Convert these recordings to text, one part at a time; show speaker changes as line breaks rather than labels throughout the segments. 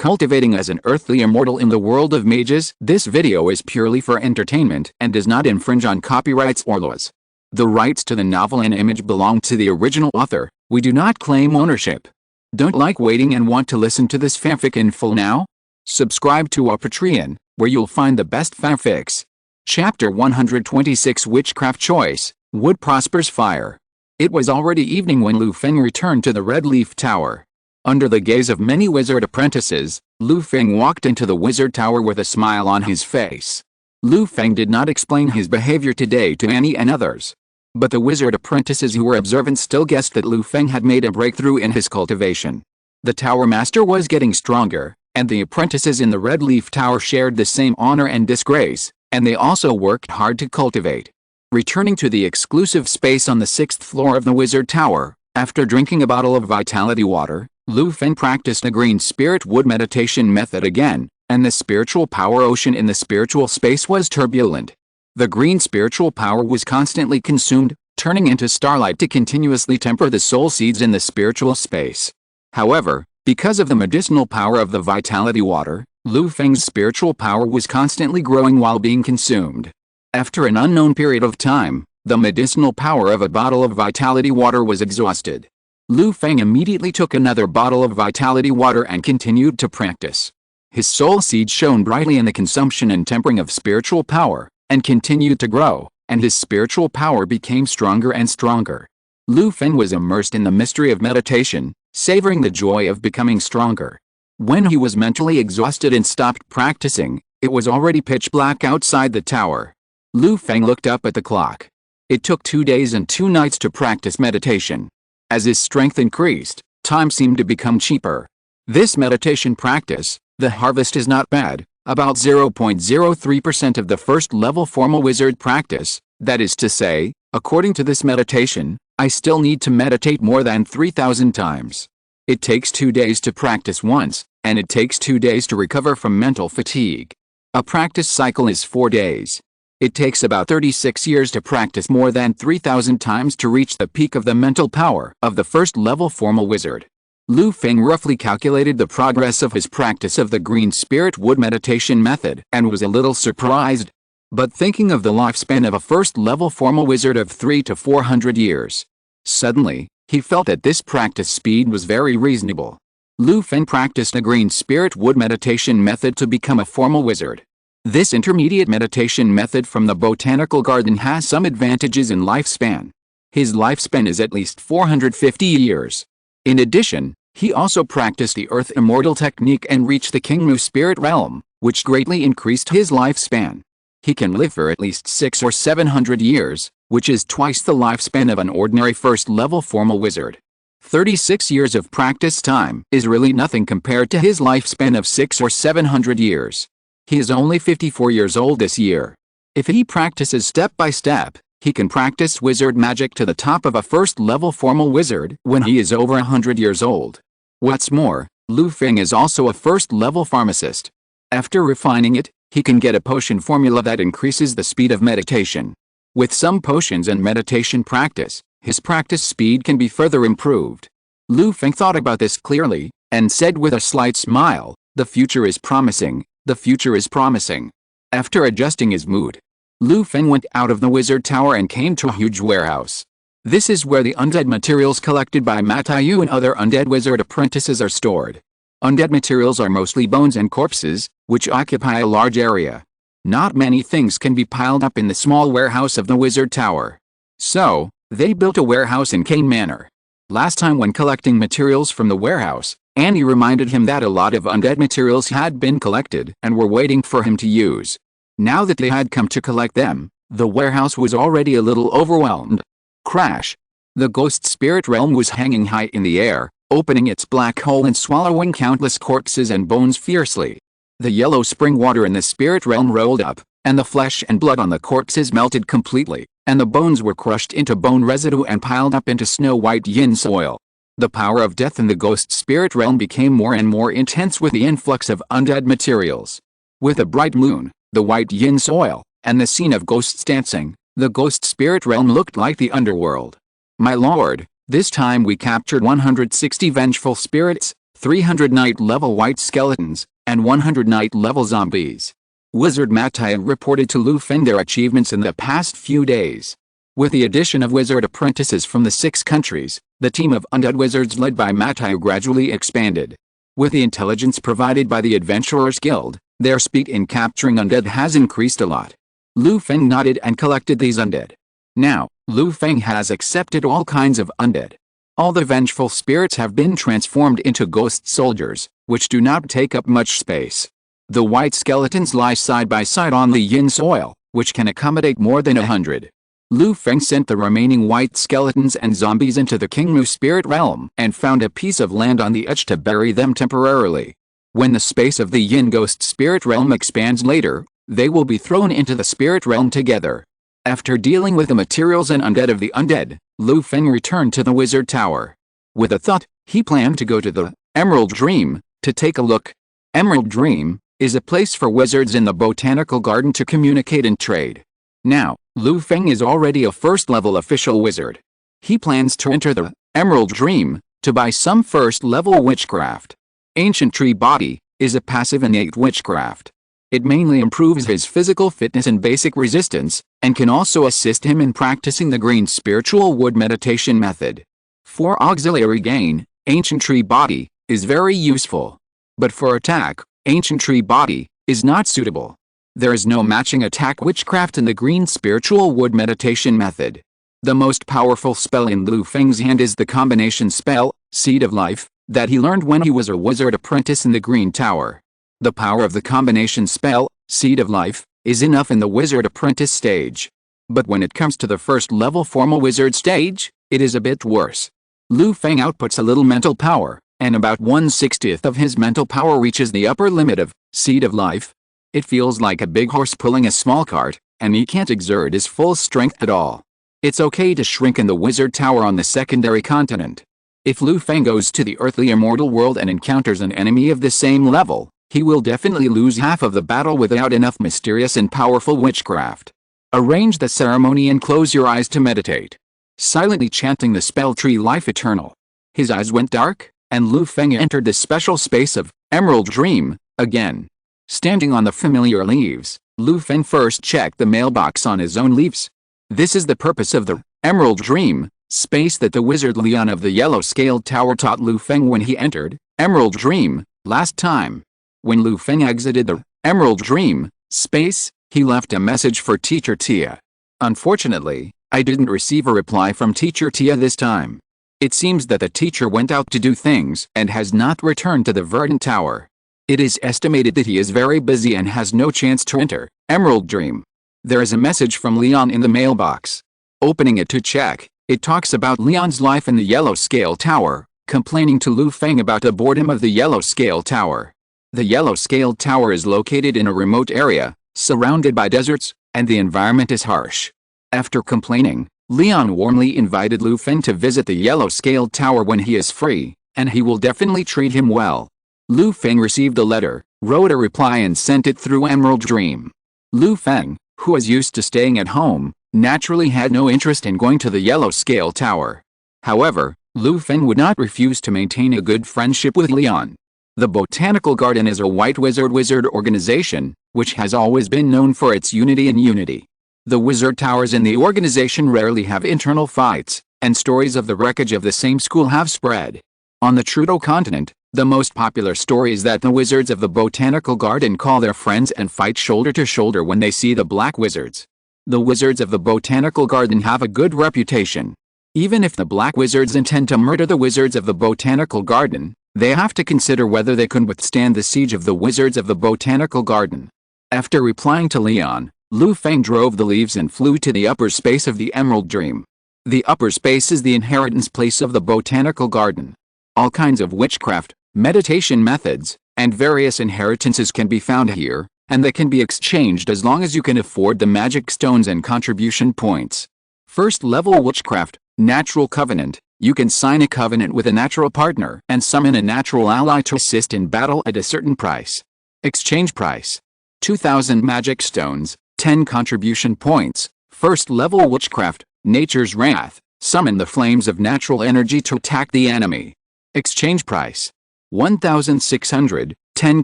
Cultivating as an earthly immortal in the world of mages. This video is purely for entertainment and does not infringe on copyrights or laws. The rights to the novel and image belong to the original author. We do not claim ownership. Don't like waiting and want to listen to this fanfic in full now? Subscribe to our Patreon, where you'll find the best fanfics. Chapter 126 Witchcraft Choice. Wood prospers fire. It was already evening when Lu Feng returned to the Red Leaf Tower. Under the gaze of many wizard apprentices, Lu Feng walked into the wizard tower with a smile on his face. Lu Feng did not explain his behavior today to Annie and others. But the wizard apprentices who were observant still guessed that Lu Feng had made a breakthrough in his cultivation. The tower master was getting stronger, and the apprentices in the Red Leaf Tower shared the same honor and disgrace, and they also worked hard to cultivate. Returning to the exclusive space on the 6th floor of the wizard tower, after drinking a bottle of vitality water, Lu Feng practiced the green spirit wood meditation method again, and the spiritual power ocean in the spiritual space was turbulent. The green spiritual power was constantly consumed, turning into starlight to continuously temper the soul seeds in the spiritual space. However, because of the medicinal power of the vitality water, Lu Feng's spiritual power was constantly growing while being consumed. After an unknown period of time, the medicinal power of a bottle of vitality water was exhausted. Lu Feng immediately took another bottle of vitality water and continued to practice. His soul seed shone brightly in the consumption and tempering of spiritual power, and continued to grow, and his spiritual power became stronger and stronger. Lu Feng was immersed in the mystery of meditation, savoring the joy of becoming stronger. When he was mentally exhausted and stopped practicing, it was already pitch black outside the tower. Lu Feng looked up at the clock. It took 2 days and 2 nights to practice meditation. As his strength increased, time seemed to become cheaper. This meditation practice, the harvest is not bad, about 0.03% of the first level formal wizard practice, that is to say, according to this meditation, I still need to meditate more than 3,000 times. It takes 2 days to practice once, and it takes 2 days to recover from mental fatigue. A practice cycle is 4 days. It takes about 36 years to practice more than 3,000 times to reach the peak of the mental power of the first level formal wizard. Lu Feng roughly calculated the progress of his practice of the green spirit wood meditation method and was a little surprised. But thinking of the lifespan of a first level formal wizard of 300 to 400 years, suddenly, he felt that this practice speed was very reasonable. Lu Feng practiced the green spirit wood meditation method to become a formal wizard. This intermediate meditation method from the botanical garden has some advantages in lifespan. His lifespan is at least 450 years. In addition, he also practiced the Earth Immortal technique and reached the Kingmu spirit realm, which greatly increased his lifespan. He can live for at least 600 or 700 years, which is twice the lifespan of an ordinary first-level formal wizard. 36 years of practice time is really nothing compared to his lifespan of 600 or 700 years. He is only 54 years old this year. If he practices step by step, he can practice wizard magic to the top of a first-level formal wizard when he is over 100 years old. What's more, Lu Feng is also a first-level pharmacist. After refining it, he can get a potion formula that increases the speed of meditation. With some potions and meditation practice, his practice speed can be further improved. Lu Feng thought about this clearly, and said with a slight smile, "The future is promising. The future is promising." After adjusting his mood, Lu Feng went out of the wizard tower and came to a huge warehouse. This is where the undead materials collected by Matayu and other undead wizard apprentices are stored. Undead materials are mostly bones and corpses, which occupy a large area. Not many things can be piled up in the small warehouse of the wizard tower. So, they built a warehouse in Kane Manor. Last time when collecting materials from the warehouse, Annie reminded him that a lot of undead materials had been collected and were waiting for him to use. Now that they had come to collect them, the warehouse was already a little overwhelmed. Crash! The ghost spirit realm was hanging high in the air, opening its black hole and swallowing countless corpses and bones fiercely. The yellow spring water in the spirit realm rolled up, and the flesh and blood on the corpses melted completely, and the bones were crushed into bone residue and piled up into snow-white yin soil. The power of death in the ghost spirit realm became more and more intense with the influx of undead materials. With a bright moon, the white yin soil, and the scene of ghosts dancing, the ghost spirit realm looked like the underworld. "My lord, this time we captured 160 vengeful spirits, 300 night level white skeletons, and 100 night level zombies. Wizard Matai reported to Lu Feng their achievements in the past few days. With the addition of wizard apprentices from the 6 countries, the team of undead wizards led by Matai gradually expanded. With the intelligence provided by the Adventurers Guild, their speed in capturing undead has increased a lot. Lu Feng nodded and collected these undead. Now, Lu Feng has accepted all kinds of undead. All the vengeful spirits have been transformed into ghost soldiers, which do not take up much space. The white skeletons lie side by side on the yin soil, which can accommodate more than 100. Lu Feng sent the remaining white skeletons and zombies into the Kingmu spirit realm and found a piece of land on the edge to bury them temporarily. When the space of the yin ghost spirit realm expands later, they will be thrown into the spirit realm together. After dealing with the materials and undead of the undead, Lu Feng returned to the wizard tower. With a thought, he planned to go to the Emerald Dream to take a look. Emerald Dream is a place for wizards in the botanical garden to communicate and trade. Now, Lu Feng is already a first-level official wizard. He plans to enter the Emerald Dream to buy some first-level witchcraft. Ancient Tree Body is a passive innate witchcraft. It mainly improves his physical fitness and basic resistance, and can also assist him in practicing the green spiritual wood meditation method. For auxiliary gain, Ancient Tree Body is very useful. But for attack, Ancient Tree Body is not suitable. There is no matching attack witchcraft in the green spiritual wood meditation method. The most powerful spell in Lu Feng's hand is the combination spell, Seed of Life, that he learned when he was a wizard apprentice in the Green Tower. The power of the combination spell, Seed of Life, is enough in the wizard apprentice stage. But when it comes to the first level formal wizard stage, it is a bit worse. Lu Feng outputs a little mental power, and about 1/60th of his mental power reaches the upper limit of Seed of Life. It feels like a big horse pulling a small cart, and he can't exert his full strength at all. It's okay to shrink in the wizard tower on the secondary continent. If Lu Feng goes to the earthly immortal world and encounters an enemy of the same level, he will definitely lose half of the battle without enough mysterious and powerful witchcraft. Arrange the ceremony and close your eyes to meditate. Silently chanting the spell Tree Life Eternal. His eyes went dark, and Lu Feng entered the special space of Emerald Dream again. Standing on the familiar leaves, Lu Feng first checked the mailbox on his own leaves. This is the purpose of the Emerald Dream space that the wizard Leon of the Yellow-Scaled Tower taught Lu Feng when he entered Emerald Dream last time. When Lu Feng exited the Emerald Dream space, he left a message for Teacher Tia. Unfortunately, I didn't receive a reply from Teacher Tia this time. It seems that the teacher went out to do things and has not returned to the Verdant Tower. It is estimated that he is very busy and has no chance to enter Emerald Dream. There is a message from Leon in the mailbox. Opening it to check, it talks about Leon's life in the Yellow Scale Tower, complaining to Lu Feng about the boredom of the Yellow Scale Tower. The Yellow Scale Tower is located in a remote area, surrounded by deserts, and the environment is harsh. After complaining, Leon warmly invited Lu Feng to visit the Yellow Scale Tower when he is free, and he will definitely treat him well. Lu Feng received a letter, wrote a reply and sent it through Emerald Dream. Lu Feng, who was used to staying at home, naturally had no interest in going to the Yellow Scale Tower. However, Lu Feng would not refuse to maintain a good friendship with Leon. The Botanical Garden is a white wizard organization, which has always been known for its unity and unity. The wizard towers in the organization rarely have internal fights, and stories of the wreckage of the same school have spread. On the Trudeau continent, the most popular story is that the wizards of the Botanical Garden call their friends and fight shoulder to shoulder when they see the black wizards. The wizards of the Botanical Garden have a good reputation. Even if the black wizards intend to murder the wizards of the Botanical Garden, they have to consider whether they can withstand the siege of the wizards of the Botanical Garden. After replying to Leon, Lu Feng drove the leaves and flew to the upper space of the Emerald Dream. The upper space is the inheritance place of the Botanical Garden. All kinds of witchcraft, meditation methods, and various inheritances can be found here, and they can be exchanged as long as you can afford the magic stones and contribution points. First level witchcraft, Natural Covenant. You can sign a covenant with a natural partner and summon a natural ally to assist in battle at a certain price. Exchange price: 2,000 magic stones, 10 contribution points. First level witchcraft, Nature's Wrath. Summon the flames of natural energy to attack the enemy. Exchange price: 1600, 10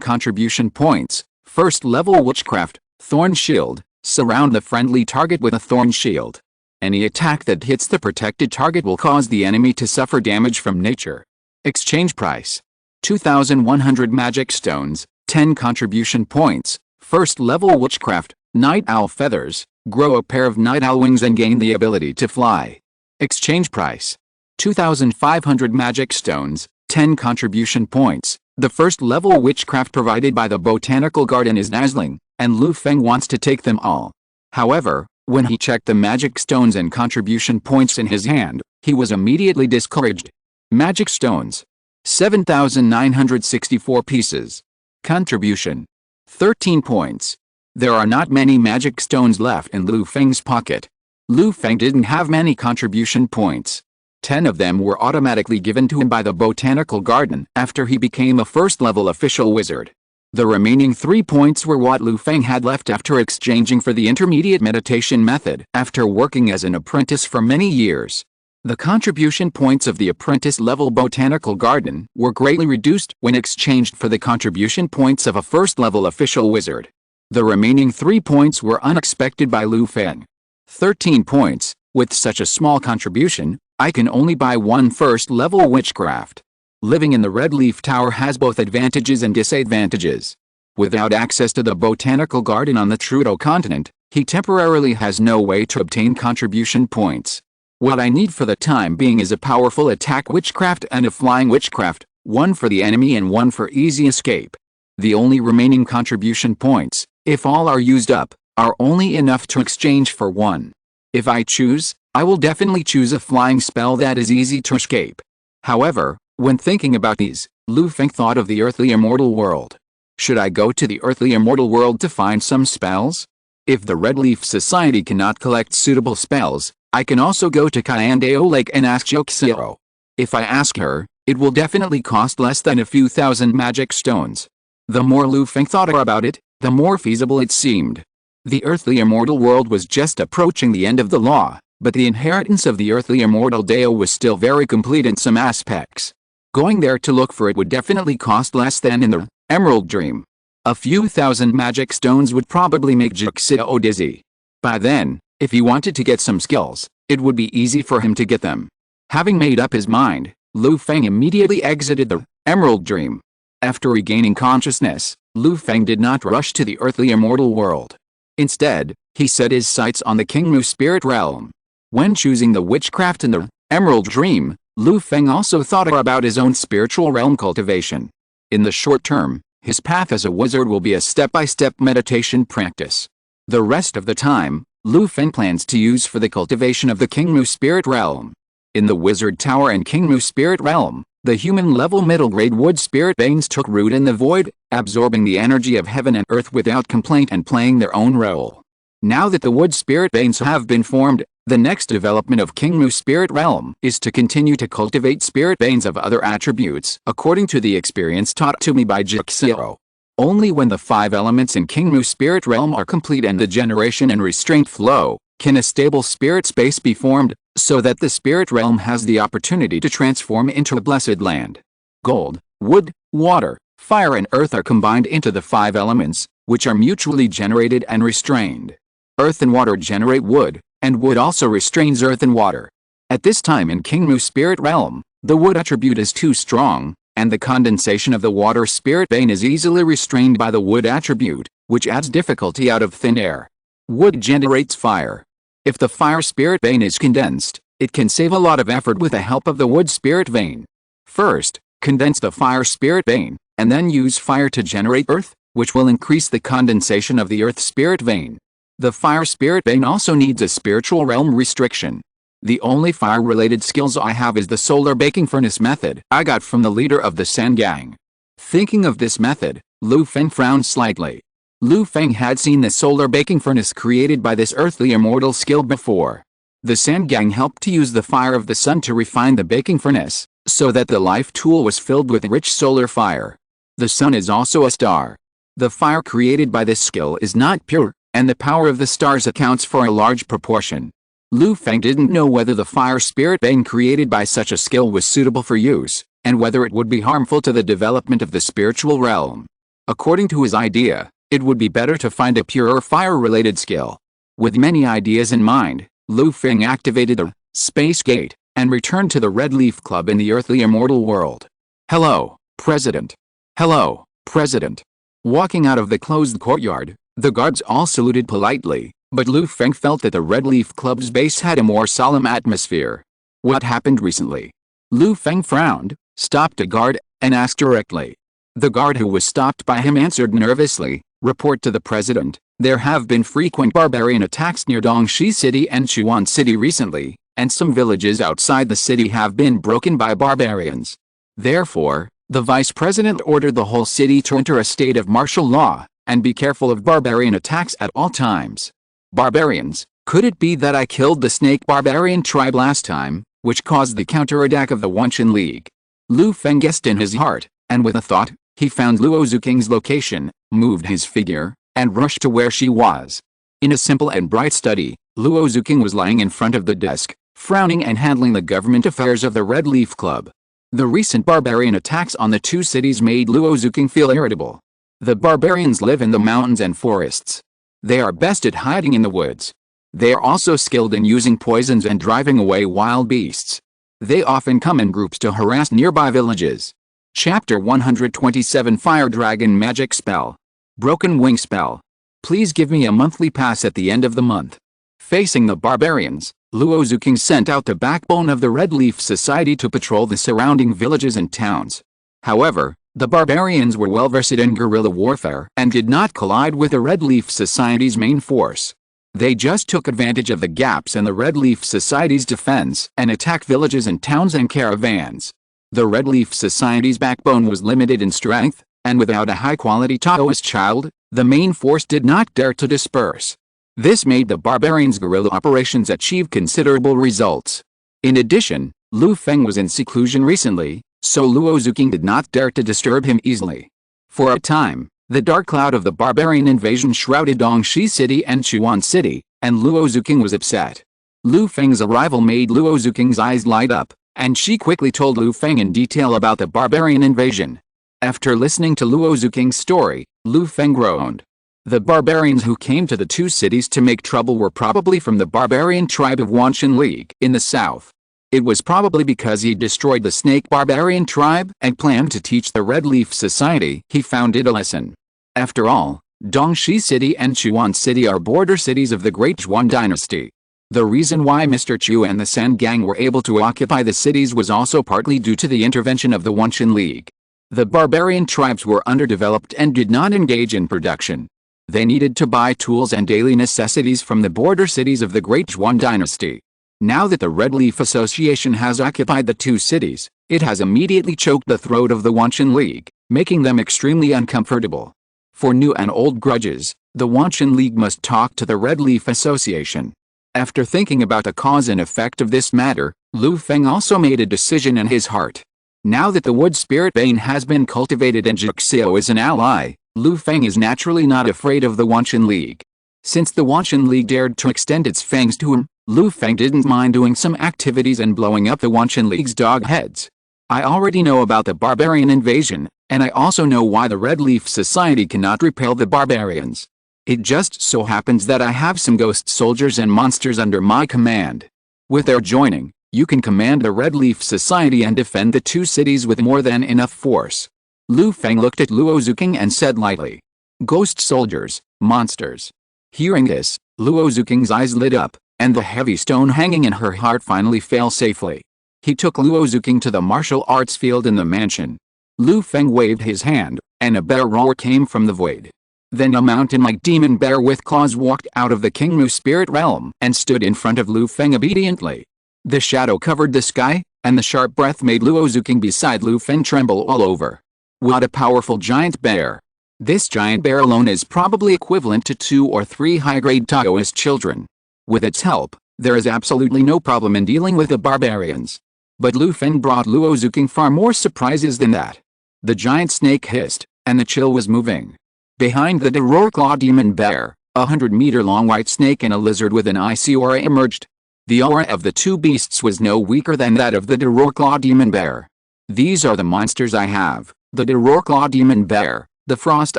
contribution points. First level witchcraft, thorn shield. Surround the friendly target with a thorn shield. Any attack that hits the protected target will cause the enemy to suffer damage from nature. Exchange price: 2,100 magic stones, 10 contribution points. First level witchcraft, night owl feathers. Grow a pair of night owl wings and gain the ability to fly. Exchange price: 2,500 magic stones, 10 contribution points. The first level witchcraft provided by the botanical garden is dazzling, and Lu Feng wants to take them all. However, when he checked the magic stones and contribution points in his hand, he was immediately discouraged. Magic stones: 7,964 pieces. Contribution: 13 points. There are not many magic stones left in Lu Feng's pocket. Lu Feng didn't have many contribution points. 10 of them were automatically given to him by the botanical garden after he became a first-level official wizard. The remaining 3 points were what Lu Feng had left after exchanging for the intermediate meditation method after working as an apprentice for many years. The contribution points of the apprentice-level botanical garden were greatly reduced when exchanged for the contribution points of a first-level official wizard. The remaining 3 points were unexpected by Lu Feng. 13 points. With such a small contribution, I can only buy one first-level witchcraft. Living in the Red Leaf Tower has both advantages and disadvantages. Without access to the botanical garden on the Trudeau continent, he temporarily has no way to obtain contribution points. What I need for the time being is a powerful attack witchcraft and a flying witchcraft, one for the enemy and one for easy escape. The only remaining contribution points, if all are used up, are only enough to exchange for one. If I choose, I will definitely choose a flying spell that is easy to escape. However, when thinking about these, Lu Feng thought of the earthly immortal world. Should I go to the earthly immortal world to find some spells? If the Red Leaf Society cannot collect suitable spells, I can also go to Kyandeo Lake and ask Joxiro. If I ask her, it will definitely cost less than a few thousand magic stones. The more Lu Feng thought about it, the more feasible it seemed. The earthly immortal world was just approaching the end of the law, but the inheritance of the earthly immortal Dao was still very complete in some aspects. Going there to look for it would definitely cost less than in the Emerald Dream. A few thousand magic stones would probably make Joxiro dizzy. By then, if he wanted to get some skills, it would be easy for him to get them. Having made up his mind, Lu Feng immediately exited the Emerald Dream. After regaining consciousness, Lu Feng did not rush to the earthly immortal world. Instead, he set his sights on the Kingmu spirit realm. When choosing the witchcraft in the Emerald Dream, Lu Feng also thought about his own spiritual realm cultivation. In the short term, his path as a wizard will be a step-by-step meditation practice. The rest of the time, Lu Feng plans to use for the cultivation of the Kingmu spirit realm. In the Wizard Tower and Kingmu spirit realm, the human-level middle-grade wood spirit veins took root in the void, absorbing the energy of heaven and earth without complaint and playing their own role. Now that the wood spirit veins have been formed, the next development of Kingmu spirit realm is to continue to cultivate spirit veins of other attributes according to the experience taught to me by Joxiro. Only when the 5 elements in Kingmu spirit realm are complete and the generation and restraint flow, can a stable spirit space be formed, so that the spirit realm has the opportunity to transform into a blessed land. Gold, wood, water, fire and earth are combined into the 5 elements, which are mutually generated and restrained. Earth and water generate wood, and wood also restrains earth and water. At this time in Kingmu spirit realm, the wood attribute is too strong, and the condensation of the water spirit vein is easily restrained by the wood attribute, which adds difficulty out of thin air. Wood generates fire. If the fire spirit vein is condensed, it can save a lot of effort with the help of the wood spirit vein. First, condense the fire spirit vein, and then use fire to generate earth, which will increase the condensation of the earth spirit vein. The fire spirit vein also needs a spiritual realm restriction. The only fire-related skills I have is the solar baking furnace method I got from the leader of the San Gang. Thinking of this method, Lu Feng frowned slightly. Lu Feng had seen the solar baking furnace created by this earthly immortal skill before. The San Gang helped to use the fire of the sun to refine the baking furnace, so that the life tool was filled with rich solar fire. The sun is also a star. The fire created by this skill is not pure, and the power of the stars accounts for a large proportion. Lu Feng didn't know whether the fire spirit vein created by such a skill was suitable for use, and whether it would be harmful to the development of the spiritual realm. According to his idea, it would be better to find a pure fire-related skill. With many ideas in mind, Lu Feng activated the space gate and returned to the Red Leaf Club in the earthly immortal world. "Hello, President. Hello, President." Walking out of the closed courtyard, the guards all saluted politely, but Lu Feng felt that the Red Leaf Club's base had a more solemn atmosphere. "What happened recently?" Lu Feng frowned, stopped a guard, and asked directly. The guard who was stopped by him answered nervously, "Report to the President. There have been frequent barbarian attacks near Dongxi City and Chuan City recently, and some villages outside the city have been broken by barbarians. Therefore, the Vice President ordered the whole city to enter a state of martial law, and be careful of barbarian attacks at all times." Barbarians? Could it be that I killed the snake barbarian tribe last time, which caused the counterattack of the Wanshan League? Lu Feng guessed in his heart, and with a thought, he found Luo Zuking's location, moved his figure, and rushed to where she was. In a simple and bright study, Luo Zuking was lying in front of the desk, frowning and handling the government affairs of the Red Leaf Club. The recent barbarian attacks on the two cities made Luo Zuking feel irritable. The barbarians live in the mountains and forests. They are best at hiding in the woods. They are also skilled in using poisons and driving away wild beasts. They often come in groups to harass nearby villages. Chapter 127 Fire Dragon Magic Spell. Broken Wing Spell. Please give me a monthly pass at the end of the month. Facing the barbarians, Luo Zuking sent out the backbone of the Red Leaf Society to patrol the surrounding villages and towns. However, the barbarians were well versed in guerrilla warfare and did not collide with the Red Leaf Society's main force. They just took advantage of the gaps in the Red Leaf Society's defense and attacked villages and towns and caravans. The Red Leaf Society's backbone was limited in strength, and without a high-quality Taoist child, the main force did not dare to disperse. This made the barbarians' guerrilla operations achieve considerable results. In addition, Lu Feng was in seclusion recently, so Luo Zuking did not dare to disturb him easily. For a time, the dark cloud of the barbarian invasion shrouded Dongxi City and Chuan City, and Luo Zuking was upset. Lu Feng's arrival made Luo Zuking's eyes light up, and she quickly told Lu Feng in detail about the barbarian invasion. After listening to Luo Zuking's story, Lu Feng groaned. The barbarians who came to the two cities to make trouble were probably from the barbarian tribe of Wanshan League in the south. It was probably because he destroyed the snake barbarian tribe and planned to teach the Red Leaf Society he found it a lesson. After all, Dongxi City and Chuan City are border cities of the Great Zhuan dynasty. The reason why Mr. Chu and the San Gang were able to occupy the cities was also partly due to the intervention of the Wanshan League. The barbarian tribes were underdeveloped and did not engage in production. They needed to buy tools and daily necessities from the border cities of the Great Zhuan dynasty. Now that the Red Leaf Association has occupied the two cities, it has immediately choked the throat of the Wanshan League, making them extremely uncomfortable. For new and old grudges, the Wanshan League must talk to the Red Leaf Association. After thinking about the cause and effect of this matter, Lu Feng also made a decision in his heart. Now that the wood spirit vein has been cultivated and Jixiao is an ally, Lu Feng is naturally not afraid of the Wanshan League. Since the Wanshan League dared to extend its fangs to him, Lu Feng didn't mind doing some activities and blowing up the Wanshan League's dog heads. I already know about the barbarian invasion, and I also know why the Red Leaf Society cannot repel the barbarians. It just so happens that I have some ghost soldiers and monsters under my command. With their joining, you can command the Red Leaf Society and defend the two cities with more than enough force. Lu Feng looked at Luo Zuking and said lightly, "Ghost soldiers, monsters." Hearing this, Luo Zuking's eyes lit up, and the heavy stone hanging in her heart finally fell safely. He took Luo Zuking to the martial arts field in the mansion. Lu Feng waved his hand, and a bear roar came from the void. Then a mountain-like demon bear with claws walked out of the Kingmu spirit realm and stood in front of Lu Feng obediently. The shadow covered the sky, and the sharp breath made Luo Zuking beside Lu Feng tremble all over. What a powerful giant bear! This giant bear alone is probably equivalent to 2 or 3 high-grade Taoist children. With its help, there is absolutely no problem in dealing with the barbarians. But Lu Feng brought Luo Zuking far more surprises than that. The giant snake hissed, and the chill was moving. Behind the Claw demon bear, a 100-meter-long white snake and a lizard with an icy aura emerged. The aura of the two beasts was no weaker than that of the Claw demon bear. These are the monsters I have: the Claw demon bear, the frost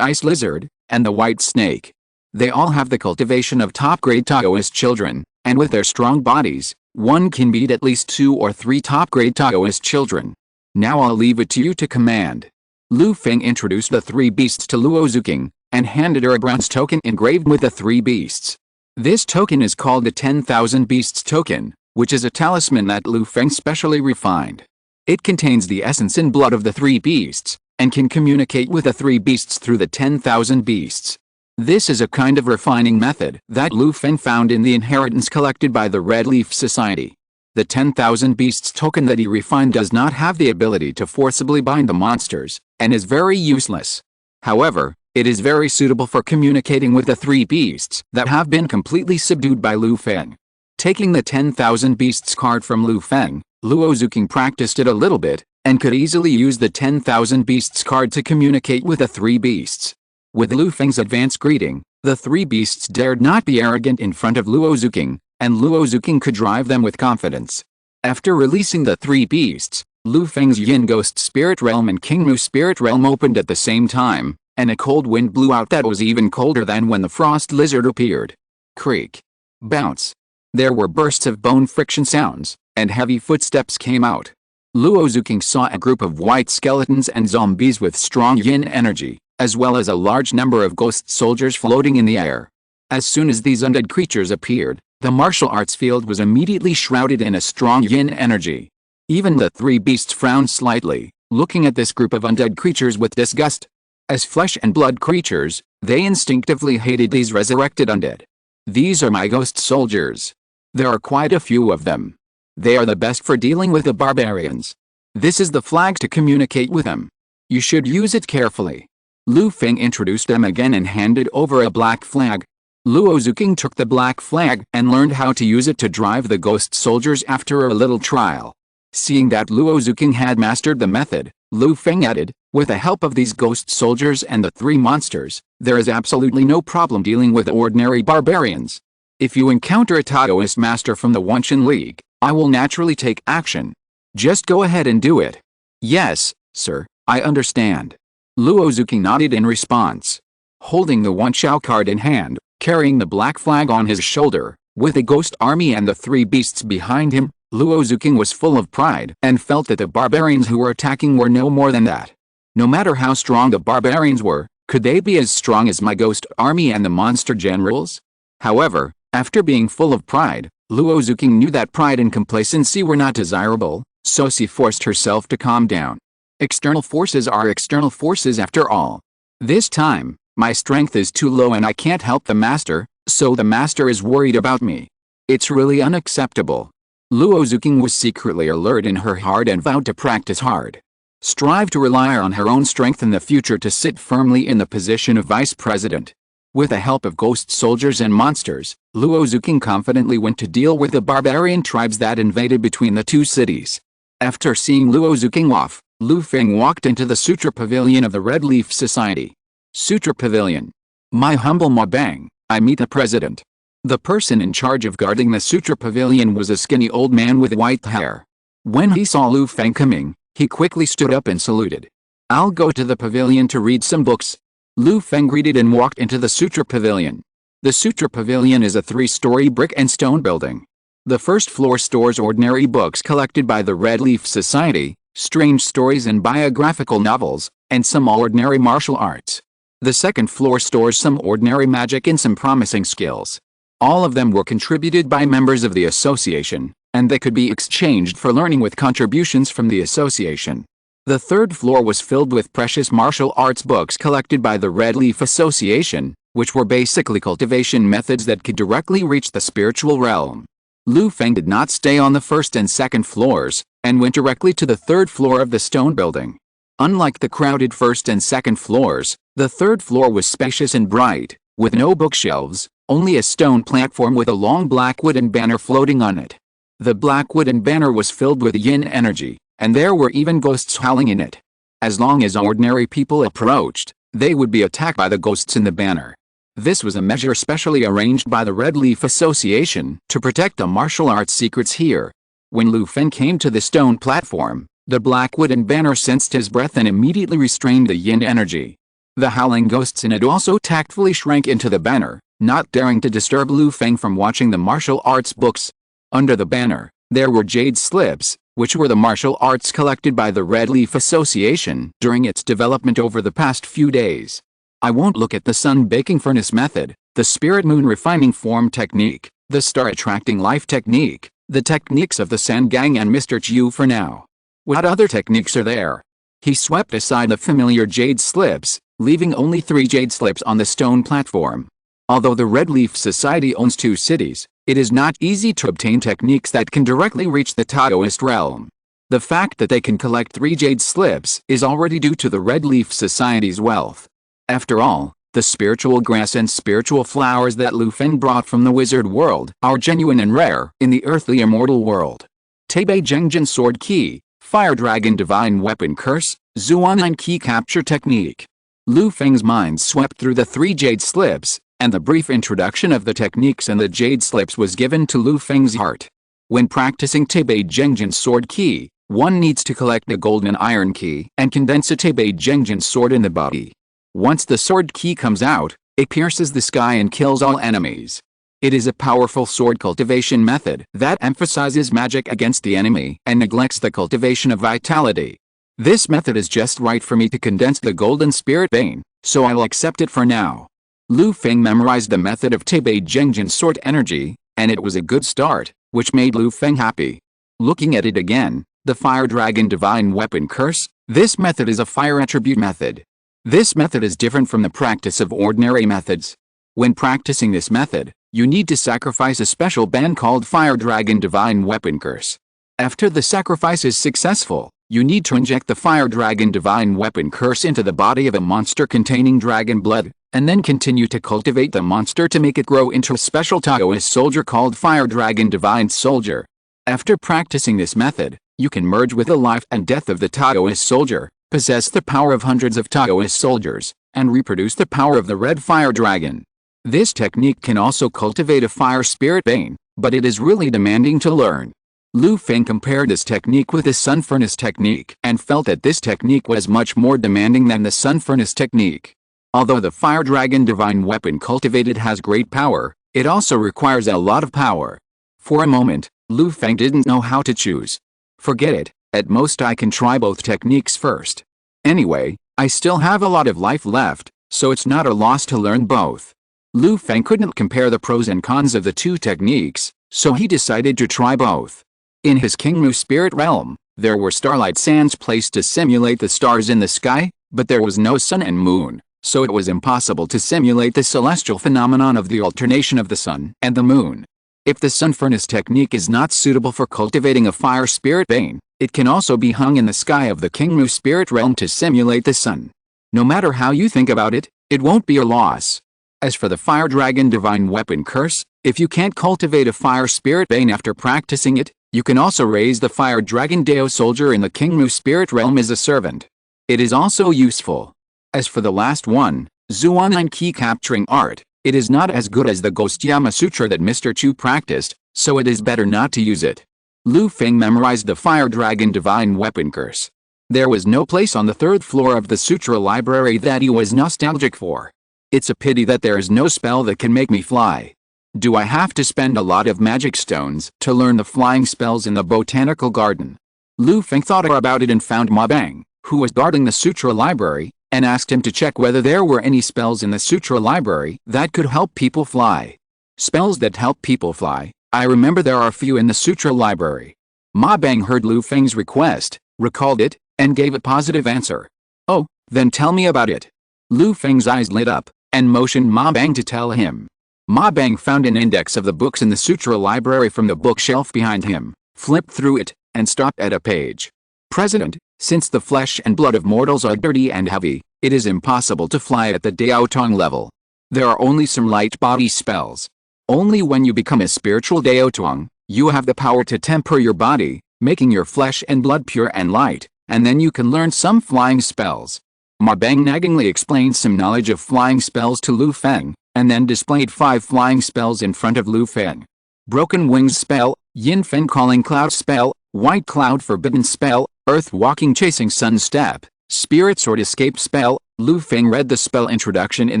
ice lizard, and the white snake. They all have the cultivation of top-grade Taoist children, and with their strong bodies, one can beat at least 2 or 3 top-grade Taoist children. Now I'll leave it to you to command." Lu Feng introduced the 3 beasts to Luo Zuking, and handed her a bronze token engraved with the 3 beasts. This token is called the 10,000 Beasts token, which is a talisman that Lu Feng specially refined. It contains the essence and blood of the 3 beasts, and can communicate with the 3 beasts through the 10,000 beasts. This is a kind of refining method that Lu Feng found in the inheritance collected by the Red Leaf Society. The 10,000 Beasts token that he refined does not have the ability to forcibly bind the monsters, and is very useless. However, it is very suitable for communicating with the 3 beasts that have been completely subdued by Lu Feng. Taking the 10,000 Beasts card from Lu Feng, Luo Zuking practiced it a little bit, and could easily use the 10,000 Beasts card to communicate with the 3 beasts. With Lu Feng's advanced greeting, the 3 beasts dared not be arrogant in front of Luo Zuking, and Luo Zuking could drive them with confidence. After releasing the 3 beasts, Lu Feng's Yin Ghost Spirit Realm and King Mu Spirit Realm opened at the same time, and a cold wind blew out that was even colder than when the frost lizard appeared. Creak. Bounce. There were bursts of bone friction sounds, and heavy footsteps came out. Luo Zuking saw a group of white skeletons and zombies with strong yin energy, as well as a large number of ghost soldiers floating in the air. As soon as these undead creatures appeared, the martial arts field was immediately shrouded in a strong yin energy. Even the 3 beasts frowned slightly, looking at this group of undead creatures with disgust. As flesh and blood creatures, they instinctively hated these resurrected undead. "These are my ghost soldiers. There are quite a few of them. They are the best for dealing with the barbarians. This is the flag to communicate with them. You should use it carefully." Lu Feng introduced them again and handed over a black flag. Luo Zuking took the black flag and learned how to use it to drive the ghost soldiers after a little trial. Seeing that Luo Zuking had mastered the method, Lu Feng added, "With the help of these ghost soldiers and the 3 monsters, there is absolutely no problem dealing with ordinary barbarians. If you encounter a Taoist master from the Wenshan League, I will naturally take action. Just go ahead and do it." "Yes, sir, I understand." Luo Zuking nodded in response. Holding the Wenshao card in hand, carrying the black flag on his shoulder, with the ghost army and the 3 beasts behind him, Luo Zuking was full of pride and felt that the barbarians who were attacking were no more than that. No matter how strong the barbarians were, could they be as strong as my ghost army and the monster generals? However, after being full of pride, Luo Zuking knew that pride and complacency were not desirable, so she forced herself to calm down. External forces are external forces after all. This time, my strength is too low and I can't help the master, so the master is worried about me. It's really unacceptable. Luo Zuking was secretly alert in her heart and vowed to practice hard. Strive to rely on her own strength in the future to sit firmly in the position of vice president. With the help of ghost soldiers and monsters, Luo Zuking confidently went to deal with the barbarian tribes that invaded between the 2 cities. After seeing Luo Zuking off, Lu Feng walked into the Sutra Pavilion of the Red Leaf Society. Sutra Pavilion. My humble Mabang, I meet the president. The person in charge of guarding the Sutra Pavilion was a skinny old man with white hair. When he saw Lu Feng coming, he quickly stood up and saluted. "I'll go to the pavilion to read some books." Lu Feng greeted and walked into the Sutra Pavilion. The Sutra Pavilion is a 3-story brick and stone building. The first floor stores ordinary books collected by the Red Leaf Society, strange stories and biographical novels, and some ordinary martial arts. The second floor stores some ordinary magic and some promising skills. All of them were contributed by members of the association, and they could be exchanged for learning with contributions from the association. The third floor was filled with precious martial arts books collected by the Red Leaf Association, which were basically cultivation methods that could directly reach the spiritual realm. Lu Feng did not stay on the first and second floors, and went directly to the third floor of the stone building. Unlike the crowded first and second floors, the third floor was spacious and bright, with no bookshelves, only a stone platform with a long black wooden banner floating on it. The black wooden banner was filled with yin energy, and there were even ghosts howling in it. As long as ordinary people approached, they would be attacked by the ghosts in the banner. This was a measure specially arranged by the Red Leaf Association to protect the martial arts secrets here. When Lu Feng came to the stone platform, The black wooden banner sensed his breath and immediately restrained the yin energy. The howling ghosts in it also tactfully shrank into the banner, not daring to disturb Lu Feng from watching the martial arts books. Under the banner, there were jade slips, which were the martial arts collected by the Red Leaf Association during its development over the past few days. I won't look at the sun baking furnace method, the spirit moon refining form technique, the star attracting life technique, the techniques of the San Gang and Mr. Chiu for now. What other techniques are there? He swept aside the familiar jade slips, leaving only 3 jade slips on the stone platform. Although the Red Leaf Society owns 2 cities, it is not easy to obtain techniques that can directly reach the Taoist realm. The fact that they can collect 3 jade slips is already due to the Red Leaf Society's wealth. After all, the spiritual grass and spiritual flowers that Lu Feng brought from the wizard world are genuine and rare in the earthly immortal world. Tebei Zhengjin Sword Key, Fire Dragon Divine Weapon Curse, Zuan Key Capture Technique. Lu Feng's mind swept through the 3 jade slips, and the brief introduction of the techniques and the jade slips was given to Lu Feng's heart. When practicing Tebei Zhengjin Sword Key, one needs to collect a golden iron key and condense a Tebei Zhengjin sword in the body. Once the sword key comes out, it pierces the sky and kills all enemies. It is a powerful sword cultivation method that emphasizes magic against the enemy and neglects the cultivation of vitality. This method is just right for me to condense the golden spirit vein, so I'll accept it for now. Lu Feng memorized the method of Tebei Zhengjin sword energy, and it was a good start, which made Lu Feng happy. Looking at it again, the Fire Dragon Divine Weapon Curse, this method is a fire attribute method. This method is different from the practice of ordinary methods. When practicing this method, you need to sacrifice a special band called Fire Dragon Divine Weapon Curse. After the sacrifice is successful, you need to inject the Fire Dragon Divine Weapon Curse into the body of a monster containing dragon blood, and then continue to cultivate the monster to make it grow into a special Taoist soldier called Fire Dragon Divine Soldier. After practicing this method, you can merge with the life and death of the Taoist soldier, possess the power of hundreds of Taoist soldiers, and reproduce the power of the Red Fire Dragon. This technique can also cultivate a fire spirit vein, but it is really demanding to learn. Lu Feng compared this technique with the Sun Furnace technique and felt that this technique was much more demanding than the Sun Furnace technique. Although the Fire Dragon Divine Weapon cultivated has great power, it also requires a lot of power. For a moment, Lu Feng didn't know how to choose. Forget it, at most I can try both techniques first. Anyway, I still have a lot of life left, so it's not a loss to learn both. Lu Feng couldn't compare the pros and cons of the 2 techniques, so he decided to try both. In his Kingmu spirit realm, there were starlight sands placed to simulate the stars in the sky, but there was no sun and moon, so it was impossible to simulate the celestial phenomenon of the alternation of the sun and the moon. If the Sun Furnace technique is not suitable for cultivating a fire spirit vein, it can also be hung in the sky of the Kingmu spirit realm to simulate the sun. No matter how you think about it, it won't be a loss. As for the Fire Dragon Divine Weapon Curse, if you can't cultivate a fire spirit vein after practicing it, you can also raise the Fire Dragon Dao soldier in the Kingmu spirit realm as a servant. It is also useful. As for the last one, Zuan Key Capturing Art, it is not as good as the Ghost Yama Sutra that Mr. Chu practiced, so it is better not to use it. Lu Feng memorized the Fire Dragon Divine Weapon Curse. There was no place on the 3rd floor of the Sutra library that he was nostalgic for. It's a pity that there is no spell that can make me fly. Do I have to spend a lot of magic stones to learn the flying spells in the botanical garden? Lu Feng thought about it and found Ma Bang, who was guarding the Sutra library, and asked him to check whether there were any spells in the Sutra library that could help people fly. Spells that help people fly, I remember there are a few in the Sutra library. Ma Bang heard Lu Feng's request, recalled it, and gave a positive answer. Oh, then tell me about it. Lu Feng's eyes lit up, and motioned Ma Bang to tell him. Ma Bang found an index of the books in the Sutra library from the bookshelf behind him, flipped through it, and stopped at a page. President, since the flesh and blood of mortals are dirty and heavy, it is impossible to fly at the Dao Tong level. There are only some light body spells. Only when you become a spiritual Dao Tong, you have the power to temper your body, making your flesh and blood pure and light, and then you can learn some flying spells. Ma Bang naggingly explained some knowledge of flying spells to Lu Feng, and then displayed 5 flying spells in front of Lu Feng. Broken Wings Spell, Yin Fen Calling Cloud Spell, White Cloud Forbidden Spell, Earth Walking Chasing Sun Step, Spirit Sword Escape Spell. Lu Feng read the spell introduction in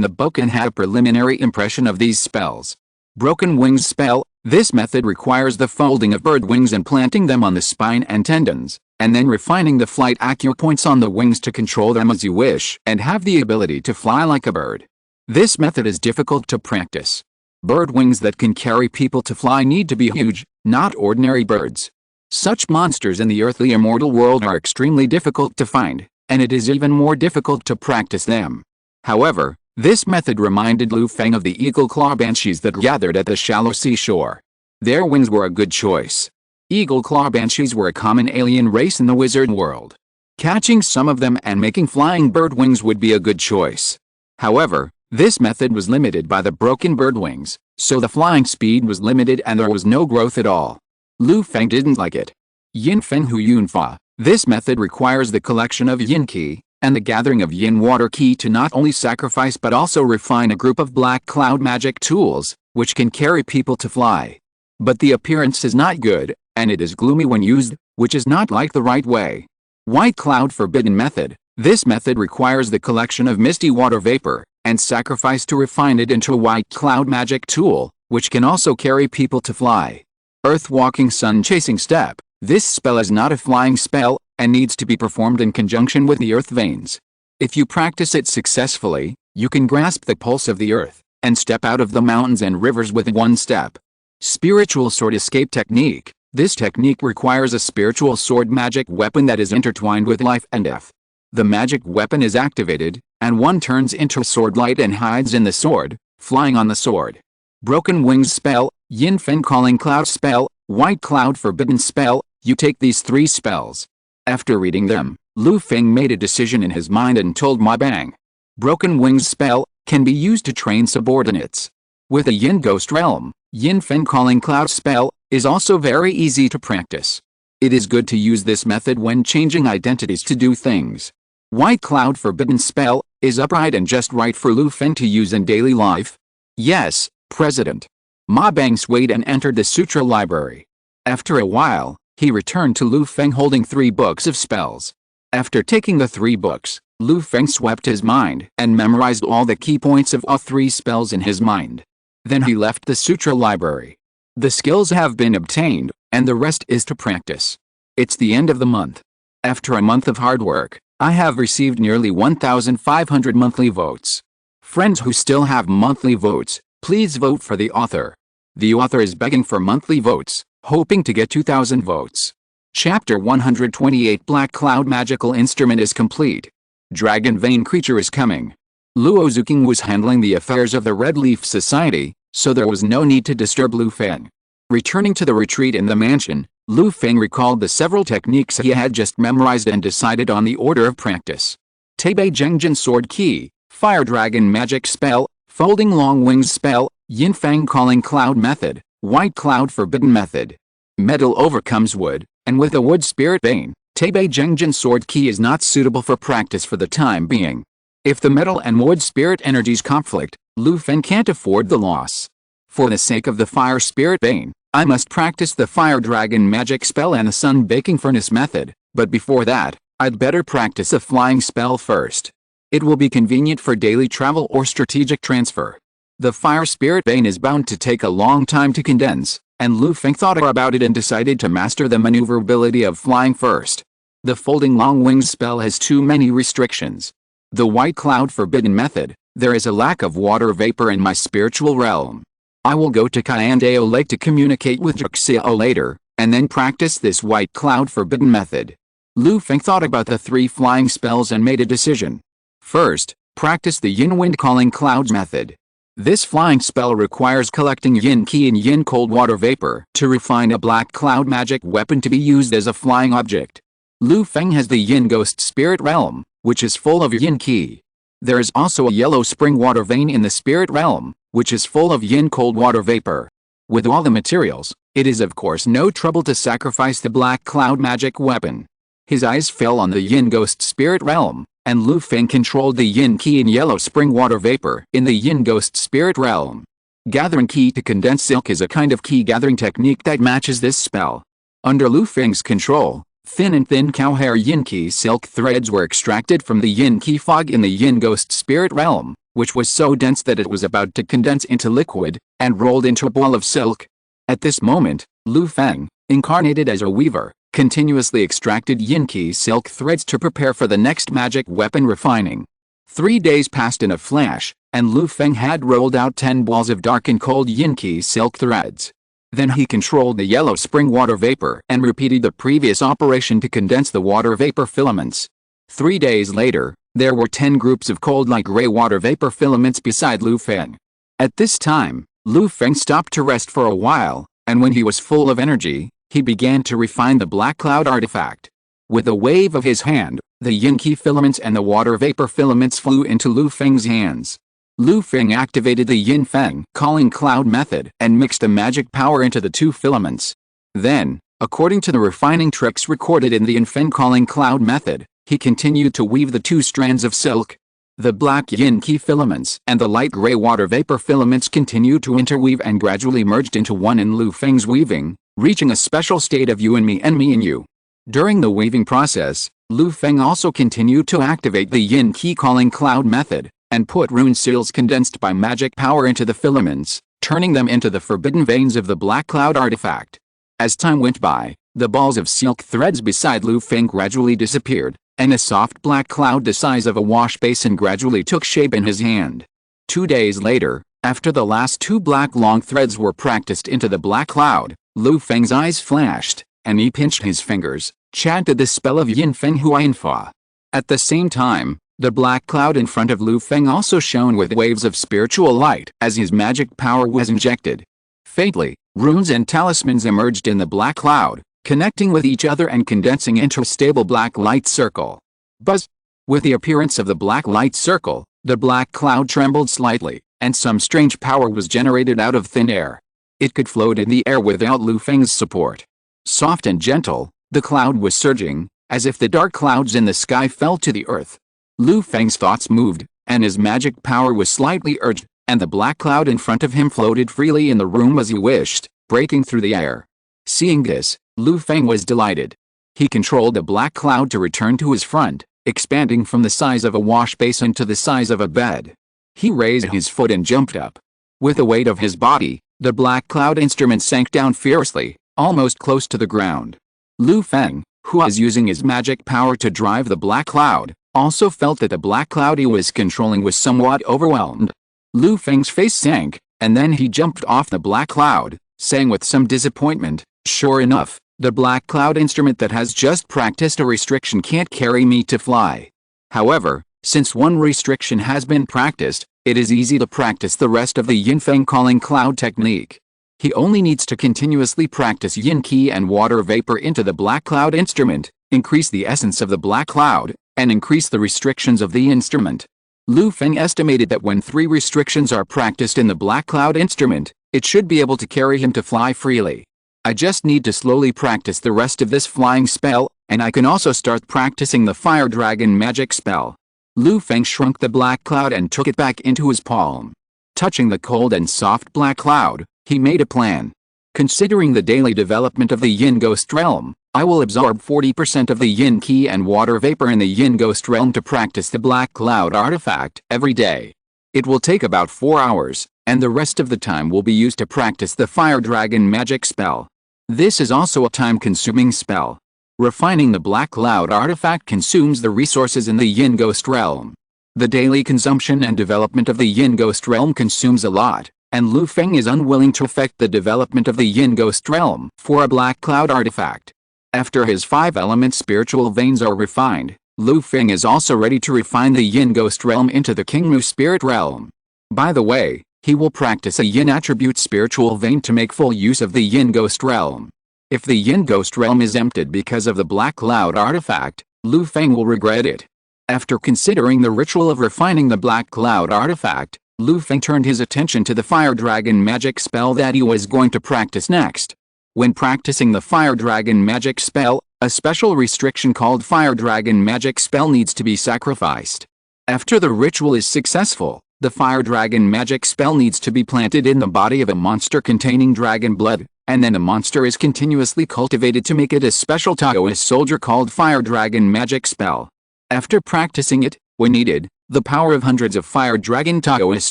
the book and had a preliminary impression of these spells. Broken Wings Spell. This method requires the folding of bird wings and planting them on the spine and tendons, and then refining the flight acupoints on the wings to control them as you wish and have the ability to fly like a bird. This method is difficult to practice. Bird wings that can carry people to fly need to be huge, not ordinary birds. Such monsters in the earthly immortal world are extremely difficult to find, and it is even more difficult to practice them. However, this method reminded Lu Feng of the eagle claw banshees that gathered at the shallow seashore. Their wings were a good choice. Eagle claw banshees were a common alien race in the wizard world. Catching some of them and making flying bird wings would be a good choice. However, this method was limited by the broken bird wings, so the flying speed was limited and there was no growth at all. Lu Feng didn't like it. Yin Feng Hu Yun Fa. This method requires the collection of yin qi and the gathering of yin water qi to not only sacrifice but also refine a group of black cloud magic tools, which can carry people to fly. But the appearance is not good, and it is gloomy when used, which is not like the right way. White Cloud Forbidden Method. This method requires the collection of misty water vapor and sacrifice to refine it into a white cloud magic tool, which can also carry people to fly. Earth Walking Sun Chasing Step. This spell is not a flying spell, and needs to be performed in conjunction with the earth veins. If you practice it successfully, you can grasp the pulse of the earth, and step out of the mountains and rivers with one step. Spiritual Sword Escape Technique. This technique requires a spiritual sword magic weapon that is intertwined with life and death. The magic weapon is activated, and one turns into a sword light and hides in the sword, flying on the sword. Broken Wings Spell, Yin Feng Calling Cloud Spell, White Cloud Forbidden Spell. You take these three spells. After reading them, Lu Feng made a decision in his mind and told Ma Bang. Broken Wings Spell can be used to train subordinates. With a Yin Ghost Realm, Yin Feng Calling Cloud Spell is also very easy to practice. It is good to use this method when changing identities to do things. White Cloud Forbidden Spell is upright and just right for Lu Feng to use in daily life. Yes, President. Ma Bang swayed and entered the sutra library. After a while, he returned to Lu Feng holding 3 books of spells. After taking the 3 books, Lu Feng swept his mind and memorized all the key points of all 3 spells in his mind. Then he left the sutra library. The skills have been obtained, and the rest is to practice. It's the end of the month. After a month of hard work, I have received nearly 1,500 monthly votes. Friends who still have monthly votes, please vote for the author. The author is begging for monthly votes, hoping to get 2,000 votes. Chapter 128 Black Cloud Magical Instrument is complete. Dragon Vein Creature is coming. Luo Zuking was handling the affairs of the Red Leaf Society, so there was no need to disturb Lu Feng. Returning to the retreat in the mansion, Lu Feng recalled the several techniques he had just memorized and decided on the order of practice. Tebei Zhengjin Sword Key, Fire Dragon Magic Spell, Folding Long Wings Spell, Yin Fang Calling Cloud Method, White Cloud Forbidden Method. Metal overcomes wood, and with a wood spirit vein, Tebei Zhengjin Sword Key is not suitable for practice for the time being. If the metal and wood spirit energies conflict, Lu Feng can't afford the loss. For the sake of the fire spirit vein, I must practice the Fire Dragon Magic Spell and the Sun Baking Furnace Method, but before that, I'd better practice a flying spell first. It will be convenient for daily travel or strategic transfer. The fire spirit vein is bound to take a long time to condense, and Lu Feng thought about it and decided to master the maneuverability of flying first. The Folding Long Wings spell has too many restrictions. The White Cloud Forbidden Method, there is a lack of water vapor in my spiritual realm. I will go to Kayandeo Lake to communicate with Juxiao later, and then practice this White Cloud Forbidden Method. Lu Feng thought about the 3 flying spells and made a decision. First, practice the Yin Wind Calling Clouds Method. This flying spell requires collecting yin qi and yin cold water vapor to refine a black cloud magic weapon to be used as a flying object. Lu Feng has the yin ghost spirit realm, which is full of yin qi. There is also a yellow spring water vein in the spirit realm, which is full of yin cold water vapor. With all the materials, it is of course no trouble to sacrifice the black cloud magic weapon. His eyes fell on the yin ghost spirit realm, and Lu Feng controlled the yin qi and yellow spring water vapor in the yin ghost spirit realm. Gathering qi to condense silk is a kind of qi gathering technique that matches this spell. Under Lu Feng's control, thin and thin cow hair yin-qi silk threads were extracted from the yin-qi fog in the yin ghost spirit realm, which was so dense that it was about to condense into liquid, and rolled into a ball of silk. At this moment, Lu Feng, incarnated as a weaver, continuously extracted yin-qi silk threads to prepare for the next magic weapon refining. 3 days passed in a flash, and Lu Feng had rolled out 10 balls of dark and cold yin-qi silk threads. Then he controlled the yellow spring water vapor and repeated the previous operation to condense the water vapor filaments. 3 days later, there were 10 groups of cold light gray water vapor filaments beside Lu Feng. At this time, Lu Feng stopped to rest for a while, and when he was full of energy, he began to refine the black cloud artifact. With a wave of his hand, the yin-qi filaments and the water vapor filaments flew into Lu Feng's hands. Lu Feng activated the Yin Feng calling cloud method and mixed the magic power into the 2 filaments. Then, according to the refining tricks recorded in the Yin Feng calling cloud method, he continued to weave the 2 strands of silk. The black yin-qi filaments and the light gray water vapor filaments continued to interweave and gradually merged into one in Lu Feng's weaving, reaching a special state of you and me and you. During the weaving process, Lu Feng also continued to activate the yin-qi calling cloud method, and put rune seals condensed by magic power into the filaments, turning them into the forbidden veins of the black cloud artifact. As time went by, the balls of silk threads beside Lu Feng gradually disappeared, and a soft black cloud the size of a wash basin gradually took shape in his hand. 2 days later, after the last 2 black long threads were practiced into the black cloud, Lu Feng's eyes flashed, and he pinched his fingers, chanted the spell of Yin Feng Huayan Fa. At the same time, the black cloud in front of Lu Feng also shone with waves of spiritual light as his magic power was injected. Faintly, runes and talismans emerged in the black cloud, connecting with each other and condensing into a stable black light circle. Buzz! With the appearance of the black light circle, the black cloud trembled slightly, and some strange power was generated out of thin air. It could float in the air without Lu Feng's support. Soft and gentle, the cloud was surging, as if the dark clouds in the sky fell to the earth. Lu Feng's thoughts moved, and his magic power was slightly urged, and the black cloud in front of him floated freely in the room as he wished, breaking through the air. Seeing this, Lu Feng was delighted. He controlled the black cloud to return to his front, expanding from the size of a wash basin to the size of a bed. He raised his foot and jumped up. With the weight of his body, the black cloud instrument sank down fiercely, almost close to the ground. Lu Feng, who was using his magic power to drive the black cloud, also felt that the black cloud he was controlling was somewhat overwhelmed. Lu Feng's face sank, and then he jumped off the black cloud, saying with some disappointment, "Sure enough, the black cloud instrument that has just practiced a restriction can't carry me to fly." However, since one restriction has been practiced, it is easy to practice the rest of the Yin Feng calling cloud technique. He only needs to continuously practice yin qi and water vapor into the black cloud instrument, increase the essence of the black cloud, and increase the restrictions of the instrument. Lu Feng estimated that when 3 restrictions are practiced in the black cloud instrument, it should be able to carry him to fly freely. I just need to slowly practice the rest of this flying spell, and I can also start practicing the fire dragon magic spell. Lu Feng shrunk the black cloud and took it back into his palm. Touching the cold and soft black cloud, he made a plan. Considering the daily development of the yin ghost realm, I will absorb 40% of the yin qi and water vapor in the yin ghost realm to practice the black cloud artifact every day. It will take about 4 hours, and the rest of the time will be used to practice the fire dragon magic spell. This is also a time-consuming spell. Refining the black cloud artifact consumes the resources in the yin ghost realm. The daily consumption and development of the yin ghost realm consumes a lot, and Lu Feng is unwilling to affect the development of the yin ghost realm for a black cloud artifact. After his 5-element spiritual veins are refined, Lu Feng is also ready to refine the yin ghost realm into the Qingmu spirit realm. By the way, he will practice a yin attribute spiritual vein to make full use of the yin ghost realm. If the yin ghost realm is emptied because of the black cloud artifact, Lu Feng will regret it. After considering the ritual of refining the black cloud artifact, Lu Feng turned his attention to the fire dragon magic spell that he was going to practice next. When practicing the fire dragon magic spell, a special restriction called fire dragon magic spell needs to be sacrificed. After the ritual is successful, the fire dragon magic spell needs to be planted in the body of a monster containing dragon blood, and then the monster is continuously cultivated to make it a special Taoist soldier called Fire Dragon magic spell. After practicing it, when needed, the power of hundreds of Fire Dragon Taoist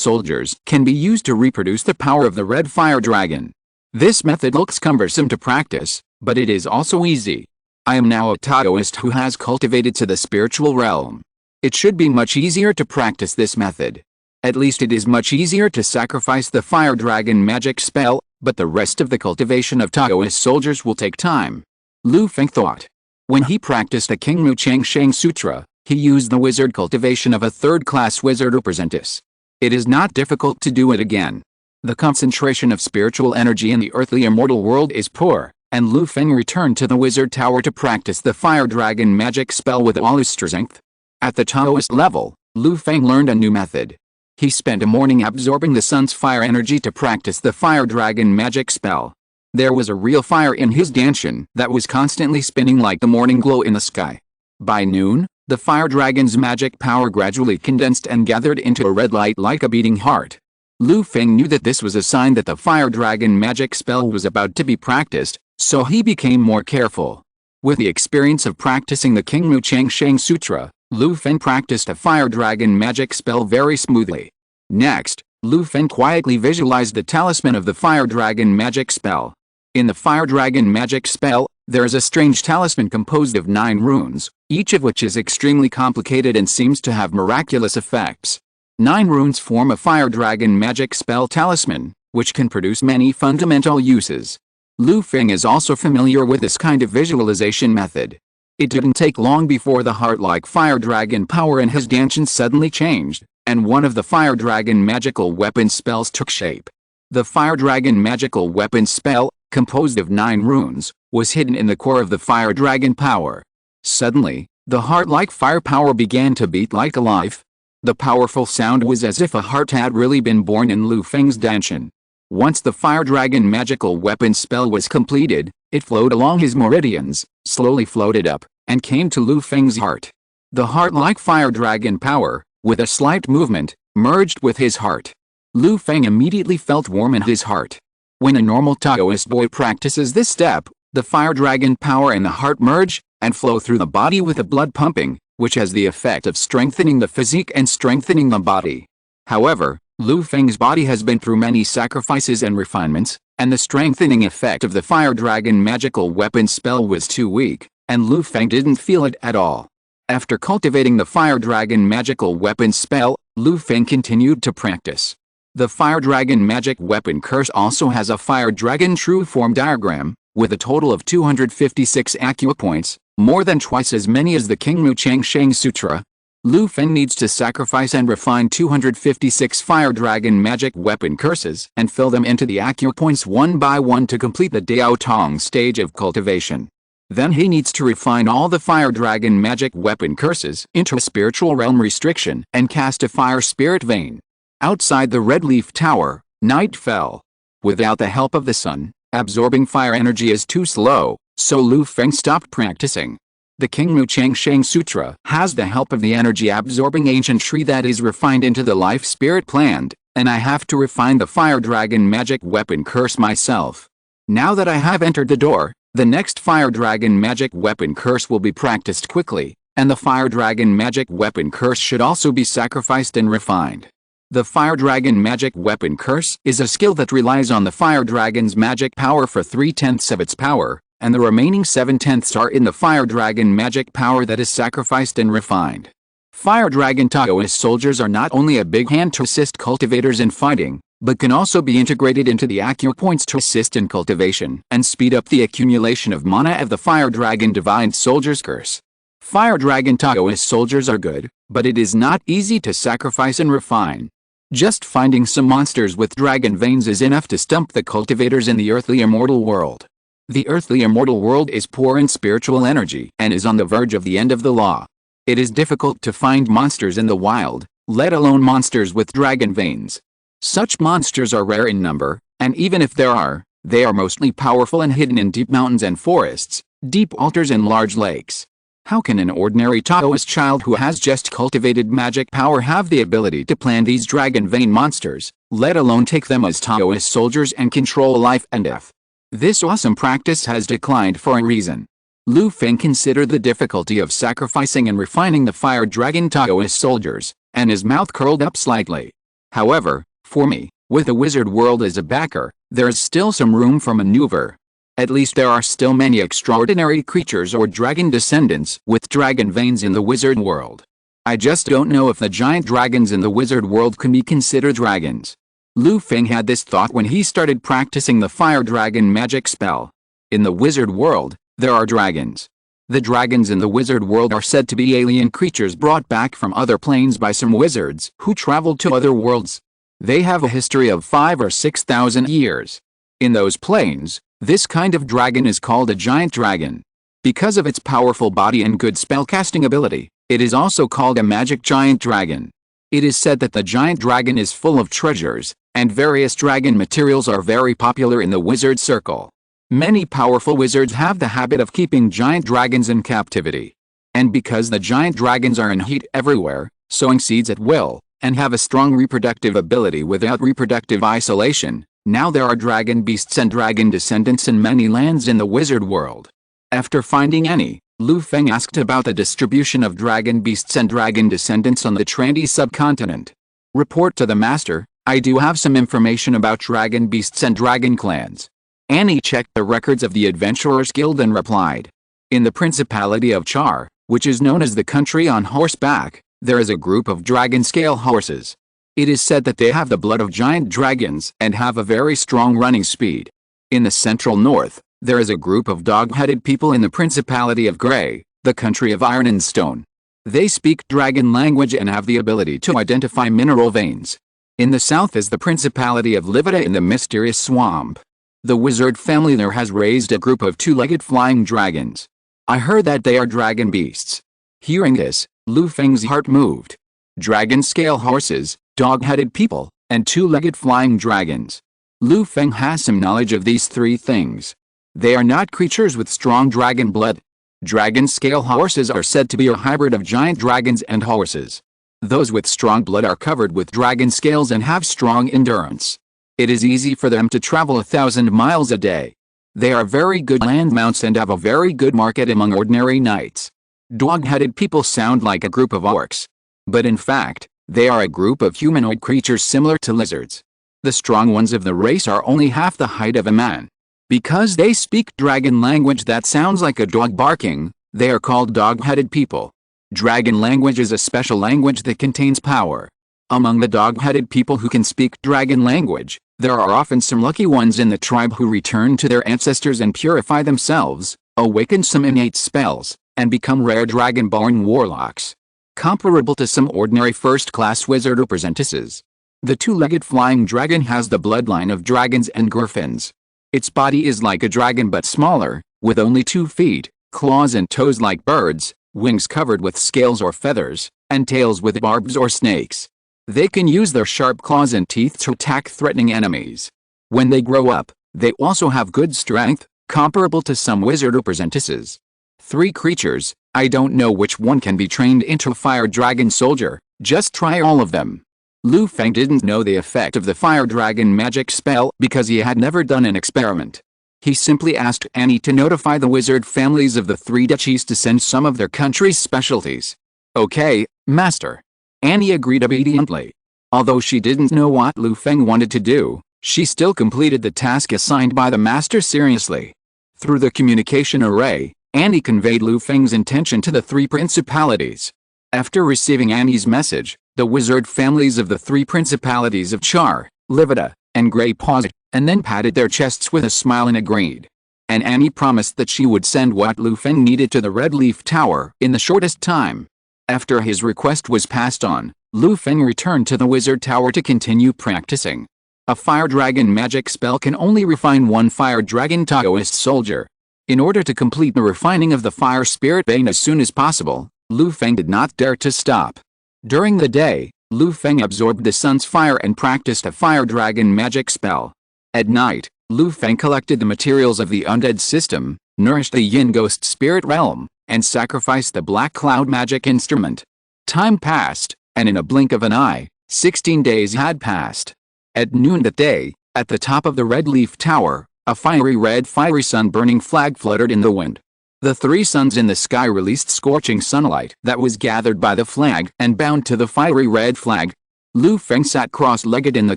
soldiers can be used to reproduce the power of the Red Fire Dragon. This method looks cumbersome to practice, but it is also easy. I am now a Taoist who has cultivated to the spiritual realm. It should be much easier to practice this method. At least it is much easier to sacrifice the Fire Dragon magic spell, but the rest of the cultivation of Taoist soldiers will take time. Lu Feng thought. When he practiced the King Mu Chang Sheng Sutra, he used the wizard cultivation of a third-class wizard apprentice. It is not difficult to do it again. The concentration of spiritual energy in the earthly immortal world is poor, and Lu Feng returned to the wizard tower to practice the Fire Dragon magic spell with all his strength. At the Taoist level, Lu Feng learned a new method. He spent a morning absorbing the sun's fire energy to practice the Fire Dragon magic spell. There was a real fire in his danshan that was constantly spinning like the morning glow in the sky. By noon, the Fire Dragon's magic power gradually condensed and gathered into a red light like a beating heart. Lu Feng knew that this was a sign that the Fire Dragon magic spell was about to be practiced, so he became more careful. With the experience of practicing the King Mu Chang Sheng Sutra, Lu Feng practiced a Fire Dragon magic spell very smoothly. Next, Lu Feng quietly visualized the talisman of the Fire Dragon magic spell. In the Fire Dragon magic spell, there is a strange talisman composed of 9 runes, each of which is extremely complicated and seems to have miraculous effects. 9 runes form a Fire Dragon magic spell talisman, which can produce many fundamental uses. Lu Feng is also familiar with this kind of visualization method. It didn't take long before the heart-like Fire Dragon power in his danshan suddenly changed, and one of the Fire Dragon magical weapon spells took shape. The Fire Dragon magical weapon spell, composed of 9 runes, was hidden in the core of the Fire Dragon power. Suddenly, the heart-like fire power began to beat like alive. The powerful sound was as if a heart had really been born in Lu Feng's danshan. Once the Fire Dragon magical weapon spell was completed, it flowed along his meridians, slowly floated up, and came to Lu Feng's heart. The heart-like Fire Dragon power, with a slight movement, merged with his heart. Lu Feng immediately felt warm in his heart. When a normal Taoist boy practices this step, the Fire Dragon power and the heart merge, and flow through the body with the blood pumping, which has the effect of strengthening the physique and strengthening the body. However, Lu Feng's body has been through many sacrifices and refinements, and the strengthening effect of the Fire Dragon magical weapon spell was too weak, and Lu Feng didn't feel it at all. After cultivating the Fire Dragon magical weapon spell, Lu Feng continued to practice. The Fire Dragon magic weapon curse also has a Fire Dragon true form diagram, with a total of 256 acupoints, more than twice as many as the King Mu Chang Sheng Sutra. Lu Feng needs to sacrifice and refine 256 Fire Dragon magic weapon curses and fill them into the acupoints one by one to complete the Dao Tong stage of cultivation. Then he needs to refine all the Fire Dragon magic weapon curses into a spiritual realm restriction and cast a fire spirit vein. Outside the Red Leaf Tower, night fell. Without the help of the sun, absorbing fire energy is too slow, so Lu Feng stopped practicing. The King Mu Chang Sheng Sutra has the help of the energy-absorbing ancient tree that is refined into the life spirit plant, and I have to refine the Fire Dragon magic weapon curse myself. Now that I have entered the door, the next Fire Dragon magic weapon curse will be practiced quickly, and the Fire Dragon magic weapon curse should also be sacrificed and refined. The Fire Dragon magic weapon curse is a skill that relies on the Fire Dragon's magic power for 3/10 of its power, and the remaining 7/10 are in the Fire Dragon magic power that is sacrificed and refined. Fire Dragon Taoist soldiers are not only a big hand to assist cultivators in fighting, but can also be integrated into the acupoints to assist in cultivation and speed up the accumulation of mana of the Fire Dragon Divine Soldier's Curse. Fire Dragon Taoist soldiers are good, but it is not easy to sacrifice and refine. Just finding some monsters with dragon veins is enough to stump the cultivators in the earthly immortal world. The earthly immortal world is poor in spiritual energy and is on the verge of the end of the law. It is difficult to find monsters in the wild, let alone monsters with dragon veins. Such monsters are rare in number, and even if there are, they are mostly powerful and hidden in deep mountains and forests, deep altars and large lakes. How can an ordinary Taoist child who has just cultivated magic power have the ability to plan these dragon vein monsters, let alone take them as Taoist soldiers and control life and death? This awesome practice has declined for a reason. Lu Feng considered the difficulty of sacrificing and refining the fire dragon Taoist soldiers, and his mouth curled up slightly. However, for me, with the wizard world as a backer, there is still some room for maneuver. At least there are still many extraordinary creatures or dragon descendants with dragon veins in the wizard world. I just don't know if the giant dragons in the wizard world can be considered dragons. Lu Feng had this thought when he started practicing the fire dragon magic spell. In the wizard world, there are dragons. The dragons in the wizard world are said to be alien creatures brought back from other planes by some wizards who traveled to other worlds. They have a history of 5,000 or 6,000 years. In those planes, this kind of dragon is called a giant dragon. Because of its powerful body and good spellcasting ability, it is also called a magic giant dragon. It is said that the giant dragon is full of treasures, and various dragon materials are very popular in the wizard circle. Many powerful wizards have the habit of keeping giant dragons in captivity. And because the giant dragons are in heat everywhere, sowing seeds at will, and have a strong reproductive ability without reproductive isolation, now there are dragon beasts and dragon descendants in many lands in the wizard world. After finding any, Lu Feng asked about the distribution of dragon beasts and dragon descendants on the Trendy subcontinent. Report to the master, I do have some information about dragon beasts and dragon clans. Annie checked the records of the Adventurers Guild and replied. In the Principality of Char, which is known as the country on horseback, there is a group of dragon-scale horses. It is said that they have the blood of giant dragons and have a very strong running speed. In the central north, there is a group of dog-headed people in the Principality of Grey, the country of iron and stone. They speak dragon language and have the ability to identify mineral veins. In the south is the Principality of Livida in the mysterious swamp. The wizard family there has raised a group of two-legged flying dragons. I heard that they are dragon beasts. Hearing this, Lu Feng's heart moved. Dragon-scale horses, dog-headed people, and two-legged flying dragons. Lu Feng has some knowledge of these three things. They are not creatures with strong dragon blood. Dragon-scale horses are said to be a hybrid of giant dragons and horses. Those with strong blood are covered with dragon scales and have strong endurance. It is easy for them to travel 1,000 miles a day. They are very good land mounts and have a very good market among ordinary knights. Dog-headed people sound like a group of orcs. But in fact, they are a group of humanoid creatures similar to lizards. The strong ones of the race are only half the height of a man. Because they speak dragon language that sounds like a dog barking, they are called dog-headed people. Dragon language is a special language that contains power. Among the dog-headed people who can speak dragon language, there are often some lucky ones in the tribe who return to their ancestors and purify themselves, awaken some innate spells, and become rare dragon-born warlocks. Comparable to some ordinary first-class wizard or apprentices. The two-legged flying dragon has the bloodline of dragons and griffins. Its body is like a dragon but smaller, with only 2 feet, claws and toes like birds, wings covered with scales or feathers, and tails with barbs or snakes. They can use their sharp claws and teeth to attack threatening enemies. When they grow up, they also have good strength, comparable to some wizard apprentices. 3 creatures, I don't know which one can be trained into a fire dragon soldier, just try all of them. Lu Feng didn't know the effect of the fire dragon magic spell because he had never done an experiment. He simply asked Annie to notify the wizard families of the 3 duchies to send some of their country's specialties. Okay, master. Annie agreed obediently. Although she didn't know what Lu Feng wanted to do, she still completed the task assigned by the master seriously. Through the communication array, Annie conveyed Lu Feng's intention to the 3 principalities. After receiving Annie's message, the wizard families of the 3 principalities of Char, Livida, and Grey paused, and then patted their chests with a smile and agreed. And Annie promised that she would send what Lu Feng needed to the Red Leaf Tower in the shortest time. After his request was passed on, Lu Feng returned to the wizard tower to continue practicing. A fire dragon magic spell can only refine 1 fire dragon Taoist soldier. In order to complete the refining of the fire spirit vein as soon as possible, Lu Feng did not dare to stop. During the day, Lu Feng absorbed the sun's fire and practiced a fire dragon magic spell. At night, Lu Feng collected the materials of the undead system, nourished the yin ghost spirit realm, and sacrificed the black cloud magic instrument. Time passed, and in a blink of an eye, 16 days had passed. At noon that day, at the top of the Red Leaf Tower, A fiery red fiery sun-burning flag fluttered in the wind. The three suns in the sky released scorching sunlight that was gathered by the flag and bound to the fiery red flag. Lu Feng sat cross-legged in the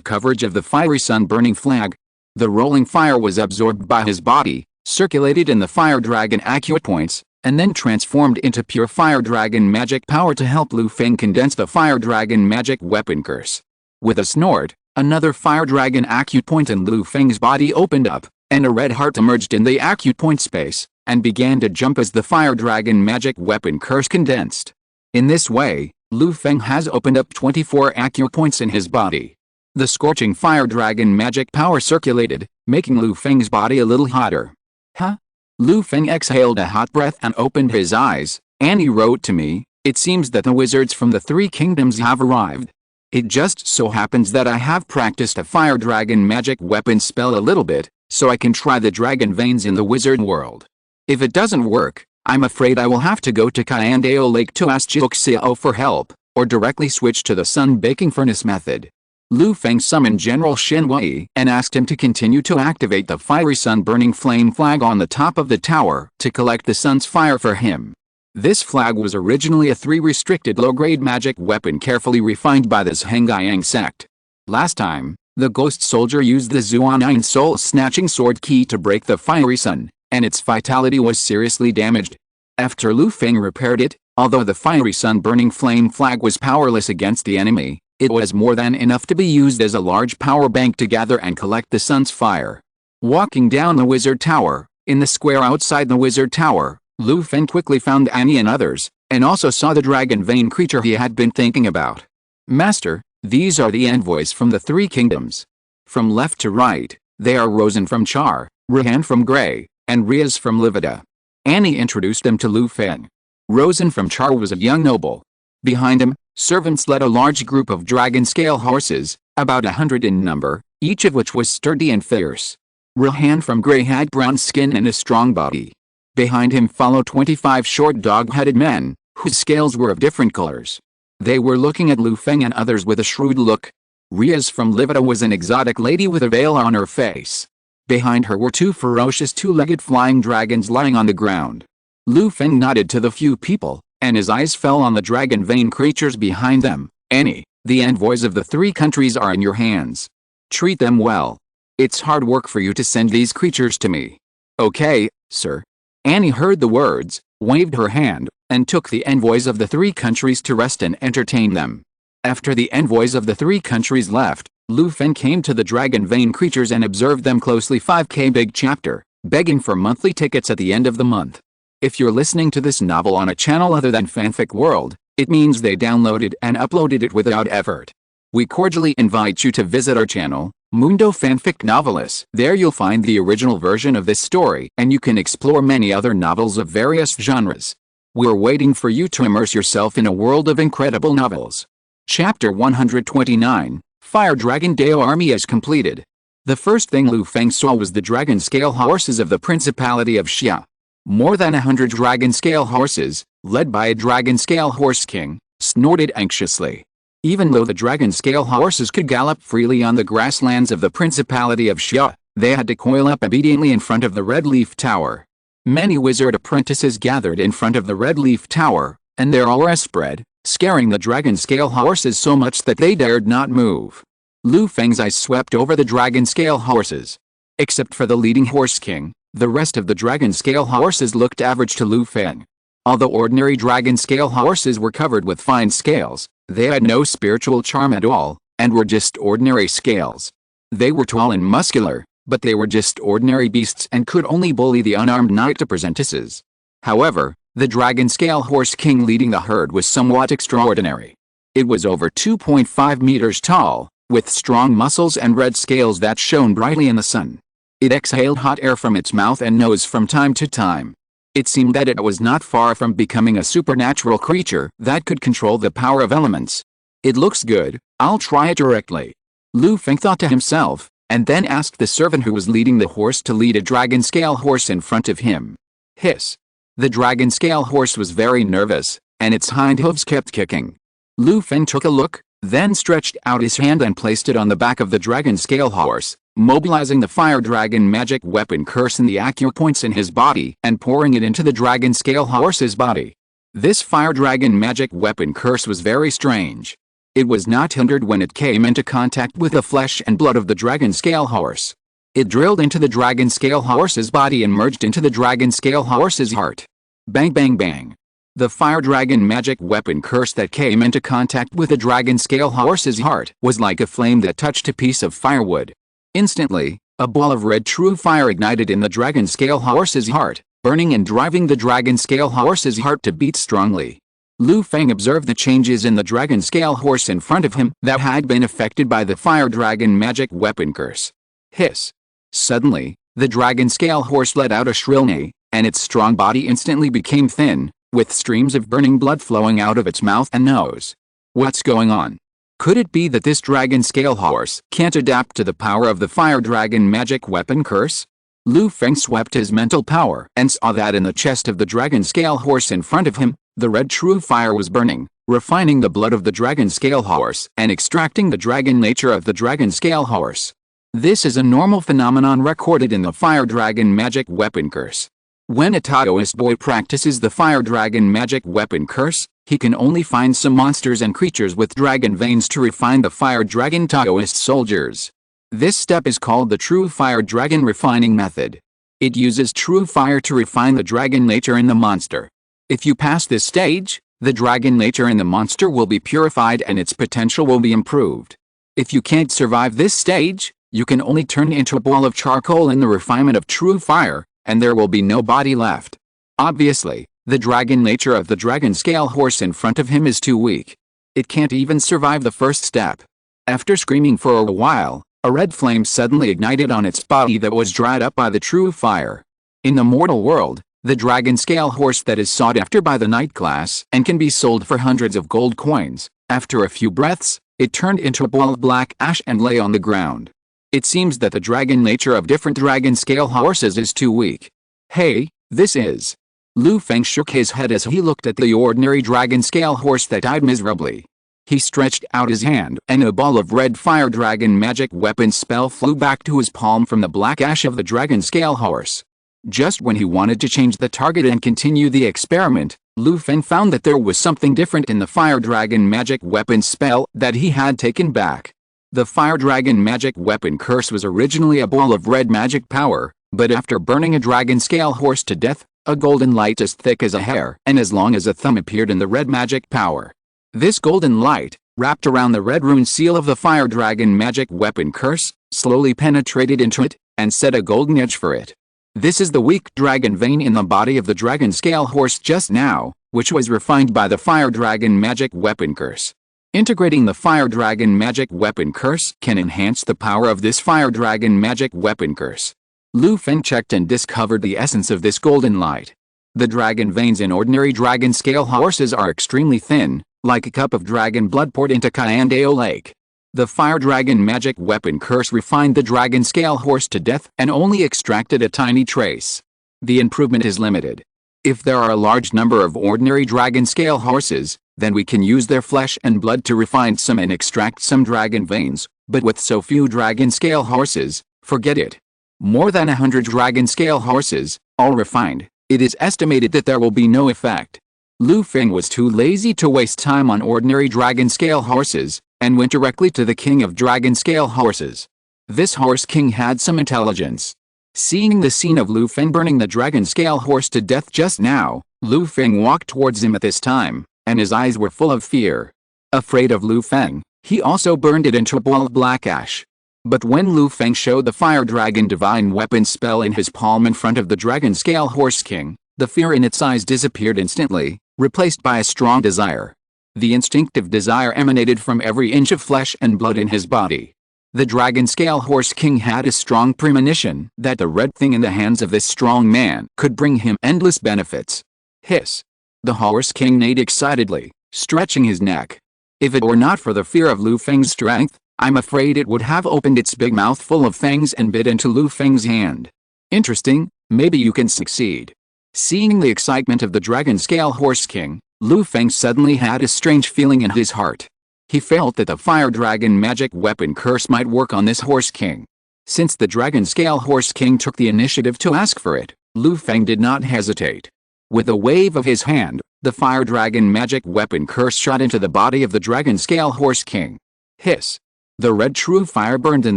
coverage of the fiery sun-burning flag. The rolling fire was absorbed by his body, circulated in the fire dragon acupoints, and then transformed into pure fire dragon magic power to help Lu Feng condense the fire dragon magic weapon curse. With a snort, another fire dragon acupoint in Lu Feng's body opened up, and a red heart emerged in the acupoint space, and began to jump as the fire dragon magic weapon curse condensed. In this way, Lu Feng has opened up 24 acupoints in his body. The scorching fire dragon magic power circulated, making Lu Feng's body a little hotter. Huh? Lu Feng exhaled a hot breath and opened his eyes. Annie wrote to me, "It seems that the wizards from the three kingdoms have arrived. It just so happens that I have practiced a fire dragon magic weapon spell a little bit, so I can try the dragon veins in the wizard world. If it doesn't work, I'm afraid I will have to go to Kyandao Lake to ask Jiuxiao for help, or directly switch to the sun baking furnace method." Lu Feng summoned General Shen Wei and asked him to continue to activate the fiery sun-burning flame flag on the top of the tower to collect the sun's fire for him. This flag was originally a 3-restricted low-grade magic weapon carefully refined by the Zhengyang sect. Last time, the ghost soldier used the Zuanine soul-snatching sword key to break the fiery sun, and its vitality was seriously damaged. After Lu Feng repaired it, although the fiery sun-burning flame flag was powerless against the enemy, it was more than enough to be used as a large power bank to gather and collect the sun's fire. Walking down the wizard tower, in the square outside the wizard tower, Lu Feng quickly found Annie and others, and also saw the dragon vein creature he had been thinking about. "Master, these are the envoys from the three kingdoms. From left to right, they are Rosen from Char, Rehan from Grey, and Riaz from Livida." Annie introduced them to Lu Feng. Rosen from Char was a young noble. Behind him, servants led a large group of dragon-scale horses, about 100 in number, each of which was sturdy and fierce. Rehan from Grey had brown skin and a strong body. Behind him followed 25 short dog-headed men, whose scales were of different colors. They were looking at Lu Feng and others with a shrewd look. Riaz from Livida was an exotic lady with a veil on her face. Behind her were 2 ferocious 2-legged flying dragons lying on the ground. Lu Feng nodded to the few people, and his eyes fell on the dragon vein creatures behind them. "Annie, the envoys of the three countries are in your hands. Treat them well. It's hard work for you to send these creatures to me." "Okay, sir." Annie heard the words, waved her hand, and took the envoys of the three countries to rest and entertain them. After the envoys of the three countries left, Lu Feng came to the dragon vein creatures and observed them closely. 5K Big Chapter, begging for monthly tickets at the end of the month. If you're listening to this novel on a channel other than Fanfic World, it means they downloaded and uploaded it without effort. We cordially invite you to visit our channel, Mundo Fanfic Novelis. There you'll find the original version of this story, and you can explore many other novels of various genres. We're waiting for you to immerse yourself in a world of incredible novels. Chapter 129, Fire Dragon Dao Army is completed. The first thing Lu Feng saw was the dragon-scale horses of the Principality of Xia. More than 100 dragon-scale horses, led by a dragon-scale horse king, snorted anxiously. Even though the dragon-scale horses could gallop freely on the grasslands of the Principality of Xia, they had to coil up obediently in front of the Red Leaf Tower. Many wizard apprentices gathered in front of the Red Leaf Tower, and their aura spread, scaring the dragon-scale horses so much that they dared not move. Lu Feng's eyes swept over the dragon-scale horses. Except for the leading horse king, the rest of the dragon-scale horses looked average to Lu Feng. Although ordinary dragon-scale horses were covered with fine scales, they had no spiritual charm at all, and were just ordinary scales. They were tall and muscular, but they were just ordinary beasts and could only bully the unarmed knight apprentices. However, the dragon-scale horse king leading the herd was somewhat extraordinary. It was over 2.5 meters tall, with strong muscles and red scales that shone brightly in the sun. It exhaled hot air from its mouth and nose from time to time. It seemed that it was not far from becoming a supernatural creature that could control the power of elements. "It looks good, I'll try it directly," Lu Feng thought to himself, and then asked the servant who was leading the horse to lead a dragon-scale horse in front of him. Hiss. The dragon-scale horse was very nervous, and its hind hooves kept kicking. Lu Feng took a look, then stretched out his hand and placed it on the back of the dragon scale horse, mobilizing the fire dragon magic weapon curse in the acupoints in his body and pouring it into the dragon scale horse's body. This fire dragon magic weapon curse was very strange. It was not hindered when it came into contact with the flesh and blood of the dragon scale horse. It drilled into the dragon scale horse's body and merged into the dragon scale horse's heart. Bang bang bang. The fire dragon magic weapon curse that came into contact with the dragon scale horse's heart was like a flame that touched a piece of firewood. Instantly, a ball of red true fire ignited in the dragon scale horse's heart, burning and driving the dragon scale horse's heart to beat strongly. Lu Feng observed the changes in the dragon scale horse in front of him that had been affected by the fire dragon magic weapon curse. Hiss. Suddenly, the dragon scale horse let out a shrill neigh, and its strong body instantly became thin, with streams of burning blood flowing out of its mouth and nose. What's going on? Could it be that this dragon scale horse can't adapt to the power of the fire dragon magic weapon curse? Lu Feng swept his mental power and saw that in the chest of the dragon scale horse in front of him, the red true fire was burning, refining the blood of the dragon scale horse and extracting the dragon nature of the dragon scale horse. This is a normal phenomenon recorded in the fire dragon magic weapon curse. When a Taoist boy practices the fire dragon magic weapon curse, he can only find some monsters and creatures with dragon veins to refine the fire dragon Taoist soldiers. This step is called the true fire dragon refining method. It uses true fire to refine the dragon nature in the monster. If you pass this stage, the dragon nature in the monster will be purified and its potential will be improved. If you can't survive this stage, you can only turn into a ball of charcoal in the refinement of true fire, and there will be no body left. Obviously, the dragon nature of the dragon scale horse in front of him is too weak. It can't even survive the first step. After screaming for a while, a red flame suddenly ignited on its body that was dried up by the true fire. In the mortal world, the dragon scale horse that is sought after by the knight class and can be sold for hundreds of gold coins, after a few breaths, it turned into a ball of black ash and lay on the ground. It seems that the dragon nature of different dragon scale horses is too weak. Hey, this is... Lu Feng shook his head as he looked at the ordinary dragon scale horse that died miserably. He stretched out his hand and a ball of red fire dragon magic weapon spell flew back to his palm from the black ash of the dragon scale horse. Just when he wanted to change the target and continue the experiment, Lu Feng found that there was something different in the fire dragon magic weapon spell that he had taken back. The fire dragon magic weapon curse was originally a ball of red magic power, but after burning a dragon scale horse to death, a golden light as thick as a hair and as long as a thumb appeared in the red magic power. This golden light, wrapped around the red rune seal of the fire dragon magic weapon curse, slowly penetrated into it, and set a golden edge for it. This is the weak dragon vein in the body of the dragon scale horse just now, which was refined by the fire dragon magic weapon curse. Integrating the fire dragon magic weapon curse can enhance the power of this fire dragon magic weapon curse. Lu Feng checked and discovered the essence of this golden light. The dragon veins in ordinary dragon scale horses are extremely thin, like a cup of dragon blood poured into Kyandeo Lake. The fire dragon magic weapon curse refined the dragon scale horse to death and only extracted a tiny trace. The improvement is limited. If there are a large number of ordinary dragon scale horses, then we can use their flesh and blood to refine some and extract some dragon veins, but with so few dragon scale horses, forget it. More than 100 dragon scale horses, all refined, it is estimated that there will be no effect. Lu Feng was too lazy to waste time on ordinary dragon scale horses, and went directly to the king of dragon scale horses. This horse king had some intelligence. Seeing the scene of Lu Feng burning the dragon scale horse to death just now, Lu Feng walked towards him at this time, and his eyes were full of fear. Afraid of Lu Feng, he also burned it into a ball of black ash. But when Lu Feng showed the fire dragon divine weapon spell in his palm in front of the dragon scale horse king, the fear in its eyes disappeared instantly, replaced by a strong desire. The instinctive desire emanated from every inch of flesh and blood in his body. The dragon scale horse king had a strong premonition that the red thing in the hands of this strong man could bring him endless benefits. Hiss. The horse king neighed excitedly, stretching his neck. If it were not for the fear of Lu Feng's strength, I'm afraid it would have opened its big mouth full of fangs and bit into Lu Feng's hand. Interesting, maybe you can succeed. Seeing the excitement of the dragon scale horse king, Lu Feng suddenly had a strange feeling in his heart. He felt that the fire dragon magic weapon curse might work on this Horse King. Since the dragon scale Horse King took the initiative to ask for it, Lu Feng did not hesitate. With a wave of his hand, the fire dragon magic weapon curse shot into the body of the dragon scale Horse King. Hiss! The red true fire burned in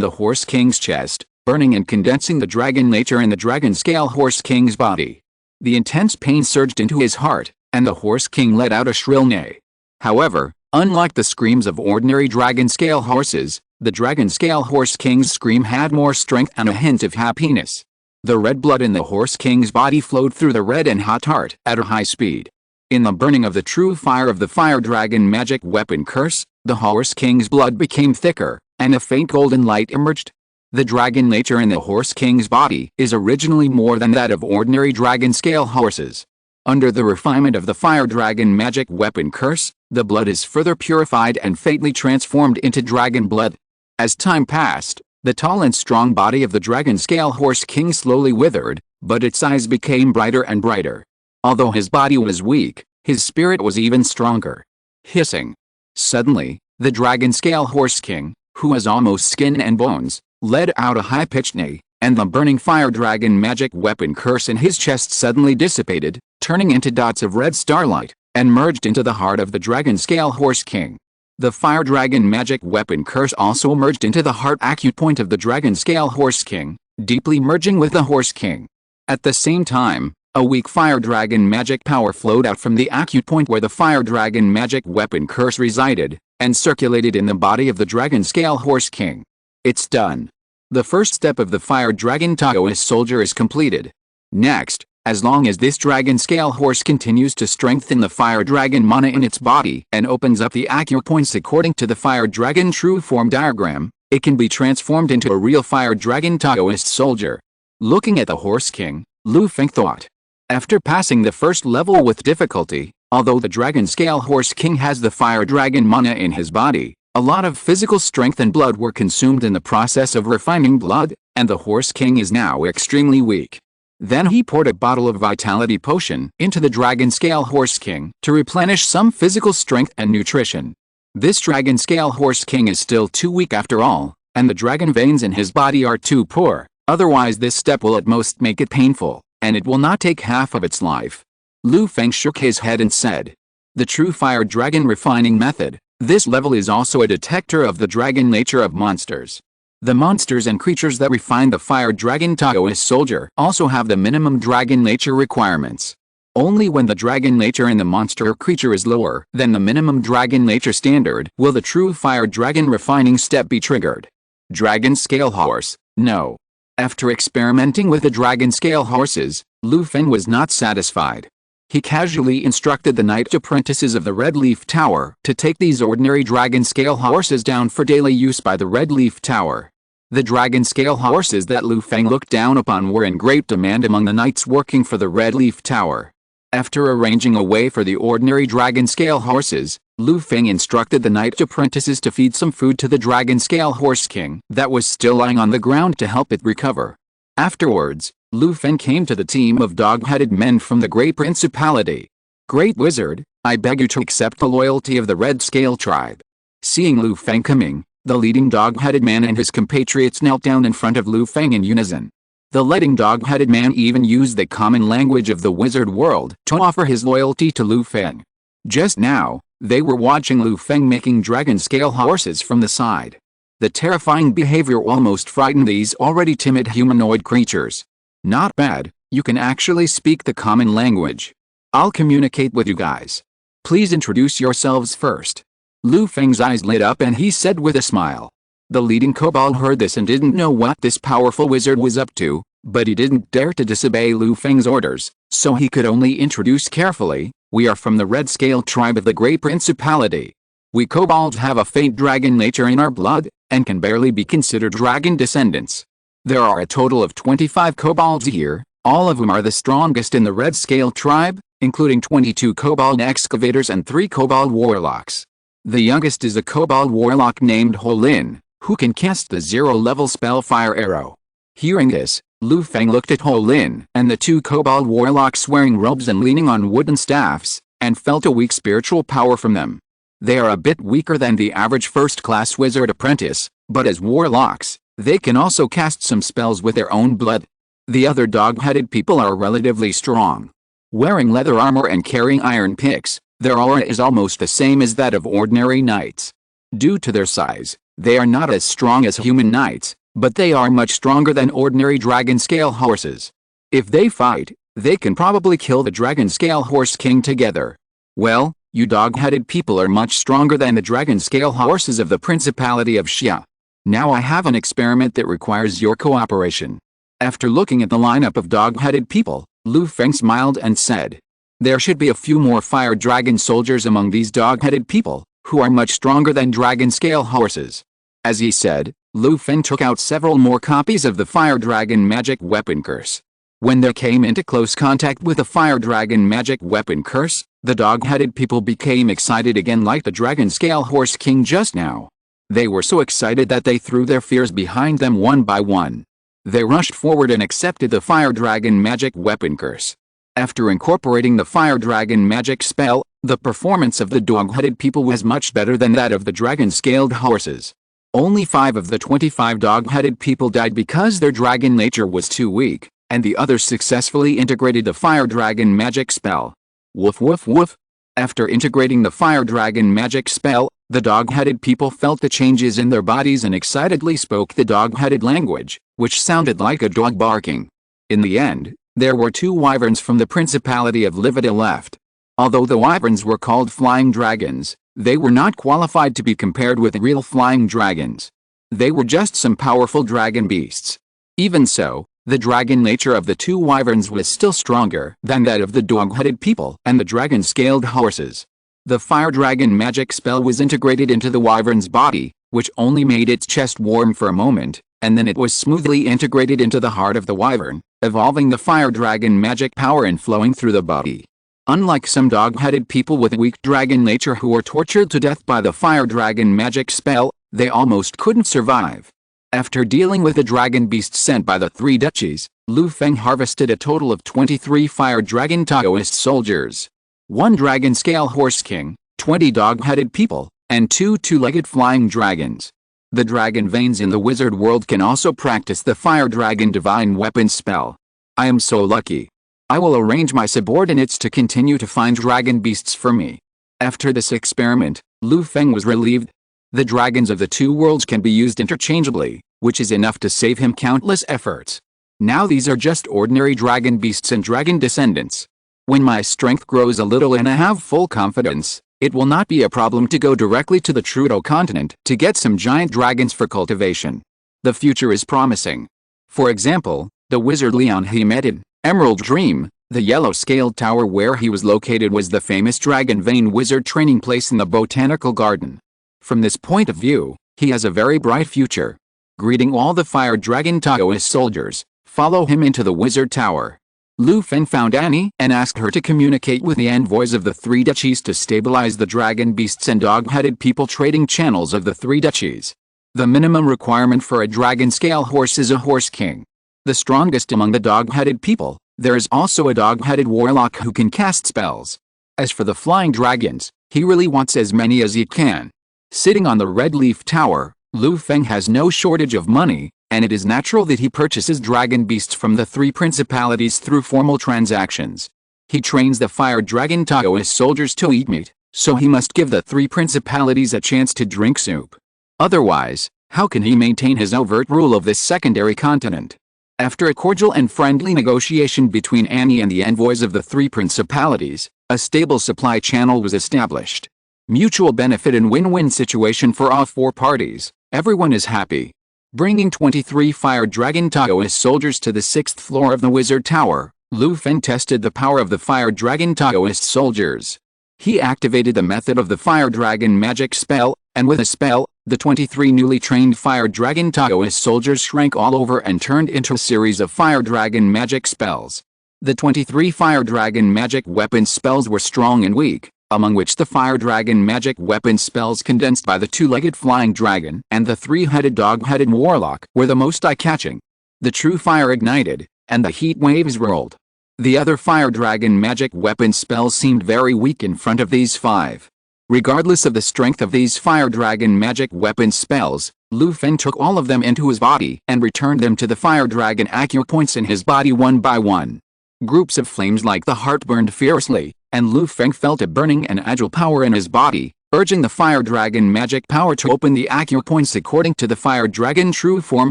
the Horse King's chest, burning and condensing the dragon nature in the dragon scale Horse King's body. The intense pain surged into his heart, and the Horse King let out a shrill neigh. However, unlike the screams of ordinary dragon scale horses, the dragon scale Horse King's scream had more strength and a hint of happiness. The red blood in the Horse King's body flowed through the red and hot heart at a high speed. In the burning of the true fire of the fire dragon magic weapon curse, the Horse King's blood became thicker, and a faint golden light emerged. The dragon nature in the Horse King's body is originally more than that of ordinary dragon scale horses. Under the refinement of the fire dragon magic weapon curse, the blood is further purified and fatally transformed into dragon blood. As time passed, the tall and strong body of the dragon scale Horse King slowly withered, but its eyes became brighter and brighter. Although his body was weak, his spirit was even stronger. Hissing. Suddenly, the dragon scale Horse King, who was almost skin and bones, let out a high-pitched neigh, and the burning fire dragon magic weapon curse in his chest suddenly dissipated, turning into dots of red starlight, and merged into the heart of the dragon scale Horse King. The fire dragon magic weapon curse also merged into the heart acupoint of the dragon scale Horse King, deeply merging with the Horse King. At the same time, a weak fire dragon magic power flowed out from the acupoint where the fire dragon magic weapon curse resided, and circulated in the body of the dragon scale Horse King. It's done. The first step of the fire dragon Taoist soldier is completed. Next, as long as this dragon scale horse continues to strengthen the fire dragon mana in its body and opens up the acupoints according to the fire dragon true form diagram, it can be transformed into a real fire dragon Taoist soldier. Looking at the Horse King, Lu Feng thought. After passing the first level with difficulty, although the dragon scale Horse King has the fire dragon mana in his body, a lot of physical strength and blood were consumed in the process of refining blood, and the Horse King is now extremely weak. Then he poured a bottle of vitality potion into the dragon scale Horse King to replenish some physical strength and nutrition. This dragon scale Horse King is still too weak after all, and the dragon veins in his body are too poor, otherwise this step will at most make it painful, and it will not take half of its life. Lu Feng shook his head and said, "The true fire dragon refining method. This level is also a detector of the dragon nature of monsters. The monsters and creatures that refine the fire dragon Taoist soldier also have the minimum dragon nature requirements. Only when the dragon nature in the monster or creature is lower than the minimum dragon nature standard will the true fire dragon refining step be triggered." Dragon scale horse, no. After experimenting with the dragon scale horses, Lu Feng was not satisfied. He casually instructed the knight apprentices of the Red Leaf Tower to take these ordinary dragon scale horses down for daily use by the Red Leaf Tower. The dragon scale horses that Lu Feng looked down upon were in great demand among the knights working for the Red Leaf Tower. After arranging a way for the ordinary dragon scale horses, Lu Feng instructed the knight apprentices to feed some food to the dragon scale Horse King that was still lying on the ground to help it recover. Afterwards, Lu Feng came to the team of dog-headed men from the Great Principality. "Great Wizard, I beg you to accept the loyalty of the Red Scale tribe." Seeing Lu Feng coming, the leading dog-headed man and his compatriots knelt down in front of Lu Feng in unison. The leading dog-headed man even used the common language of the wizard world to offer his loyalty to Lu Feng. Just now, they were watching Lu Feng making dragon scale horses from the side. The terrifying behavior almost frightened these already timid humanoid creatures. "Not bad, you can actually speak the common language. I'll communicate with you guys. Please introduce yourselves first." Lu Feng's eyes lit up and he said with a smile. The leading kobold heard this and didn't know what this powerful wizard was up to, but he didn't dare to disobey Lu Feng's orders, so he could only introduce carefully, "We are from the Red Scale tribe of the Great Principality. We kobolds have a faint dragon nature in our blood, and can barely be considered dragon descendants. There are a total of 25 kobolds here, all of whom are the strongest in the Red Scale tribe, including 22 kobold excavators and 3 kobold warlocks. The youngest is a kobold warlock named Holin, who can cast the 0-level spell Fire Arrow." Hearing this, Lu Feng looked at Holin and the 2 kobold warlocks wearing robes and leaning on wooden staffs, and felt a weak spiritual power from them. They are a bit weaker than the average first-class wizard apprentice, but as warlocks, they can also cast some spells with their own blood. The other dog-headed people are relatively strong. Wearing leather armor and carrying iron picks, their aura is almost the same as that of ordinary knights. Due to their size, they are not as strong as human knights, but they are much stronger than ordinary dragon-scale horses. If they fight, they can probably kill the dragon-scale horse king together. Well, you dog-headed people are much stronger than the dragon-scale horses of the Principality of Xia. Now I have an experiment that requires your cooperation. After looking at the lineup of dog-headed people, Lu Feng smiled and said, "There should be a few more fire dragon soldiers among these dog-headed people, who are much stronger than dragon-scale horses." As he said, Lu Feng took out several more copies of the fire dragon magic weapon curse. When they came into close contact with the fire dragon magic weapon curse, the dog-headed people became excited again like the dragon-scale horse king just now. They were so excited that they threw their fears behind them one by one. They rushed forward and accepted the fire dragon magic weapon curse. After incorporating the fire dragon magic spell, the performance of the dog-headed people was much better than that of the dragon-scaled horses. Only 5 of the 25 dog-headed people died because their dragon nature was too weak, and the others successfully integrated the fire dragon magic spell. Woof woof woof. After integrating the fire dragon magic spell, the dog-headed people felt the changes in their bodies and excitedly spoke the dog-headed language, which sounded like a dog barking. In the end, there were 2 wyverns from the Principality of Livida left. Although the wyverns were called flying dragons, they were not qualified to be compared with real flying dragons. They were just some powerful dragon beasts. Even so, the dragon nature of the 2 wyverns was still stronger than that of the dog-headed people and the dragon-scaled horses. The fire dragon magic spell was integrated into the wyvern's body, which only made its chest warm for a moment, and then it was smoothly integrated into the heart of the wyvern, evolving the fire dragon magic power and flowing through the body. Unlike some dog-headed people with weak dragon nature who were tortured to death by the fire dragon magic spell, they almost couldn't survive. After dealing with the dragon beasts sent by the 3 duchies, Lu Feng harvested a total of 23 fire dragon Taoist soldiers. 1 dragon-scale horse king, 20 dog-headed people, and 2 two-legged flying dragons. The dragon veins in the wizard world can also practice the fire dragon divine weapon spell. I am so lucky. I will arrange my subordinates to continue to find dragon beasts for me. After this experiment, Lu Feng was relieved. The dragons of the 2 worlds can be used interchangeably, which is enough to save him countless efforts. Now these are just ordinary dragon beasts and dragon descendants. When my strength grows a little and I have full confidence, it will not be a problem to go directly to the Trudeau continent to get some giant dragons for cultivation. The future is promising. For example, the wizard Leon he met in Emerald Dream, the yellow-scaled tower where he was located was the famous Dragon Vein wizard training place in the botanical garden. From this point of view, he has a very bright future. Greeting all the fire dragon Taoist soldiers, follow him into the wizard tower. Lu Feng found Annie and asked her to communicate with the envoys of the 3 duchies to stabilize the dragon beasts and dog-headed people trading channels of the 3 duchies. The minimum requirement for a dragon-scale horse is a horse king. The strongest among the dog-headed people, there is also a dog-headed warlock who can cast spells. As for the flying dragons, he really wants as many as he can. Sitting on the Red Leaf Tower, Lu Feng has no shortage of money, and it is natural that he purchases dragon beasts from the 3 principalities through formal transactions. He trains the fire dragon Taoist soldiers to eat meat, so he must give the 3 principalities a chance to drink soup. Otherwise, how can he maintain his overt rule of this secondary continent? After a cordial and friendly negotiation between Annie and the envoys of the 3 principalities, a stable supply channel was established. Mutual benefit and win-win situation for all 4 parties. Everyone is happy. Bringing 23 fire dragon Taoist soldiers to the 6th floor of the wizard tower, Lu Feng tested the power of the fire dragon Taoist soldiers. He activated the method of the fire dragon magic spell, and with a spell, the 23 newly trained fire dragon Taoist soldiers shrank all over and turned into a series of fire dragon magic spells. The 23 fire dragon magic weapon spells were strong and weak, among which the fire dragon magic weapon spells condensed by the 2-legged flying dragon and the 3-headed dog-headed warlock were the most eye-catching. The true fire ignited, and the heat waves rolled. The other fire dragon magic weapon spells seemed very weak in front of these 5. Regardless of the strength of these fire dragon magic weapon spells, Lu Feng took all of them into his body and returned them to the fire dragon acupoints in his body one by one. Groups of flames like the heart burned fiercely, and Lu Feng felt a burning and agile power in his body, urging the fire dragon magic power to open the acupoints according to the fire dragon true form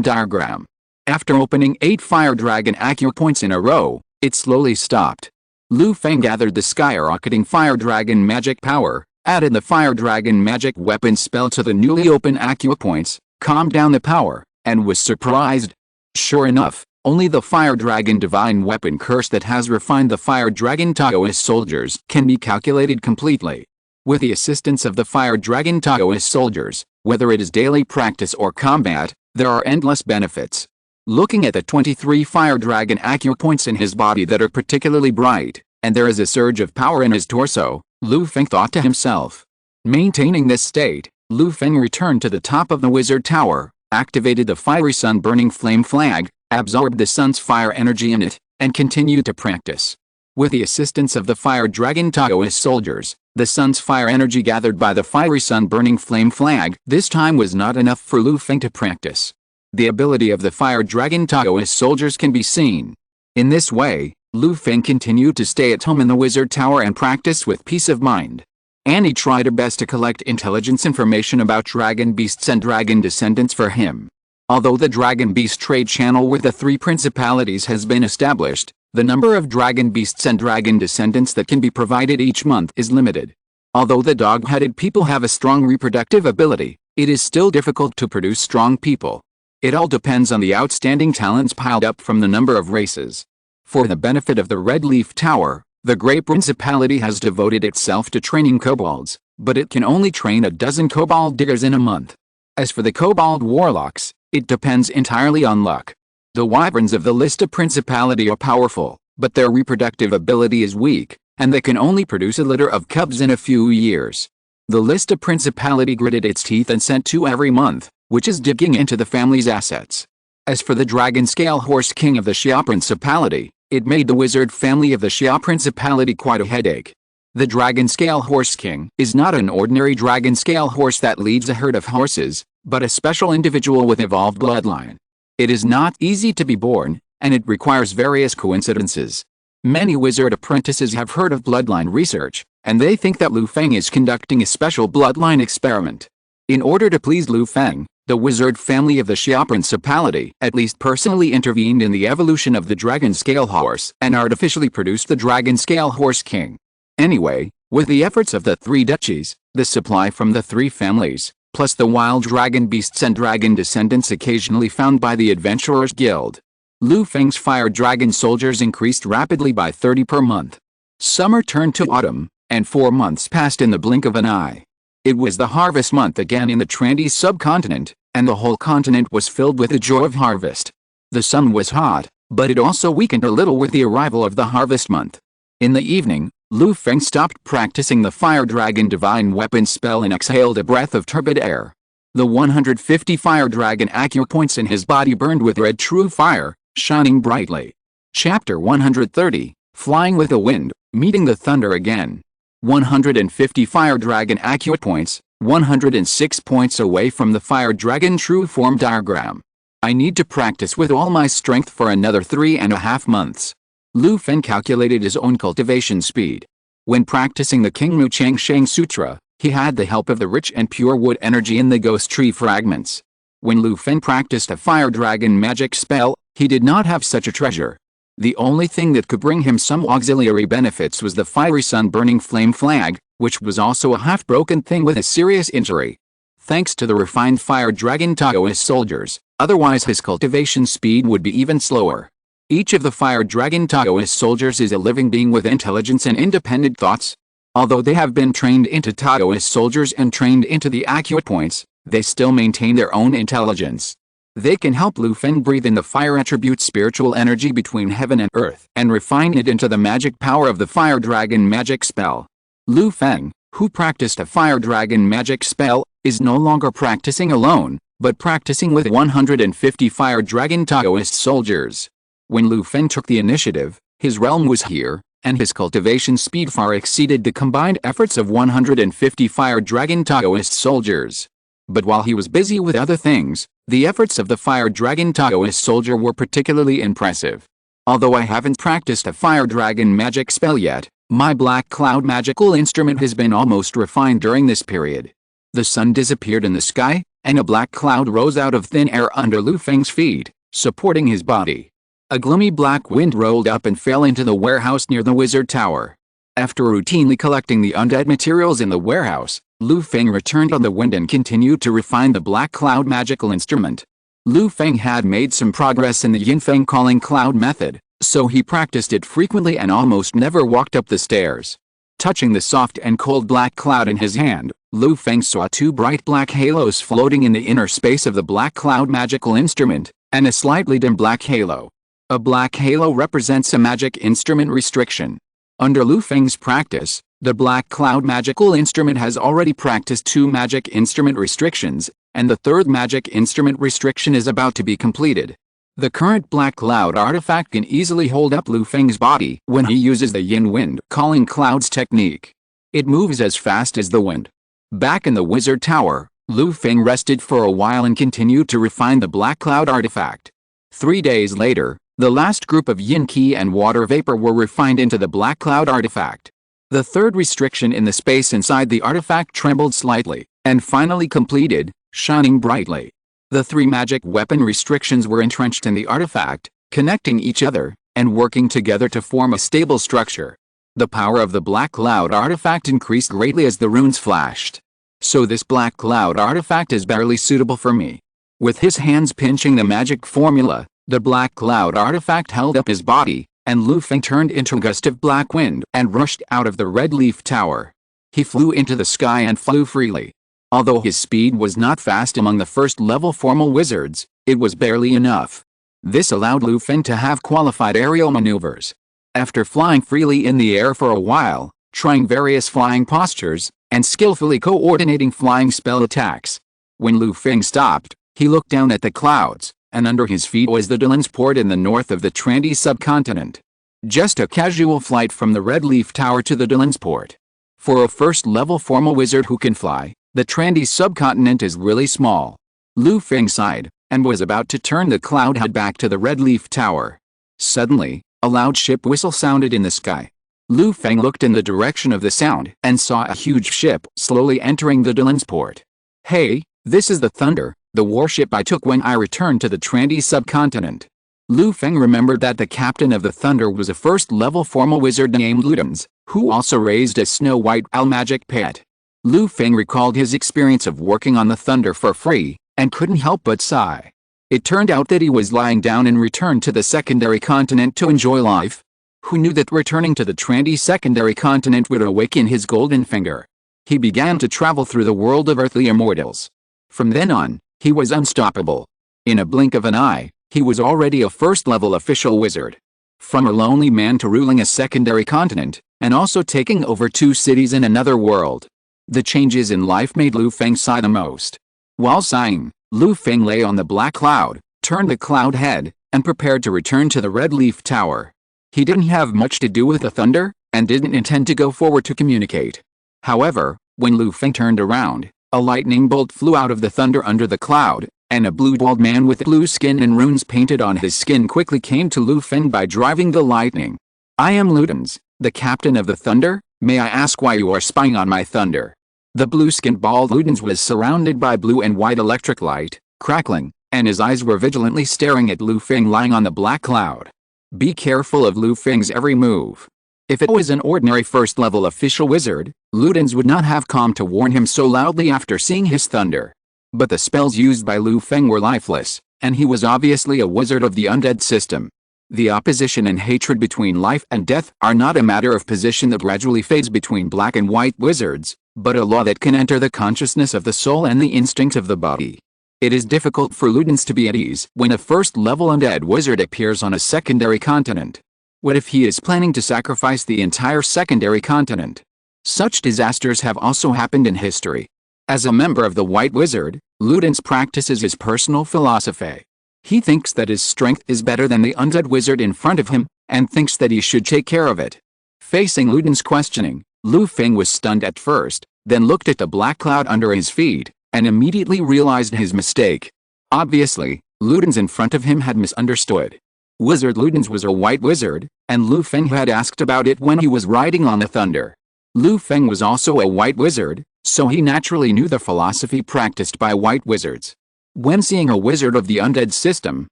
diagram. After opening 8 fire dragon acupoints in a row, it slowly stopped. Lu Feng gathered the skyrocketing fire dragon magic power, added the fire dragon magic weapon spell to the newly opened acupoints, calmed down the power, and was surprised. Sure enough, only the fire dragon divine weapon curse that has refined the fire dragon Taoist soldiers can be calculated completely. With the assistance of the fire dragon Taoist soldiers, whether it is daily practice or combat, there are endless benefits. Looking at the 23 fire dragon acupoints in his body that are particularly bright, and there is a surge of power in his torso, Lu Feng thought to himself. Maintaining this state, Lu Feng returned to the top of the wizard tower, activated the fiery sun burning flame flag, absorbed the sun's fire energy in it, and continued to practice. With the assistance of the fire dragon Taoist soldiers, the sun's fire energy gathered by the fiery sun burning flame flag this time was not enough for Lu Feng to practice. The ability of the fire dragon Taoist soldiers can be seen. In this way, Lu Feng continued to stay at home in the wizard tower and practice with peace of mind. Annie tried her best to collect intelligence information about dragon beasts and dragon descendants for him. Although the dragon beast trade channel with the 3 principalities has been established, the number of dragon beasts and dragon descendants that can be provided each month is limited. Although the dog-headed people have a strong reproductive ability, it is still difficult to produce strong people. It all depends on the outstanding talents piled up from the number of races. For the benefit of the Red Leaf Tower, the Great Principality has devoted itself to training kobolds, but it can only train a dozen kobold diggers in a month. As for the kobold warlocks, it depends entirely on luck. The wyverns of the Lista Principality are powerful, but their reproductive ability is weak, and they can only produce a litter of cubs in a few years. The Lista Principality gritted its teeth and sent 2 every month, which is digging into the family's assets. As for the Dragon Scale Horse King of the Xia Principality, it made the wizard family of the Xia Principality quite a headache. The Dragon Scale Horse King is not an ordinary dragon scale horse that leads a herd of horses, but a special individual with evolved bloodline. It is not easy to be born, and it requires various coincidences. Many wizard apprentices have heard of bloodline research, and they think that Lu Feng is conducting a special bloodline experiment. In order to please Lu Feng, the wizard family of the Xia Principality at least personally intervened in the evolution of the Dragon Scale Horse and artificially produced the Dragon Scale Horse King. Anyway, with the efforts of the 3 duchies, the supply from the 3 families, plus the wild dragon beasts and dragon descendants occasionally found by the Adventurers Guild, Lu Feng's fire dragon soldiers increased rapidly by 30 per month. Summer turned to autumn, and 4 months passed in the blink of an eye. It was the harvest month again in the Trendy subcontinent, and the whole continent was filled with the joy of harvest. The sun was hot, but it also weakened a little with the arrival of the harvest month. In the evening, Lu Feng stopped practicing the fire dragon divine weapon spell and exhaled a breath of turbid air. The 150 fire dragon acupoints in his body burned with red true fire, shining brightly. Chapter 130, Flying with the Wind, Meeting the Thunder Again. 150 fire dragon acupoints, 106 points away from the fire dragon true form diagram. I need to practice with all my strength for another 3.5 months. Lu Feng calculated his own cultivation speed. When practicing the King Mu Chang Sheng Sutra, he had the help of the rich and pure wood energy in the ghost tree fragments. When Lu Feng practiced a fire dragon magic spell, he did not have such a treasure. The only thing that could bring him some auxiliary benefits was the fiery sun burning flame flag, which was also a half-broken thing with a serious injury. Thanks to the refined fire dragon Taoist soldiers, otherwise his cultivation speed would be even slower. Each of the fire dragon Taoist soldiers is a living being with intelligence and independent thoughts. Although they have been trained into Taoist soldiers and trained into the accurate points, they still maintain their own intelligence. They can help Lu Feng breathe in the fire attribute spiritual energy between heaven and earth and refine it into the magic power of the fire dragon magic spell. Lu Feng, who practiced a fire dragon magic spell, is no longer practicing alone, but practicing with 150 fire dragon Taoist soldiers. When Lu Feng took the initiative, his realm was here, and his cultivation speed far exceeded the combined efforts of 150 Fire Dragon Taoist soldiers. But while he was busy with other things, the efforts of the Fire Dragon Taoist soldier were particularly impressive. Although I haven't practiced a Fire Dragon magic spell yet, my black cloud magical instrument has been almost refined during this period. The sun disappeared in the sky, and a black cloud rose out of thin air under Lu Feng's feet, supporting his body. A gloomy black wind rolled up and fell into the warehouse near the wizard tower. After routinely collecting the undead materials in the warehouse, Lu Feng returned on the wind and continued to refine the black cloud magical instrument. Lu Feng had made some progress in the Yin Feng calling cloud method, so he practiced it frequently and almost never walked up the stairs. Touching the soft and cold black cloud in his hand, Lu Feng saw two bright black halos floating in the inner space of the black cloud magical instrument, and a slightly dim black halo. A black halo represents a magic instrument restriction. Under Lu Feng's practice, the black cloud magical instrument has already practiced 2 magic instrument restrictions, and the 3rd magic instrument restriction is about to be completed. The current black cloud artifact can easily hold up Lu Feng's body when he uses the yin wind calling clouds technique. It moves as fast as the wind. Back in the wizard tower, Lu Feng rested for a while and continued to refine the black cloud artifact. 3 days later, the last group of yin qi and water vapor were refined into the black cloud artifact. The 3rd restriction in the space inside the artifact trembled slightly, and finally completed, shining brightly. The 3 magic weapon restrictions were entrenched in the artifact, connecting each other, and working together to form a stable structure. The power of the black cloud artifact increased greatly as the runes flashed. So this black cloud artifact is barely suitable for me. With his hands pinching the magic formula, the black cloud artifact held up his body, and Lu Feng turned into a gust of black wind and rushed out of the red leaf tower. He flew into the sky and flew freely. Although his speed was not fast among the first-level formal wizards, it was barely enough. This allowed Lu Feng to have qualified aerial maneuvers. After flying freely in the air for a while, trying various flying postures, and skillfully coordinating flying spell attacks, when Lu Feng stopped, he looked down at the clouds, and under his feet was the Dylan's port in the north of the Trendy subcontinent. Just a casual flight from the Red Leaf Tower to the Dylan's port. For a first-level formal wizard who can fly, the Trendy subcontinent is really small. Lu Feng sighed, and was about to turn the cloud head back to the Red Leaf Tower. Suddenly, a loud ship whistle sounded in the sky. Lu Feng looked in the direction of the sound and saw a huge ship slowly entering the Dylan's port. Hey, this is the Thunder, the warship I took when I returned to the Trendy subcontinent. Lu Feng remembered that the captain of the Thunder was a first-level formal wizard named Ludens, who also raised a snow-white owl magic pet. Lu Feng recalled his experience of working on the Thunder for free, and couldn't help but sigh. It turned out that he was lying down and returned to the secondary continent to enjoy life. Who knew that returning to the Trendy secondary continent would awaken his golden finger? He began to travel through the world of earthly immortals. From then on, he was unstoppable. In a blink of an eye, he was already a first-level official wizard. From a lonely man to ruling a secondary continent, and also taking over 2 cities in another world. The changes in life made Lu Feng sigh the most. While sighing, Lu Feng lay on the black cloud, turned the cloud head, and prepared to return to the Red Leaf Tower. He didn't have much to do with the Thunder, and didn't intend to go forward to communicate. However, when Lu Feng turned around, a lightning bolt flew out of the Thunder under the cloud, and a blue-walled man with blue skin and runes painted on his skin quickly came to Lu Feng by driving the lightning. I am Ludens, the captain of the Thunder. May I ask why you are spying on my Thunder? The blue-skinned bald Ludens was surrounded by blue and white electric light, crackling, and his eyes were vigilantly staring at Lu Feng lying on the black cloud. Be careful of Lu Feng's every move. If it was an ordinary first-level official wizard, Ludens would not have come to warn him so loudly after seeing his Thunder. But the spells used by Lu Feng were lifeless, and he was obviously a wizard of the undead system. The opposition and hatred between life and death are not a matter of position that gradually fades between black and white wizards, but a law that can enter the consciousness of the soul and the instinct of the body. It is difficult for Ludens to be at ease when a first-level undead wizard appears on a secondary continent. What if he is planning to sacrifice the entire secondary continent? Such disasters have also happened in history. As a member of the White Wizard, Ludens practices his personal philosophy. He thinks that his strength is better than the undead wizard in front of him, and thinks that he should take care of it. Facing Luden's questioning, Lu Feng was stunned at first, then looked at the black cloud under his feet, and immediately realized his mistake. Obviously, Ludens in front of him had misunderstood. Wizard Ludens was a white wizard, and Lu Feng had asked about it when he was riding on the thunder. Lu Feng was also a white wizard, so he naturally knew the philosophy practiced by white wizards. When seeing a wizard of the undead system,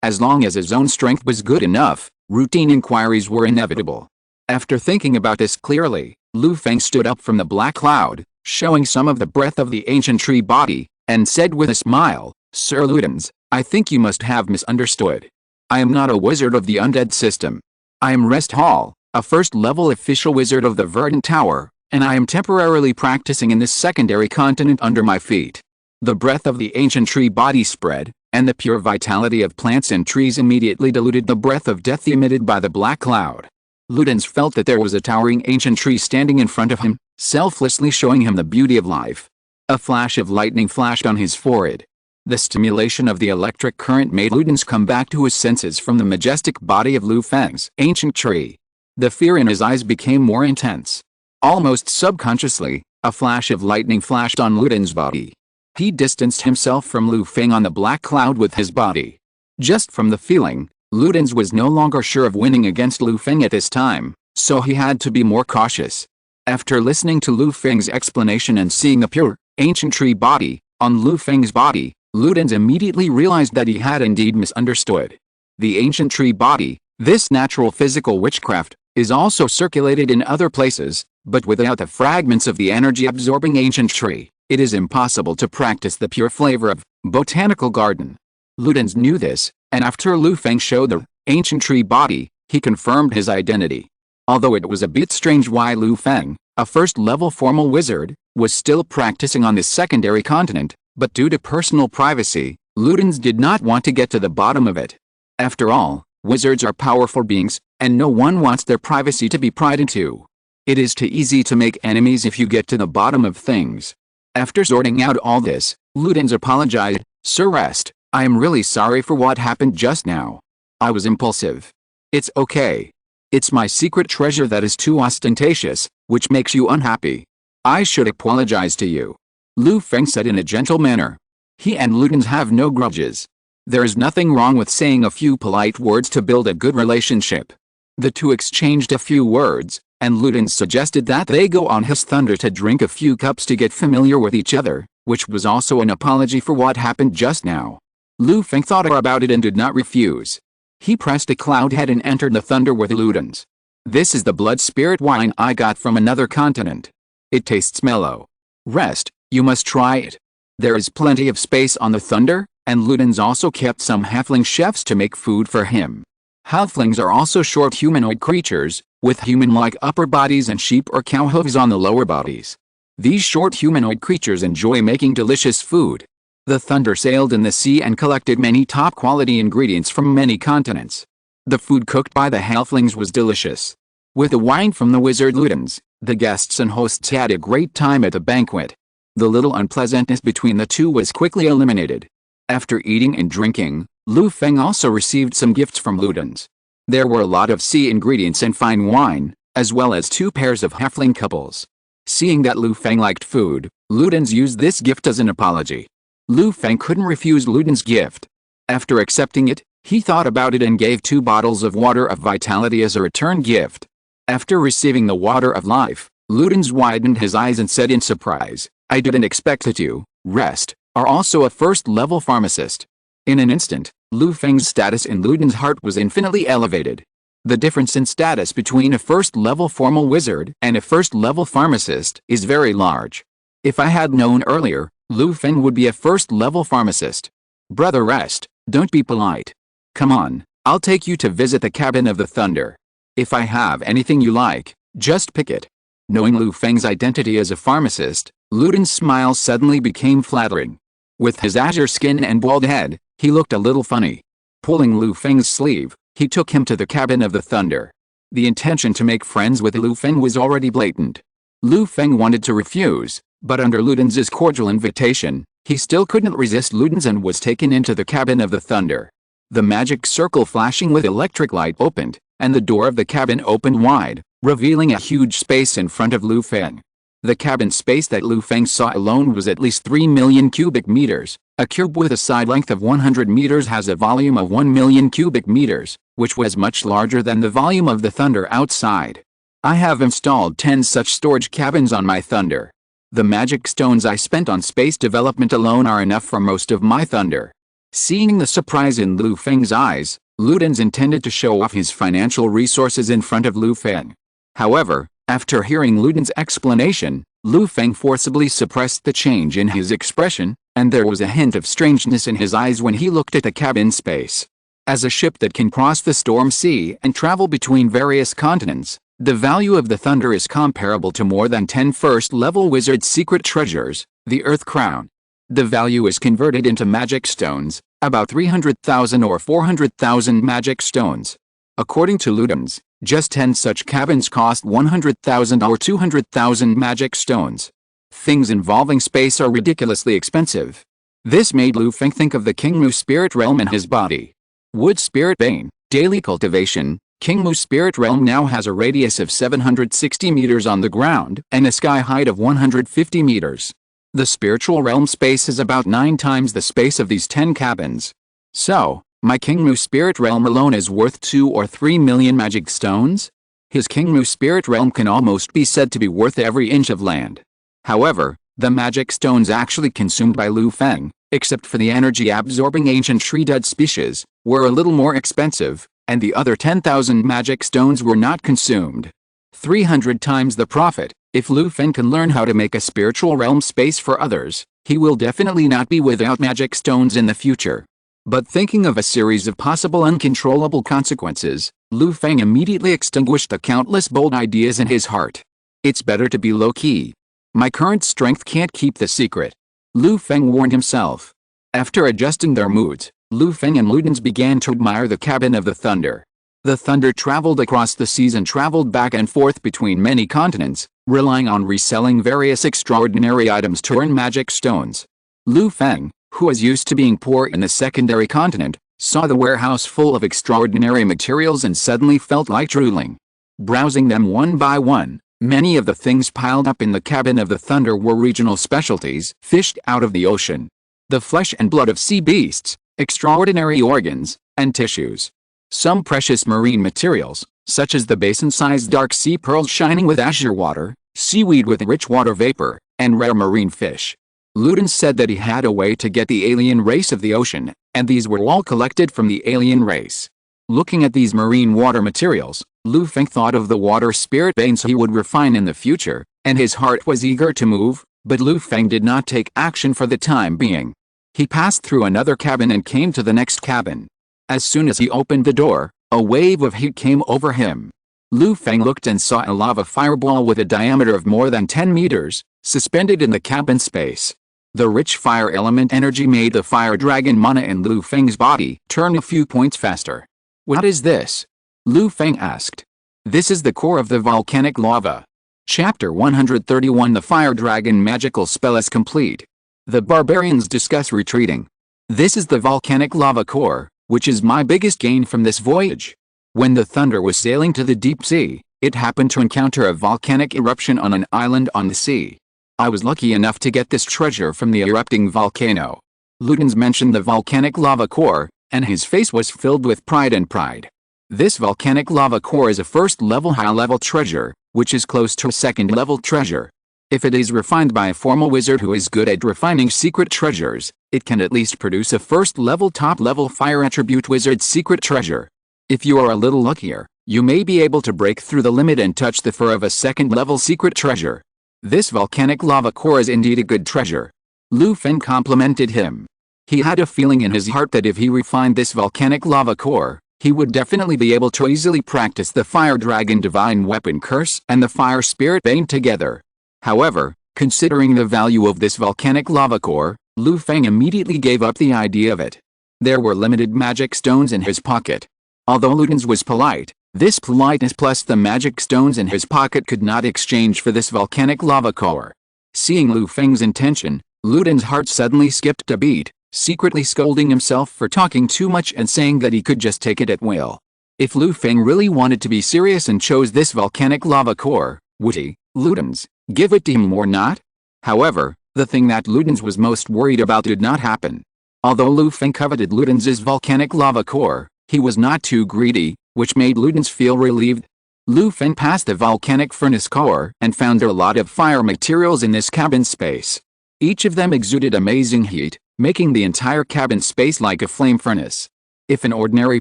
as long as his own strength was good enough, routine inquiries were inevitable. After thinking about this clearly, Lu Feng stood up from the black cloud, showing some of the breath of the ancient tree body, and said with a smile, "Sir Ludens, I think you must have misunderstood. I am not a wizard of the undead system. I am Rest Hall, a first-level official wizard of the Verdant Tower, and I am temporarily practicing in this secondary continent under my feet." The breath of the ancient tree body spread, and the pure vitality of plants and trees immediately diluted the breath of death emitted by the black cloud. Ludens felt that there was a towering ancient tree standing in front of him, selflessly showing him the beauty of life. A flash of lightning flashed on his forehead. The stimulation of the electric current made Ludens come back to his senses from the majestic body of Lu Feng's ancient tree. The fear in his eyes became more intense. Almost subconsciously, a flash of lightning flashed on Ludens' body. He distanced himself from Lu Feng on the black cloud with his body. Just from the feeling, Ludens was no longer sure of winning against Lu Feng at this time, so he had to be more cautious. After listening to Lu Feng's explanation and seeing the pure, ancient tree body on Lu Feng's body, Ludens immediately realized that he had indeed misunderstood. The ancient tree body, this natural physical witchcraft, is also circulated in other places, but without the fragments of the energy-absorbing ancient tree, it is impossible to practice the pure flavor of botanical garden. Ludens knew this, and after Lu Feng showed the ancient tree body, he confirmed his identity. Although it was a bit strange why Lu Feng, a first-level formal wizard, was still practicing on this secondary continent, but due to personal privacy, Ludens did not want to get to the bottom of it. After all, wizards are powerful beings, and no one wants their privacy to be pried into. It is too easy to make enemies if you get to the bottom of things. After sorting out all this, Ludens apologized. "Sir Rest, I am really sorry for what happened just now. I was impulsive. It's okay. It's my secret treasure that is too ostentatious, which makes you unhappy. I should apologize to you," Lu Feng said in a gentle manner. He and Ludens have no grudges. There is nothing wrong with saying a few polite words to build a good relationship. The two exchanged a few words, and Ludens suggested that they go on his thunder to drink a few cups to get familiar with each other, which was also an apology for what happened just now. Lu Feng thought about it and did not refuse. He pressed a cloud head and entered the thunder with Ludens. "This is the blood spirit wine I got from another continent. It tastes mellow. Rest, you must try it." There is plenty of space on the thunder, and Ludens also kept some halfling chefs to make food for him. Halflings are also short humanoid creatures, with human-like upper bodies and sheep or cow hooves on the lower bodies. These short humanoid creatures enjoy making delicious food. The thunder sailed in the sea and collected many top-quality ingredients from many continents. The food cooked by the halflings was delicious. With the wine from the wizard Ludens, the guests and hosts had a great time at the banquet. The little unpleasantness between the two was quickly eliminated. After eating and drinking, Lu Feng also received some gifts from Ludens. There were a lot of sea ingredients and fine wine, as well as 2 pairs of halfling couples. Seeing that Lu Feng liked food, Ludens used this gift as an apology. Lu Feng couldn't refuse Ludens' gift. After accepting it, he thought about it and gave 2 bottles of water of vitality as a return gift. After receiving the water of life, Ludens widened his eyes and said in surprise, "I didn't expect that you, Rest, are also a first-level pharmacist." In an instant, Lu Feng's status in Ludens' heart was infinitely elevated. The difference in status between a first-level formal wizard and a first-level pharmacist is very large. If I had known earlier, Lu Feng would be a first-level pharmacist. "Brother Rest, don't be polite. Come on, I'll take you to visit the cabin of the thunder. If I have anything you like, just pick it." Knowing Lu Feng's identity as a pharmacist, Ludens' smile suddenly became flattering. With his azure skin and bald head, he looked a little funny. Pulling Lu Feng's sleeve, he took him to the cabin of the thunder. The intention to make friends with Lu Feng was already blatant. Lu Feng wanted to refuse, but under Ludens' cordial invitation, he still couldn't resist Ludens and was taken into the cabin of the thunder. The magic circle flashing with electric light opened, and the door of the cabin opened wide, revealing a huge space in front of Lu Feng. The cabin space that Lu Feng saw alone was at least 3 million cubic meters. A cube with a side length of 100 meters has a volume of 1 million cubic meters, which was much larger than the volume of the Thunder outside. I have installed 10 such storage cabins on my Thunder. The magic stones I spent on space development alone are enough for most of my Thunder. Seeing the surprise in Lu Feng's eyes, Ludens intended to show off his financial resources in front of Lu Feng. However, after hearing Ludens' explanation, Lu Feng forcibly suppressed the change in his expression, and there was a hint of strangeness in his eyes when he looked at the cabin space. As a ship that can cross the storm sea and travel between various continents, the value of the Thunder is comparable to more than 10 first-level wizard's secret treasures, the Earth Crown. The value is converted into magic stones, about 300,000 or 400,000 magic stones. According to Ludens, just 10 such cabins cost 100,000 or 200,000 magic stones. Things involving space are ridiculously expensive. This made Lu Feng think of the King Mu spirit realm in his body. Wood Spirit Bane, Daily Cultivation. King Mu spirit realm now has a radius of 760 meters on the ground and a sky height of 150 meters. The spiritual realm space is about 9 times the space of these 10 cabins. So, my King Mu spirit realm alone is worth 2 or 3 million magic stones? His King Mu spirit realm can almost be said to be worth every inch of land. However, the magic stones actually consumed by Lu Feng, except for the energy-absorbing ancient tree-dead species, were a little more expensive, and the other 10,000 magic stones were not consumed. 300 times the profit. If Lu Feng can learn how to make a spiritual realm space for others, he will definitely not be without magic stones in the future. But thinking of a series of possible uncontrollable consequences, Lu Feng immediately extinguished the countless bold ideas in his heart. It's better to be low-key. My current strength can't keep the secret, Lu Feng warned himself. After adjusting their moods, Lu Feng and Ludens began to admire the cabin of the Thunder. The Thunder traveled across the seas and traveled back and forth between many continents, relying on reselling various extraordinary items to earn magic stones. Lu Feng, who was used to being poor in the secondary continent, saw the warehouse full of extraordinary materials and suddenly felt like drooling. Browsing them one by one, many of the things piled up in the cabin of the Thunder were regional specialties fished out of the ocean. The flesh and blood of sea beasts, extraordinary organs, and tissues. Some precious marine materials, such as the basin-sized dark sea pearls shining with azure water, seaweed with rich water vapor, and rare marine fish. Ludens said that he had a way to get the alien race of the ocean, and these were all collected from the alien race. Looking at these marine water materials, Lu Feng thought of the water spirit veins he would refine in the future, and his heart was eager to move, but Lu Feng did not take action for the time being. He passed through another cabin and came to the next cabin. As soon as he opened the door, a wave of heat came over him. Lu Feng looked and saw a lava fireball with a diameter of more than 10 meters, suspended in the cabin space. The rich fire element energy made the fire dragon mana in Lu Feng's body turn a few points faster. What is this? Lu Feng asked. This is the core of the volcanic lava. Chapter 131 The Fire Dragon magical spell is complete. The barbarians discuss retreating. This is the volcanic lava core, which is my biggest gain from this voyage. When the Thunder was sailing to the deep sea, it happened to encounter a volcanic eruption on an island on the sea. I was lucky enough to get this treasure from the erupting volcano. Ludens mentioned the volcanic lava core, and his face was filled with pride. This volcanic lava core is a first-level high-level treasure, which is close to a second-level treasure. If it is refined by a formal wizard who is good at refining secret treasures, it can at least produce a first-level top-level fire attribute wizard secret treasure. If you are a little luckier, you may be able to break through the limit and touch the fur of a second-level secret treasure. This volcanic lava core is indeed a good treasure. Lu Feng complimented him. He had a feeling in his heart that if he refined this volcanic lava core, he would definitely be able to easily practice the Fire Dragon Divine Weapon Curse and the Fire Spirit Bane together. However, considering the value of this volcanic lava core, Lu Feng immediately gave up the idea of it. There were limited magic stones in his pocket. Although Ludens was polite, this politeness plus the magic stones in his pocket could not exchange for this volcanic lava core. Seeing Lu Feng's intention, Ludens' heart suddenly skipped a beat, secretly scolding himself for talking too much and saying that he could just take it at will. If Lu Feng really wanted to be serious and chose this volcanic lava core, would he, Ludens, give it to him or not? However, the thing that Ludens was most worried about did not happen. Although Lu Feng coveted Ludens' volcanic lava core, he was not too greedy, which made Ludens feel relieved. Lu Feng passed the volcanic furnace core and found a lot of fire materials in this cabin space. Each of them exuded amazing heat, making the entire cabin space like a flame furnace. If an ordinary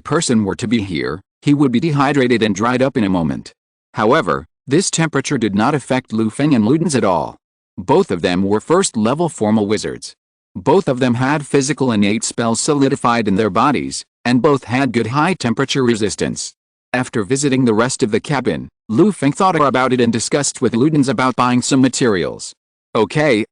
person were to be here, he would be dehydrated and dried up in a moment. However, this temperature did not affect Lu Feng and Ludens at all. Both of them were first-level formal wizards. Both of them had physical innate spells solidified in their bodies, and both had good high-temperature resistance. After visiting the rest of the cabin, Lu Feng thought about it and discussed with Ludens about buying some materials. Okay.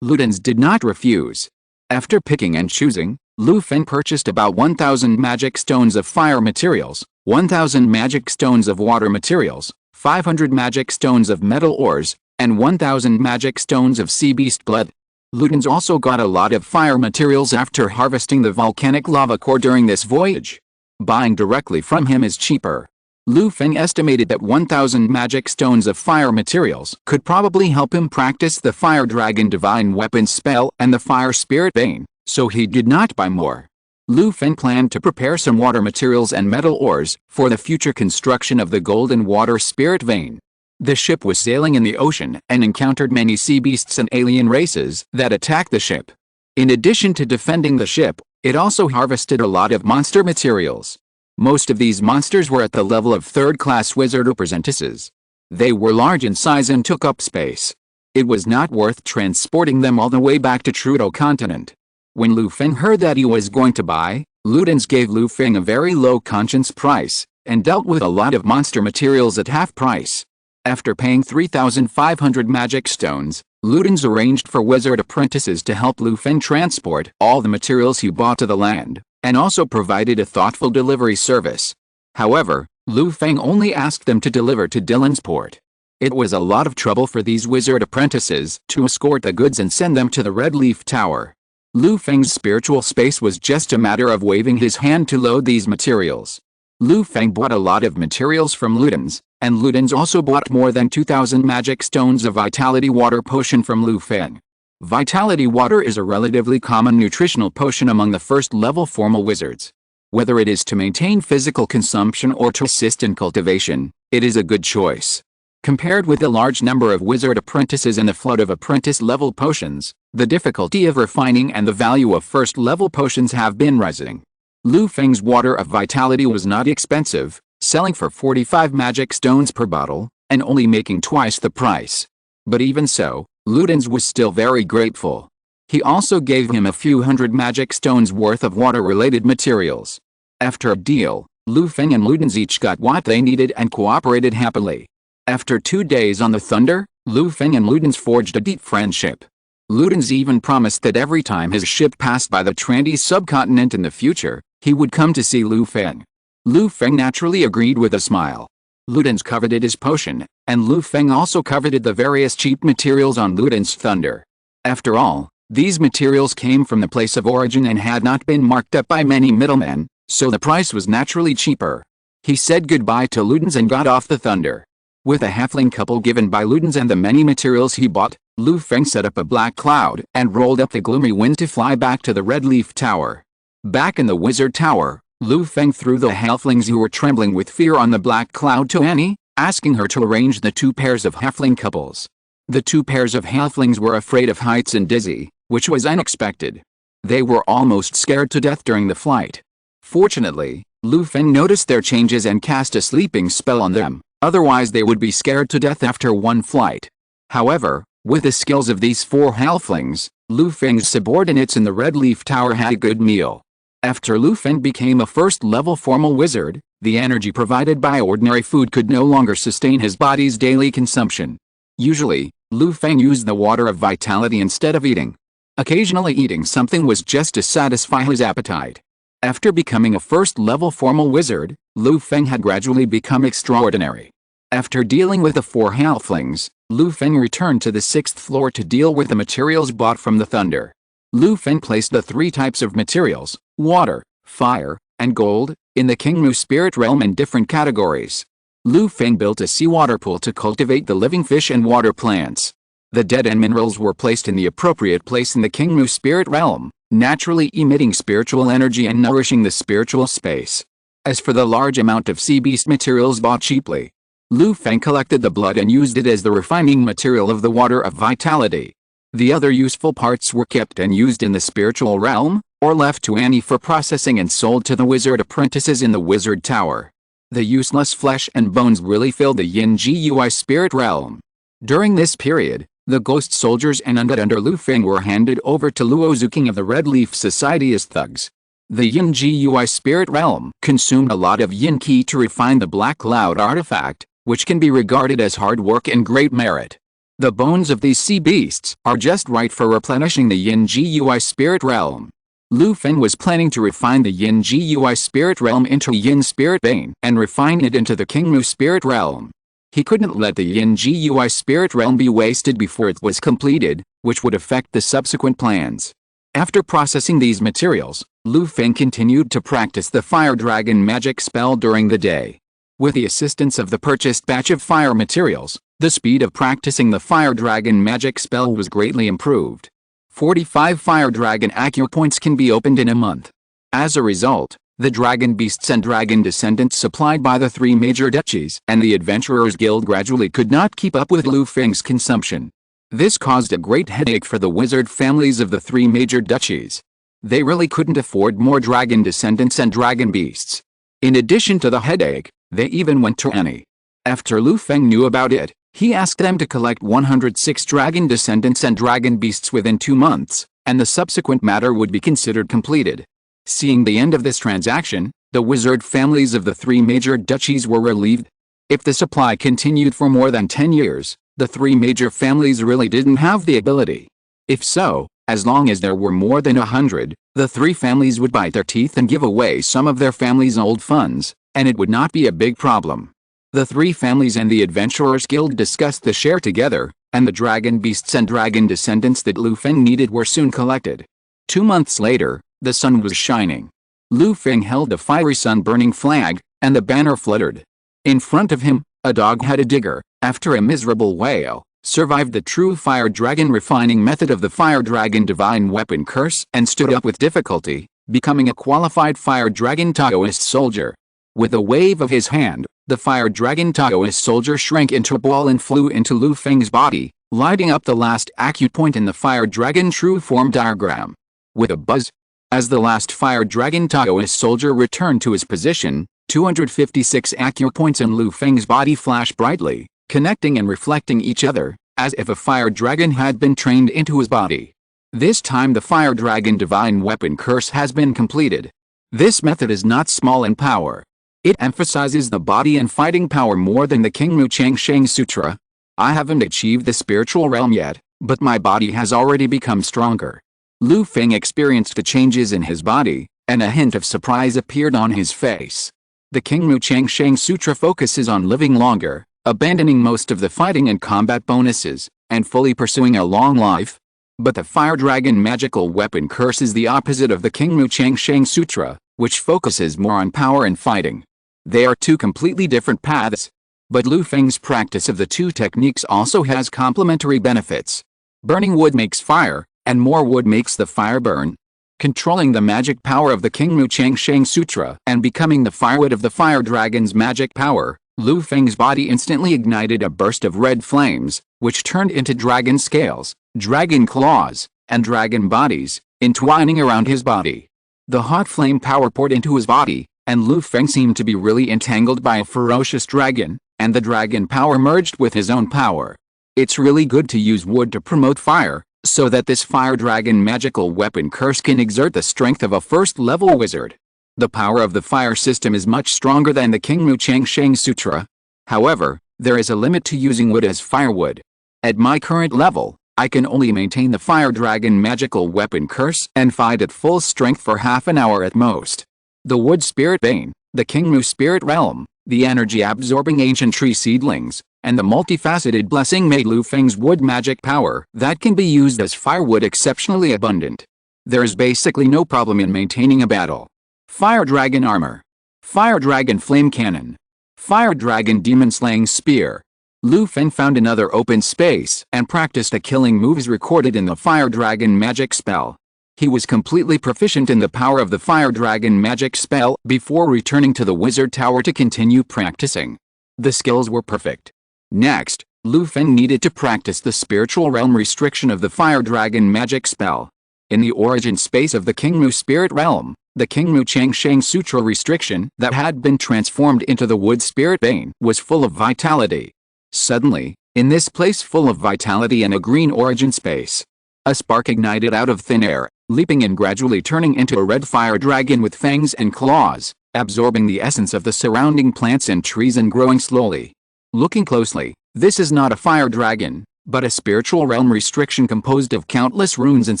Ludens did not refuse. After picking and choosing, Lu Feng purchased about 1,000 magic stones of fire materials, 1,000 magic stones of water materials, 500 magic stones of metal ores, and 1,000 magic stones of sea beast blood. Ludens also got a lot of fire materials after harvesting the volcanic lava core during this voyage. Buying directly from him is cheaper. Lu Feng estimated that 1,000 magic stones of fire materials could probably help him practice the Fire Dragon Divine Weapon spell and the Fire Spirit Vein, so he did not buy more. Lu Feng planned to prepare some water materials and metal ores for the future construction of the Golden Water Spirit Vein. The ship was sailing in the ocean and encountered many sea beasts and alien races that attacked the ship. In addition to defending the ship, it also harvested a lot of monster materials. Most of these monsters were at the level of third-class wizard apprentices. They were large in size and took up space. It was not worth transporting them all the way back to Trudeau continent. When Lu Feng heard that he was going to buy, Ludens gave Lu Feng a very low conscience price, and dealt with a lot of monster materials at half price. After paying 3,500 magic stones, Ludens arranged for wizard apprentices to help Lu Feng transport all the materials he bought to the land, and also provided a thoughtful delivery service. However, Lu Feng only asked them to deliver to Dylan's port. It was a lot of trouble for these wizard apprentices to escort the goods and send them to the Red Leaf Tower. Lu Feng's spiritual space was just a matter of waving his hand to load these materials. Lu Feng bought a lot of materials from Ludens, and Ludens also bought more than 2,000 magic stones of Vitality Water Potion from Lu Feng. Vitality Water is a relatively common nutritional potion among the first-level formal wizards. Whether it is to maintain physical consumption or to assist in cultivation, it is a good choice. Compared with the large number of wizard apprentices and the flood of apprentice-level potions, the difficulty of refining and the value of first-level potions have been rising. Lu Feng's Water of Vitality was not expensive, selling for 45 magic stones per bottle, and only making twice the price. But even so, Ludens was still very grateful. He also gave him a few hundred magic stones worth of water-related materials. After a deal, Lu Feng and Ludens each got what they needed and cooperated happily. After 2 days on the Thunder, Lu Feng and Ludens forged a deep friendship. Ludens even promised that every time his ship passed by the Trandy subcontinent in the future, he would come to see Lu Feng. Lu Feng naturally agreed with a smile. Ludens coveted his potion, and Lu Feng also coveted the various cheap materials on Ludens' Thunder. After all, these materials came from the place of origin and had not been marked up by many middlemen, so the price was naturally cheaper. He said goodbye to Ludens and got off the Thunder. With a halfling couple given by Ludens and the many materials he bought, Lu Feng set up a black cloud and rolled up the gloomy wind to fly back to the Red Leaf Tower. Back in the Wizard Tower, Lu Feng threw the halflings who were trembling with fear on the black cloud to Annie, asking her to arrange the 2 pairs of halfling couples. The 2 pairs of halflings were afraid of heights and dizzy, which was unexpected. They were almost scared to death during the flight. Fortunately, Lu Feng noticed their changes and cast a sleeping spell on them, otherwise they would be scared to death after one flight. However, with the skills of these 4 halflings, Lu Feng's subordinates in the Red Leaf Tower had a good meal. After Lu Feng became a first-level formal wizard, the energy provided by ordinary food could no longer sustain his body's daily consumption. Usually, Lu Feng used the Water of Vitality instead of eating. Occasionally eating something was just to satisfy his appetite. After becoming a first-level formal wizard, Lu Feng had gradually become extraordinary. After dealing with the 4 halflings, Lu Feng returned to the 6th floor to deal with the materials bought from the Thunder. Lu Feng placed the 3 types of materials, water, fire, and gold, in the Kingmu spirit realm in different categories. Lu Feng built a seawater pool to cultivate the living fish and water plants. The dead end minerals were placed in the appropriate place in the Kingmu spirit realm, naturally emitting spiritual energy and nourishing the spiritual space. As for the large amount of sea beast materials bought cheaply, Lu Feng collected the blood and used it as the refining material of the water of vitality. The other useful parts were kept and used in the spiritual realm, or left to Annie for processing and sold to the wizard apprentices in the wizard tower. The useless flesh and bones really filled the Yin Gui spirit realm. During this period, the ghost soldiers and undead under Lu Feng were handed over to Luo Zhu, king of the Red Leaf Society, as thugs. The Yin Gui spirit realm consumed a lot of yin qi to refine the Black Cloud artifact, which can be regarded as hard work and great merit. The bones of these sea beasts are just right for replenishing the Yin Gui spirit realm. Lu Feng was planning to refine the Yin Gui spirit realm into Yin spirit bane and refine it into the Kingmu spirit realm. He couldn't let the Yin Gui spirit realm be wasted before it was completed, which would affect the subsequent plans. After processing these materials, Lu Feng continued to practice the Fire Dragon magic spell during the day. With the assistance of the purchased batch of fire materials, the speed of practicing the Fire Dragon magic spell was greatly improved. 45 Fire Dragon acupoints can be opened in a month. As a result, the dragon beasts and dragon descendants supplied by the 3 major duchies and the Adventurers Guild gradually could not keep up with Lu Feng's consumption. This caused a great headache for the wizard families of the 3 major duchies. They really couldn't afford more dragon descendants and dragon beasts. In addition to the headache, they even went to Annie. After Lu Feng knew about it, he asked them to collect 106 dragon descendants and dragon beasts within 2 months, and the subsequent matter would be considered completed. Seeing the end of this transaction, the wizard families of the 3 major duchies were relieved. If the supply continued for more than 10 years, the 3 major families really didn't have the ability. If so, as long as there were more than 100, the 3 families would bite their teeth and give away some of their family's old funds, and it would not be a big problem. The 3 families and the Adventurers Guild discussed the share together, and the dragon beasts and dragon descendants that Lu Feng needed were soon collected. 2 months later, the sun was shining. Lu Feng held a fiery sun-burning flag, and the banner fluttered. In front of him, a dog-headed digger, after a miserable wail, survived the true fire dragon refining method of the fire dragon divine weapon curse and stood up with difficulty, becoming a qualified fire dragon Taoist soldier. With a wave of his hand, the fire dragon Taoist soldier shrank into a ball and flew into Lu Feng's body, lighting up the last acupoint in the fire dragon true form diagram. With a buzz, as the last fire dragon Taoist soldier returned to his position, 256 acupoints in Lu Feng's body flashed brightly, connecting and reflecting each other, as if a fire dragon had been trained into his body. This time the fire dragon divine weapon curse has been completed. This method is not small in power. It emphasizes the body and fighting power more than the Kingmu Changsheng Sutra. I haven't achieved the spiritual realm yet, but my body has already become stronger. Lu Feng experienced the changes in his body, and a hint of surprise appeared on his face. The Kingmu Changsheng Sutra focuses on living longer, abandoning most of the fighting and combat bonuses, and fully pursuing a long life. But the Fire Dragon magical weapon curse is the opposite of the Kingmu Changsheng Sutra, which focuses more on power and fighting. They are 2 completely different paths. But Lu Feng's practice of the 2 techniques also has complementary benefits. Burning wood makes fire, and more wood makes the fire burn. Controlling the magic power of the Kingmu Changsheng Sutra and becoming the firewood of the fire dragon's magic power, Lu Feng's body instantly ignited a burst of red flames, which turned into dragon scales, dragon claws, and dragon bodies, entwining around his body. The hot flame power poured into his body, and Lu Feng seemed to be really entangled by a ferocious dragon, and the dragon power merged with his own power. It's really good to use wood to promote fire, so that this fire dragon magical weapon curse can exert the strength of a first-level wizard. The power of the fire system is much stronger than the Kingmu Changsheng Sutra. However, there is a limit to using wood as firewood. At my current level, I can only maintain the fire dragon magical weapon curse and fight at full strength for half an hour at most. The wood spirit bane, the Kingmu spirit realm, the energy-absorbing ancient tree seedlings, and the multifaceted blessing made Lu Feng's wood magic power that can be used as firewood exceptionally abundant. There is basically no problem in maintaining a battle. Fire Dragon Armor. Fire Dragon Flame Cannon. Fire Dragon Demon Slaying Spear. Lu Feng found another open space and practiced the killing moves recorded in the Fire Dragon magic spell. He was completely proficient in the power of the Fire Dragon magic spell before returning to the Wizard Tower to continue practicing. The skills were perfect. Next, Lu Feng needed to practice the spiritual realm restriction of the Fire Dragon magic spell. In the origin space of the Qingmu spirit realm, the Qingmu Changsheng Sutra restriction that had been transformed into the Wood Spirit Bane was full of vitality. Suddenly, in this place full of vitality and a green origin space, a spark ignited out of thin air, leaping and gradually turning into a red fire dragon with fangs and claws, absorbing the essence of the surrounding plants and trees and growing slowly. Looking closely, this is not a fire dragon, but a spiritual realm restriction composed of countless runes and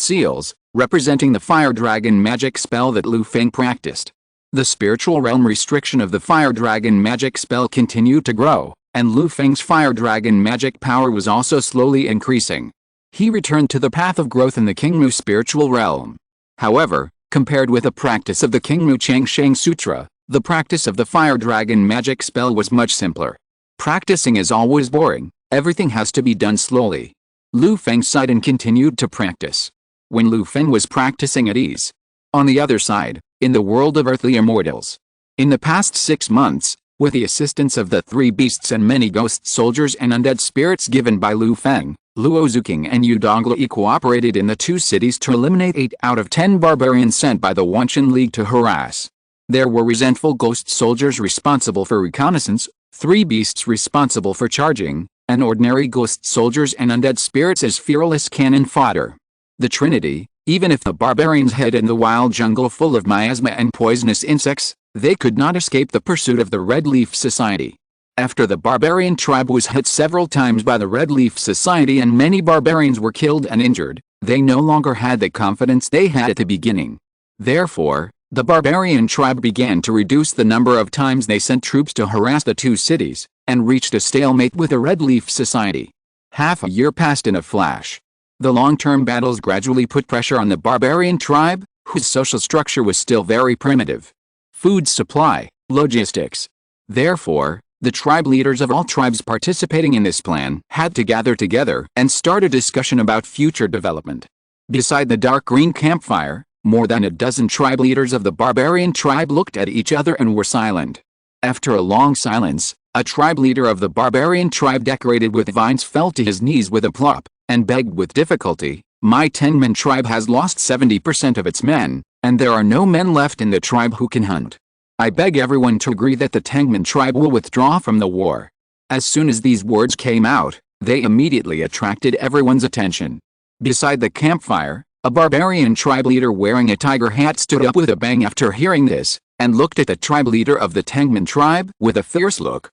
seals, representing the Fire Dragon magic spell that Lu Feng practiced. The spiritual realm restriction of the Fire Dragon magic spell continued to grow, and Lu Feng's Fire Dragon magic power was also slowly increasing. He returned to the path of growth in the Qingmu spiritual realm. However, compared with the practice of the Qingmu Changsheng Sutra, the practice of the Fire Dragon magic spell was much simpler. Practicing is always boring, everything has to be done slowly. Lu Feng sighed and continued to practice. When Lu Feng was practicing at ease. On the other side, in the world of earthly immortals. In the past 6 months, with the assistance of the 3 beasts and many ghost soldiers and undead spirits given by Lu Feng, Luo Zuking and Yu Donglai cooperated in the 2 cities to eliminate 8 out of 10 barbarians sent by the Wanchen League to harass. There were resentful ghost soldiers responsible for reconnaissance, 3 beasts responsible for charging, and ordinary ghost soldiers and undead spirits as fearless cannon fodder. The Trinity, even if the barbarians hid in the wild jungle full of miasma and poisonous insects, they could not escape the pursuit of the Red Leaf Society. After the barbarian tribe was hit several times by the Red Leaf Society and many barbarians were killed and injured, they no longer had the confidence they had at the beginning. Therefore, the barbarian tribe began to reduce the number of times they sent troops to harass the 2 cities, and reached a stalemate with the Red Leaf Society. Half a year passed in a flash. The long-term battles gradually put pressure on the barbarian tribe, whose social structure was still very primitive. Food supply, logistics. Therefore, the tribe leaders of all tribes participating in this plan had to gather together and start a discussion about future development. Beside the dark green campfire, more than a dozen tribe leaders of the barbarian tribe looked at each other and were silent. After a long silence, a tribe leader of the barbarian tribe decorated with vines fell to his knees with a plop, and begged with difficulty, "My 10-man tribe has lost 70% of its men, and there are no men left in the tribe who can hunt. I beg everyone to agree that the Tangman tribe will withdraw from the war." As soon as these words came out, they immediately attracted everyone's attention. Beside the campfire, a barbarian tribe leader wearing a tiger hat stood up with a bang after hearing this, and looked at the tribe leader of the Tangman tribe with a fierce look.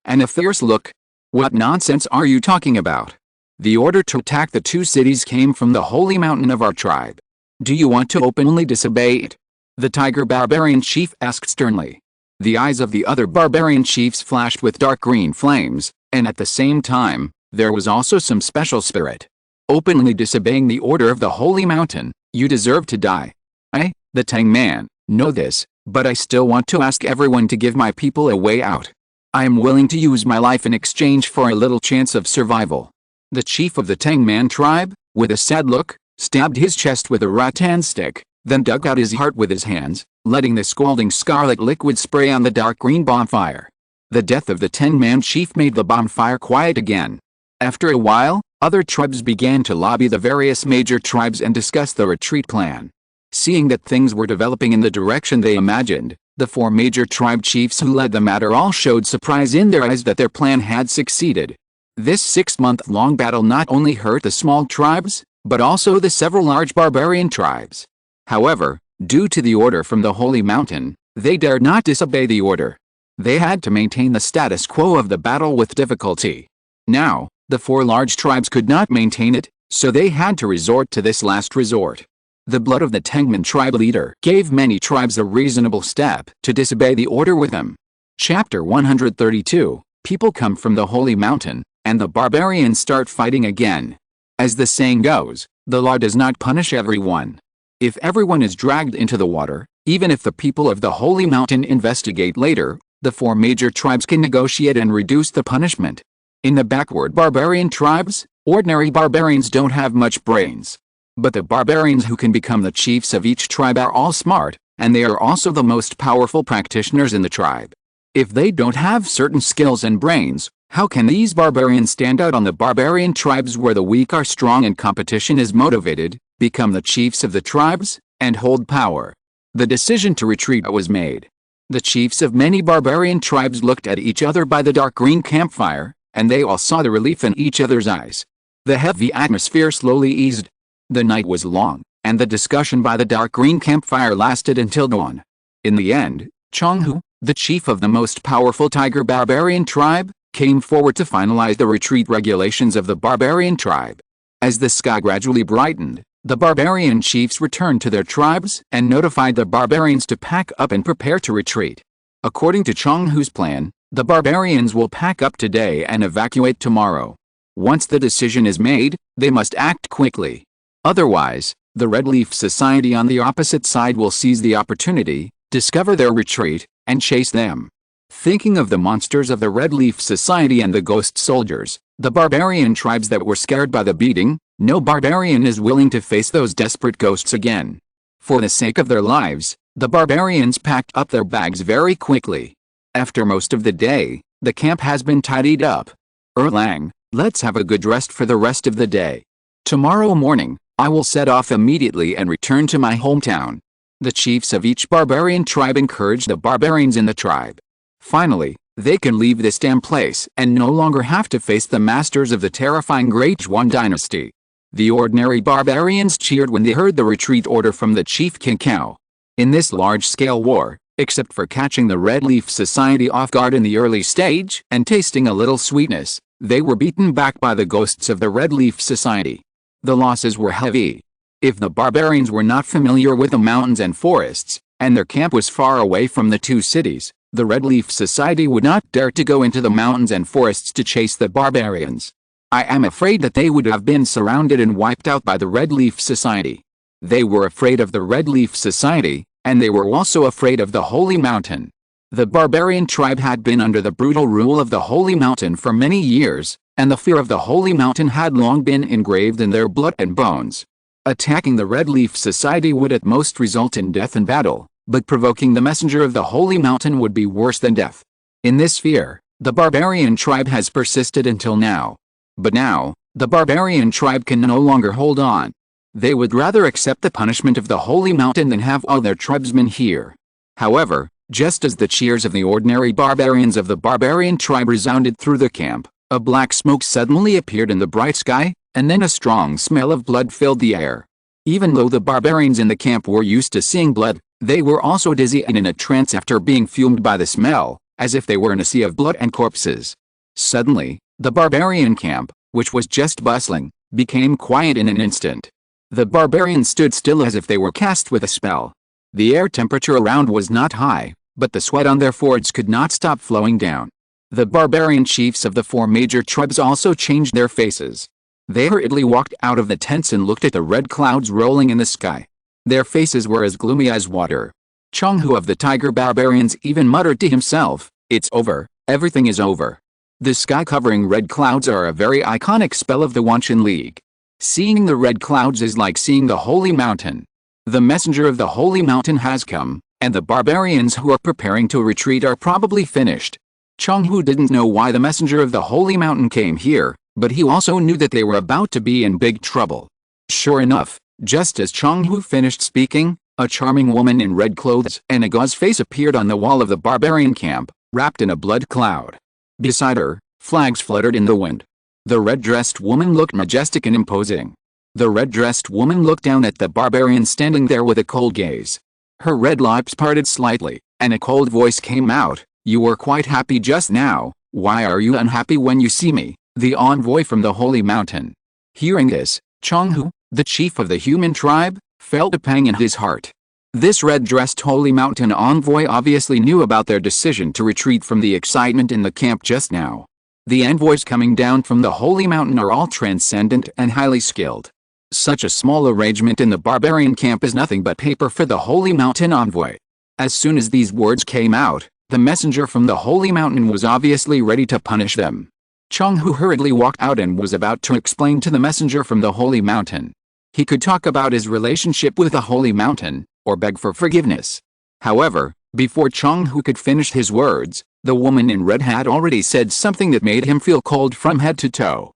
"What nonsense are you talking about? The order to attack the 2 cities came from the holy mountain of our tribe. Do you want to openly disobey it?" The tiger barbarian chief asked sternly. The eyes of the other barbarian chiefs flashed with dark green flames, and at the same time, there was also some special spirit. "Openly disobeying the order of the holy mountain, you deserve to die. I, the Tang man, know this, but I still want to ask everyone to give my people a way out. I am willing to use my life in exchange for a little chance of survival." The chief of the Tangman tribe, with a sad look, stabbed his chest with a rattan stick, then dug out his heart with his hands, letting the scalding scarlet liquid spray on the dark green bonfire. The death of the 10-man chief made the bonfire quiet again. After a while, other tribes began to lobby the various major tribes and discuss the retreat plan. Seeing that things were developing in the direction they imagined, the 4 major tribe chiefs who led the matter all showed surprise in their eyes that their plan had succeeded. This 6-month-long battle not only hurt the small tribes, but also the several large barbarian tribes. However, due to the order from the Holy Mountain, they dared not disobey the order. They had to maintain the status quo of the battle with difficulty. Now, the 4 large tribes could not maintain it, so they had to resort to this last resort. The blood of the Tangman tribe leader gave many tribes a reasonable step to disobey the order with them. Chapter 132, People come from the Holy Mountain, and the barbarians start fighting again. As the saying goes, the law does not punish everyone. If everyone is dragged into the water, even if the people of the Holy Mountain investigate later, the 4 major tribes can negotiate and reduce the punishment. In the backward barbarian tribes, ordinary barbarians don't have much brains. But the barbarians who can become the chiefs of each tribe are all smart, and they are also the most powerful practitioners in the tribe. If they don't have certain skills and brains, how can these barbarians stand out on the barbarian tribes where the weak are strong and competition is motivated, become the chiefs of the tribes, and hold power? The decision to retreat was made. The chiefs of many barbarian tribes looked at each other by the dark green campfire, and they all saw the relief in each other's eyes. The heavy atmosphere slowly eased. The night was long, and the discussion by the dark green campfire lasted until dawn. In the end, Chonghu, the chief of the most powerful tiger barbarian tribe, came forward to finalize the retreat regulations of the barbarian tribe. As the sky gradually brightened, the barbarian chiefs returned to their tribes and notified the barbarians to pack up and prepare to retreat. According to Chonghu's plan, the barbarians will pack up today and evacuate tomorrow. Once the decision is made, they must act quickly. Otherwise, the Red Leaf Society on the opposite side will seize the opportunity, discover their retreat, and chase them. Thinking of the monsters of the Red Leaf Society and the ghost soldiers, the barbarian tribes that were scared by the beating, no barbarian is willing to face those desperate ghosts again. For the sake of their lives, the barbarians packed up their bags very quickly. After most of the day, the camp has been tidied up. Erlang, let's have a good rest for the rest of the day. Tomorrow morning, I will set off immediately and return to my hometown. The chiefs of each barbarian tribe encourage the barbarians in the tribe. Finally, they can leave this damn place and no longer have to face the masters of the terrifying Great One dynasty. The ordinary barbarians cheered when they heard the retreat order from the chief King Cao. In this large-scale war, except for catching the Red Leaf Society off guard in the early stage and tasting a little sweetness, they were beaten back by the ghosts of the Red Leaf Society. The losses were heavy. If the barbarians were not familiar with the mountains and forests, and their camp was far away from the 2 cities, the Red Leaf Society would not dare to go into the mountains and forests to chase the barbarians. I am afraid that they would have been surrounded and wiped out by the Red Leaf Society. They were afraid of the Red Leaf Society, and they were also afraid of the Holy Mountain. The barbarian tribe had been under the brutal rule of the Holy Mountain for many years, and the fear of the Holy Mountain had long been engraved in their blood and bones. Attacking the Red Leaf Society would at most result in death in battle, but provoking the messenger of the Holy Mountain would be worse than death. In this fear, the barbarian tribe has persisted until now. But now, the barbarian tribe can no longer hold on. They would rather accept the punishment of the Holy Mountain than have all their tribesmen here. However, just as the cheers of the ordinary barbarians of the barbarian tribe resounded through the camp, a black smoke suddenly appeared in the bright sky, and then a strong smell of blood filled the air. Even though the barbarians in the camp were used to seeing blood, they were also dizzy and in a trance after being fumed by the smell, as if they were in a sea of blood and corpses. Suddenly, the barbarian camp, which was just bustling, became quiet in an instant. The barbarians stood still as if they were cast with a spell. The air temperature around was not high, but the sweat on their foreheads could not stop flowing down. The barbarian chiefs of the 4 major tribes also changed their faces. They hurriedly walked out of the tents and looked at the red clouds rolling in the sky. Their faces were as gloomy as water. Chonghu of the tiger barbarians even muttered to himself, "It's over, everything is over." The sky-covering red clouds are a very iconic spell of the Wanshan League. Seeing the red clouds is like seeing the Holy Mountain. The messenger of the Holy Mountain has come, and the barbarians who are preparing to retreat are probably finished. Chonghu didn't know why the messenger of the Holy Mountain came here, but he also knew that they were about to be in big trouble. Sure enough, just as Chonghu finished speaking, a charming woman in red clothes and a gauze face appeared on the wall of the barbarian camp, wrapped in a blood cloud. Beside her, flags fluttered in the wind. The red-dressed woman looked majestic and imposing. The red-dressed woman looked down at the barbarian standing there with a cold gaze. Her red lips parted slightly, and a cold voice came out, "You were quite happy just now, why are you unhappy when you see me, the envoy from the Holy Mountain?" Hearing this, Chonghu, the chief of the human tribe, felt a pang in his heart. This red-dressed Holy Mountain envoy obviously knew about their decision to retreat from the excitement in the camp just now. The envoys coming down from the Holy Mountain are all transcendent and highly skilled. Such a small arrangement in the barbarian camp is nothing but paper for the Holy Mountain envoy. As soon as these words came out, The messenger from the holy mountain was obviously ready to punish them. Chong-hu hurriedly walked out and was about to explain to the messenger from the holy mountain. He could talk about his relationship with the holy mountain, or beg for forgiveness. However, before Chong-hu could finish his words, the woman in red had already said something that made him feel cold from head to toe.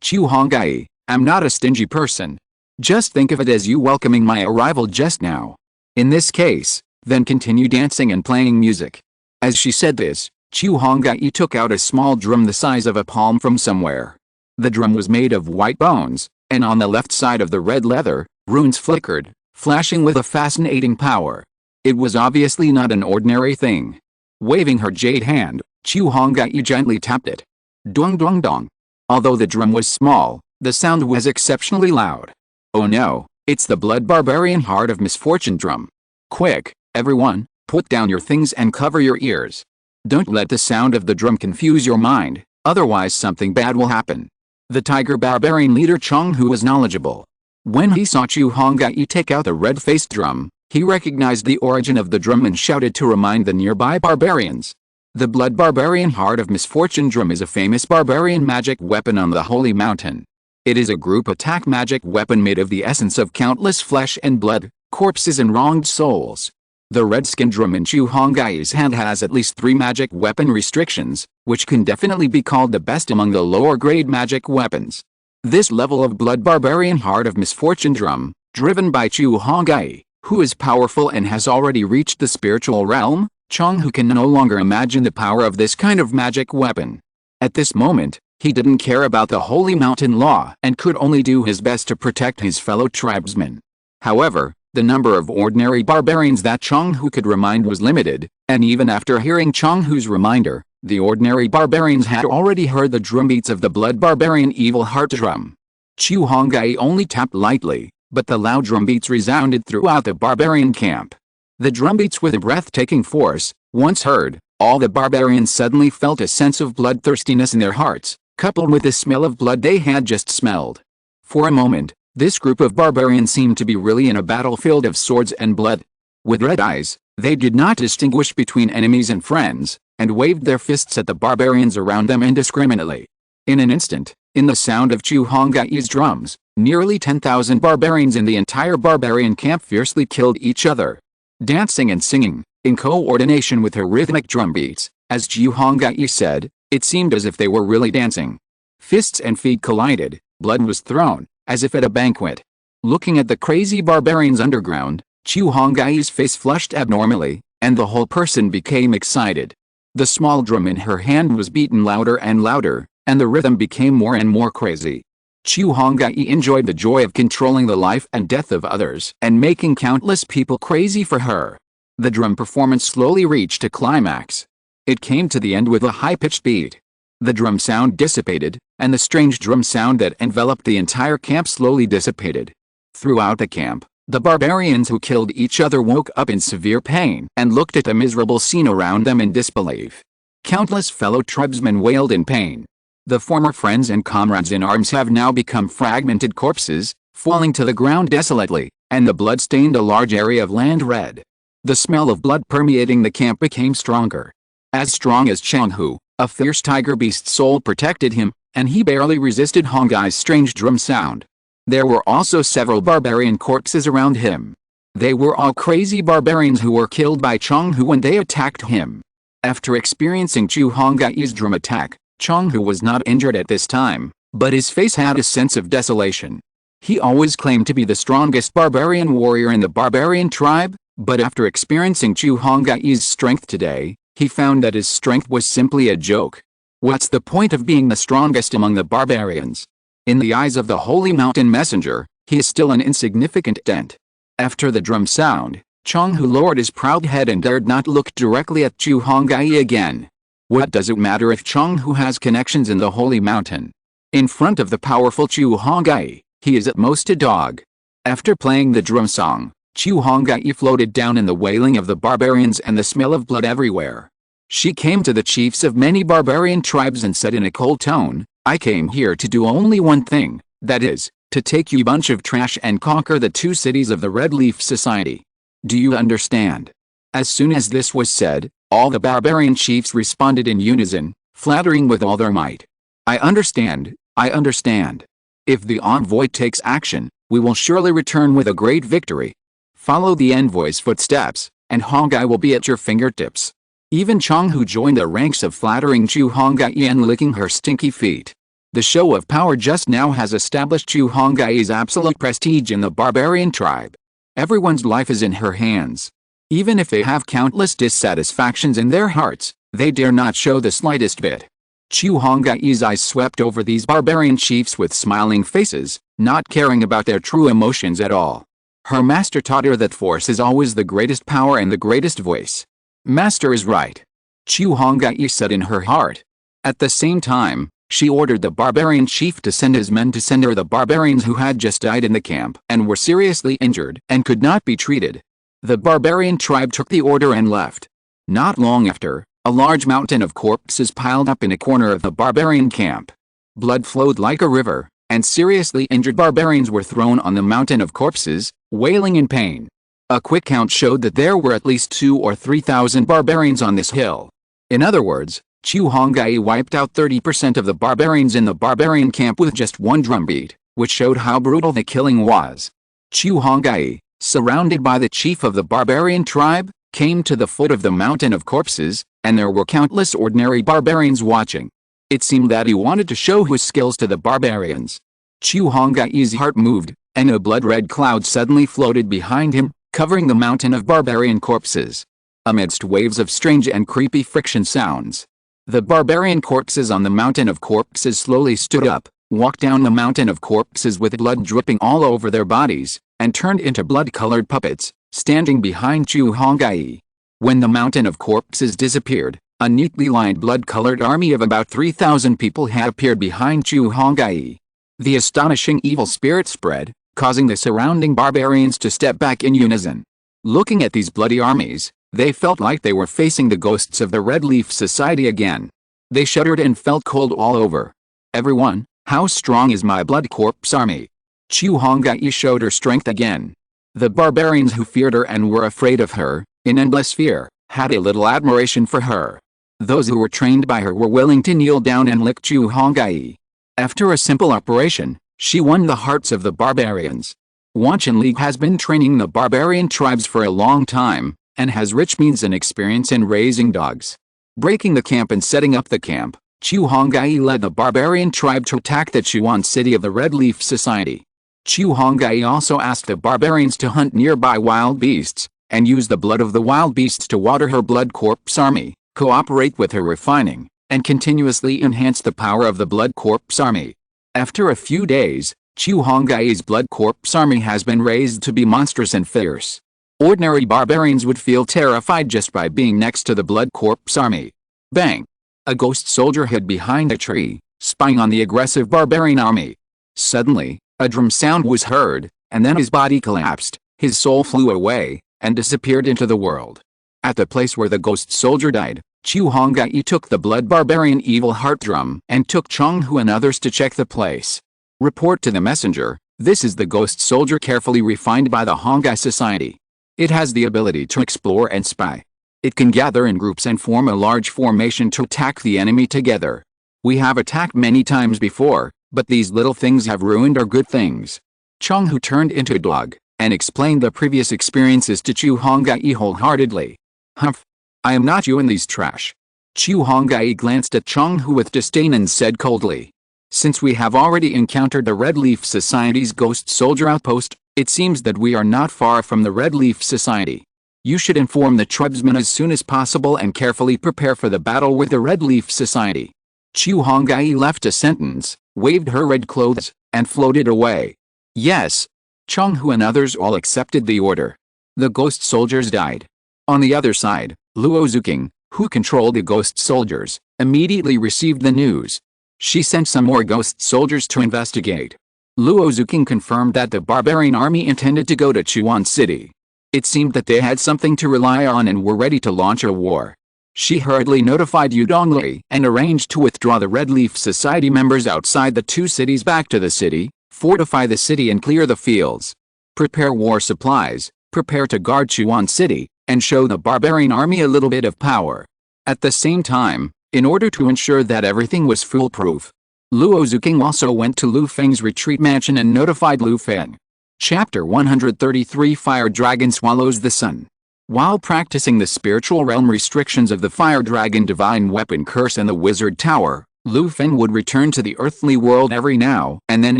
Chu Hongye, am not a stingy person. Just think of it as you welcoming my arrival just now. In this case, then continue dancing and playing music. As she said this, Chu Hongye took out a small drum the size of a palm from somewhere. The drum was made of white bones, and on the left side of the red leather, runes flickered, flashing with a fascinating power. It was obviously not an ordinary thing. Waving her jade hand, Chu Hongye gently tapped it. Dong dong dong. Although the drum was small, the sound was exceptionally loud. Oh no, it's the Blood Barbarian Heart of Misfortune drum. Quick, everyone, put down your things and cover your ears. Don't let the sound of the drum confuse your mind, otherwise something bad will happen. The Tiger Barbarian leader Chong-hu was knowledgeable. When he saw Chu Hongye take out the red-faced drum, he recognized the origin of the drum and shouted to remind the nearby barbarians. The Blood Barbarian Heart of Misfortune drum is a famous barbarian magic weapon on the Holy Mountain. It is a group attack magic weapon made of the essence of countless flesh and blood, corpses and wronged souls. The red-skin drum in Chu Hongye's hand has at least 3 magic weapon restrictions, which can definitely be called the best among the lower-grade magic weapons. This level of Blood Barbarian Heart of Misfortune drum, driven by Chu Hongye, who is powerful and has already reached the spiritual realm, Chong-hu can no longer imagine the power of this kind of magic weapon. At this moment, he didn't care about the Holy Mountain law and could only do his best to protect his fellow tribesmen. However, the number of ordinary barbarians that Chong-hu could remind was limited, and even after hearing Chong-hu's reminder, the ordinary barbarians had already heard the drumbeats of the Blood Barbarian Evil Heart drum. Chu Hongye only tapped lightly, but the loud drumbeats resounded throughout the barbarian camp. The drumbeats with a breathtaking force, once heard, all the barbarians suddenly felt a sense of bloodthirstiness in their hearts, coupled with the smell of blood they had just smelled. For a moment, this group of barbarians seemed to be really in a battlefield of swords and blood. With red eyes, they did not distinguish between enemies and friends, and waved their fists at the barbarians around them indiscriminately. In an instant, in the sound of Chu Hongye's drums, nearly 10,000 barbarians in the entire barbarian camp fiercely killed each other. Dancing and singing, in coordination with her rhythmic drum beats, as Chu Hongye said, it seemed as if they were really dancing. Fists and feet collided, blood was thrown, as if at a banquet. Looking at the crazy barbarians underground, Chu Hongye's face flushed abnormally, and the whole person became excited. The small drum in her hand was beaten louder and louder, and the rhythm became more and more crazy. Chu Hongye enjoyed the joy of controlling the life and death of others and making countless people crazy for her. The drum performance slowly reached a climax. It came to the end with a high-pitched beat. The drum sound dissipated, and the strange drum sound that enveloped the entire camp slowly dissipated. Throughout the camp, the barbarians who killed each other woke up in severe pain and looked at the miserable scene around them in disbelief. Countless fellow tribesmen wailed in pain. The former friends and comrades in arms have now become fragmented corpses, falling to the ground desolately, and the blood stained a large area of land red. The smell of blood permeating the camp became stronger. As strong as Chong-hu, a fierce tiger beast's soul protected him, and he barely resisted Hongye's strange drum sound. There were also several barbarian corpses around him. They were all crazy barbarians who were killed by Chong-hu when they attacked him. After experiencing Chu Hongye's drum attack, Chong-hu was not injured at this time, but his face had a sense of desolation. He always claimed to be the strongest barbarian warrior in the barbarian tribe, but after experiencing Chu Hongye's strength today, he found that his strength was simply a joke. What's the point of being the strongest among the barbarians? In the eyes of the Holy Mountain Messenger, he is still an insignificant dent. After the drum sound, Chong-hu lowered his proud head and dared not look directly at Chu Hongye again. What does it matter if Chong-hu has connections in the Holy Mountain? In front of the powerful Chu Hongye, he is at most a dog. After playing the drum song, Chu Hongye floated down in the wailing of the barbarians and the smell of blood everywhere. She came to the chiefs of many barbarian tribes and said in a cold tone, "I came here to do only one thing, that is, to take you bunch of trash and conquer the 2 cities of the Red Leaf Society. Do you understand?" As soon as this was said, All the barbarian chiefs responded in unison, flattering with all their might. I understand, I understand. If the envoy takes action, we will surely return with a great victory. Follow the envoy's footsteps, and Hongye will be at your fingertips. Even Chong, who joined the ranks of flattering Chu Hongye and licking her stinky feet. The show of power just now has established Chu Hongye's absolute prestige in the barbarian tribe. Everyone's life is in her hands. Even if they have countless dissatisfactions in their hearts, they dare not show the slightest bit. Chu Hongye's eyes swept over these barbarian chiefs with smiling faces, not caring about their true emotions at all. Her master taught her that force is always the greatest power and the greatest voice. Master is right. Chu Hongye said in her heart. At the same time, she ordered the barbarian chief to send his men to center the barbarians who had just died in the camp and were seriously injured and could not be treated. The barbarian tribe took the order and left. Not long after, a large mountain of corpses piled up in a corner of the barbarian camp. Blood flowed like a river, and seriously injured barbarians were thrown on the mountain of corpses, wailing in pain. A quick count showed that there were at least 2,000 or 3,000 barbarians on this hill. In other words, Chu Hongye wiped out 30% of the barbarians in the barbarian camp with just one drumbeat, which showed how brutal the killing was. Chu Hongye, surrounded by the chief of the barbarian tribe, came to the foot of the mountain of corpses, and there were countless ordinary barbarians watching. It seemed that he wanted to show his skills to the barbarians. Chu Hongye's heart moved, and a blood-red cloud suddenly floated behind him, covering the mountain of barbarian corpses. Amidst waves of strange and creepy friction sounds, the barbarian corpses on the mountain of corpses slowly stood up, walked down the mountain of corpses with blood dripping all over their bodies, and turned into blood-colored puppets, standing behind Chu Hongye. When the mountain of corpses disappeared, a neatly lined blood-colored army of about 3,000 people had appeared behind Chu Hongye. The astonishing evil spirit spread, causing the surrounding barbarians to step back in unison. Looking at these bloody armies, they felt like they were facing the ghosts of the Red Leaf Society again. They shuddered and felt cold all over. Everyone, how strong is my blood corpse army? Chu Hongye showed her strength again. The barbarians who feared her and were afraid of her, in endless fear, had a little admiration for her. Those who were trained by her were willing to kneel down and lick Chu Hongye. After a simple operation, she won the hearts of the barbarians. Wanchen League has been training the barbarian tribes for a long time, and has rich means and experience in raising dogs. Breaking the camp and setting up the camp, Chu Hongye led the barbarian tribe to attack the Chuan city of the Red Leaf Society. Chu Hongye also asked the barbarians to hunt nearby wild beasts, and use the blood of the wild beasts to water her blood corpse army, cooperate with her refining, and continuously enhance the power of the blood corpse army. After a few days, Chu Hongye's blood corpse army has been raised to be monstrous and fierce. Ordinary barbarians would feel terrified just by being next to the blood corpse army. Bang! A ghost soldier hid behind a tree, spying on the aggressive barbarian army. Suddenly, a drum sound was heard, and then his body collapsed, his soul flew away, and disappeared into the world. At the place where the ghost soldier died, Chu Hongye took the blood barbarian evil heart drum and took Chonghu and others to check the place. Report to the messenger, this is the ghost soldier carefully refined by the Hongye society. It has the ability to explore and spy. It can gather in groups and form a large formation to attack the enemy together. We have attacked many times before, but these little things have ruined our good things. Chonghu turned into a dog, and explained the previous experiences to Chu Hongye wholeheartedly. Humph! I am not you in these trash. Chu Hongye glanced at Chonghu with disdain and said coldly. Since we have already encountered the Red Leaf Society's ghost soldier outpost, it seems that we are not far from the Red Leaf Society. You should inform the tribesmen as soon as possible and carefully prepare for the battle with the Red Leaf Society. Chu Hongye left a sentence, waved her red clothes, and floated away. Yes. Chonghu and others all accepted the order. The ghost soldiers died. On the other side, Luo Zuking, who controlled the ghost soldiers, immediately received the news. She sent some more ghost soldiers to investigate. Luo Zuking confirmed that the barbarian army intended to go to Chuan City. It seemed that they had something to rely on and were ready to launch a war. She hurriedly notified Yu Donglei and arranged to withdraw the Red Leaf Society members outside the two cities back to the city, fortify the city and clear the fields. Prepare war supplies, prepare to guard Chuan City, and show the barbarian army a little bit of power. At the same time, in order to ensure that everything was foolproof, Luo Zuking also went to Lu Feng's retreat mansion and notified Lu Feng. Chapter 133 Fire Dragon Swallows the Sun. While practicing the spiritual realm restrictions of the Fire Dragon Divine Weapon Curse and the Wizard Tower, Lu Feng would return to the earthly world every now and then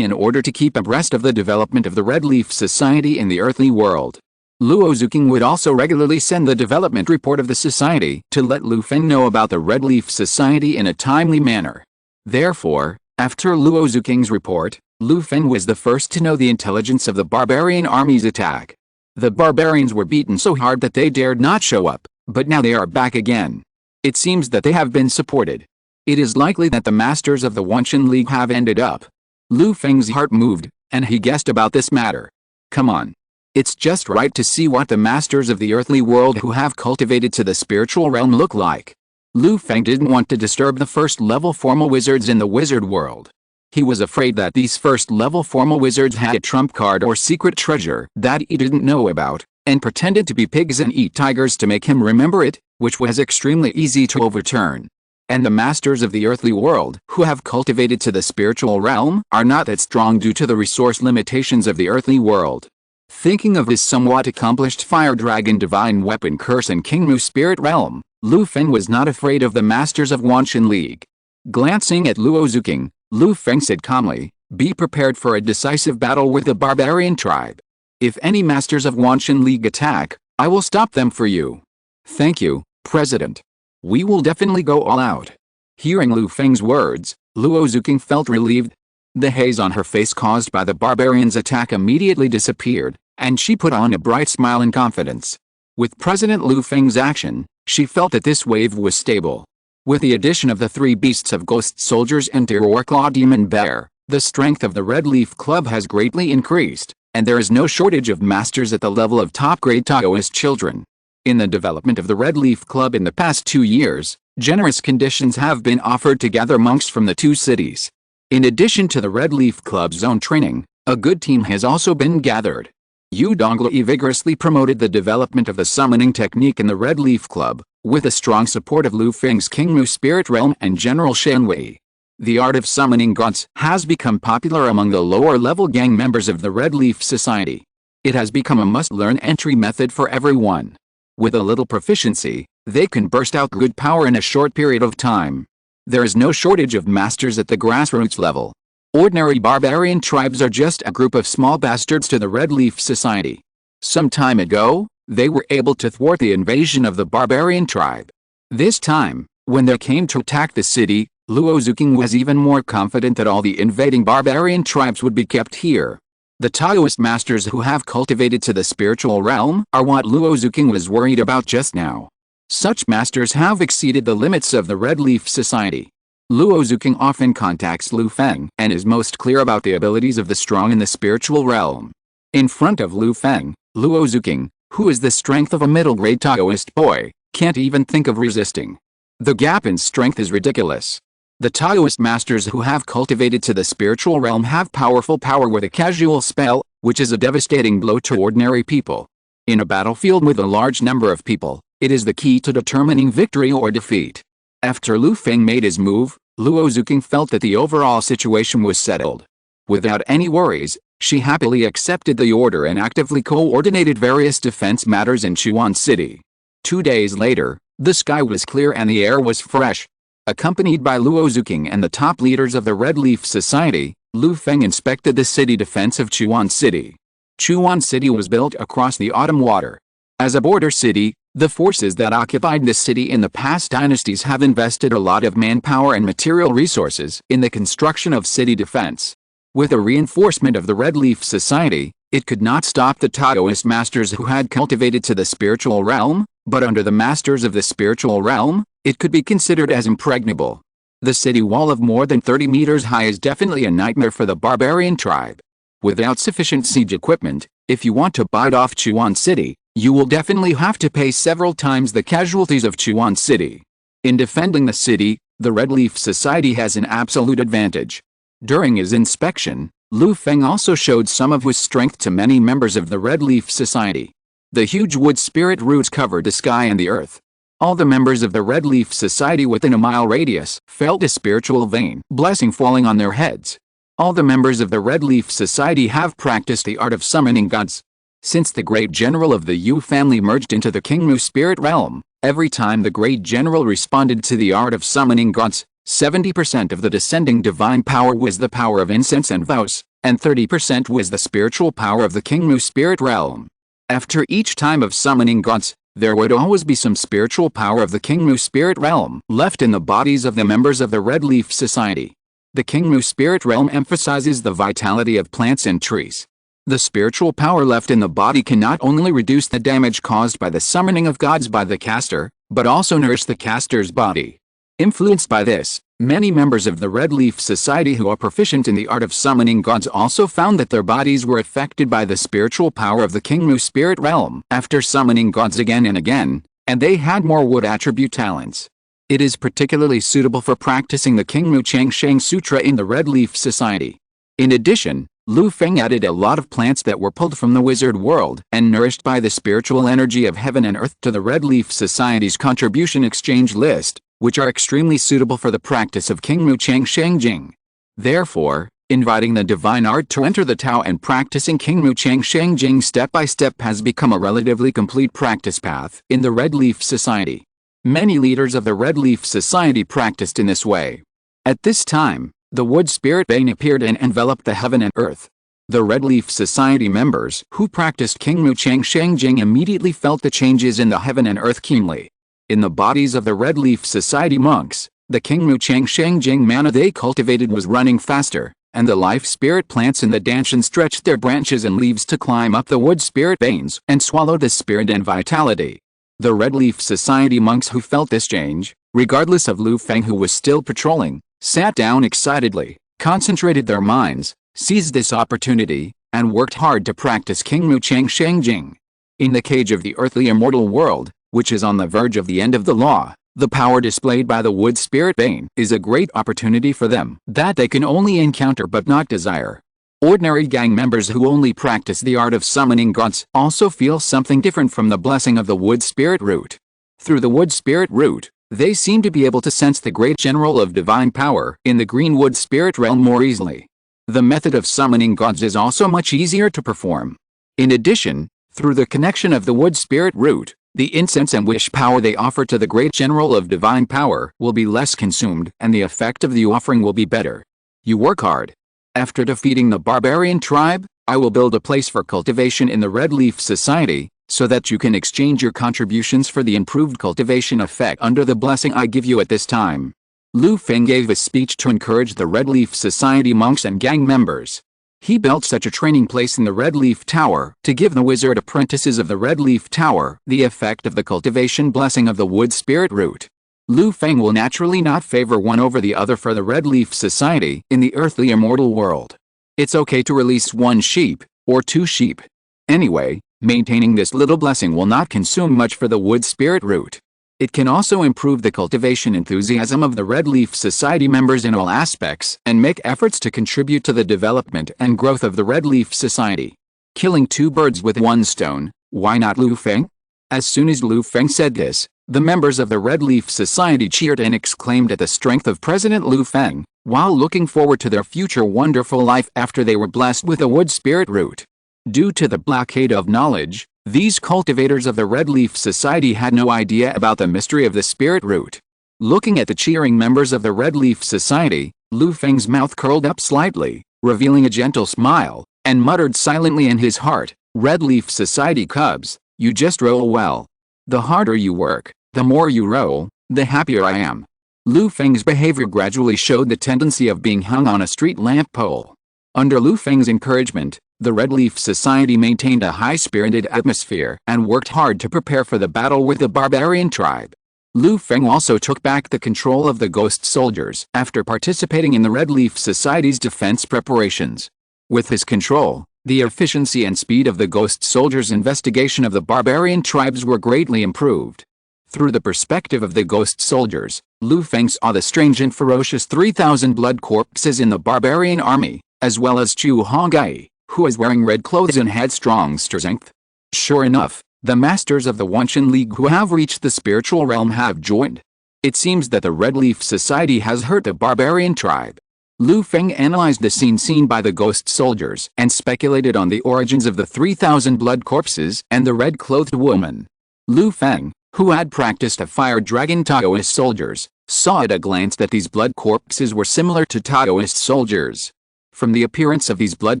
in order to keep abreast of the development of the Red Leaf Society in the earthly world. Luo Zuking would also regularly send the development report of the society to let Lu Feng know about the Red Leaf Society in a timely manner. Therefore, after Luo Zuking's report, Lu Feng was the first to know the intelligence of the barbarian army's attack. The barbarians were beaten so hard that they dared not show up, but now they are back again. It seems that they have been supported. It is likely that the masters of the Wenshan League have ended up. Lu Feng's heart moved, and he guessed about this matter. Come on. It's just right to see what the masters of the earthly world who have cultivated to the spiritual realm look like. Lu Feng didn't want to disturb the first-level formal wizards in the wizard world. He was afraid that these first-level formal wizards had a trump card or secret treasure that he didn't know about, and pretended to be pigs and eat tigers to make him remember it, which was extremely easy to overturn. And the masters of the earthly world who have cultivated to the spiritual realm are not that strong due to the resource limitations of the earthly world. Thinking of his somewhat accomplished Fire Dragon Divine Weapon Curse and King Mu Spirit Realm, Lu Feng was not afraid of the masters of Wenshan League. Glancing at Luo Zuking, Lu Feng said calmly, "Be prepared for a decisive battle with the barbarian tribe. If any masters of Wenshan League attack, I will stop them for you." "Thank you, President. We will definitely go all out." Hearing Lu Feng's words, Luo Zuking felt relieved. The haze on her face caused by the barbarian's attack immediately disappeared, and she put on a bright smile in confidence. With President Lu Feng's action, she felt that this wave was stable. With the addition of the 3 beasts of Ghost Soldiers and Terror Claw Demon Bear, the strength of the Red Leaf Club has greatly increased, and there is no shortage of masters at the level of top-grade Taoist children. In the development of the Red Leaf Club in the past 2 years, generous conditions have been offered to gather monks from the 2 cities. In addition to the Red Leaf Club's own training, a good team has also been gathered. Yu Donglai vigorously promoted the development of the summoning technique in the Red Leaf Club, with the strong support of Lu Feng's King Mu Spirit Realm and General Shan Wei. The art of summoning gods has become popular among the lower-level gang members of the Red Leaf Society. It has become a must-learn entry method for everyone. With a little proficiency, they can burst out good power in a short period of time. There is no shortage of masters at the grassroots level. Ordinary barbarian tribes are just a group of small bastards to the Red Leaf Society. Some time ago, they were able to thwart the invasion of the barbarian tribe. This time, when they came to attack the city, Luo Zuking was even more confident that all the invading barbarian tribes would be kept here. The Taoist masters who have cultivated to the spiritual realm are what Luo Zuking was worried about just now. Such masters have exceeded the limits of the Red Leaf Society. Luo Zuking often contacts Lu Feng and is most clear about the abilities of the strong in the spiritual realm. In front of Lu Feng, Luo Zuking, who is the strength of a middle-grade Taoist boy, can't even think of resisting. The gap in strength is ridiculous. The Taoist masters who have cultivated to the spiritual realm have powerful power with a casual spell, which is a devastating blow to ordinary people. In a battlefield with a large number of people, it is the key to determining victory or defeat. After Lu Feng made his move, Luo Zuking felt that the overall situation was settled. Without any worries, she happily accepted the order and actively coordinated various defense matters in Chuan City. 2 days later, the sky was clear and the air was fresh. Accompanied by Luo Zuking and the top leaders of the Red Leaf Society, Lu Feng inspected the city defense of Chuan City. Chuan City was built across the autumn water. As a border city, the forces that occupied the city in the past dynasties have invested a lot of manpower and material resources in the construction of city defense. With the reinforcement of the Red Leaf Society, it could not stop the Taoist masters who had cultivated to the spiritual realm, but under the masters of the spiritual realm, it could be considered as impregnable. The city wall of more than 30 meters high is definitely a nightmare for the barbarian tribe. Without sufficient siege equipment, if you want to bite off Chuan City, you will definitely have to pay several times the casualties of Chuan City. In defending the city, the Red Leaf Society has an absolute advantage. During his inspection, Lu Feng also showed some of his strength to many members of the Red Leaf Society. The huge wood spirit roots covered the sky and the earth. All the members of the Red Leaf Society within a mile radius felt a spiritual vein blessing falling on their heads. All the members of the Red Leaf Society have practiced the art of summoning gods. Since the great general of the Yu family merged into the King Mu spirit realm, every time the great general responded to the art of summoning gods, 70% of the descending divine power was the power of incense and vows, and 30% was the spiritual power of the King Mu spirit realm. After each time of summoning gods, there would always be some spiritual power of the King Mu spirit realm left in the bodies of the members of the Red Leaf Society. The King Mu spirit realm emphasizes the vitality of plants and trees. The spiritual power left in the body can not only reduce the damage caused by the summoning of gods by the caster, but also nourish the caster's body. Influenced by this, many members of the Red Leaf Society who are proficient in the art of summoning gods also found that their bodies were affected by the spiritual power of the King Mu spirit realm after summoning gods again and again, and they had more wood attribute talents. It is particularly suitable for practicing the King Mu Chang Sheng Sutra in the Red Leaf Society. In addition, Lu Feng added a lot of plants that were pulled from the wizard world and nourished by the spiritual energy of heaven and earth to the Red Leaf Society's contribution exchange list, which are extremely suitable for the practice of King Mu Chang Sheng Jing. Therefore, inviting the divine art to enter the Tao and practicing King Mu Chang Sheng Jing step by step has become a relatively complete practice path in the Red Leaf Society. Many leaders of the Red Leaf Society practiced in this way. At this time, the wood spirit vein appeared and enveloped the heaven and earth. The Red Leaf Society members who practiced King Mu Chang Sheng Jing immediately felt the changes in the heaven and earth keenly. In the bodies of the Red Leaf Society monks, the King Mu Chang Sheng Jing mana they cultivated was running faster, and the life spirit plants in the danshan stretched their branches and leaves to climb up the wood spirit veins and swallow the spirit and vitality. The Red Leaf Society monks who felt this change, regardless of Lu Feng who was still patrolling, sat down excitedly, concentrated their minds, seized this opportunity, and worked hard to practice King Mu Chang Sheng Jing. In the cage of the earthly immortal world, which is on the verge of the end of the law, the power displayed by the wood spirit vein is a great opportunity for them that they can only encounter but not desire. Ordinary gang members who only practice the art of summoning gods also feel something different from the blessing of the wood spirit root. Through the wood spirit root, they seem to be able to sense the great general of divine power in the green wood spirit realm more easily. The method of summoning gods is also much easier to perform. In addition, through the connection of the wood spirit root, the incense and wish power they offer to the great general of divine power will be less consumed and the effect of the offering will be better. You work hard. After defeating the barbarian tribe, I will build a place for cultivation in the Red Leaf Society, so that you can exchange your contributions for the improved cultivation effect under the blessing I give you at this time. Lu Feng gave a speech to encourage the Red Leaf Society monks and gang members. He built such a training place in the Red Leaf Tower to give the wizard apprentices of the Red Leaf Tower the effect of the cultivation blessing of the wood spirit root. Lu Feng will naturally not favor one over the other for the Red Leaf Society in the earthly immortal world. It's okay to release 1 sheep, or 2 sheep. Anyway, maintaining this little blessing will not consume much for the wood spirit root. It can also improve the cultivation enthusiasm of the Red Leaf Society members in all aspects and make efforts to contribute to the development and growth of the Red Leaf Society. Killing 2 birds with 1 stone, why not Lu Feng? As soon as Lu Feng said this, the members of the Red Leaf Society cheered and exclaimed at the strength of President Lu Feng, while looking forward to their future wonderful life after they were blessed with a wood spirit root. Due to the blockade of knowledge, these cultivators of the Red Leaf Society had no idea about the mystery of the spirit root. Looking at the cheering members of the Red Leaf Society, Lu Feng's mouth curled up slightly, revealing a gentle smile, and muttered silently in his heart, "Red Leaf Society cubs, you just roll well. The harder you work, the more you roll, the happier I am." Lu Feng's behavior gradually showed the tendency of being hung on a street lamp pole. Under Lu Feng's encouragement, the Red Leaf Society maintained a high-spirited atmosphere and worked hard to prepare for the battle with the barbarian tribe. Lu Feng also took back the control of the ghost soldiers after participating in the Red Leaf Society's defense preparations. With his control, the efficiency and speed of the ghost soldiers' investigation of the barbarian tribes were greatly improved. Through the perspective of the ghost soldiers, Lu Feng saw the strange and ferocious 3,000 blood corpses in the barbarian army, as well as Hongye, who was wearing red clothes and had strong strength. Sure enough, The masters of the Wanshan League who have reached the spiritual realm have joined. It seems that the Red Leaf Society has hurt the barbarian tribe. Lu Feng analyzed the scene seen by the ghost soldiers and speculated on the origins of the 3,000 blood corpses and the red-clothed woman. Lu Feng, who had practiced a fire dragon Taoist soldiers, saw at a glance that these blood corpses were similar to Taoist soldiers. From the appearance of these blood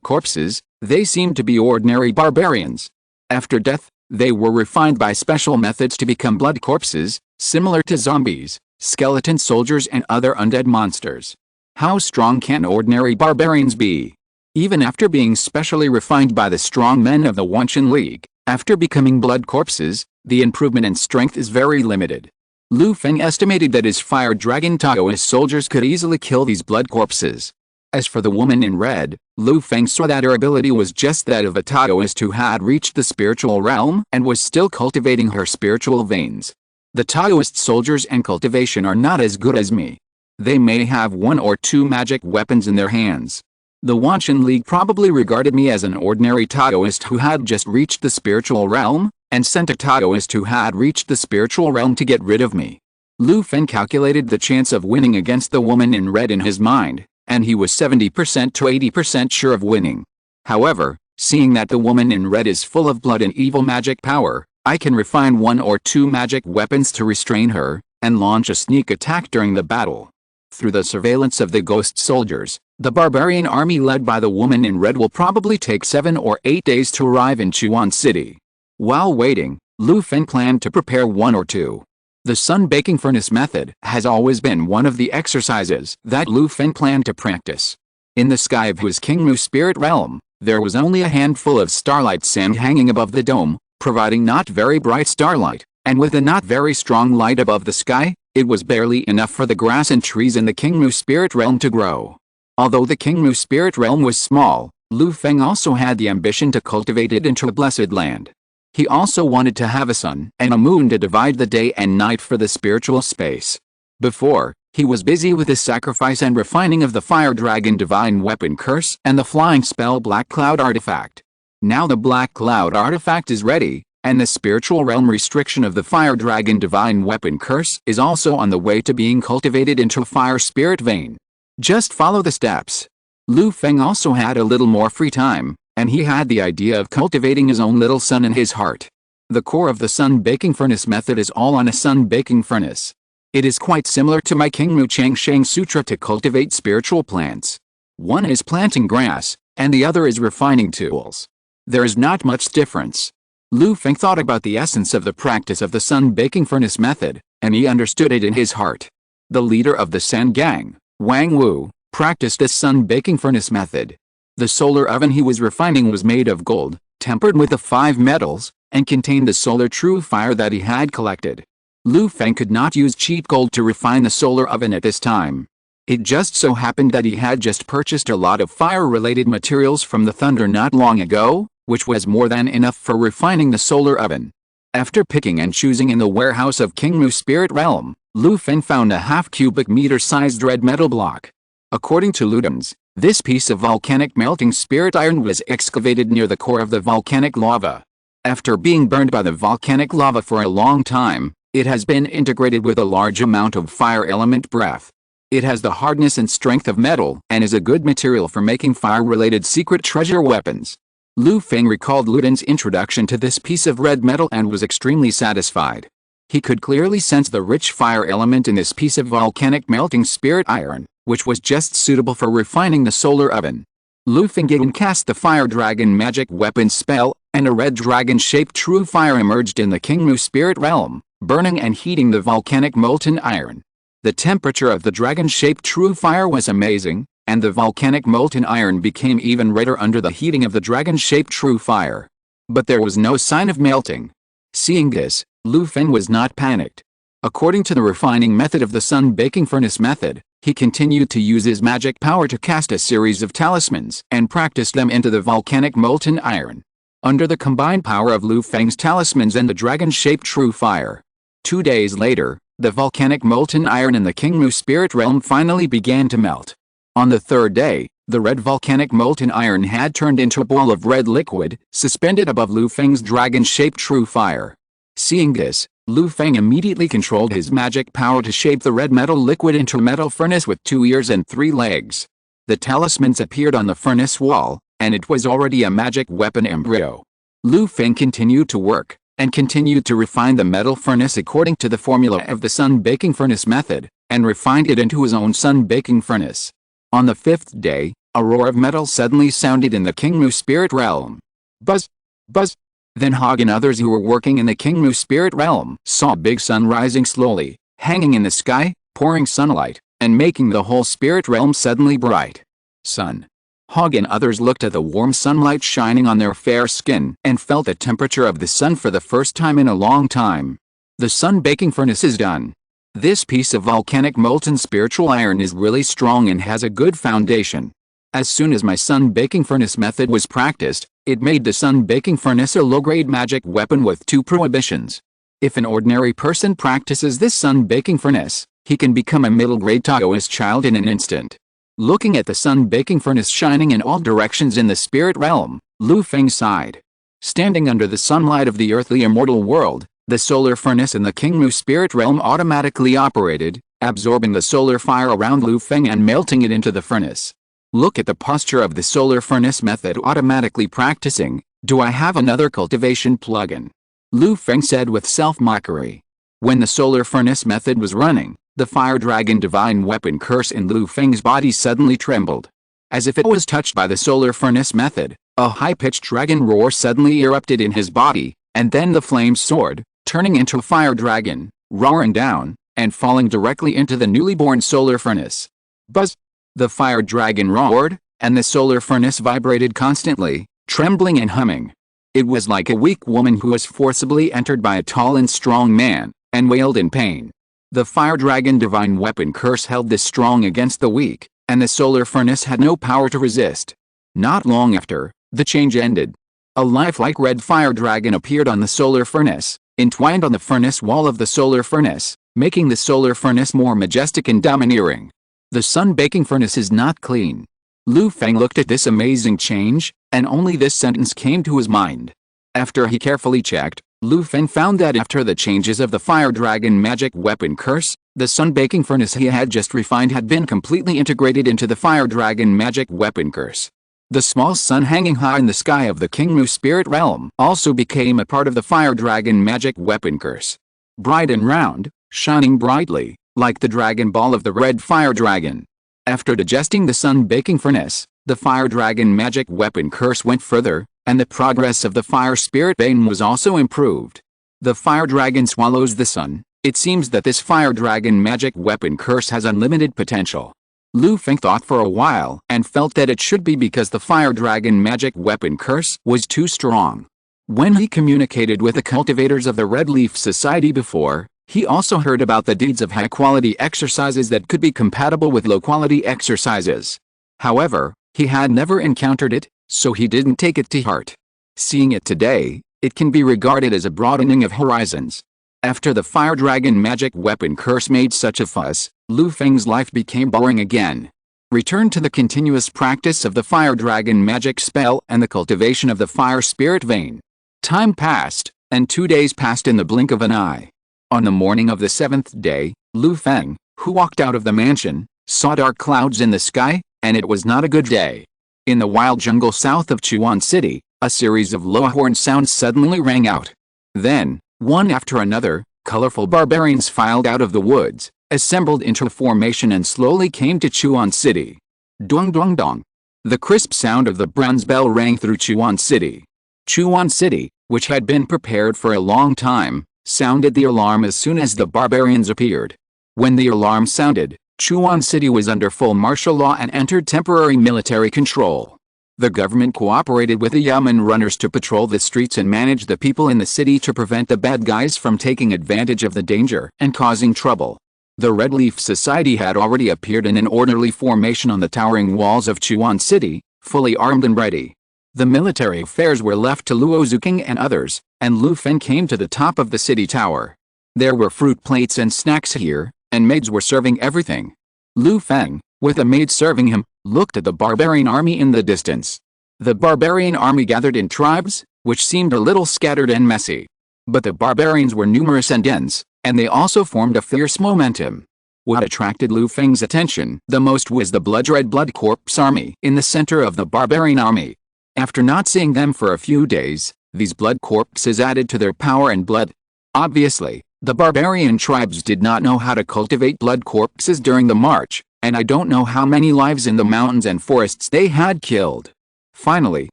corpses, they seemed to be ordinary barbarians. After death, they were refined by special methods to become blood corpses, similar to zombies, skeleton soldiers and other undead monsters. How strong can ordinary barbarians be? Even after being specially refined by the strong men of the Wanshan League, after becoming blood corpses, the improvement in strength is very limited. Lu Feng estimated that his fire dragon Taoist soldiers could easily kill these blood corpses. As for the woman in red, Lu Feng saw that her ability was just that of a Taoist who had reached the spiritual realm and was still cultivating her spiritual veins. The Taoist soldiers and cultivation are not as good as me. They may have 1 or 2 magic weapons in their hands. The Wanshan League probably regarded me as an ordinary Taoist who had just reached the spiritual realm, and sent a Taoist who had reached the spiritual realm to get rid of me. Lu Feng calculated the chance of winning against the woman in red in his mind, and he was 70% to 80% sure of winning. However, seeing that the woman in red is full of blood and evil magic power, I can refine 1 or 2 magic weapons to restrain her, and launch a sneak attack during the battle. Through the surveillance of the ghost soldiers, the barbarian army led by the woman in red will probably take 7 or 8 days to arrive in Chuan City. While waiting, Lu Feng planned to prepare 1 or 2. The sun baking furnace method has always been one of the exercises that Lu Feng planned to practice. In the sky of his Kingmu spirit realm, there was only a handful of starlight sand hanging above the dome, providing not very bright starlight, and with a not very strong light above the sky, it was barely enough for the grass and trees in the Kingmu spirit realm to grow. Although the Kingmu spirit realm was small, Lu Feng also had the ambition to cultivate it into a blessed land. He also wanted to have a sun and a moon to divide the day and night for the spiritual space. Before, he was busy with the sacrifice and refining of the fire dragon divine weapon curse and the flying spell black cloud artifact. Now the black cloud artifact is ready, and the spiritual realm restriction of the fire dragon divine weapon curse is also on the way to being cultivated into a fire spirit vein. Just follow the steps. Lu Feng also had a little more free time, and he had the idea of cultivating his own little sun in his heart. The core of the sun baking furnace method is all on a sun baking furnace. It is quite similar to my Kingmu Changsheng Sutra to cultivate spiritual plants. One is planting grass, and the other is refining tools. There is not much difference. Lu Feng thought about the essence of the practice of the sun baking furnace method, and he understood it in his heart. The leader of the San Gang, Wang Wu, practiced the sun baking furnace method. The solar oven he was refining was made of gold, tempered with the 5 metals, and contained the solar true fire that he had collected. Lu Feng could not use cheap gold to refine the solar oven at this time. It just so happened that he had just purchased a lot of fire-related materials from the Thunder not long ago, which was more than enough for refining the solar oven. After picking and choosing in the warehouse of Kingmu Spirit Realm, Lu Feng found a half-cubic meter-sized red metal block. According to Ludens, this piece of volcanic melting spirit iron was excavated near the core of the volcanic lava. After being burned by the volcanic lava for a long time, it has been integrated with a large amount of fire element breath. It has the hardness and strength of metal and is a good material for making fire-related secret treasure weapons. Lu Feng recalled Ludens' introduction to this piece of red metal and was extremely satisfied. He could clearly sense the rich fire element in this piece of volcanic melting spirit iron, which was just suitable for refining the solar oven. Lu Feng cast the fire dragon magic weapon spell, and a red dragon-shaped true fire emerged in the Kingmu spirit realm, burning and heating the volcanic molten iron. The temperature of the dragon-shaped true fire was amazing, and the volcanic molten iron became even redder under the heating of the dragon-shaped true fire. But there was no sign of melting. Seeing this, Lu Feng was not panicked. According to the refining method of the sun baking furnace method, he continued to use his magic power to cast a series of talismans and practiced them into the volcanic molten iron. Under the combined power of Lu Feng's talismans and the dragon-shaped true fire. 2 days later, the volcanic molten iron in the Kingmu spirit realm finally began to melt. On the 3rd day, The red volcanic molten iron had turned into a ball of red liquid, suspended above Lu Feng's dragon-shaped true fire. Seeing this, Lu Feng immediately controlled his magic power to shape the red metal liquid into a metal furnace with 2 ears and 3 legs. The talismans appeared on the furnace wall, and it was already a magic weapon embryo. Lu Feng continued to work, and continued to refine the metal furnace according to the formula of the sun baking furnace method, and refined it into his own sun baking furnace. On the 5th day, a roar of metal suddenly sounded in the Kingmu spirit realm. Buzz! Buzz! Then Hogge and others who were working in the Kingmu spirit realm saw a big sun rising slowly, hanging in the sky, pouring sunlight, and making the whole spirit realm suddenly bright. Sun. Hogge and others looked at the warm sunlight shining on their fair skin and felt the temperature of the sun for the first time in a long time. The sun baking furnace is done. This piece of volcanic molten spiritual iron is really strong and has a good foundation. As soon as my sun baking furnace method was practiced, it made the sun baking furnace a low-grade magic weapon with 2 prohibitions. If an ordinary person practices this sun baking furnace, he can become a middle-grade Taoist child in an instant. Looking at the sun baking furnace shining in all directions in the spirit realm, Lu Feng sighed. Standing under the sunlight of the earthly immortal world, the solar furnace in the Kingmu spirit realm automatically operated, absorbing the solar fire around Lu Feng and melting it into the furnace. Look at the posture of the solar furnace method automatically practicing. Do I have another cultivation plugin? Lu Feng said with self-mockery. When the solar furnace method was running, the fire dragon divine weapon curse in Lu Feng's body suddenly trembled. As if it was touched by the solar furnace method, a high-pitched dragon roar suddenly erupted in his body, and then the flames soared, turning into a fire dragon, roaring down, and falling directly into the newly born solar furnace. Buzz! The fire dragon roared, and the solar furnace vibrated constantly, trembling and humming. It was like a weak woman who was forcibly entered by a tall and strong man, and wailed in pain. The fire dragon divine weapon curse held the strong against the weak, and the solar furnace had no power to resist. Not long after, the change ended. A lifelike red fire dragon appeared on the solar furnace, entwined on the furnace wall of the solar furnace, making the solar furnace more majestic and domineering. The sun baking furnace is not clean. Lu Feng looked at this amazing change, and only this sentence came to his mind. After he carefully checked, Lu Feng found that after the changes of the fire dragon magic weapon curse, the sun baking furnace he had just refined had been completely integrated into the fire dragon magic weapon curse. The small sun hanging high in the sky of the Kingmu spirit realm also became a part of the fire dragon magic weapon curse. Bright and round, shining brightly, like the dragon ball of the red fire dragon. After digesting the sun baking furnace, the fire dragon magic weapon curse went further, and the progress of the fire spirit bane was also improved. The fire dragon swallows the sun. It seems that this fire dragon magic weapon curse has unlimited potential. Lu Feng thought for a while and felt that it should be because the fire dragon magic weapon curse was too strong. When he communicated with the cultivators of the Red Leaf Society before, he also heard about the deeds of high-quality exercises that could be compatible with low-quality exercises. However, he had never encountered it, so he didn't take it to heart. Seeing it today, it can be regarded as a broadening of horizons. After the fire dragon magic weapon curse made such a fuss, Lu Feng's life became boring again. Return to the continuous practice of the fire dragon magic spell and the cultivation of the fire spirit vein. Time passed, and 2 days passed in the blink of an eye. On the morning of the 7th day, Lu Feng, who walked out of the mansion, saw dark clouds in the sky, and it was not a good day. In the wild jungle south of Chuan City, a series of low horn sounds suddenly rang out. Then, one after another, colorful barbarians filed out of the woods, assembled into a formation and slowly came to Chuan City. Dong dong dong. The crisp sound of the bronze bell rang through Chuan City. Chuan City, which had been prepared for a long time, sounded the alarm as soon as the barbarians appeared. When the alarm sounded, Chuan City was under full martial law and entered temporary military control. The government cooperated with the yamen runners to patrol the streets and manage the people in the city to prevent the bad guys from taking advantage of the danger and causing trouble. The Red Leaf Society had already appeared in an orderly formation on the towering walls of Chuan City, fully armed and ready. The military affairs were left to Luo Zuking and others, and Lu Feng came to the top of the city tower. There were fruit plates and snacks here, and maids were serving everything. Lu Feng, with a maid serving him, looked at the barbarian army in the distance. The barbarian army gathered in tribes, which seemed a little scattered and messy. But the barbarians were numerous and dense, and they also formed a fierce momentum. What attracted Lu Feng's attention the most was the blood-red blood corpse army in the center of the barbarian army. After not seeing them for a few days, these blood corpses added to their power and blood. Obviously, the barbarian tribes did not know how to cultivate blood corpses during the march, and I don't know how many lives in the mountains and forests they had killed. Finally,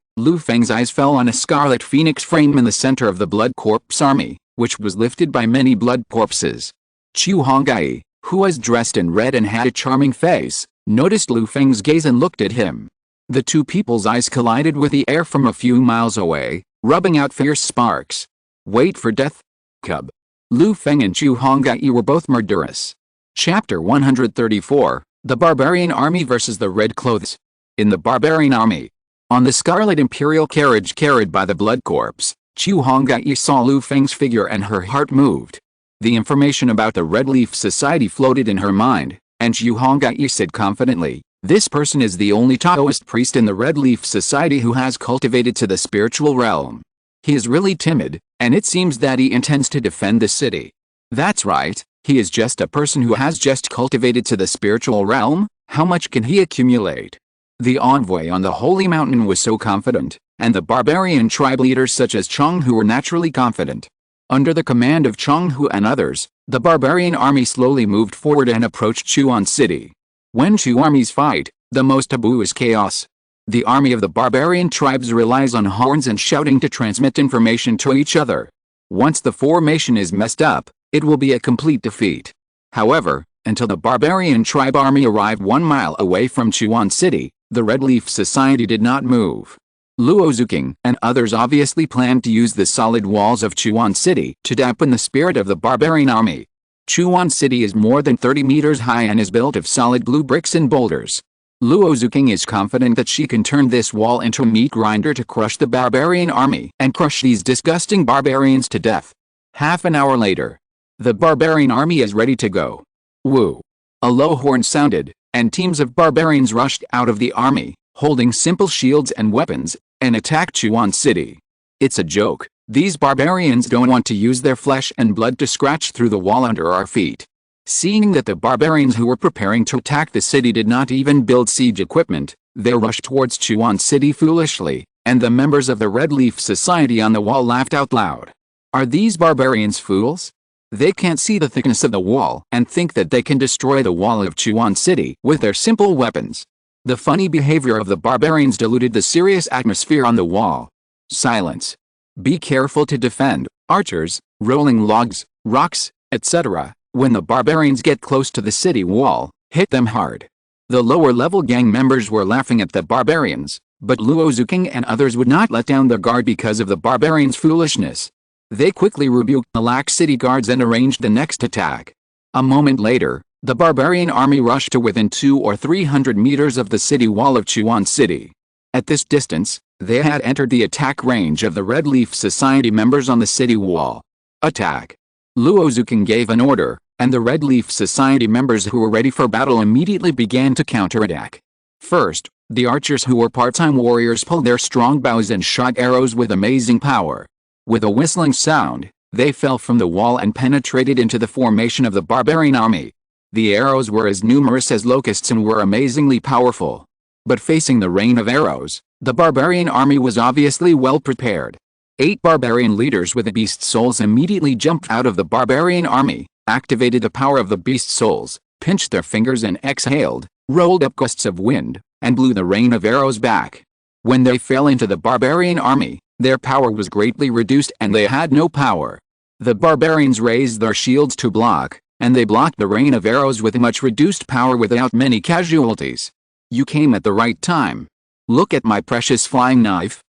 Lu Feng's eyes fell on a scarlet phoenix frame in the center of the blood corpse army, which was lifted by many blood corpses. Hongye, who was dressed in red and had a charming face, noticed Lu Feng's gaze and looked at him. The two people's eyes collided with the air from a few miles away, rubbing out fierce sparks. Wait for death, cub. Lu Feng and Hongye were both murderous. Chapter 134, The Barbarian Army vs. the Red Clothes. In the barbarian army. On the scarlet imperial carriage carried by the blood corpse, Hongye saw Lu Feng's figure and her heart moved. The information about the Red Leaf Society floated in her mind, and Hongye said confidently, "This person is the only Taoist priest in the Red Leaf Society who has cultivated to the spiritual realm. He is really timid, and it seems that he intends to defend the city." That's right, he is just a person who has just cultivated to the spiritual realm. How much can he accumulate? The envoy on the Holy Mountain was so confident, and the barbarian tribe leaders such as Chong Hu were naturally confident. Under the command of Chong Hu and others, the barbarian army slowly moved forward and approached Chuan City. When two armies fight, the most taboo is chaos. The army of the barbarian tribes relies on horns and shouting to transmit information to each other. Once the formation is messed up, it will be a complete defeat. However, until the barbarian tribe army arrived 1 mile away from Chuan City, the Red Leaf Society did not move. Luo Zuking and others obviously planned to use the solid walls of Chuan City to dampen the spirit of the barbarian army. Chuan City is more than 30 meters high and is built of solid blue bricks and boulders. Luo Zuking is confident that she can turn this wall into a meat grinder to crush the barbarian army and crush these disgusting barbarians to death. Half an hour later, the barbarian army is ready to go. Woo! A low horn sounded, and teams of barbarians rushed out of the army, holding simple shields and weapons, and attacked Chuan City. It's a joke. These barbarians don't want to use their flesh and blood to scratch through the wall under our feet. Seeing that the barbarians who were preparing to attack the city did not even build siege equipment, they rushed towards Chuan City foolishly, and the members of the Red Leaf Society on the wall laughed out loud. Are these barbarians fools? They can't see the thickness of the wall and think that they can destroy the wall of Chuan City with their simple weapons. The funny behavior of the barbarians diluted the serious atmosphere on the wall. Silence. Be careful to defend, archers, rolling logs, rocks, etc. When the barbarians get close to the city wall, hit them hard. The lower-level gang members were laughing at the barbarians, but Luo Zuking and others would not let down their guard because of the barbarians' foolishness. They quickly rebuked the lax city guards and arranged the next attack. A moment later, the barbarian army rushed to within 200 or 300 meters of the city wall of Chuan City. At this distance, they had entered the attack range of the Red Leaf Society members on the city wall. Attack! Luo Zuking gave an order, and the Red Leaf Society members who were ready for battle immediately began to counterattack. First, the archers who were part-time warriors pulled their strong bows and shot arrows with amazing power. With a whistling sound, they fell from the wall and penetrated into the formation of the barbarian army. The arrows were as numerous as locusts and were amazingly powerful. But facing the rain of arrows, the barbarian army was obviously well prepared. 8 barbarian leaders with the beast souls immediately jumped out of the barbarian army, activated the power of the beast souls, pinched their fingers and exhaled, rolled up gusts of wind, and blew the rain of arrows back. When they fell into the barbarian army, their power was greatly reduced and they had no power. The barbarians raised their shields to block, and they blocked the rain of arrows with much reduced power without many casualties. You came at the right time. Look at my precious flying knife.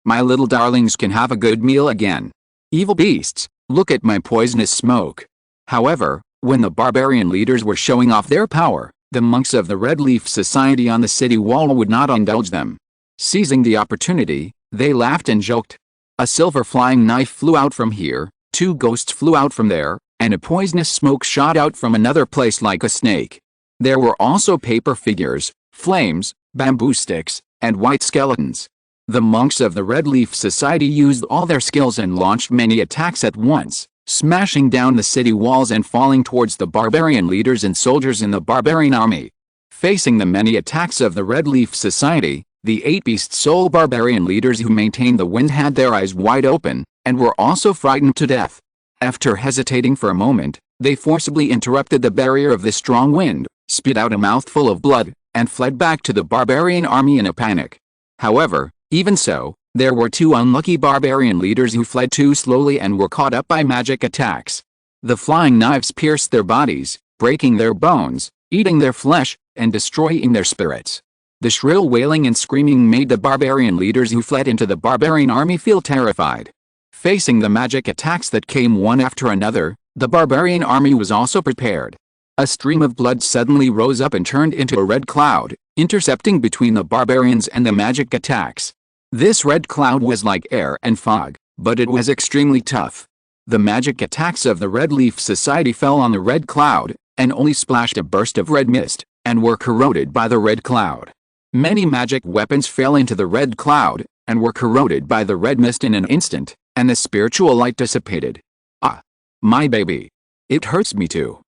My little darlings can have a good meal again. Evil beasts, look at my poisonous smoke. However, when the barbarian leaders were showing off their power, the monks of the Red Leaf Society on the city wall would not indulge them. Seizing the opportunity, they laughed and joked. A silver flying knife flew out from here, 2 ghosts flew out from there, and a poisonous smoke shot out from another place like a snake. There were also paper figures, flames, bamboo sticks, and white skeletons. The monks of the Red Leaf Society used all their skills and launched many attacks at once, smashing down the city walls and falling towards the barbarian leaders and soldiers in the barbarian army. Facing the many attacks of the Red Leaf Society, the 8 beast soul barbarian leaders who maintained the wind had their eyes wide open, and were also frightened to death. After hesitating for a moment, they forcibly interrupted the barrier of the strong wind, spit out a mouthful of blood, and fled back to the barbarian army in a panic. However, even so, there were 2 unlucky barbarian leaders who fled too slowly and were caught up by magic attacks. The flying knives pierced their bodies, breaking their bones, eating their flesh, and destroying their spirits. The shrill wailing and screaming made the barbarian leaders who fled into the barbarian army feel terrified. Facing the magic attacks that came one after another, the barbarian army was also prepared. A stream of blood suddenly rose up and turned into a red cloud, intercepting between the barbarians and the magic attacks. This red cloud was like air and fog, but it was extremely tough. The magic attacks of the Red Leaf Society fell on the red cloud, and only splashed a burst of red mist, and were corroded by the red cloud. Many magic weapons fell into the red cloud, and were corroded by the red mist in an instant, and the spiritual light dissipated. Ah! My baby! It hurts me too.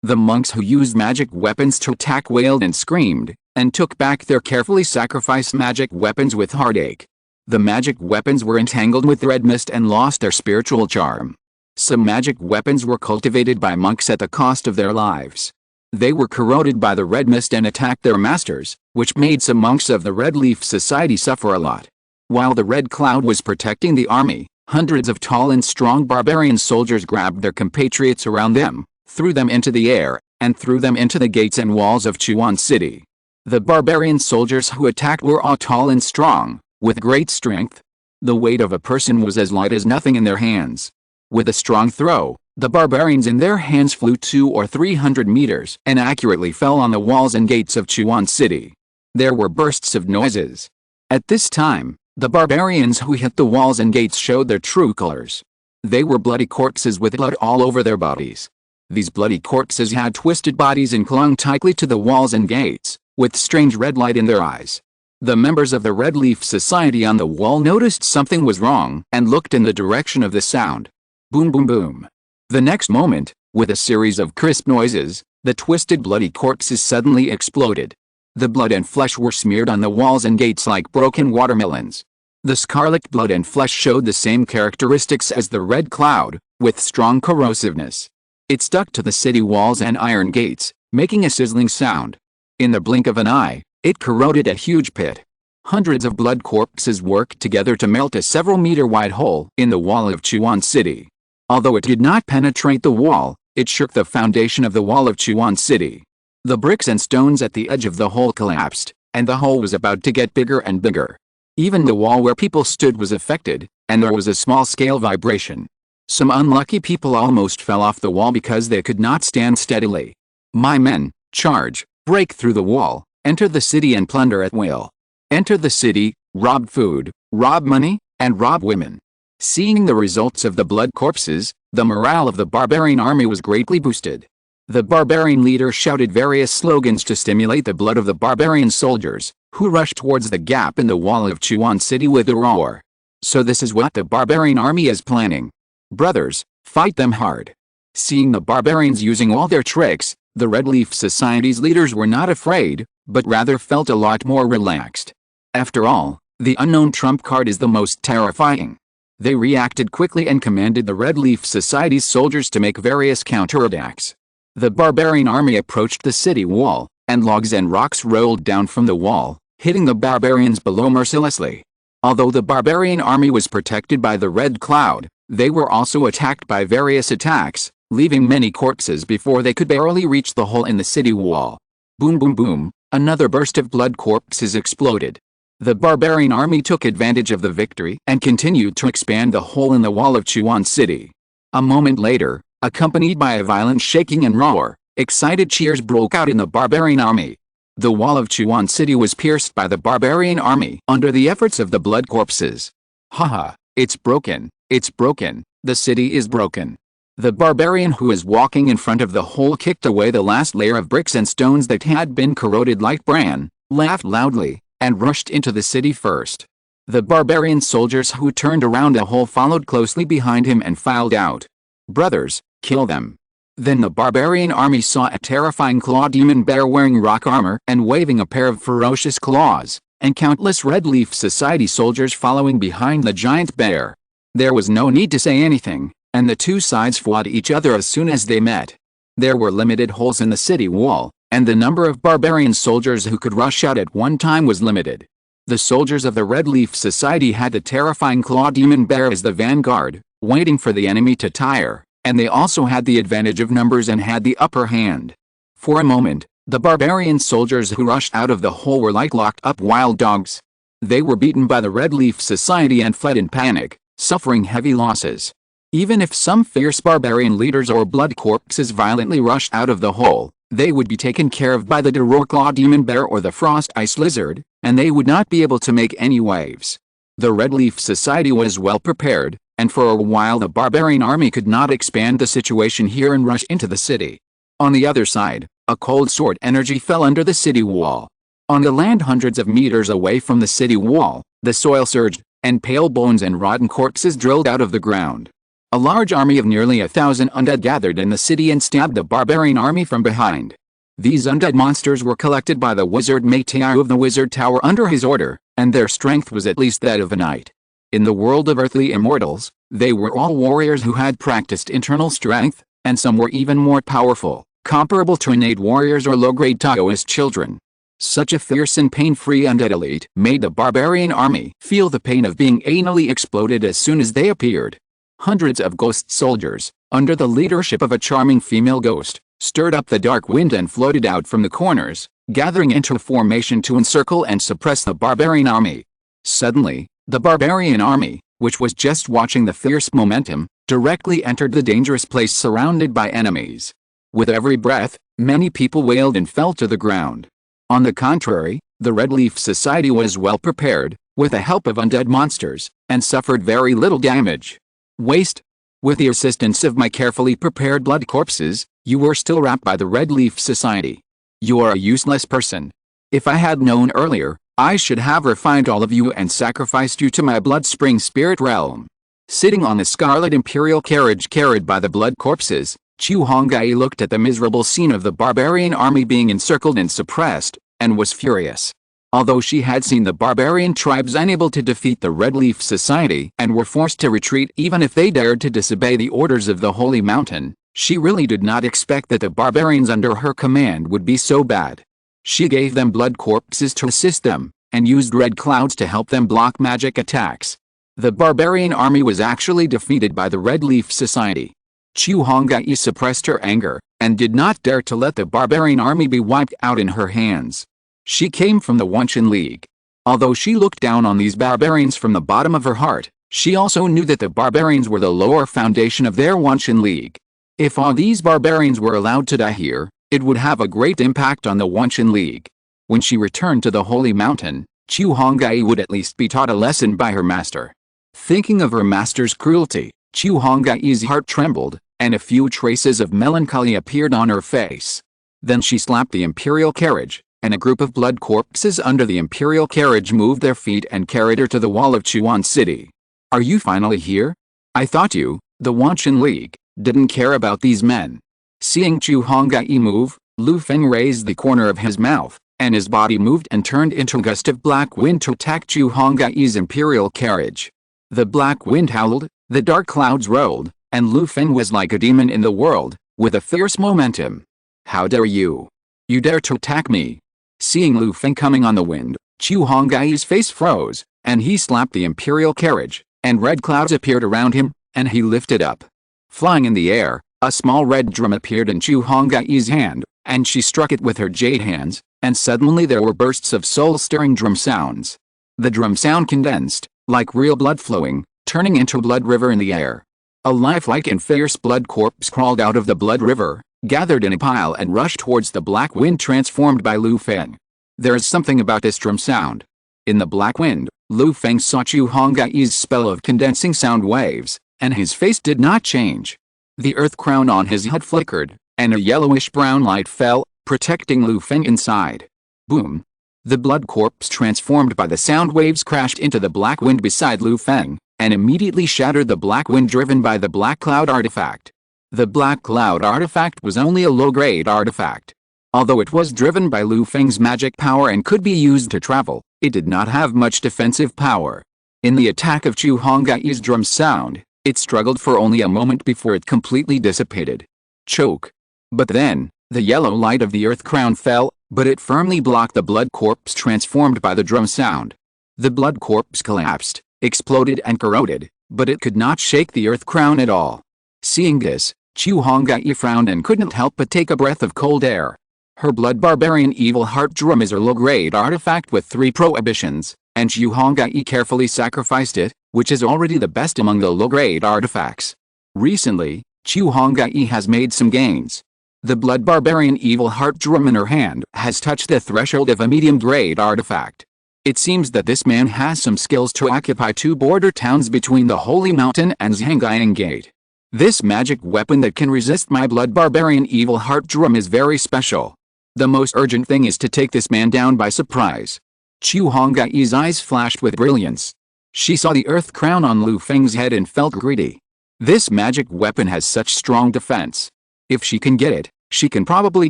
The monks who used magic weapons to attack wailed and screamed, and took back their carefully sacrificed magic weapons with heartache. The magic weapons were entangled with red mist and lost their spiritual charm. Some magic weapons were cultivated by monks at the cost of their lives. They were corroded by the red mist and attacked their masters, which made some monks of the Red Leaf Society suffer a lot. While the red cloud was protecting the army, hundreds of tall and strong barbarian soldiers grabbed their compatriots around them, threw them into the air, and threw them into the gates and walls of Chuan City. The barbarian soldiers who attacked were all tall and strong, with great strength. The weight of a person was as light as nothing in their hands. With a strong throw, the barbarians in their hands flew 200 or 300 meters and accurately fell on the walls and gates of Chuan City. There were bursts of noises. At this time, the barbarians who hit the walls and gates showed their true colors. They were bloody corpses with blood all over their bodies. These bloody corpses had twisted bodies and clung tightly to the walls and gates, with strange red light in their eyes. The members of the Red Leaf Society on the wall noticed something was wrong and looked in the direction of the sound. Boom boom boom. The next moment, with a series of crisp noises, the twisted bloody corpses suddenly exploded. The blood and flesh were smeared on the walls and gates like broken watermelons. The scarlet blood and flesh showed the same characteristics as the red cloud, with strong corrosiveness. It stuck to the city walls and iron gates, making a sizzling sound. In the blink of an eye, it corroded a huge pit. Hundreds of blood corpses worked together to melt a several-meter-wide hole in the wall of Chuan City. Although it did not penetrate the wall, it shook the foundation of the wall of Chuan City. The bricks and stones at the edge of the hole collapsed, and the hole was about to get bigger and bigger. Even the wall where people stood was affected, and there was a small-scale vibration. Some unlucky people almost fell off the wall because they could not stand steadily. My men, charge, break through the wall, enter the city and plunder at will. Enter the city, rob food, rob money, and rob women. Seeing the results of the blood corpses, the morale of the barbarian army was greatly boosted. The barbarian leader shouted various slogans to stimulate the blood of the barbarian soldiers, who rushed towards the gap in the wall of Chuan City with a roar. So this is what the barbarian army is planning. Brothers, fight them hard. Seeing the barbarians using all their tricks, the Red Leaf Society's leaders were not afraid, but rather felt a lot more relaxed. After all, the unknown trump card is the most terrifying. They reacted quickly and commanded the Red Leaf Society's soldiers to make various counterattacks. The barbarian army approached the city wall, and logs and rocks rolled down from the wall, hitting the barbarians below mercilessly. Although the barbarian army was protected by the red cloud, they were also attacked by various attacks, leaving many corpses before they could barely reach the hole in the city wall. Boom boom boom, another burst of blood corpses exploded. The barbarian army took advantage of the victory and continued to expand the hole in the wall of Chuan City. A moment later, accompanied by a violent shaking and roar, excited cheers broke out in the barbarian army. The wall of Chuan City was pierced by the barbarian army under the efforts of the blood corpses. Haha, it's broken, the city is broken. The barbarian who was walking in front of the hole kicked away the last layer of bricks and stones that had been corroded like bran, laughed loudly, and rushed into the city first. The barbarian soldiers who turned around the hole followed closely behind him and filed out. "Brothers, kill them." Then the barbarian army saw a terrifying claw demon bear wearing rock armor and waving a pair of ferocious claws, and countless Red Leaf Society soldiers following behind the giant bear. There was no need to say anything, and the two sides fought each other as soon as they met. There were limited holes in the city wall, and the number of barbarian soldiers who could rush out at one time was limited. The soldiers of the Red Leaf Society had the terrifying claw demon bear as the vanguard, waiting for the enemy to tire, and they also had the advantage of numbers and had the upper hand. For a moment, the barbarian soldiers who rushed out of the hole were like locked-up wild dogs. They were beaten by the Red Leaf Society and fled in panic, suffering heavy losses. Even if some fierce barbarian leaders or blood corpses violently rushed out of the hole, they would be taken care of by the Claw demon bear or the frost ice lizard, and they would not be able to make any waves. The Red Leaf Society was well prepared, and for a while the barbarian army could not expand the situation here and rush into the city. On the other side, a cold sword energy fell under the city wall. On the land hundreds of meters away from the city wall, the soil surged, and pale bones and rotten corpses drilled out of the ground. A large army of nearly 1,000 undead gathered in the city and stabbed the barbarian army from behind. These undead monsters were collected by the wizard Mateo of the wizard tower under his order, and their strength was at least that of a knight. In the world of earthly immortals, they were all warriors who had practiced internal strength, and some were even more powerful, comparable to innate warriors or low-grade Taoist children. Such a fierce and pain-free undead elite made the barbarian army feel the pain of being anally exploded as soon as they appeared. Hundreds of ghost soldiers, under the leadership of a charming female ghost, stirred up the dark wind and floated out from the corners, gathering into formation to encircle and suppress the barbarian army. Suddenly, the barbarian army, which was just watching the fierce momentum, directly entered the dangerous place surrounded by enemies. With every breath, many people wailed and fell to the ground. On the contrary, the Red Leaf Society was well prepared, with the help of undead monsters, and suffered very little damage. Waste. With the assistance of my carefully prepared blood corpses, you were still wrapped by the Red Leaf Society. You are a useless person. If I had known earlier, I should have refined all of you and sacrificed you to my blood spring spirit realm. Sitting on the scarlet imperial carriage carried by the blood corpses, Hongye looked at the miserable scene of the barbarian army being encircled and suppressed, and was furious. Although she had seen the barbarian tribes unable to defeat the Red Leaf Society and were forced to retreat even if they dared to disobey the orders of the Holy Mountain, she really did not expect that the barbarians under her command would be so bad. She gave them blood corpses to assist them, and used red clouds to help them block magic attacks. The barbarian army was actually defeated by the Red Leaf Society. Hongye suppressed her anger, and did not dare to let the barbarian army be wiped out in her hands. She came from the Wanshan League. Although she looked down on these barbarians from the bottom of her heart, she also knew that the barbarians were the lower foundation of their Wanshan League. If all these barbarians were allowed to die here, it would have a great impact on the Wanshan League. When she returned to the Holy Mountain, Hongye would at least be taught a lesson by her master. Thinking of her master's cruelty, Hongye's heart trembled, and a few traces of melancholy appeared on her face. Then she slapped the imperial carriage, and a group of blood corpses under the imperial carriage moved their feet and carried her to the wall of Chuan City. "Are you finally here? I thought you, the Wanshan League, didn't care about these men." Seeing Hongye move, Lu Feng raised the corner of his mouth, and his body moved and turned into a gust of black wind to attack Hongye's imperial carriage. The black wind howled, the dark clouds rolled, and Lu Feng was like a demon in the world, with a fierce momentum. "How dare you? You dare to attack me?" Seeing Lu Feng coming on the wind, Hongye's face froze, and he slapped the imperial carriage, and red clouds appeared around him, and he lifted up. Flying in the air, a small red drum appeared in Hongye's hand, and she struck it with her jade hands, and suddenly there were bursts of soul-stirring drum sounds. The drum sound condensed, like real blood flowing, turning into a blood river in the air. A lifelike and fierce blood corpse crawled out of the blood river, gathered in a pile and rushed towards the black wind transformed by Lu Feng. There is something about this drum sound. In the black wind, Lu Feng saw Hongye's spell of condensing sound waves, and his face did not change. The earth crown on his head flickered, and a yellowish-brown light fell, protecting Lu Feng inside. Boom! The blood corpse transformed by the sound waves crashed into the black wind beside Lu Feng, and immediately shattered the black wind driven by the black cloud artifact. The black cloud artifact was only a low-grade artifact. Although it was driven by Lu Feng's magic power and could be used to travel, it did not have much defensive power. In the attack of Chu Hongye's drum sound, it struggled for only a moment before it completely dissipated. Choke! But then, the yellow light of the earth crown fell, but it firmly blocked the blood corpse transformed by the drum sound. The blood corpse collapsed, exploded and corroded, but it could not shake the earth crown at all. Seeing this, Chu Hongye frowned and couldn't help but take a breath of cold air. Her blood barbarian evil heart drum is a low-grade artifact with 3 prohibitions, and Chu Hongye carefully sacrificed it, which is already the best among the low-grade artifacts. Recently, Chu Hongye has made some gains. The blood barbarian evil heart drum in her hand has touched the threshold of a medium-grade artifact. It seems that this man has some skills to occupy 2 border towns between the Holy Mountain and Zhangyang Gate. This magic weapon that can resist my blood barbarian evil heart drum is very special. The most urgent thing is to take this man down by surprise. Chu Hongye's eyes flashed with brilliance. She saw the earth crown on Lu Feng's head and felt greedy. This magic weapon has such strong defense. If she can get it, she can probably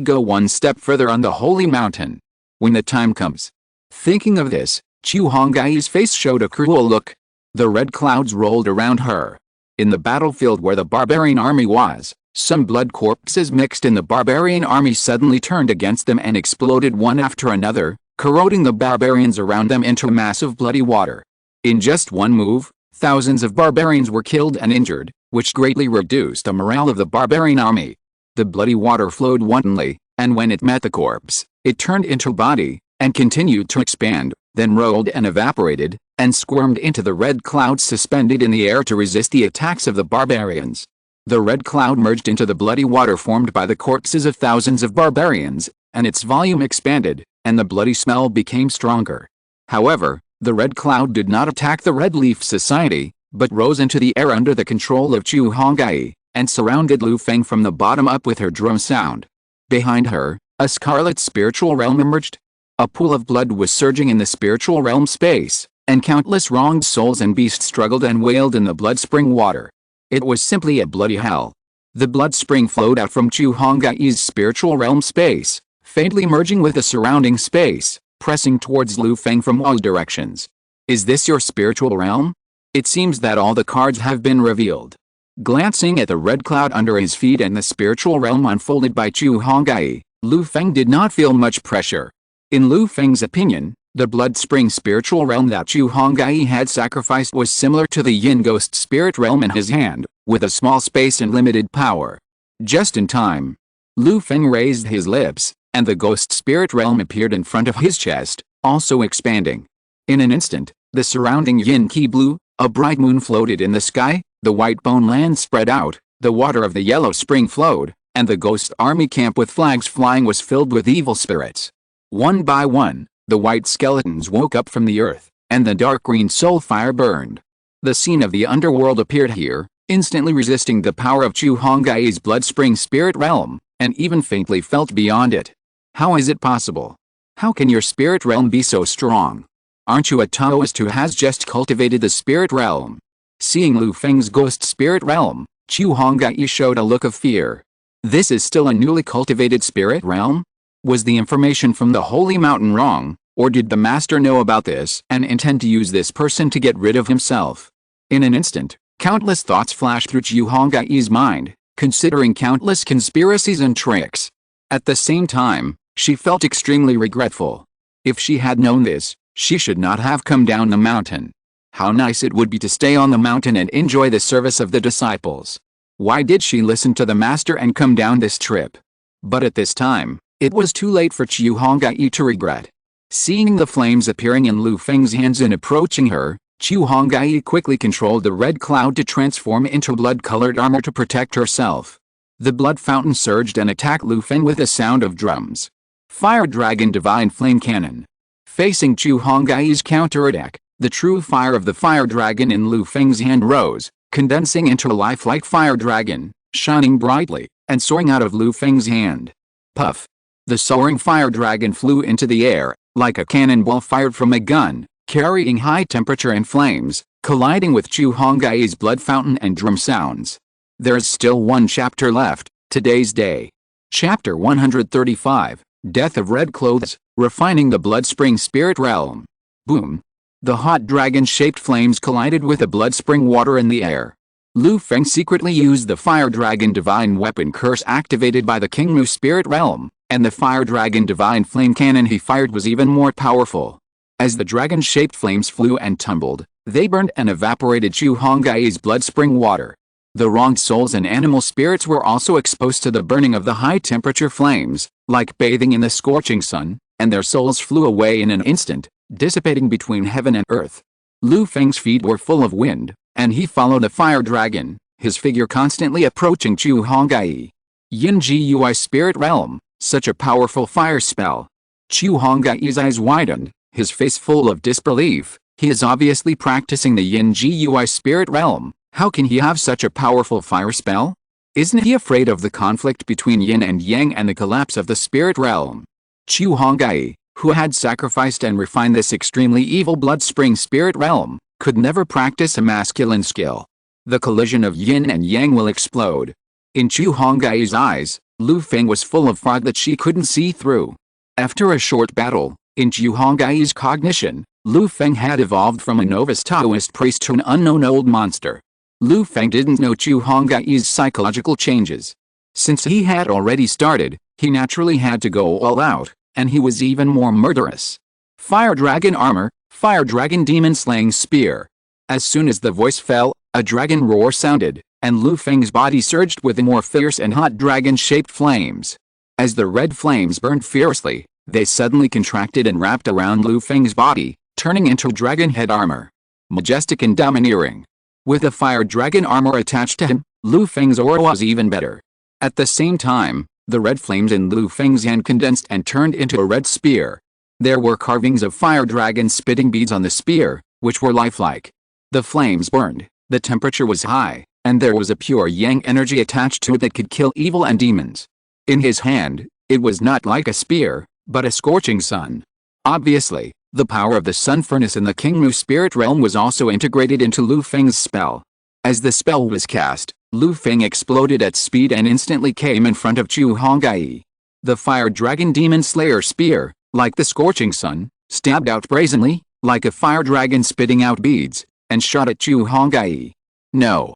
go one step further on the Holy Mountain. When the time comes. Thinking of this, Chu Hongye's face showed a cruel look. The red clouds rolled around her. In the battlefield where the barbarian army was, some blood corpses mixed in the barbarian army suddenly turned against them and exploded one after another, corroding the barbarians around them into a mass of bloody water. In just one move, thousands of barbarians were killed and injured, which greatly reduced the morale of the barbarian army. The bloody water flowed wantonly, and when it met the corpse, it turned into a body, and continued to expand, then rolled and evaporated, and squirmed into the red clouds suspended in the air to resist the attacks of the barbarians. The red cloud merged into the bloody water formed by the corpses of thousands of barbarians, and its volume expanded, and the bloody smell became stronger. However, the red cloud did not attack the Red Leaf Society, but rose into the air under the control of Chu Hongye, and surrounded Lu Feng from the bottom up with her drum sound. Behind her, a scarlet spiritual realm emerged. A pool of blood was surging in the spiritual realm space, and countless wronged souls and beasts struggled and wailed in the blood spring water. It was simply a bloody hell. The blood spring flowed out from Chu Hongye's spiritual realm space, faintly merging with the surrounding space, pressing towards Lu Feng from all directions. Is this your spiritual realm? It seems that all the cards have been revealed. Glancing at the red cloud under his feet and the spiritual realm unfolded by Chu Hongye, Lu Feng did not feel much pressure. In Lu Feng's opinion, the blood spring spiritual realm that Chu Hongye had sacrificed was similar to the yin ghost spirit realm in his hand, with a small space and limited power. Just in time, Lu Feng raised his lips, and the ghost spirit realm appeared in front of his chest, also expanding. In an instant, the surrounding yin qi blew, a bright moon floated in the sky, the white bone land spread out, the water of the yellow spring flowed, and the ghost army camp with flags flying was filled with evil spirits. One by one, the white skeletons woke up from the earth, and the dark green soul fire burned. The scene of the underworld appeared here, instantly resisting the power of Chu Hongye's blood spring spirit realm, and even faintly felt beyond it. How is it possible? How can your spirit realm be so strong? Aren't you a Taoist who has just cultivated the spirit realm? Seeing Lu Feng's ghost spirit realm, Chu Hongye showed a look of fear. This is still a newly cultivated spirit realm? Was the information from the Holy Mountain wrong, or did the master know about this and intend to use this person to get rid of himself? In an instant, countless thoughts flashed through Chu Hongye's mind, considering countless conspiracies and tricks. At the same time, she felt extremely regretful. If she had known this, she should not have come down the mountain. How nice it would be to stay on the mountain and enjoy the service of the disciples. Why did she listen to the master and come down this trip? But at this time, it was too late for Chu Hongye to regret. Seeing the flames appearing in Lu Feng's hands and approaching her, Chu Hongye quickly controlled the red cloud to transform into blood-colored armor to protect herself. The blood fountain surged and attacked Lu Feng with a sound of drums. Fire Dragon Divine Flame Cannon. Facing Chu Hongye's counterattack, the true fire of the fire dragon in Lu Feng's hand rose, condensing into a lifelike fire dragon, shining brightly, and soaring out of Lu Feng's hand. Puff! The soaring fire dragon flew into the air, like a cannonball fired from a gun, carrying high temperature and flames, colliding with Chu Hongye's blood fountain and drum sounds. There's still one chapter left, today's day. Chapter 135, Death of Red Clothes, Refining the Blood Spring Spirit Realm. Boom! The hot dragon-shaped flames collided with the blood spring water in the air. Lu Feng secretly used the Fire Dragon Divine Weapon curse activated by the King Mu Spirit Realm, and the Fire Dragon Divine Flame Cannon he fired was even more powerful. As the dragon-shaped flames flew and tumbled, they burned and evaporated Chu Hongye's blood spring water. The wronged souls and animal spirits were also exposed to the burning of the high-temperature flames, like bathing in the scorching sun, and their souls flew away in an instant, dissipating between heaven and earth. Lu Feng's feet were full of wind, and he followed the fire dragon, his figure constantly approaching Chu Hongye. Yin Gui Spirit Realm, such a powerful fire spell. Chu Hongye's eyes widened, his face full of disbelief. He is obviously practicing the Yin Gui Spirit Realm. How can he have such a powerful fire spell? Isn't he afraid of the conflict between yin and yang and the collapse of the spirit realm? Chu Hongye, who had sacrificed and refined this extremely evil blood spring spirit realm, could never practice a masculine skill. The collision of yin and yang will explode. In Chu Hongye's eyes, Lu Feng was full of fog that she couldn't see through. After a short battle, in Chu Hongye's cognition, Lu Feng had evolved from a novice Taoist priest to an unknown old monster. Lu Feng didn't know Chu Hongye's psychological changes. Since he had already started, he naturally had to go all out, and he was even more murderous. Fire Dragon Armor, Fire Dragon Demon Slaying Spear. As soon as the voice fell, a dragon roar sounded, and Lu Feng's body surged with more fierce and hot dragon-shaped flames. As the red flames burned fiercely, they suddenly contracted and wrapped around Lu Feng's body, turning into dragon head armor. Majestic and domineering. With the fire dragon armor attached to him, Lu Feng's aura was even better. At the same time, the red flames in Lu Feng's hand condensed and turned into a red spear. There were carvings of fire dragon spitting beads on the spear, which were lifelike. The flames burned, the temperature was high, and there was a pure yang energy attached to it that could kill evil and demons. In his hand, it was not like a spear, but a scorching sun. Obviously, the power of the sun furnace in the King Mu spirit realm was also integrated into Lu Feng's spell. As the spell was cast, Lu Feng exploded at speed and instantly came in front of Chu Hongye. The fire dragon demon slayer spear, like the scorching sun, stabbed out brazenly, like a fire dragon spitting out beads, and shot at Chu Hongye. No.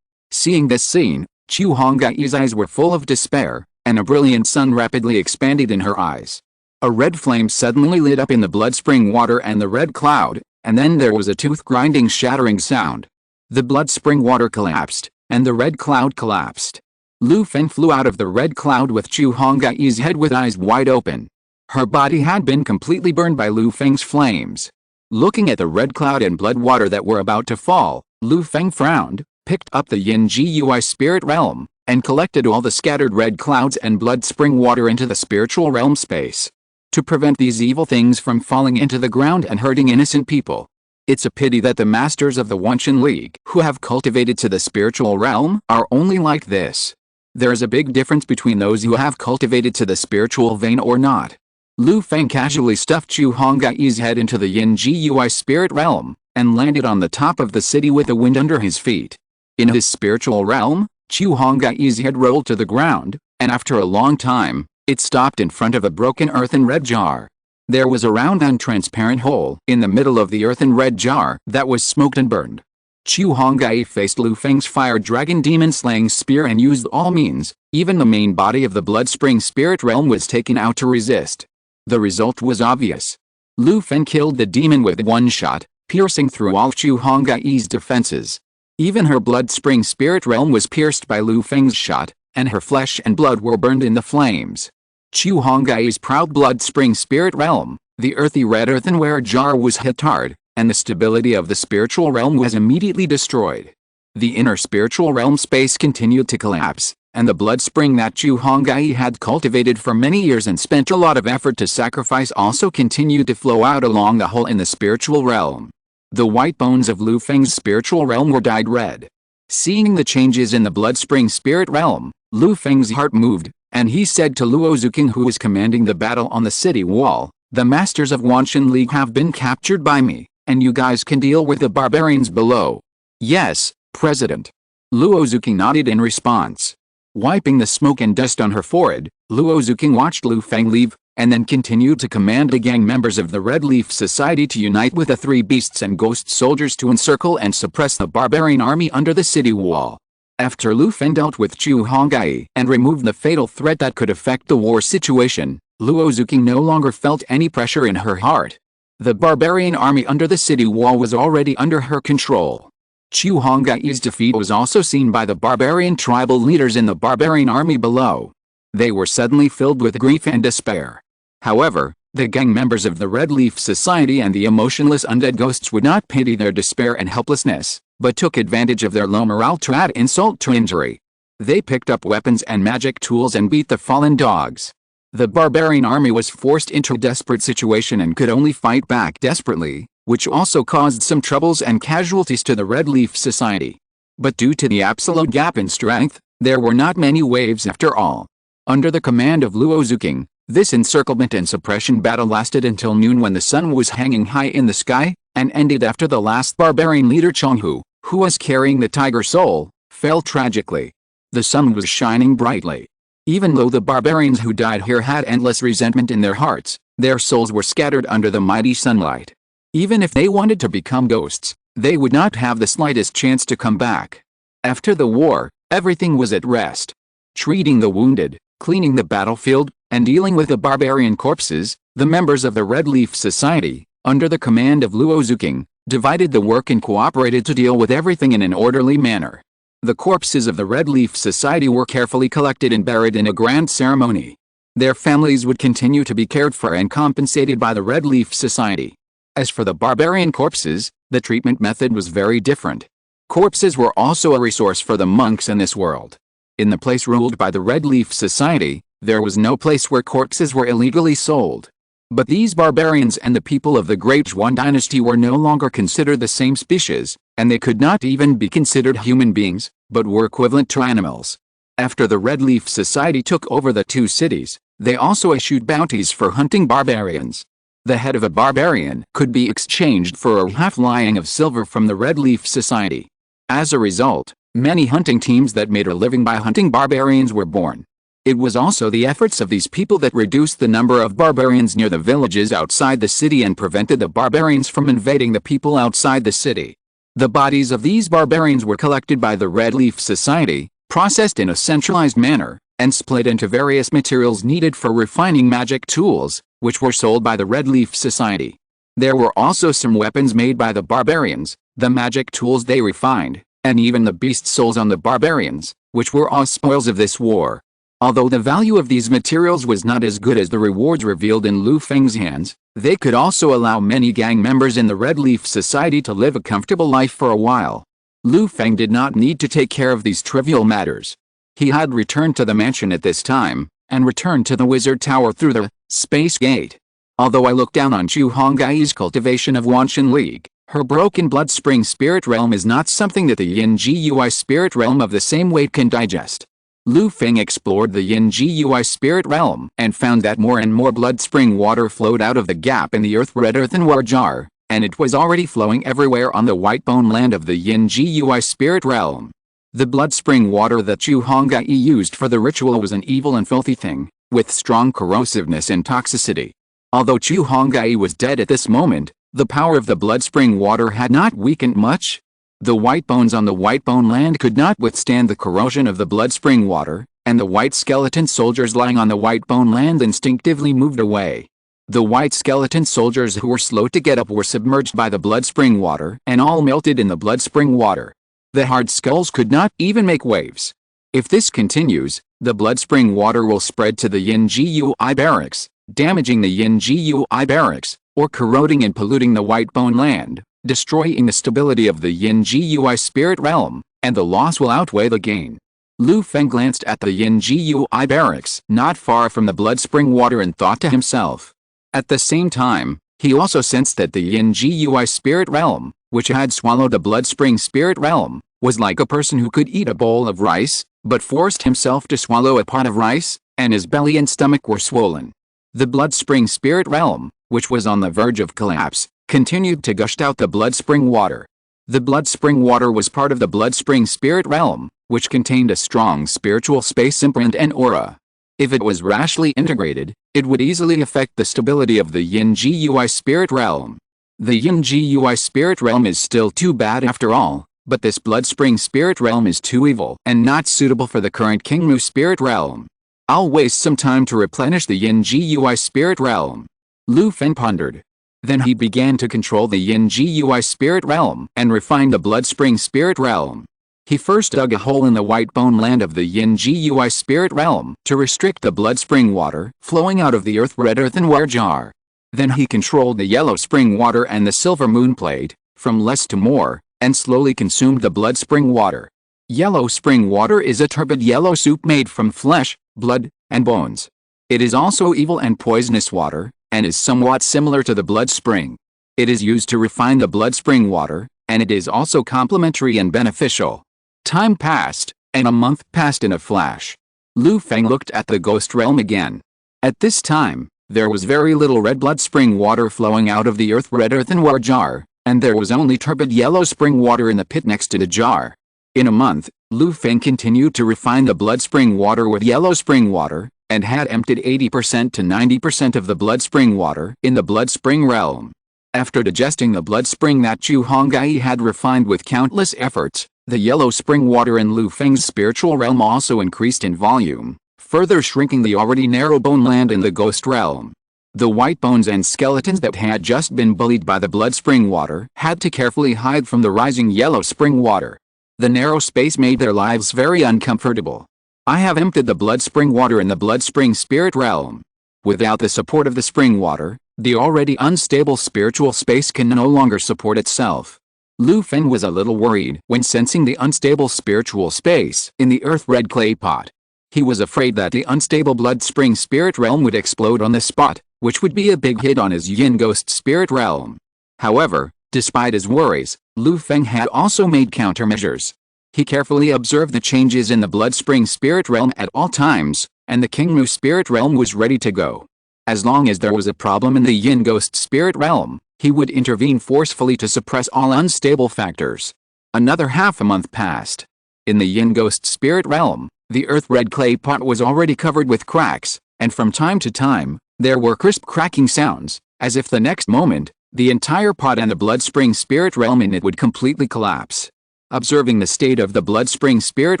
Seeing this scene, Chu Hongye's eyes were full of despair, and a brilliant sun rapidly expanded in her eyes. A red flame suddenly lit up in the blood spring water and the red cloud, and then there was a tooth-grinding shattering sound. The blood spring water collapsed, and the red cloud collapsed. Lu Feng flew out of the red cloud with Chu Hongye's head with eyes wide open. Her body had been completely burned by Lu Feng's flames. Looking at the red cloud and blood water that were about to fall, Lu Feng frowned, picked up the Yin Gui spirit realm, and collected all the scattered red clouds and blood spring water into the spiritual realm space. To prevent these evil things from falling into the ground and hurting innocent people. It's a pity that the masters of the Wenshan League who have cultivated to the spiritual realm are only like this. There is a big difference between those who have cultivated to the spiritual vein or not. Lu Feng casually stuffed Chu Hongye's head into the Yin Gui spirit realm, and landed on the top of the city with the wind under his feet. In his spiritual realm, Chu Hongye's head rolled to the ground, and after a long time, it stopped in front of a broken earthen red jar. There was a round and transparent hole in the middle of the earthen red jar that was smoked and burned. Chu Hongye faced Lu Feng's fire dragon demon slaying spear and used all means, even the main body of the blood spring spirit realm was taken out to resist. The result was obvious. Lu Feng killed the demon with one shot, piercing through all Chu Hongye's defenses. Even her blood spring spirit realm was pierced by Lu Feng's shot, and her flesh and blood were burned in the flames. Chu Hongye's proud blood spring spirit realm, the earthy red earthenware jar was hit hard, and the stability of the spiritual realm was immediately destroyed. The inner spiritual realm space continued to collapse, and the blood spring that Chu Hongye had cultivated for many years and spent a lot of effort to sacrifice also continued to flow out along the hole in the spiritual realm. The white bones of Lu Feng's spiritual realm were dyed red. Seeing the changes in the blood-spring spirit realm, Lu Feng's heart moved, and he said to Luo Zuking, who was commanding the battle on the city wall, "The masters of Wanshan League have been captured by me, and you guys can deal with the barbarians below." "Yes, President." Luo Zuking nodded in response. Wiping the smoke and dust on her forehead, Luo Zuking watched Lu Feng leave, and then continued to command the gang members of the Red Leaf Society to unite with the three beasts and ghost soldiers to encircle and suppress the barbarian army under the city wall. After Lu Feng dealt with Chu Hongye and removed the fatal threat that could affect the war situation, Luo Zuking no longer felt any pressure in her heart. The barbarian army under the city wall was already under her control. Chu Hongye's defeat was also seen by the barbarian tribal leaders in the barbarian army below. They were suddenly filled with grief and despair. However, the gang members of the Red Leaf Society and the emotionless undead ghosts would not pity their despair and helplessness, but took advantage of their low morale to add insult to injury. They picked up weapons and magic tools and beat the fallen dogs. The barbarian army was forced into a desperate situation and could only fight back desperately, which also caused some troubles and casualties to the Red Leaf Society. But due to the absolute gap in strength, there were not many waves after all. Under the command of Luo Zuking, this encirclement and suppression battle lasted until noon, when the sun was hanging high in the sky, and ended after the last barbarian leader Chonghu, who was carrying the tiger soul, fell tragically. The sun was shining brightly. Even though the barbarians who died here had endless resentment in their hearts, their souls were scattered under the mighty sunlight. Even if they wanted to become ghosts, they would not have the slightest chance to come back. After the war, everything was at rest. Treating the wounded, cleaning the battlefield, and dealing with the barbarian corpses, the members of the Red Leaf Society, under the command of Luo Zuking, divided the work and cooperated to deal with everything in an orderly manner. The corpses of the Red Leaf Society were carefully collected and buried in a grand ceremony. Their families would continue to be cared for and compensated by the Red Leaf Society. As for the barbarian corpses, the treatment method was very different. Corpses were also a resource for the monks in this world. In the place ruled by the Red Leaf Society, there was no place where corpses were illegally sold. But these barbarians and the people of the Great Zhuan dynasty were no longer considered the same species, and they could not even be considered human beings, but were equivalent to animals. After the Red Leaf Society took over the two cities, they also issued bounties for hunting barbarians. The head of a barbarian could be exchanged for a half-lion of silver from the Red Leaf Society. As a result, many hunting teams that made a living by hunting barbarians were born. It was also the efforts of these people that reduced the number of barbarians near the villages outside the city and prevented the barbarians from invading the people outside the city. The bodies of these barbarians were collected by the Red Leaf Society, processed in a centralized manner, and split into various materials needed for refining magic tools, which were sold by the Red Leaf Society. There were also some weapons made by the barbarians, the magic tools they refined, and even the beast souls on the barbarians, which were all spoils of this war. Although the value of these materials was not as good as the rewards revealed in Lu Feng's hands, they could also allow many gang members in the Red Leaf Society to live a comfortable life for a while. Lu Feng did not need to take care of these trivial matters. He had returned to the mansion at this time, and returned to the Wizard Tower through the Space Gate. Although I look down on Chu Hongye's cultivation of Wanshan League, her broken blood spring spirit realm is not something that the Yin Gui spirit realm of the same weight can digest. Lu Feng explored the Yin Gui spirit realm and found that more and more blood spring water flowed out of the gap in the red earthenware jar, and it was already flowing everywhere on the white bone land of the Yin Gui spirit realm. The blood spring water that Chu Hongye used for the ritual was an evil and filthy thing, with strong corrosiveness and toxicity. Although Chu Hongye was dead at this moment, the power of the blood spring water had not weakened much. The white bones on the white bone land could not withstand the corrosion of the blood spring water, and the white skeleton soldiers lying on the white bone land instinctively moved away. The white skeleton soldiers who were slow to get up were submerged by the blood spring water and all melted in the blood spring water. The hard skulls could not even make waves. If this continues, the blood spring water will spread to the Yin Gui barracks, damaging the Yin Gui barracks, or corroding and polluting the white bone land, destroying the stability of the Yin Gui spirit realm, and the loss will outweigh the gain. Lu Feng glanced at the Yin Gui barracks not far from the blood spring water and thought to himself. At the same time, he also sensed that the Yin Gui spirit realm, which had swallowed the blood spring spirit realm, was like a person who could eat a bowl of rice, but forced himself to swallow a pot of rice, and his belly and stomach were swollen. The blood spring spirit realm, which was on the verge of collapse, continued to gush out the blood spring water. The blood spring water was part of the blood spring spirit realm, which contained a strong spiritual space imprint and aura. If it was rashly integrated, it would easily affect the stability of the Yin Gui spirit realm. The Yin Gui spirit realm is still too bad after all, but this blood spring spirit realm is too evil and not suitable for the current Kingmu spirit realm. I'll waste some time to replenish the Yin Gui spirit realm. Lu Feng pondered. Then he began to control the Yin Gui spirit realm and refine the blood spring spirit realm. He first dug a hole in the white bone land of the Yin Gui spirit realm to restrict the blood spring water flowing out of the red earthenware jar. Then he controlled the yellow spring water and the silver moon plate, from less to more, and slowly consumed the blood spring water. Yellow spring water is a turbid yellow soup made from flesh, blood, and bones. It is also evil and poisonous water, and is somewhat similar to the blood spring. It is used to refine the blood spring water, and it is also complementary and beneficial. Time passed, and a month passed in a flash. Lu Feng looked at the ghost realm again. At this time, there was very little red blood spring water flowing out of the red earthenware jar, and there was only turbid yellow spring water in the pit next to the jar. In a month, Lu Feng continued to refine the blood spring water with yellow spring water, and had emptied 80% to 90% of the blood spring water in the blood spring realm. After digesting the blood spring that Chu Hongye had refined with countless efforts, the yellow spring water in Lu Feng's spiritual realm also increased in volume, further shrinking the already narrow bone land in the ghost realm. The white bones and skeletons that had just been bullied by the blood spring water had to carefully hide from the rising yellow spring water. The narrow space made their lives very uncomfortable. I have emptied the blood spring water in the blood spring spirit realm. Without the support of the spring water, the already unstable spiritual space can no longer support itself. Lu Feng was a little worried when sensing the unstable spiritual space in the earth-red clay pot. He was afraid that the unstable blood spring spirit realm would explode on the spot, which would be a big hit on his yin ghost spirit realm. However, despite his worries, Lu Feng had also made countermeasures. He carefully observed the changes in the blood spring spirit realm at all times, and the Kingmu spirit realm was ready to go. As long as there was a problem in the yin ghost spirit realm, he would intervene forcefully to suppress all unstable factors. Another half a month passed. In the yin ghost spirit realm, the earth-red clay pot was already covered with cracks, and from time to time, there were crisp cracking sounds, as if the next moment, the entire pot and the blood spring spirit realm in it would completely collapse. Observing the state of the blood spring spirit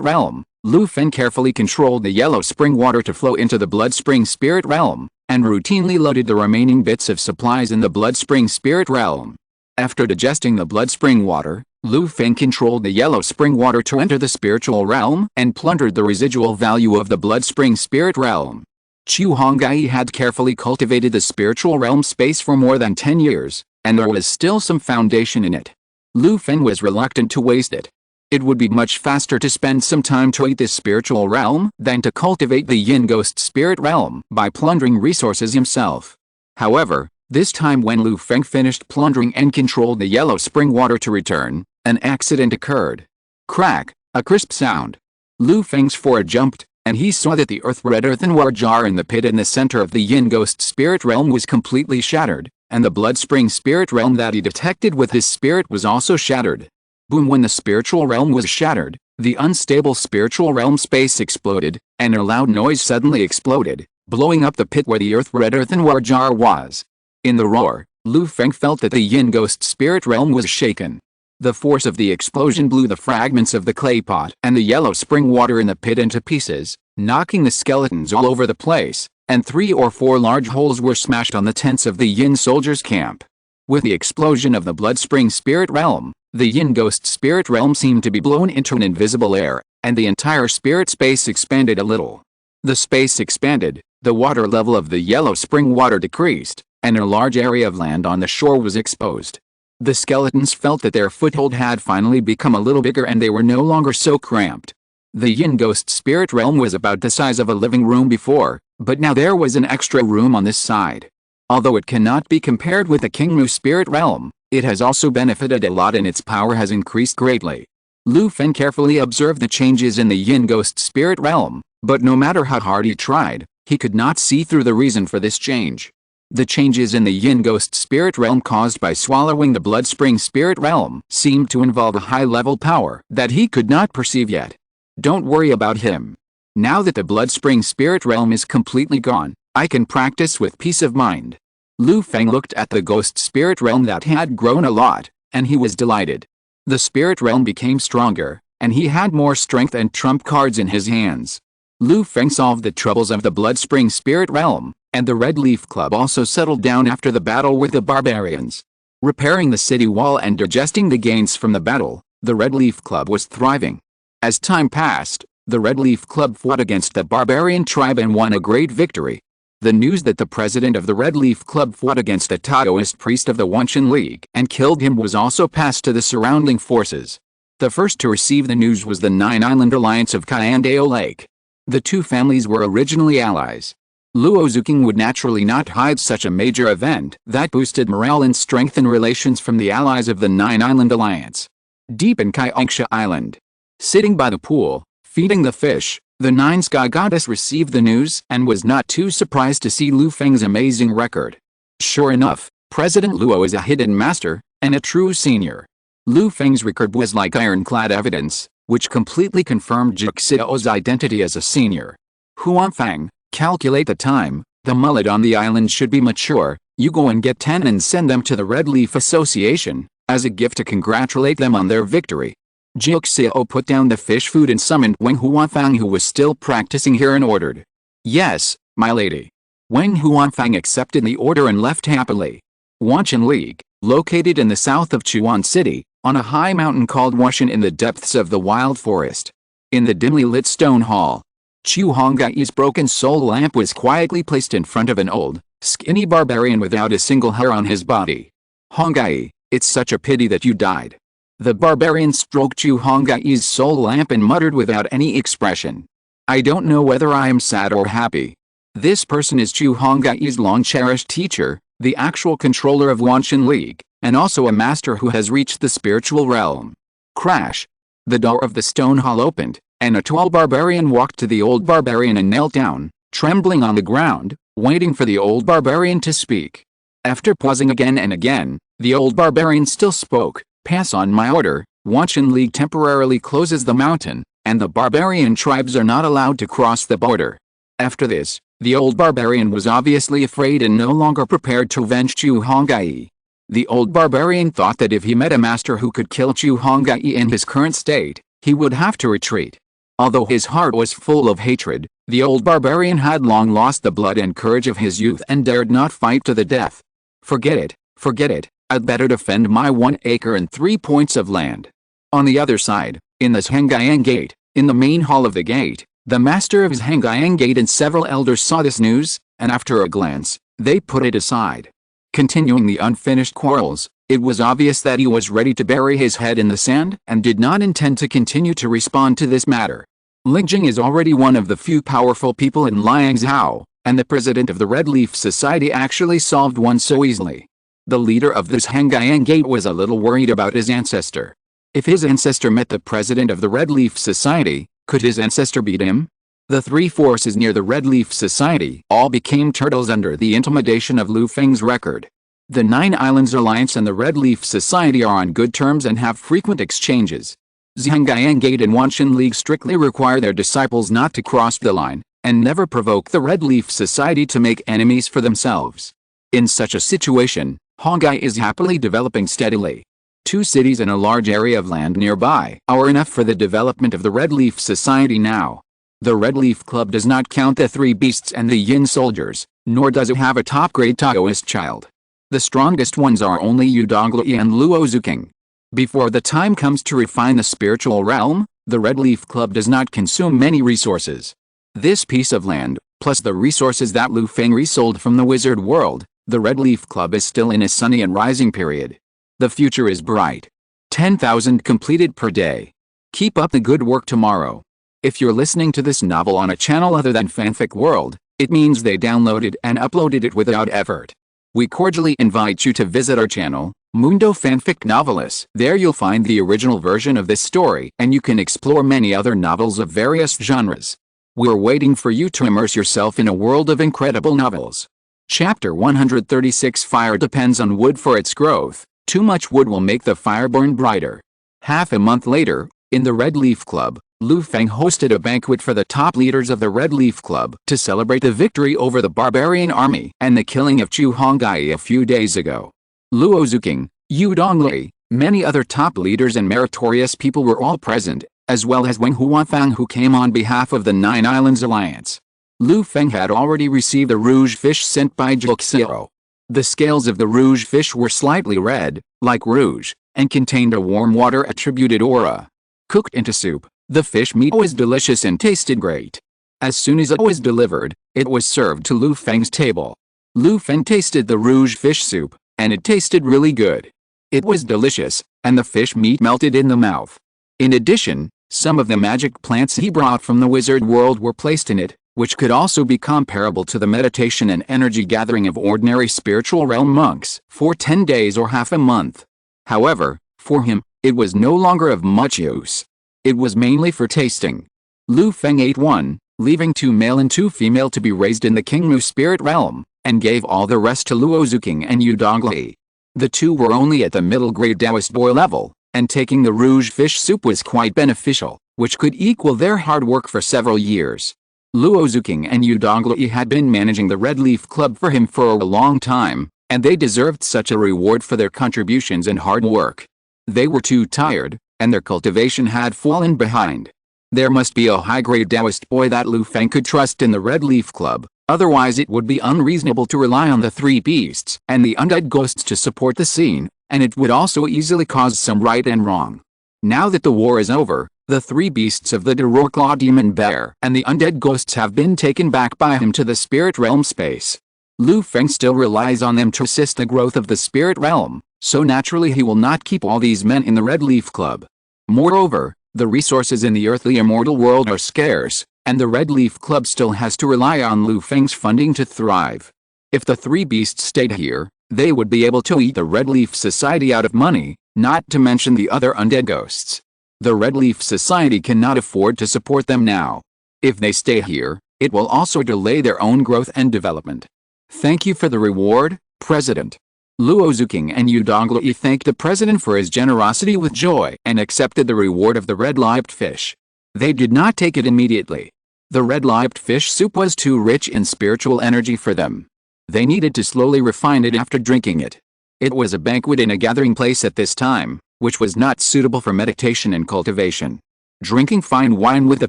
realm, Lu Feng carefully controlled the yellow spring water to flow into the blood spring spirit realm, and routinely loaded the remaining bits of supplies in the blood spring spirit realm. After digesting the blood spring water, Lu Feng controlled the yellow spring water to enter the spiritual realm and plundered the residual value of the blood spring spirit realm. Chu Hongye had carefully cultivated the spiritual realm space for more than 10 years, and there was still some foundation in it. Lu Feng was reluctant to waste it. It would be much faster to spend some time to eat this spiritual realm than to cultivate the yin ghost spirit realm by plundering resources himself. However, this time when Lu Feng finished plundering and controlled the yellow spring water to return, an accident occurred. Crack, a crisp sound. Lu Feng's forehead jumped, and he saw that the red earthenware jar in the pit in the center of the yin ghost spirit realm was completely shattered, and the blood spring spirit realm that he detected with his spirit was also shattered. Boom! When the spiritual realm was shattered, the unstable spiritual realm space exploded, and a loud noise suddenly exploded, blowing up the pit where the red earthenware jar was. In the roar, Lu Feng felt that the yin ghost spirit realm was shaken. The force of the explosion blew the fragments of the clay pot and the yellow spring water in the pit into pieces, knocking the skeletons all over the place, and 3 or 4 large holes were smashed on the tents of the yin soldiers' camp. With the explosion of the blood spring spirit realm, the yin ghost spirit realm seemed to be blown into an invisible air, and the entire spirit space expanded a little. The space expanded, the water level of the yellow spring water decreased, and a large area of land on the shore was exposed. The skeletons felt that their foothold had finally become a little bigger and they were no longer so cramped. The yin ghost spirit realm was about the size of a living room before, but now there was an extra room on this side. Although it cannot be compared with the Kingmu spirit realm, it has also benefited a lot and its power has increased greatly. Lu Feng carefully observed the changes in the yin ghost spirit realm, but no matter how hard he tried, he could not see through the reason for this change. The changes in the yin ghost spirit realm caused by swallowing the blood spring spirit realm seemed to involve a high-level power that he could not perceive yet. Don't worry about him. Now that the blood spring spirit realm is completely gone, I can practice with peace of mind. Lu Feng looked at the ghost spirit realm that had grown a lot, and he was delighted. The spirit realm became stronger, and he had more strength and trump cards in his hands. Lu Feng solved the troubles of the blood spring spirit realm, and the Red Leaf Club also settled down after the battle with the barbarians. Repairing the city wall and digesting the gains from the battle, the Red Leaf Club was thriving. As time passed, the Red Leaf Club fought against the barbarian tribe and won a great victory. The news that the president of the Red Leaf Club fought against a Taoist priest of the Wanshan League and killed him was also passed to the surrounding forces. The first to receive the news was the Nine-Island Alliance of Kayandeo Lake. The two families were originally allies. Luo Zuking would naturally not hide such a major event that boosted morale and strengthened relations from the allies of the Nine-Island Alliance. Deep in Kaiangsha Island, sitting by the pool, feeding the fish, the Nine Sky Goddess received the news and was not too surprised to see Lu Feng's amazing record. Sure enough, President Luo is a hidden master, and a true senior. Lu Feng's record was like ironclad evidence, which completely confirmed Jixiao's identity as a senior. Huanfang, calculate the time, the mullet on the island should be mature, you go and get 10 and send them to the Red Leaf Association, as a gift to congratulate them on their victory. Jixiao put down the fish food and summoned Wang Huanfang, who was still practicing here, and ordered. Yes, my lady. Wang Huanfang accepted the order and left happily. Wanshan League, located in the south of Chuan City, on a high mountain called Wanshan in the depths of the wild forest. In the dimly lit stone hall, Chu Hongye's broken soul lamp was quietly placed in front of an old, skinny barbarian without a single hair on his body. Hongye, it's such a pity that you died. The barbarian stroked Chu Hongye's soul lamp and muttered without any expression. I don't know whether I am sad or happy. This person is Chu Hongye's long-cherished teacher, the actual controller of Wanshan League, and also a master who has reached the spiritual realm. Crash! The door of the stone hall opened, and a tall barbarian walked to the old barbarian and knelt down, trembling on the ground, waiting for the old barbarian to speak. After pausing again and again, the old barbarian still spoke. Pass on my order, Wanshan League temporarily closes the mountain, and the barbarian tribes are not allowed to cross the border. After this, the old barbarian was obviously afraid and no longer prepared to avenge Chu Hongye. The old barbarian thought that if he met a master who could kill Chu Hongye in his current state, he would have to retreat. Although his heart was full of hatred, the old barbarian had long lost the blood and courage of his youth and dared not fight to the death. Forget it, forget it. I'd better defend my 1 acre and 3 points of land. On the other side, in the Hongye Gate, in the main hall of the gate, the master of his Hongye Gate and several elders saw this news, and after a glance, they put it aside. Continuing the unfinished quarrels, it was obvious that he was ready to bury his head in the sand and did not intend to continue to respond to this matter. Lingjing is already one of the few powerful people in Liangzhou, and the president of the Red Leaf Society actually solved one so easily. The leader of this Hongye Gate was a little worried about his ancestor. If his ancestor met the president of the Red Leaf Society, could his ancestor beat him? The three forces near the Red Leaf Society all became turtles under the intimidation of Lu Feng's record. The Nine Islands Alliance and the Red Leaf Society are on good terms and have frequent exchanges. The Hongye Gate and Wanshan League strictly require their disciples not to cross the line, and never provoke the Red Leaf Society to make enemies for themselves. In such a situation, Hongye is happily developing steadily. 2 cities and a large area of land nearby are enough for the development of the Red Leaf Society now. The Red Leaf Club does not count the 3 beasts and the Yin soldiers, nor does it have a top-grade Taoist child. The strongest ones are only Yu Donglai and Luo Zuking. Before the time comes to refine the spiritual realm, the Red Leaf Club does not consume many resources. This piece of land, plus the resources that Lu Feng resold from the wizard world, the Red Leaf Club is still in a sunny and rising period. The future is bright. 10,000 completed per day. Keep up the good work tomorrow. If you're listening to this novel on a channel other than Fanfic World, it means they downloaded and uploaded it without effort. We cordially invite you to visit our channel, Mundo Fanfic Novelist. There you'll find the original version of this story, and you can explore many other novels of various genres. We're waiting for you to immerse yourself in a world of incredible novels. Chapter 136. Fire depends on wood for its growth. Too much wood will make the fire burn brighter. Half a month later, in the Red Leaf Club, Lu Feng hosted a banquet for the top leaders of the Red Leaf Club to celebrate the victory over the barbarian army and the killing of Chu Hongye a few days ago. Luo Zuking, Yu Donglei, many other top leaders and meritorious people were all present, as well as Wang Huanfang, who came on behalf of the Nine Islands Alliance. Lu Feng had already received a rouge fish sent by Zhuxiao. The scales of the rouge fish were slightly red, like rouge, and contained a warm water-attributed aura. Cooked into soup, the fish meat was delicious and tasted great. As soon as it was delivered, it was served to Lu Feng's table. Lu Feng tasted the rouge fish soup, and it tasted really good. It was delicious, and the fish meat melted in the mouth. In addition, some of the magic plants he brought from the wizard world were placed in it, which could also be comparable to the meditation and energy gathering of ordinary spiritual realm monks for 10 days or half a month. However, for him, it was no longer of much use. It was mainly for tasting. Lu Feng ate one, leaving 2 male and 2 female to be raised in the Qingmu spirit realm, and gave all the rest to Luo Zuking and Yu Donglei. The 2 were only at the middle grade Taoist boy level, and taking the rouge fish soup was quite beneficial, which could equal their hard work for several years. Luo Zuking and Yu Donglei had been managing the Red Leaf Club for him for a long time, and they deserved such a reward for their contributions and hard work. They were too tired, and their cultivation had fallen behind. There must be a high-grade Taoist boy that Lu Feng could trust in the Red Leaf Club, otherwise it would be unreasonable to rely on the 3 beasts and the undead ghosts to support the scene, and it would also easily cause some right and wrong. Now that the war is over, the 3 beasts of the Doroclaw Demon Bear and the undead ghosts have been taken back by him to the spirit realm space. Lu Feng still relies on them to assist the growth of the spirit realm, so naturally he will not keep all these men in the Red Leaf Club. Moreover, the resources in the earthly immortal world are scarce, and the Red Leaf Club still has to rely on Lu Feng's funding to thrive. If the 3 beasts stayed here, they would be able to eat the Red Leaf Society out of money, not to mention the other undead ghosts. The Red Leaf Society cannot afford to support them now. If they stay here, it will also delay their own growth and development. Thank you for the reward, President. Luo Zuking and Yu Donglei thanked the President for his generosity with joy and accepted the reward of the red-lipped fish. They did not take it immediately. The red-lipped fish soup was too rich in spiritual energy for them. They needed to slowly refine it after drinking it. It was a banquet in a gathering place at this time, which was not suitable for meditation and cultivation. Drinking fine wine with the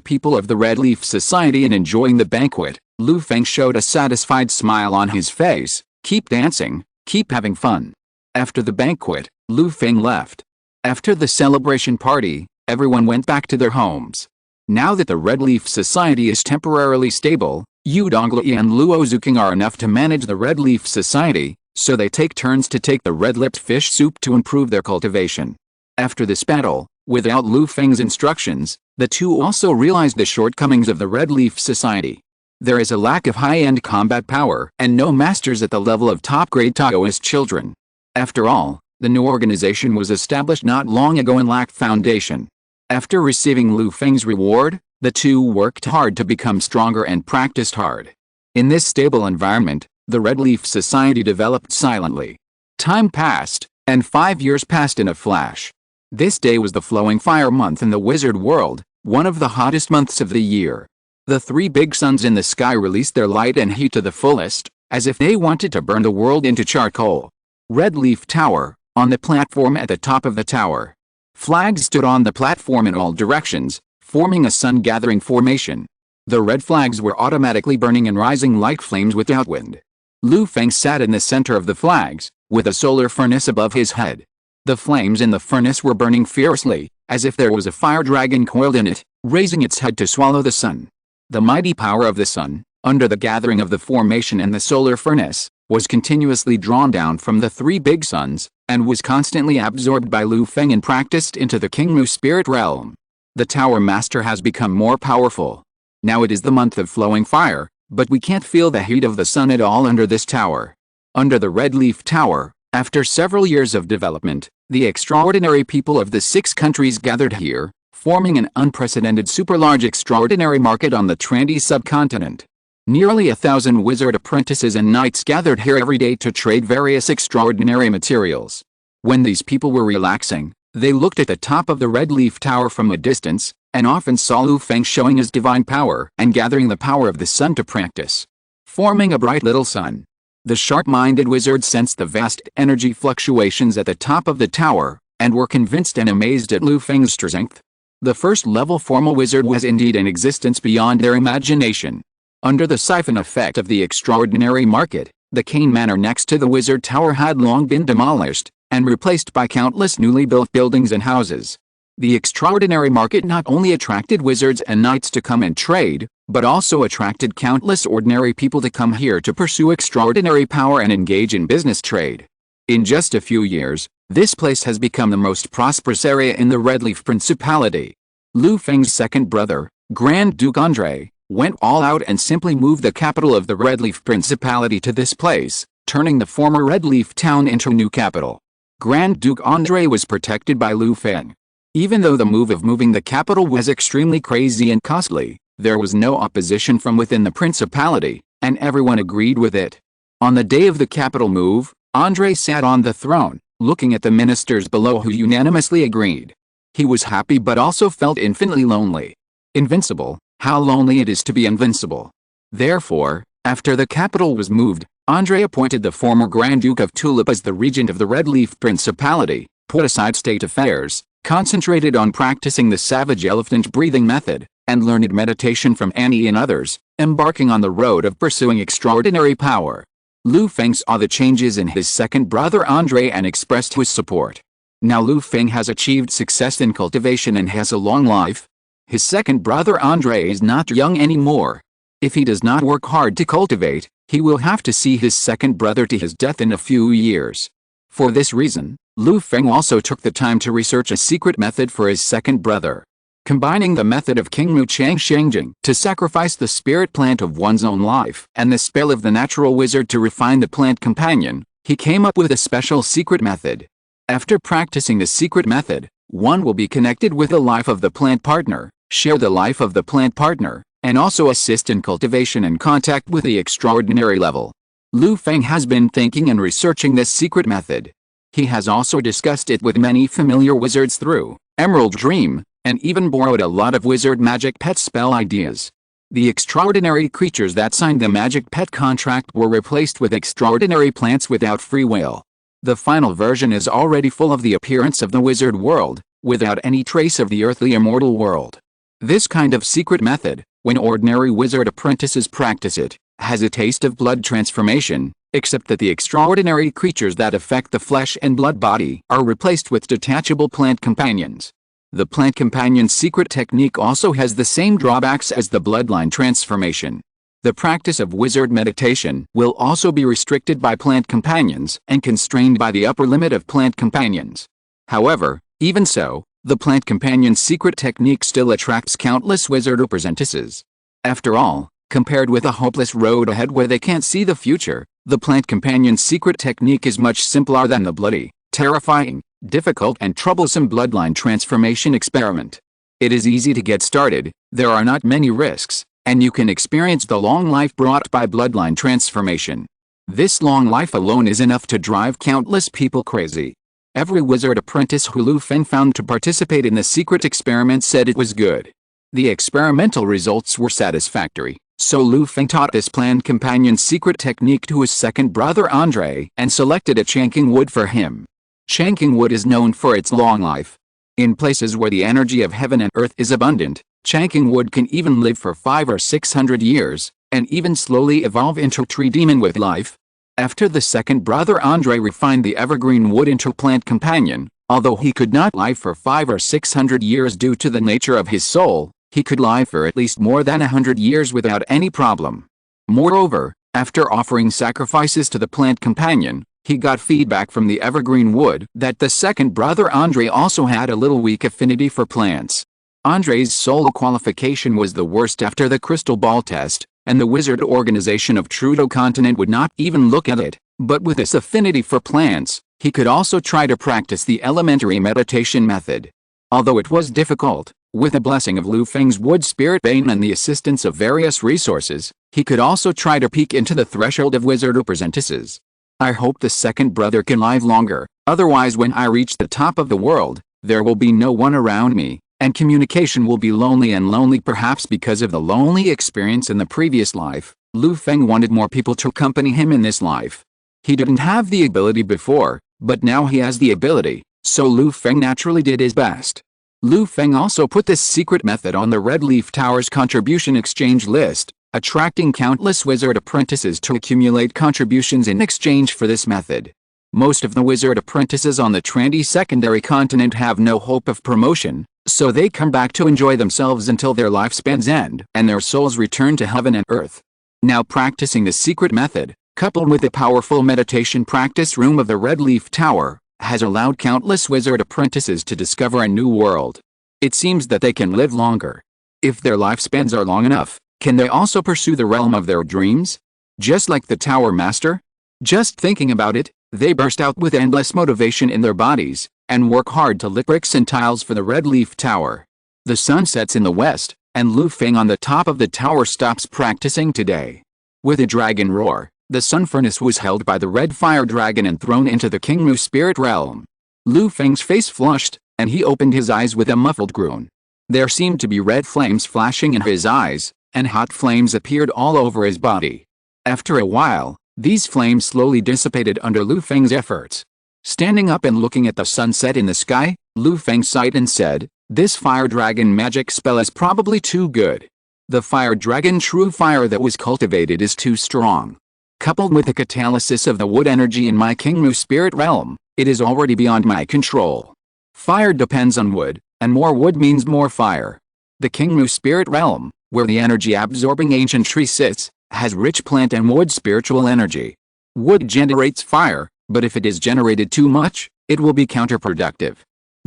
people of the Red Leaf Society and enjoying the banquet, Lu Feng showed a satisfied smile on his face. Keep dancing, keep having fun. After the banquet, Lu Feng left. After the celebration party, everyone went back to their homes. Now that the Red Leaf Society is temporarily stable, Yu Donglei and Luo Zuking are enough to manage the Red Leaf Society, so they take turns to take the red-lipped fish soup to improve their cultivation. After this battle, without Lu Feng's instructions, the 2 also realized the shortcomings of the Red Leaf Society. There is a lack of high-end combat power and no masters at the level of top-grade Taoist children. After all, the new organization was established not long ago and lacked foundation. After receiving Lu Feng's reward, the 2 worked hard to become stronger and practiced hard. In this stable environment, the Red Leaf Society developed silently. Time passed, and 5 years passed in a flash. This day was the flowing fire month in the wizard world, one of the hottest months of the year. The 3 big suns in the sky released their light and heat to the fullest, as if they wanted to burn the world into charcoal. Red Leaf Tower, on the platform at the top of the tower. Flags stood on the platform in all directions, forming a sun-gathering formation. The red flags were automatically burning and rising like flames without wind. Lu Feng sat in the center of the flags, with a solar furnace above his head. The flames in the furnace were burning fiercely, as if there was a fire dragon coiled in it, raising its head to swallow the sun. The mighty power of the sun, under the gathering of the formation and the solar furnace, was continuously drawn down from the 3 big suns, and was constantly absorbed by Lu Feng and practiced into the Qingmu spirit realm. The Tower Master has become more powerful. Now it is the month of flowing fire, but we can't feel the heat of the sun at all under this tower. Under the Red Leaf Tower, after several years of development, the extraordinary people of the 6 countries gathered here, forming an unprecedented super-large extraordinary market on the Trendy subcontinent. Nearly 1,000 wizard apprentices and knights gathered here every day to trade various extraordinary materials. When these people were relaxing, they looked at the top of the Red Leaf Tower from a distance, and often saw Lu Feng showing his divine power and gathering the power of the sun to practice, forming a bright little sun. The sharp-minded wizards sensed the vast energy fluctuations at the top of the tower, and were convinced and amazed at Lu Feng's strength. The first-level formal wizard was indeed an existence beyond their imagination. Under the siphon effect of the extraordinary market, the Cane Manor next to the Wizard Tower had long been demolished, and replaced by countless newly built buildings and houses. The extraordinary market not only attracted wizards and knights to come and trade, but also attracted countless ordinary people to come here to pursue extraordinary power and engage in business trade. In just a few years, this place has become the most prosperous area in the Red Leaf Principality. Lu Feng's second brother, Grand Duke Hongye, went all out and simply moved the capital of the Red Leaf Principality to this place, turning the former Red Leaf town into a new capital. Grand Duke Hongye was protected by Lu Feng. Even though the move of moving the capital was extremely crazy and costly, there was no opposition from within the principality, and everyone agreed with it. On the day of the capital move, Hongye sat on the throne, looking at the ministers below who unanimously agreed. He was happy but also felt infinitely lonely. Invincible, how lonely it is to be invincible. Therefore, after the capital was moved, Hongye appointed the former Grand Duke of Tulip as the regent of the Red Leaf Principality, put aside state affairs, concentrated on practicing the savage elephant breathing method, and learned meditation from Annie and others, embarking on the road of pursuing extraordinary power. Lu Feng saw the changes in his second brother Hongye and expressed his support. Now Lu Feng has achieved success in cultivation and has a long life. His second brother Hongye is not young anymore. If he does not work hard to cultivate, he will have to see his second brother to his death in a few years. For this reason, Lu Feng also took the time to research a secret method for his second brother. Combining the method of King Mu Chang Shengjing to sacrifice the spirit plant of one's own life and the spell of the natural wizard to refine the plant companion, he came up with a special secret method. After practicing the secret method, one will be connected with the life of the plant partner, share the life of the plant partner, and also assist in cultivation and contact with the extraordinary level. Lu Feng has been thinking and researching this secret method. He has also discussed it with many familiar wizards through Emerald Dream, and even borrowed a lot of wizard magic pet spell ideas. The extraordinary creatures that signed the magic pet contract were replaced with extraordinary plants without free will. The final version is already full of the appearance of the wizard world, without any trace of the earthly immortal world. This kind of secret method, when ordinary wizard apprentices practice it, has a taste of blood transformation, except that the extraordinary creatures that affect the flesh and blood body are replaced with detachable plant companions. The plant companion's secret technique also has the same drawbacks as the bloodline transformation. The practice of wizard meditation will also be restricted by plant companions and constrained by the upper limit of plant companions. However, even so, the plant companion's secret technique still attracts countless wizard apprentices. After all, compared with a hopeless road ahead where they can't see the future, the plant companion's secret technique is much simpler than the bloody, terrifying, difficult and troublesome bloodline transformation experiment. It is easy to get started, there are not many risks, and you can experience the long life brought by bloodline transformation. This long life alone is enough to drive countless people crazy. Every wizard apprentice who Lu Feng found to participate in the secret experiment said it was good. The experimental results were satisfactory, so Lu Feng taught this planned companion's secret technique to his second brother Hongye and selected a Chanking wood for him. Chanking wood is known for its long life. In places where the energy of heaven and earth is abundant, Chanking wood can even live for 500 or 600 years, and even slowly evolve into a tree demon with life. After the second brother Hongye refined the evergreen wood into a plant companion, although he could not live for 500 or 600 years due to the nature of his soul, he could live for at least more than 100 years without any problem. Moreover, after offering sacrifices to the plant companion, he got feedback from the evergreen wood that the second brother Hongye also had a little weak affinity for plants. Hongye's soul qualification was the worst after the crystal ball test, and the wizard organization of Trudeau continent would not even look at it, But with this affinity for plants, he could also try to practice the elementary meditation method. Although it was difficult, with the blessing of Lu Feng's wood spirit vein and the assistance of various resources, he could also try to peek into the threshold of wizard apprentices. I hope the second brother can live longer, otherwise when I reach the top of the world, there will be no one around me, and communication will be lonely perhaps because of the lonely experience in the previous life. Lu Feng wanted more people to accompany him in this life. He didn't have the ability before, but now he has the ability, so Lu Feng naturally did his best. Lu Feng also put this secret method on the Red Leaf Tower's contribution exchange list, attracting countless wizard apprentices to accumulate contributions in exchange for this method. Most of the wizard apprentices on the trendy secondary continent have no hope of promotion, so they come back to enjoy themselves until their lifespans end and their souls return to heaven and earth. Now practicing the secret method, coupled with the powerful meditation practice room of the Red Leaf Tower, has allowed countless wizard apprentices to discover a new world. It seems that they can live longer. If their lifespans are long enough, can they also pursue the realm of their dreams? Just like the Tower Master? Just thinking about it, they burst out with endless motivation in their bodies, and work hard to lick bricks and tiles for the Red Leaf Tower. The sun sets in the west, and Lu Feng on the top of the tower stops practicing today. With a dragon roar, the sun furnace was held by the red fire dragon and thrown into the Kingmu spirit realm. Lu Feng's face flushed, and he opened his eyes with a muffled groan. There seemed to be red flames flashing in his eyes, and hot flames appeared all over his body. After a while, these flames slowly dissipated under Lu Feng's efforts. Standing up and looking at the sunset in the sky, Lu Feng sighed and said, "This fire dragon magic spell is probably too good. The fire dragon true fire that was cultivated is too strong. Coupled with the catalysis of the wood energy in my Kingmu spirit realm, it is already beyond my control. Fire depends on wood, and more wood means more fire. The Kingmu spirit realm, where the energy-absorbing ancient tree sits, has rich plant and wood spiritual energy. Wood generates fire, but if it is generated too much, it will be counterproductive.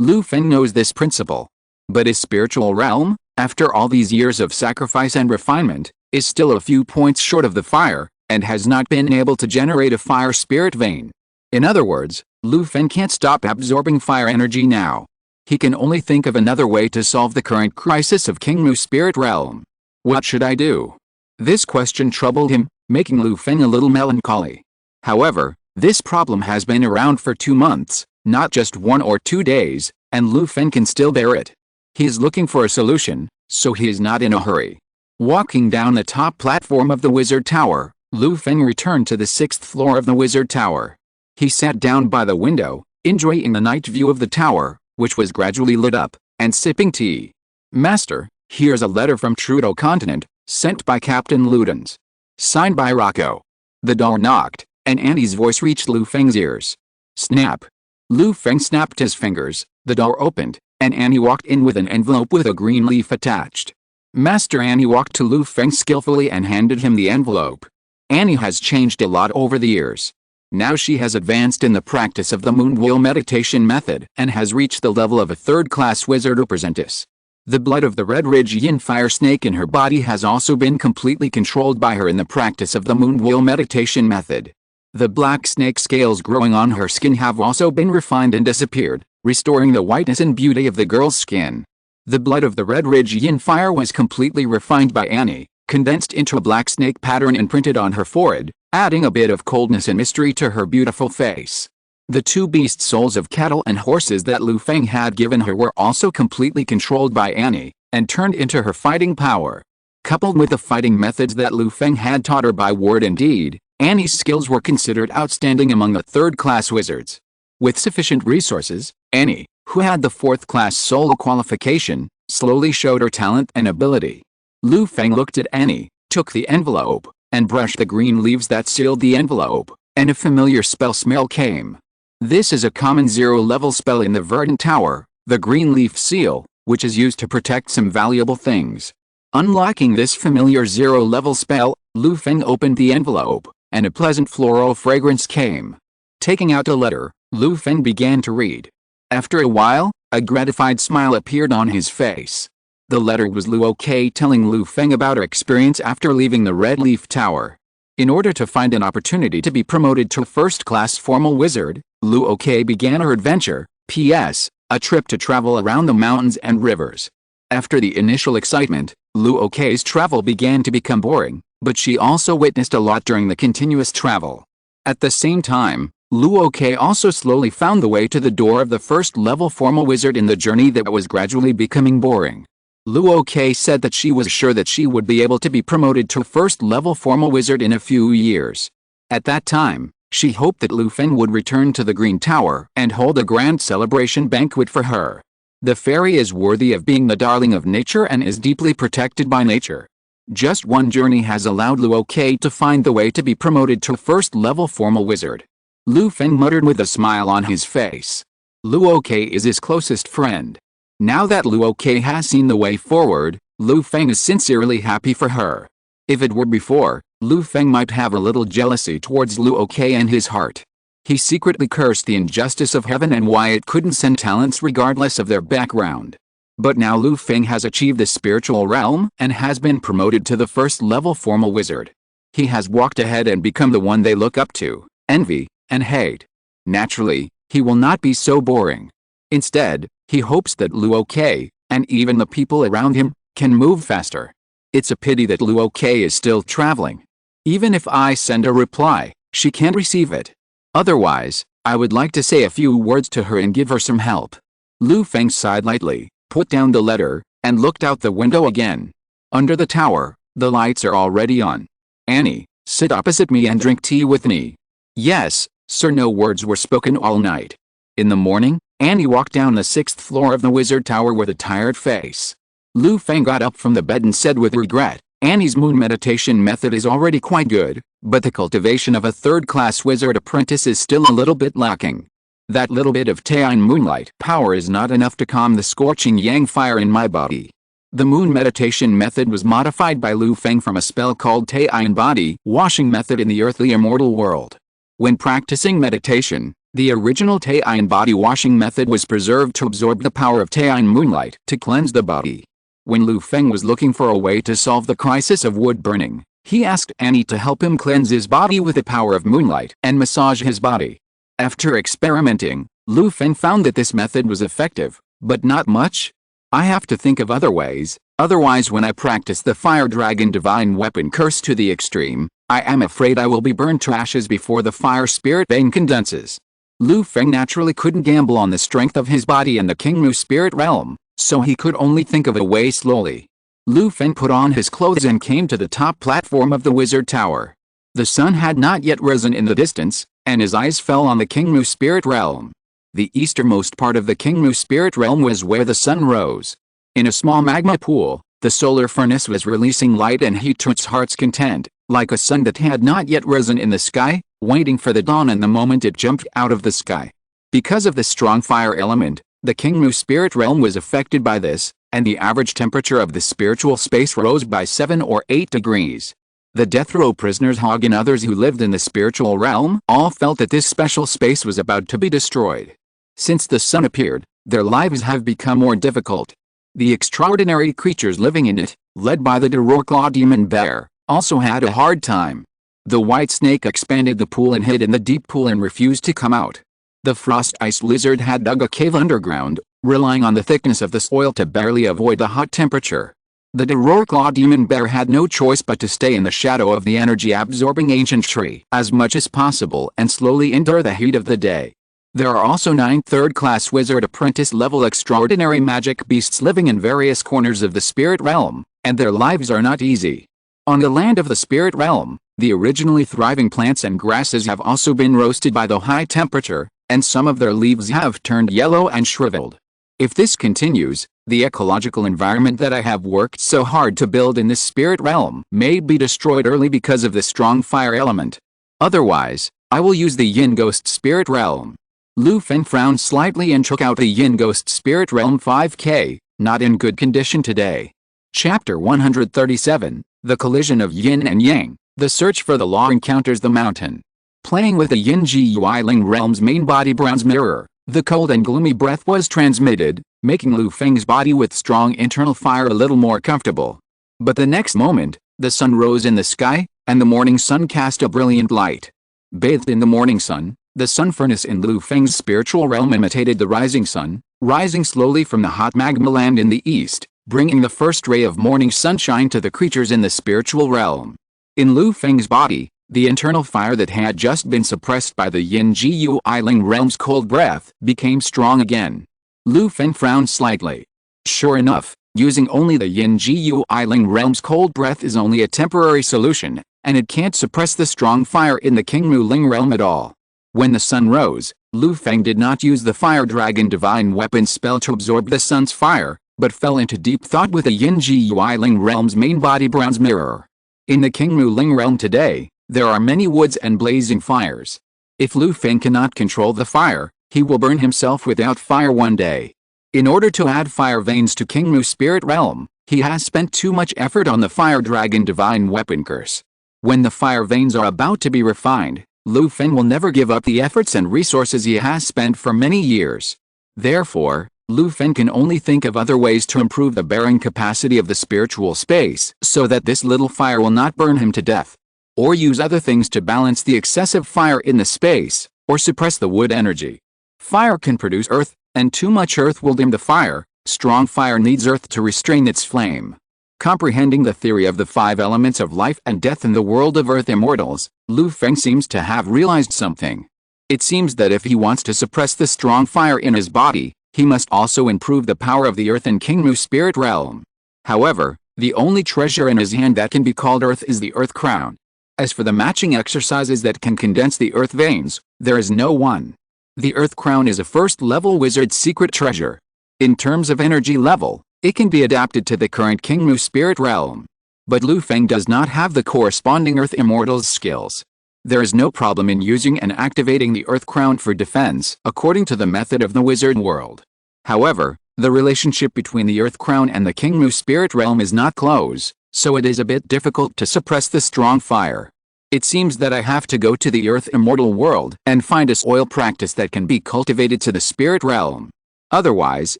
Lu Feng knows this principle. But his spiritual realm, after all these years of sacrifice and refinement, is still a few points short of the fire, and has not been able to generate a fire spirit vein. In other words, Lu Feng can't stop absorbing fire energy now. He can only think of another way to solve the current crisis of Kingmu spirit realm. What should I do? This question troubled him, making Lu Feng a little melancholy. However, this problem has been around for 2 months, not just 1 or 2 days, and Lu Feng can still bear it. He is looking for a solution, so he is not in a hurry. Walking down the top platform of the Wizard Tower, Lu Feng returned to the 6th floor of the Wizard Tower. He sat down by the window, enjoying the night view of the tower, which was gradually lit up, and sipping tea. "Master, here's a letter from Trudeau Continent, sent by Captain Ludens. Signed by Rocco." The door knocked, and Annie's voice reached Lu Feng's ears. Snap! Lu Feng snapped his fingers, the door opened, and Annie walked in with an envelope with a green leaf attached. Master Annie walked to Lu Feng skillfully and handed him the envelope. Annie has changed a lot over the years. Now she has advanced in the practice of the Moonwheel meditation method and has reached the level of a third-class wizard apprentice. The blood of the Red Ridge Yin fire snake in her body has also been completely controlled by her in the practice of the Moonwheel meditation method. The black snake scales growing on her skin have also been refined and disappeared, restoring the whiteness and beauty of the girl's skin. The blood of the Red Ridge Yin fire was completely refined by Annie, condensed into a black snake pattern and printed on her forehead, adding a bit of coldness and mystery to her beautiful face. The 2 beast souls of cattle and horses that Lu Feng had given her were also completely controlled by Annie, and turned into her fighting power. Coupled with the fighting methods that Lu Feng had taught her by word and deed, Annie's skills were considered outstanding among the third-class wizards. With sufficient resources, Annie, who had the 4th-class soul qualification, slowly showed her talent and ability. Lu Feng looked at Annie, took the envelope, and brushed the green leaves that sealed the envelope, and a familiar spell smell came. This is a common 0-level spell in the Verdant Tower, the Green Leaf Seal, which is used to protect some valuable things. Unlocking this familiar 0-level spell, Lu Feng opened the envelope, and a pleasant floral fragrance came. Taking out a letter, Lu Feng began to read. After a while, a gratified smile appeared on his face. The letter was Luo K telling Lu Feng about her experience after leaving the Red Leaf Tower. In order to find an opportunity to be promoted to first-class formal wizard, Luo Ke began her adventure, P.S. a trip to travel around the mountains and rivers. After the initial excitement, Luo Ke's travel began to become boring, but she also witnessed a lot during the continuous travel. At the same time, Luo Ke also slowly found the way to the door of the first-level formal wizard in the journey that was gradually becoming boring. Luo Ke said that she was sure that she would be able to be promoted to first-level formal wizard in a few years. At that time, she hoped that Lu Feng would return to the Green Tower and hold a grand celebration banquet for her. The fairy is worthy of being the darling of nature and is deeply protected by nature. Just one journey has allowed Luo Ke to find the way to be promoted to first-level formal wizard. Lu Feng muttered with a smile on his face. Luo Ke is his closest friend. Now that Luo Ke has seen the way forward, Lu Feng is sincerely happy for her. If it were before, Lu Feng might have a little jealousy towards Luo Ke in his heart. He secretly cursed the injustice of heaven and why it couldn't send talents regardless of their background. But now Lu Feng has achieved the spiritual realm and has been promoted to the first-level formal wizard. He has walked ahead and become the one they look up to, envy, and hate. Naturally, he will not be so boring. Instead, he hopes that Luo Ke, and even the people around him, can move faster. It's a pity that Luo Ke is still traveling. Even if I send a reply, she can't receive it. Otherwise, I would like to say a few words to her and give her some help. Lu Feng sighed lightly, put down the letter, and looked out the window again. Under the tower, the lights are already on. Annie, sit opposite me and drink tea with me. Yes, sir. No words were spoken all night. In the morning, Annie walked down the 6th floor of the wizard tower with a tired face. Lu Feng got up from the bed and said with regret, Annie's moon meditation method is already quite good, but the cultivation of a third-class wizard apprentice is still a little bit lacking. That little bit of Taiyuan moonlight power is not enough to calm the scorching yang fire in my body. The moon meditation method was modified by Lu Feng from a spell called Taiyuan body washing method in the earthly immortal world. When practicing meditation, the original Taiyuan body washing method was preserved to absorb the power of Taiyuan moonlight to cleanse the body. When Lu Feng was looking for a way to solve the crisis of wood burning, he asked Annie to help him cleanse his body with the power of moonlight and massage his body. After experimenting, Lu Feng found that this method was effective, but not much. I have to think of other ways, otherwise when I practice the fire dragon divine weapon curse to the extreme, I am afraid I will be burned to ashes before the fire spirit vein condenses. Lu Feng naturally couldn't gamble on the strength of his body in the Qingmu spirit realm, so he could only think of a way slowly. Lu Feng put on his clothes and came to the top platform of the wizard tower. The sun had not yet risen in the distance, and his eyes fell on the Qingmu spirit realm. The easternmost part of the Qingmu spirit realm was where the sun rose. In a small magma pool, the solar furnace was releasing light and heat to its heart's content, like a sun that had not yet risen in the sky, waiting for the dawn and the moment it jumped out of the sky. Because of the strong fire element, the Qingmu spirit realm was affected by this, and the average temperature of the spiritual space rose by 7 or 8 degrees. The death row prisoners Hongye and others who lived in the spiritual realm all felt that this special space was about to be destroyed. Since the sun appeared, their lives have become more difficult. The extraordinary creatures living in it, led by the Claw demon bear, also had a hard time. The white snake expanded the pool and hid in the deep pool and refused to come out. The frost ice lizard had dug a cave underground, relying on the thickness of the soil to barely avoid the hot temperature. The Claw demon bear had no choice but to stay in the shadow of the energy-absorbing ancient tree as much as possible and slowly endure the heat of the day. There are also 9 third-class wizard apprentice-level extraordinary magic beasts living in various corners of the spirit realm, and their lives are not easy. On the land of the spirit realm, the originally thriving plants and grasses have also been roasted by the high temperature, and some of their leaves have turned yellow and shriveled. If this continues, the ecological environment that I have worked so hard to build in this spirit realm may be destroyed early because of the strong fire element. Otherwise, I will use the Yin Ghost spirit realm. Lu Feng frowned slightly and took out the Yin Ghost spirit realm 5K, not in good condition today. Chapter 137, The Collision of Yin and Yang, The Search for the Law Encounters the Mountain. Playing with the Yin Gui Ling realm's main body bronze mirror, the cold and gloomy breath was transmitted, making Lu Feng's body with strong internal fire a little more comfortable. But the next moment, the sun rose in the sky, and the morning sun cast a brilliant light. Bathed in the morning sun, the sun furnace in Lu Feng's spiritual realm imitated the rising sun, rising slowly from the hot magma land in the east, bringing the first ray of morning sunshine to the creatures in the spiritual realm. In Lu Feng's body, the internal fire that had just been suppressed by the Yin Jiu Eiling realm's cold breath became strong again. Lu Feng frowned slightly. Sure enough, using only the Yin Jiu Eiling realm's cold breath is only a temporary solution, and it can't suppress the strong fire in the Qingmu Ling realm at all. When the sun rose, Lu Feng did not use the Fire Dragon Divine Weapon spell to absorb the sun's fire, but fell into deep thought with the Yin Jiu Eiling realm's main body bronze mirror. In the Qingmu Ling realm today, there are many woods and blazing fires. If Lu Feng cannot control the fire, he will burn himself without fire one day. In order to add fire veins to Qingmu spirit realm, he has spent too much effort on the Fire Dragon Divine Weapon curse. When the fire veins are about to be refined, Lu Feng will never give up the efforts and resources he has spent for many years. Therefore, Lu Feng can only think of other ways to improve the bearing capacity of the spiritual space so that this little fire will not burn him to death. Or use other things to balance the excessive fire in the space, or suppress the wood energy. Fire can produce earth, and too much earth will dim the fire. Strong fire needs earth to restrain its flame. Comprehending the theory of the 5 elements of life and death in the world of earth immortals, Lu Feng seems to have realized something. It seems that if he wants to suppress the strong fire in his body, he must also improve the power of the earth and Qingmu spirit realm. However, the only treasure in his hand that can be called earth is the earth crown. As for the matching exercises that can condense the earth veins, there is no one. The earth crown is a first-level wizard's secret treasure. In terms of energy level, it can be adapted to the current Qingmu spirit realm. But Lu Feng does not have the corresponding earth immortal's skills. There is no problem in using and activating the earth crown for defense, according to the method of the wizard world. However, the relationship between the earth crown and the Qingmu spirit realm is not close, so it is a bit difficult to suppress the strong fire. It seems that I have to go to the earth immortal world and find a soil practice that can be cultivated to the spirit realm. Otherwise,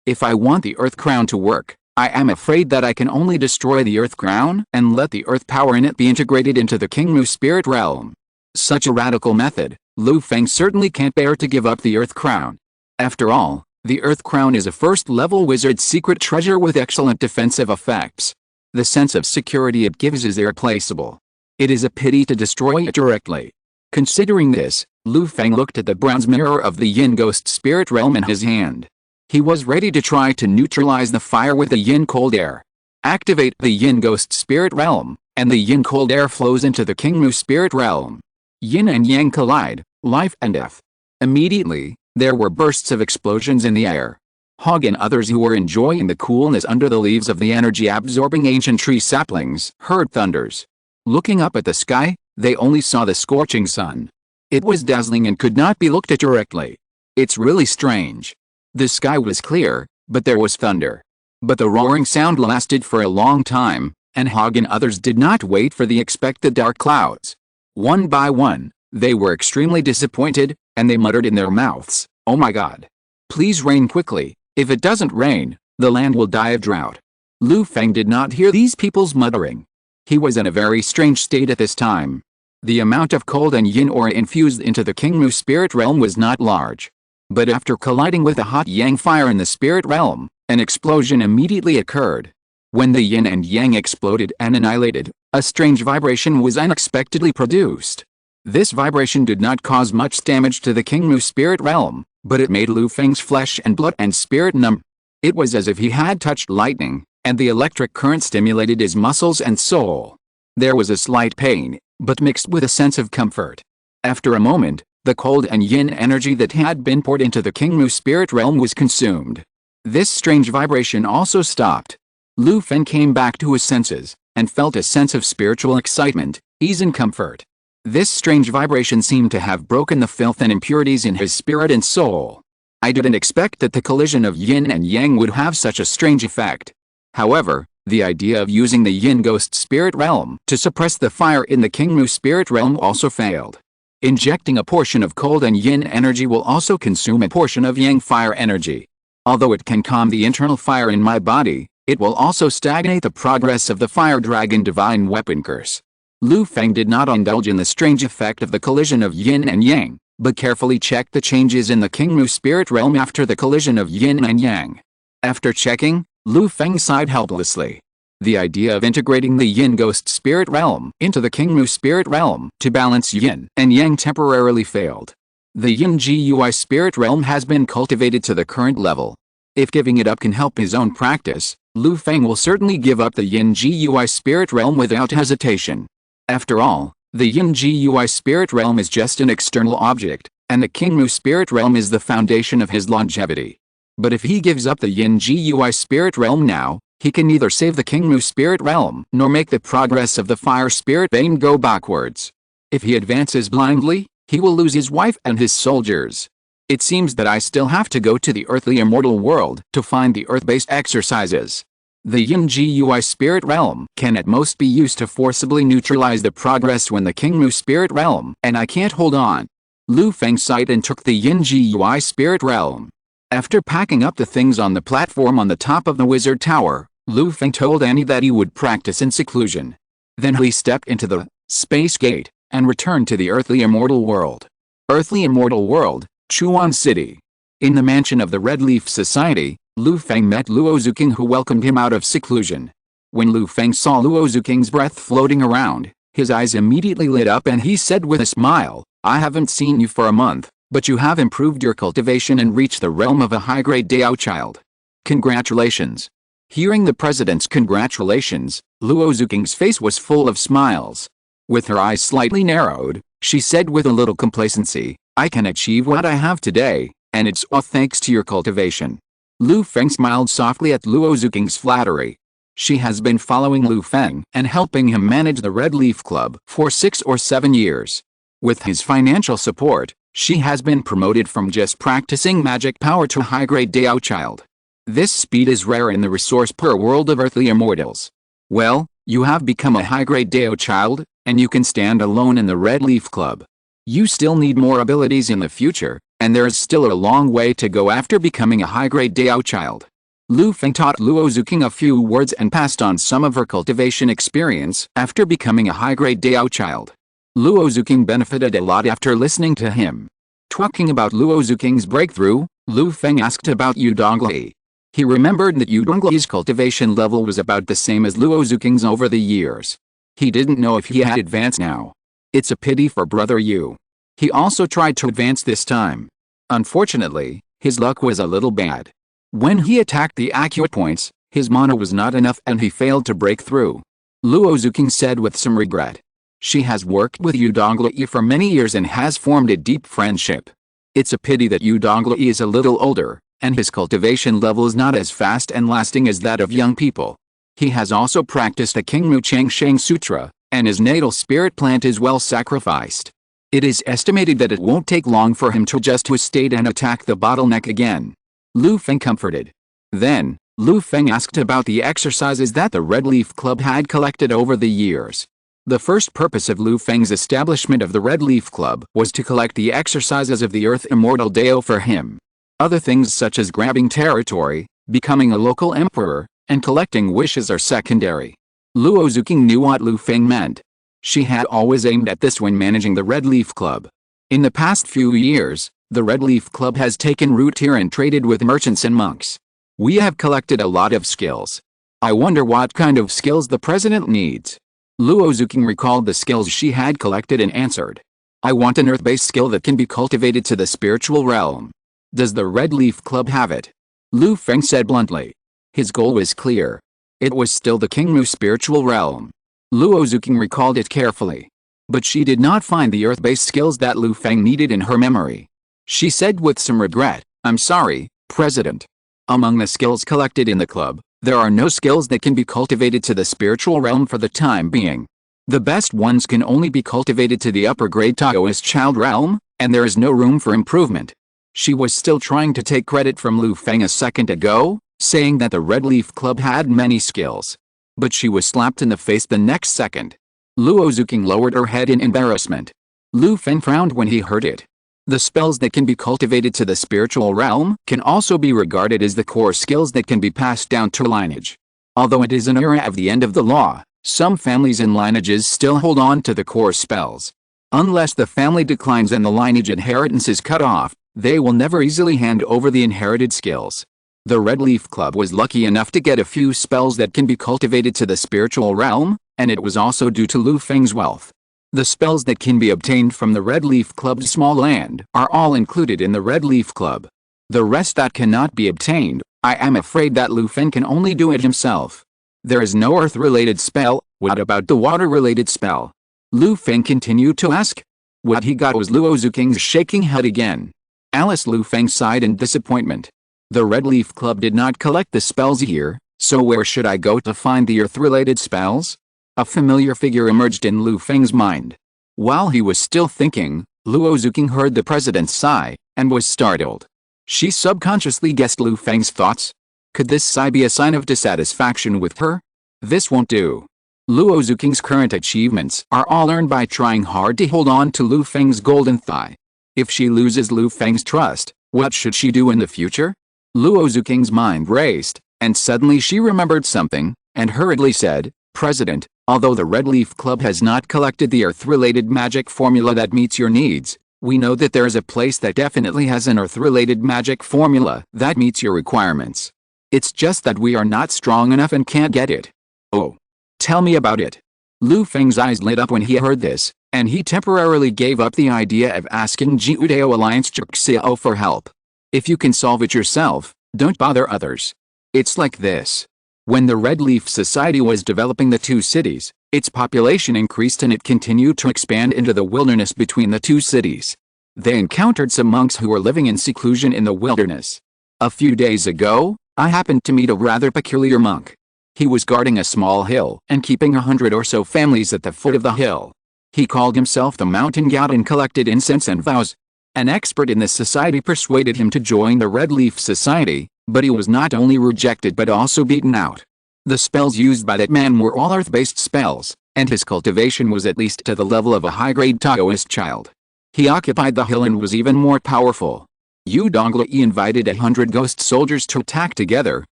if I want the earth crown to work, I am afraid that I can only destroy the earth crown and let the earth power in it be integrated into the Qingmu spirit realm. Such a radical method, Lu Feng certainly can't bear to give up the earth crown. After all, the earth crown is a first-level wizard's secret treasure with excellent defensive effects. The sense of security it gives is irreplaceable. It is a pity to destroy it directly. Considering this, Lu Feng looked at the bronze mirror of the Yin ghost spirit realm in his hand. He was ready to try to neutralize the fire with the Yin cold air. Activate the Yin ghost spirit realm, and the Yin cold air flows into the Qingmu spirit realm. Yin and Yang collide, life and death. Immediately, there were bursts of explosions in the air. Hongye and others who were enjoying the coolness under the leaves of the energy-absorbing ancient tree saplings heard thunders. Looking up at the sky, they only saw the scorching sun. It was dazzling and could not be looked at directly. It's really strange. The sky was clear, but there was thunder. But the roaring sound lasted for a long time, and Hongye and others did not wait for the expected dark clouds. One by one, they were extremely disappointed, and they muttered in their mouths, "Oh my God! Please rain quickly. If it doesn't rain, the land will die of drought." Lu Feng did not hear these people's muttering. He was in a very strange state at this time. The amount of cold and yin aura infused into the Qingmu spirit realm was not large. But after colliding with the hot yang fire in the spirit realm, an explosion immediately occurred. When the yin and yang exploded and annihilated, a strange vibration was unexpectedly produced. This vibration did not cause much damage to the Qingmu spirit realm, but it made Lu Feng's flesh and blood and spirit numb. It was as if he had touched lightning, and the electric current stimulated his muscles and soul. There was a slight pain, but mixed with a sense of comfort. After a moment, the cold and yin energy that had been poured into the Qingmu spirit realm was consumed. This strange vibration also stopped. Lu Feng came back to his senses, and felt a sense of spiritual excitement, ease and comfort. This strange vibration seemed to have broken the filth and impurities in his spirit and soul. I didn't expect that the collision of yin and yang would have such a strange effect. However, the idea of using the yin ghost spirit realm to suppress the fire in the Qingmu spirit realm also failed. Injecting a portion of cold and yin energy will also consume a portion of yang fire energy. Although it can calm the internal fire in my body, it will also stagnate the progress of the Fire Dragon Divine Weapon Curse. Lu Feng did not indulge in the strange effect of the collision of yin and yang, but carefully checked the changes in the Qingmu spirit realm after the collision of yin and yang. After checking, Lu Feng sighed helplessly. The idea of integrating the yin ghost spirit realm into the Qingmu spirit realm to balance yin and yang temporarily failed. The yin GUI spirit realm has been cultivated to the current level. If giving it up can help his own practice, Lu Feng will certainly give up the yin GUI spirit realm without hesitation. After all, the yin GUI spirit realm is just an external object, and the Qingmu spirit realm is the foundation of his longevity. But if he gives up the yin GUI spirit realm now, he can neither save the Qingmu spirit realm nor make the progress of the fire spirit vein go backwards. If he advances blindly, he will lose his wife and his soldiers. It seems that I still have to go to the earthly immortal world to find the earth-based exercises. The yin GUI spirit realm can at most be used to forcibly neutralize the progress when the Qingmu spirit realm and I can't hold on. Lu Feng sighed and took the yin GUI spirit realm. After packing up the things on the platform on the top of the wizard tower, Lu Feng told Annie that he would practice in seclusion. Then he stepped into the space gate and returned to the earthly immortal world. Earthly immortal world, Chuan City. In the mansion of the Red Leaf Society, Lu Feng met Luo Zuking, who welcomed him out of seclusion. When Lu Feng saw Luo Zuking's breath floating around, his eyes immediately lit up and he said with a smile, "I haven't seen you for a month, but you have improved your cultivation and reached the realm of a high-grade Dao child. Congratulations." Hearing the president's congratulations, Luo Zuking's face was full of smiles. With her eyes slightly narrowed, she said with a little complacency, "I can achieve what I have today, and it's all thanks to your cultivation." Lu Feng smiled softly at Luo Zuking's flattery. She has been following Lu Feng and helping him manage the Red Leaf Club for 6 or 7 years. With his financial support, she has been promoted from just practicing magic power to high-grade Dao child. This speed is rare in the resource-poor world of earthly immortals. Well, you have become a high-grade Dao child, and you can stand alone in the Red Leaf Club. You still need more abilities in the future, and there is still a long way to go after becoming a high-grade Dao child. Lu Feng taught Luo Zuking a few words and passed on some of her cultivation experience after becoming a high-grade Dao child. Luo Zuking benefited a lot after listening to him. Talking about Luo Zuking's breakthrough, Lu Feng asked about Yu Donglei. He remembered that Yu Donglei's cultivation level was about the same as Luo Zuking's over the years. He didn't know if he had advanced now. It's a pity for brother Yu. He also tried to advance this time. Unfortunately, his luck was a little bad. When he attacked the accurate points, his mana was not enough and he failed to break through. Luo Zuking said with some regret. She has worked with Yu Donglei for many years and has formed a deep friendship. It's a pity that Yu Donglei is a little older, and his cultivation level is not as fast and lasting as that of young people. He has also practiced a Qingmu Changsheng Sutra, and his natal spirit plant is well sacrificed. It is estimated that it won't take long for him to adjust to his state and attack the bottleneck again. Lu Feng comforted. Then, Lu Feng asked about the exercises that the Red Leaf Club had collected over the years. The first purpose of Lu Feng's establishment of the Red Leaf Club was to collect the exercises of the Earth Immortal Dao for him. Other things such as grabbing territory, becoming a local emperor, and collecting wishes are secondary. Luo Zuking knew what Lu Feng meant. She had always aimed at this when managing the Red Leaf Club. In the past few years, the Red Leaf Club has taken root here and traded with merchants and monks. We have collected a lot of skills. I wonder what kind of skills the president needs. Luo Zuking recalled the skills she had collected and answered. I want an earth-based skill that can be cultivated to the spiritual realm. Does the Red Leaf Club have it? Lu Feng said bluntly. His goal was clear. It was still the Qingmu spiritual realm. Luo Zuking recalled it carefully. But she did not find the earth-based skills that Lu Feng needed in her memory. She said with some regret, "I'm sorry, President. Among the skills collected in the club, there are no skills that can be cultivated to the spiritual realm for the time being. The best ones can only be cultivated to the upper-grade Taoist child realm, and there is no room for improvement." She was still trying to take credit from Lu Feng a second ago, saying that the Red Leaf Club had many skills. But she was slapped in the face the next second. Luo Zuking lowered her head in embarrassment. Lu Feng frowned when he heard it. The spells that can be cultivated to the spiritual realm can also be regarded as the core skills that can be passed down to lineage. Although it is an era of the end of the law, Some families and lineages still hold on to the core spells. Unless the family declines and the lineage inheritance is cut off, they will never easily hand over the inherited skills. The Red Leaf Club was lucky enough to get a few spells that can be cultivated to the spiritual realm, and it was also due to Lu Feng's wealth. The spells that can be obtained from the Red Leaf Club's small land are all included in the Red Leaf Club. The rest that cannot be obtained, I am afraid that Lu Feng can only do it himself. There is no earth-related spell. What about the water-related spell? Lu Feng continued to ask. What he got was Luo Zuking's shaking head again. Alice Lu Feng sighed in disappointment. The Red Leaf Club did not collect the spells here, so where should I go to find the earth-related spells? A familiar figure emerged in Lu Feng's mind. While he was still thinking, Luo Zuking heard the president's sigh, and was startled. She subconsciously guessed Lu Feng's thoughts. Could this sigh be a sign of dissatisfaction with her? This won't do. Luo Zuking's current achievements are all earned by trying hard to hold on to Lu Feng's golden thigh. If she loses Lu Feng's trust, what should she do in the future? Luo Zuking's mind raced, and suddenly she remembered something, and hurriedly said, President, although the Red Leaf Club has not collected the Earth-related magic formula that meets your needs, we know that there is a place that definitely has an Earth-related magic formula that meets your requirements. It's just that we are not strong enough and can't get it. Oh. Tell me about it. Lu Feng's eyes lit up when he heard this, and he temporarily gave up the idea of asking Jiudeo Alliance Churxiao for help. If you can solve it yourself, don't bother others. It's like this. When the Red Leaf Society was developing the two cities, its population increased and it continued to expand into the wilderness between the two cities. They encountered some monks who were living in seclusion in the wilderness. A few days ago, I happened to meet a rather peculiar monk. He was guarding a small hill and keeping 100 or so families at the foot of the hill. He called himself the Mountain God and collected incense and vows. An expert in the society persuaded him to join the Red Leaf Society, but he was not only rejected but also beaten out. The spells used by that man were all earth-based spells, and his cultivation was at least to the level of a high-grade Taoist child. He occupied the hill and was even more powerful. Yu Donglai invited 100 ghost soldiers to attack together,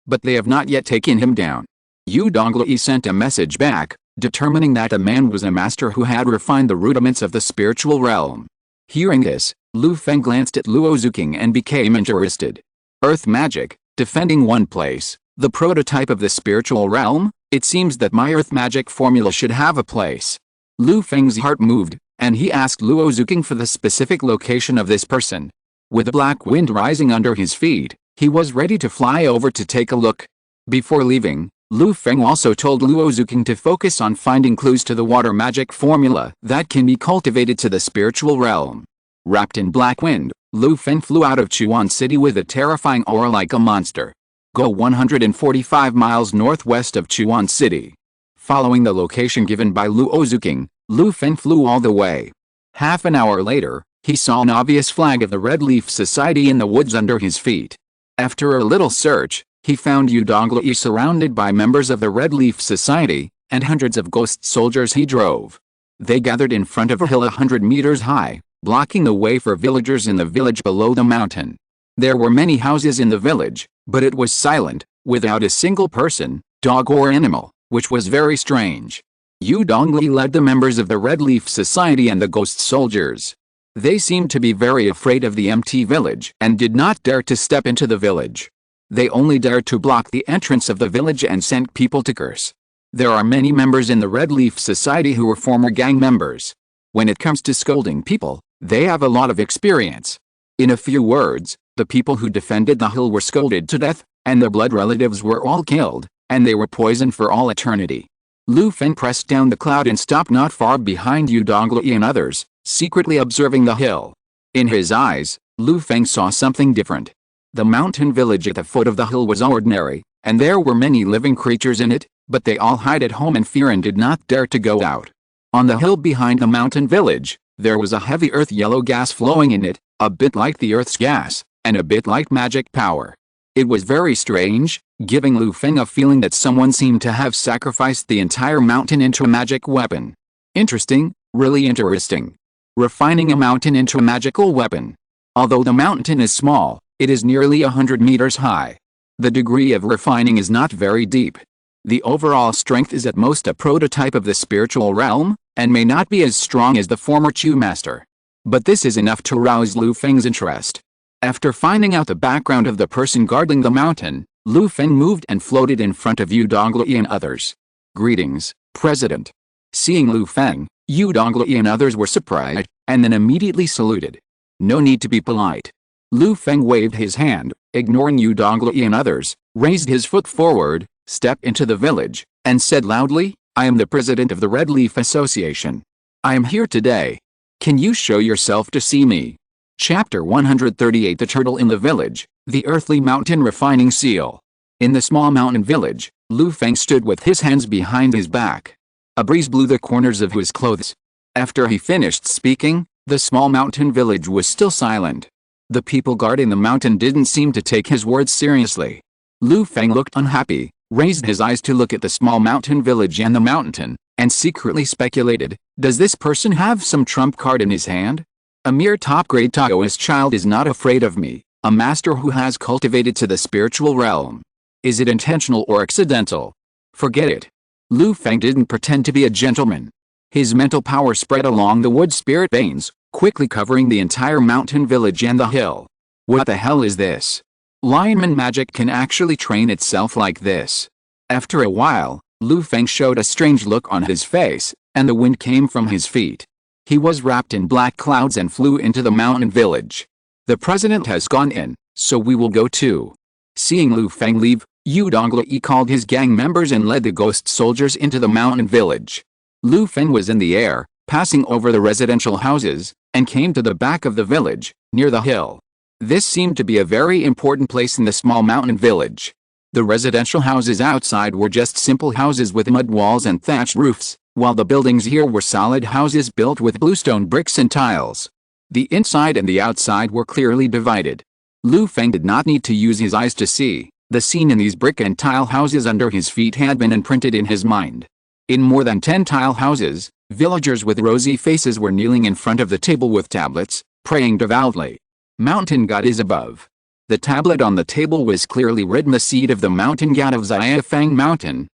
but they have not yet taken him down. Yu Donglai sent a message back, determining that the man was a master who had refined the rudiments of the spiritual realm. Hearing this, Lu Feng glanced at Luo Zuking and became interested. Earth magic, defending one place, the prototype of the spiritual realm, it seems that my earth magic formula should have a place. Lu Feng's heart moved, and he asked Luo Zuking for the specific location of this person. With a black wind rising under his feet, he was ready to fly over to take a look. Before leaving, Lu Feng also told Luo Zuking to focus on finding clues to the water magic formula that can be cultivated to the spiritual realm. Wrapped in black wind, Lu Feng flew out of Chuan City with a terrifying aura like a monster. Go 145 miles northwest of Chuan City. Following the location given by Luo Zuking, Lu Feng flew all the way. Half an hour later, he saw an obvious flag of the Red Leaf Society in the woods under his feet. After a little search, he found Yu Donglai surrounded by members of the Red Leaf Society, and hundreds of ghost soldiers he drove. They gathered in front of a hill 100 meters high, blocking the way for villagers in the village below the mountain. There were many houses in the village, but it was silent, without a single person, dog or animal, which was very strange. Yu Donglai led the members of the Red Leaf Society and the ghost soldiers. They seemed to be very afraid of the empty village and did not dare to step into the village. They only dared to block the entrance of the village and sent people to curse. There are many members in the Red Leaf Society who were former gang members. When it comes to scolding people, they have a lot of experience. In a few words, the people who defended the hill were scolded to death, and their blood relatives were all killed, and they were poisoned for all eternity. Lu Feng pressed down the cloud and stopped not far behind Yu Donglai and others, secretly observing the hill. In his eyes, Lu Feng saw something different. The mountain village at the foot of the hill was ordinary, and there were many living creatures in it, but they all hid at home in fear and did not dare to go out. On the hill behind the mountain village, there was a heavy earth yellow gas flowing in it, a bit like the earth's gas, and a bit like magic power. It was very strange, giving Lu Feng a feeling that someone seemed to have sacrificed the entire mountain into a magic weapon. Interesting, really interesting. Refining a mountain into a magical weapon. Although the mountain is small, it is nearly 100 meters high. The degree of refining is not very deep. The overall strength is at most a prototype of the spiritual realm, and may not be as strong as the former Chu master. But this is enough to rouse Lu Feng's interest. After finding out the background of the person guarding the mountain, Lu Feng moved and floated in front of Yu Donglai and others. "Greetings, President." Seeing Lu Feng, Yu Donglai and others were surprised, and then immediately saluted. No need to be polite. Lu Feng waved his hand, ignoring Yu Donglai and others, raised his foot forward, stepped into the village, and said loudly, "I am the president of the Red Leaf Association. I am here today. Can you show yourself to see me?" Chapter 138 The Turtle in the Village, the Earthly Mountain Refining Seal. In the small mountain village, Lu Feng stood with his hands behind his back. A breeze blew the corners of his clothes. After he finished speaking, the small mountain village was still silent. The people guarding the mountain didn't seem to take his words seriously. Lu Feng looked unhappy, raised his eyes to look at the small mountain village and the mountain, and secretly speculated, does this person have some trump card in his hand? A mere top-grade Taoist child is not afraid of me, a master who has cultivated to the spiritual realm. Is it intentional or accidental? Forget it. Lu Feng didn't pretend to be a gentleman. His mental power spread along the wood spirit veins, quickly covering the entire mountain village and the hill. What the hell is this? Lineman magic can actually train itself like this. After a while, Lu Feng showed a strange look on his face, and the wind came from his feet. He was wrapped in black clouds and flew into the mountain village. The president has gone in, so we will go too. Seeing Lu Feng leave, Yu Donglai called his gang members and led the ghost soldiers into the mountain village. Lu Feng was in the air, passing over the residential houses, and came to the back of the village, near the hill. This seemed to be a very important place in the small mountain village. The residential houses outside were just simple houses with mud walls and thatched roofs, while the buildings here were solid houses built with bluestone bricks and tiles. The inside and the outside were clearly divided. Lu Feng did not need to use his eyes to see. The scene in these brick and tile houses under his feet had been imprinted in his mind. In more than 10 tile houses, villagers with rosy faces were kneeling in front of the table with tablets, praying devoutly. Mountain God is above. The tablet on the table was clearly written the seed of the mountain god of Feng Mountain.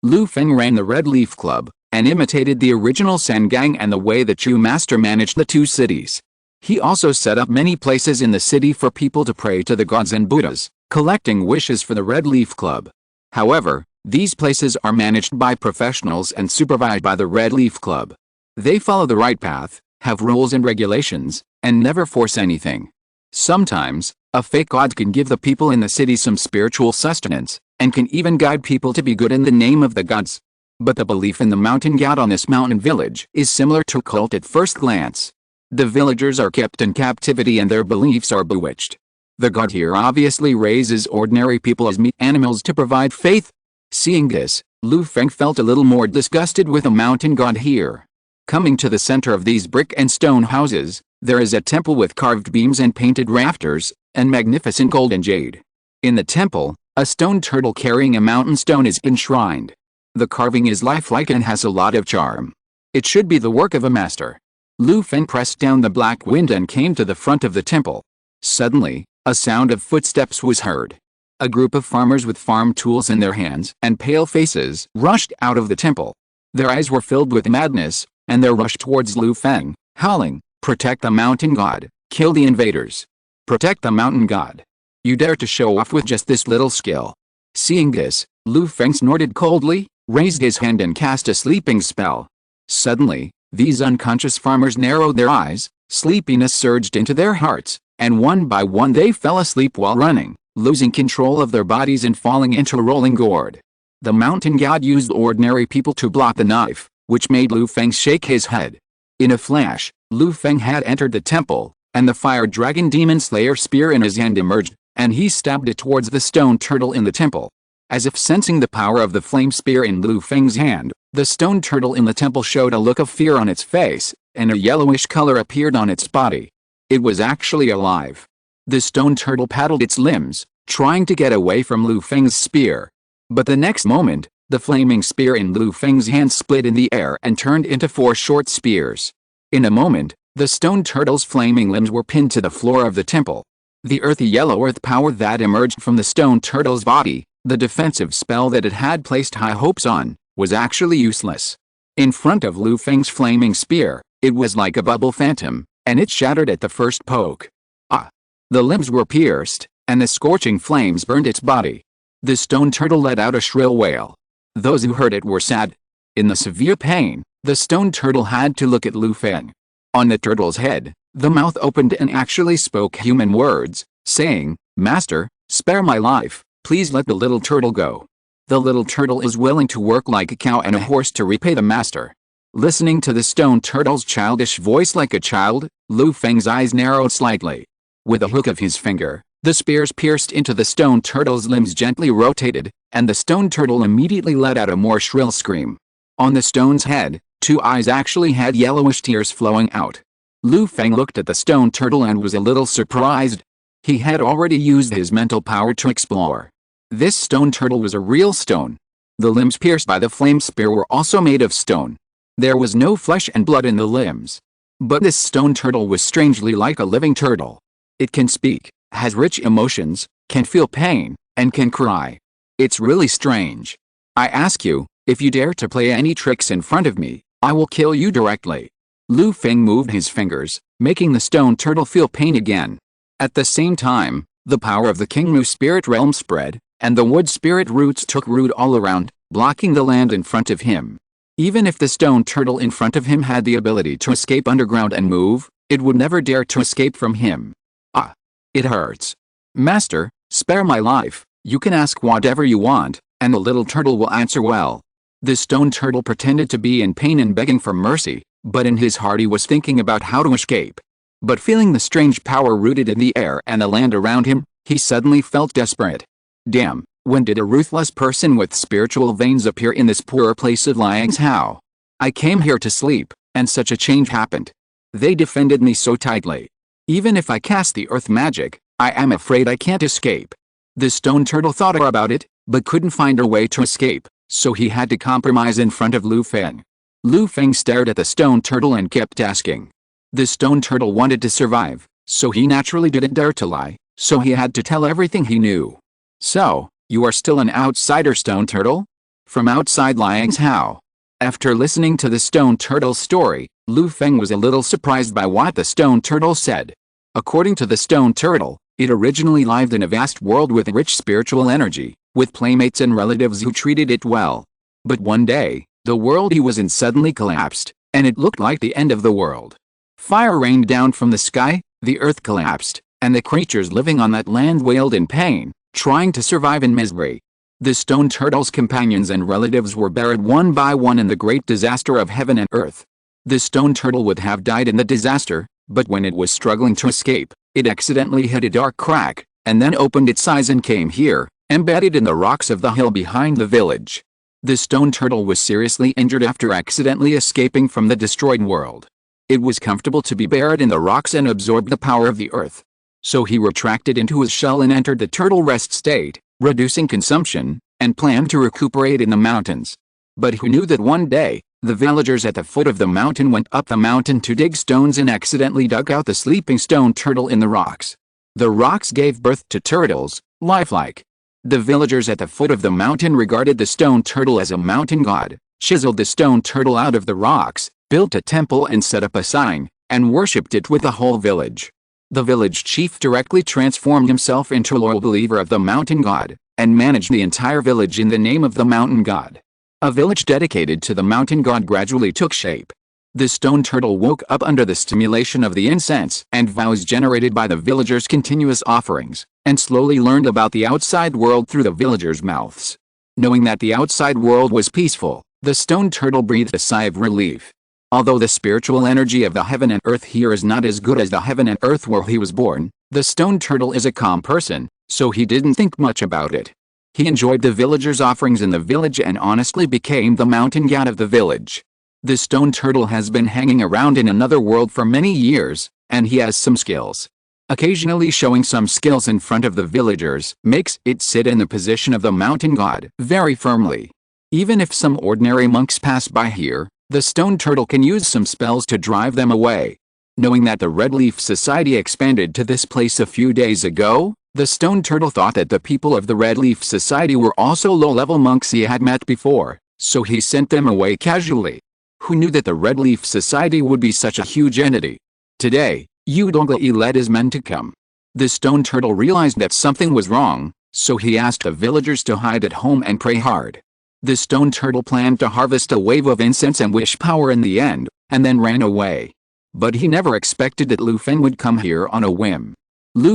Lu Feng ran the Red Leaf Club, and imitated the original San Gang and the way the Chu master managed the two cities. He also set up many places in the city for people to pray to the gods and Buddhas, collecting wishes for the Red Leaf Club. However, these places are managed by professionals and supervised by the Red Leaf Club. They follow the right path, have rules and regulations, and never force anything. Sometimes, a fake god can give the people in the city some spiritual sustenance, and can even guide people to be good in the name of the gods. But the belief in the mountain god on this mountain village is similar to cult at first glance. The villagers are kept in captivity and their beliefs are bewitched. The god here obviously raises ordinary people as meat animals to provide faith. Seeing this, Lu Feng felt a little more disgusted with the mountain god here. Coming to the center of these brick and stone houses, there is a temple with carved beams and painted rafters, and magnificent gold and jade. In the temple, a stone turtle carrying a mountain stone is enshrined. The carving is lifelike and has a lot of charm. It should be the work of a master. Lu Feng pressed down the black wind and came to the front of the temple. Suddenly, a sound of footsteps was heard. A group of farmers with farm tools in their hands and pale faces rushed out of the temple. Their eyes were filled with madness, and they rushed towards Lu Feng, howling, "Protect the mountain god, kill the invaders. Protect the mountain god. You dare to show off with just this little skill." Seeing this, Lu Feng snorted coldly, raised his hand and cast a sleeping spell. Suddenly, these unconscious farmers narrowed their eyes, sleepiness surged into their hearts, and one by one they fell asleep while running, losing control of their bodies and falling into a rolling gourd. The mountain god used ordinary people to block the knife, which made Lu Feng shake his head. In a flash, Lu Feng had entered the temple, and the fire dragon demon slayer spear in his hand emerged, and he stabbed it towards the stone turtle in the temple. As if sensing the power of the flame spear in Lu Feng's hand, the stone turtle in the temple showed a look of fear on its face, and a yellowish color appeared on its body. It was actually alive. The stone turtle paddled its limbs, trying to get away from Lu Feng's spear. But the next moment, the flaming spear in Lu Feng's hand split in the air and turned into 4 short spears. In a moment, the stone turtle's flaming limbs were pinned to the floor of the temple. The earthy yellow earth power that emerged from the stone turtle's body The defensive spell that it had placed high hopes on was actually useless. In front of Lu Feng's flaming spear, it was like a bubble phantom, and it shattered at the first poke. Ah! The limbs were pierced, and the scorching flames burned its body. The stone turtle let out a shrill wail. Those who heard it were sad. In the severe pain, the stone turtle had to look at Lu Feng. On the turtle's head, the mouth opened and actually spoke human words, saying, "Master, spare my life, please let the little turtle go." The little turtle is willing to work like a cow and a horse to repay the master. Listening to the stone turtle's childish voice like a child, Lu Feng's eyes narrowed slightly. With a hook of his finger, the spears pierced into the stone turtle's limbs gently rotated, and the stone turtle immediately let out a more shrill scream. On the stone's head, 2 eyes actually had yellowish tears flowing out. Lu Feng looked at the stone turtle and was a little surprised. He had already used his mental power to explore. This stone turtle was a real stone. The limbs pierced by the flame spear were also made of stone. There was no flesh and blood in the limbs. But this stone turtle was strangely like a living turtle. It can speak, has rich emotions, can feel pain, and can cry. It's really strange. I ask you, if you dare to play any tricks in front of me, I will kill you directly. Lu Feng moved his fingers, making the stone turtle feel pain again. At the same time, the power of the Kingmu spirit realm spread, and the wood spirit roots took root all around, blocking the land in front of him. Even if the stone turtle in front of him had the ability to escape underground and move, it would never dare to escape from him. Ah! It hurts. Master, spare my life, you can ask whatever you want, and the little turtle will answer well. The stone turtle pretended to be in pain and begging for mercy, but in his heart he was thinking about how to escape. But feeling the strange power rooted in the air and the land around him, he suddenly felt desperate. Damn, when did a ruthless person with spiritual veins appear in this poor place of Liang's How? I came here to sleep, and such a change happened. They defended me so tightly. Even if I cast the earth magic, I am afraid I can't escape. The stone turtle thought about it, but couldn't find a way to escape, so he had to compromise in front of Lu Feng. Lu Feng stared at the stone turtle and kept asking. The stone turtle wanted to survive, so he naturally didn't dare to lie, so he had to tell everything he knew. So, you are still an outsider, stone turtle? From outside Liang's How? After listening to the stone turtle's story, Lu Feng was a little surprised by what the stone turtle said. According to the stone turtle, it originally lived in a vast world with rich spiritual energy, with playmates and relatives who treated it well. But one day, the world he was in suddenly collapsed, and it looked like the end of the world. Fire rained down from the sky, the earth collapsed, and the creatures living on that land wailed in pain, trying to survive in misery. The stone turtle's companions and relatives were buried one by one in the great disaster of heaven and earth. The stone turtle would have died in the disaster, but when it was struggling to escape, it accidentally hit a dark crack, and then opened its eyes and came here, embedded in the rocks of the hill behind the village. The stone turtle was seriously injured after accidentally escaping from the destroyed world. It was comfortable to be buried in the rocks and absorbed the power of the earth. So he retracted into his shell and entered the turtle rest state, reducing consumption, and planned to recuperate in the mountains. But who knew that one day, the villagers at the foot of the mountain went up the mountain to dig stones and accidentally dug out the sleeping stone turtle in the rocks. The rocks gave birth to turtles, lifelike. The villagers at the foot of the mountain regarded the stone turtle as a mountain god, chiseled the stone turtle out of the rocks, built a temple and set up a sign, and worshipped it with the whole village. The village chief directly transformed himself into a loyal believer of the mountain god, and managed the entire village in the name of the mountain god. A village dedicated to the mountain god gradually took shape. The stone turtle woke up under the stimulation of the incense and vows generated by the villagers' continuous offerings, and slowly learned about the outside world through the villagers' mouths. Knowing that the outside world was peaceful, the stone turtle breathed a sigh of relief. Although the spiritual energy of the heaven and earth here is not as good as the heaven and earth where he was born, the stone turtle is a calm person, so he didn't think much about it. He enjoyed the villagers' offerings in the village and honestly became the mountain god of the village. The stone turtle has been hanging around in another world for many years, and he has some skills. Occasionally showing some skills in front of the villagers makes it sit in the position of the mountain god very firmly. Even if some ordinary monks pass by here, the stone turtle can use some spells to drive them away. Knowing that the Red Leaf Society expanded to this place a few days ago, The stone turtle thought that the people of the Red Leaf Society were also low-level monks he had met before, so he sent them away casually. Who knew that the Red Leaf Society would be such a huge entity? Today, Hongye led his men to come. The stone turtle realized that something was wrong, so he asked the villagers to hide at home and pray hard. The stone turtle planned to harvest a wave of incense and wish power in the end, and then ran away. But he never expected that Feng would come here on a whim.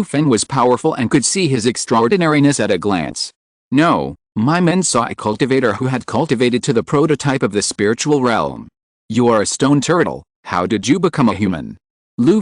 Feng was powerful and could see his extraordinariness at a glance. No, my men saw a cultivator who had cultivated to the prototype of the spiritual realm. You are a stone turtle, how did you become a human?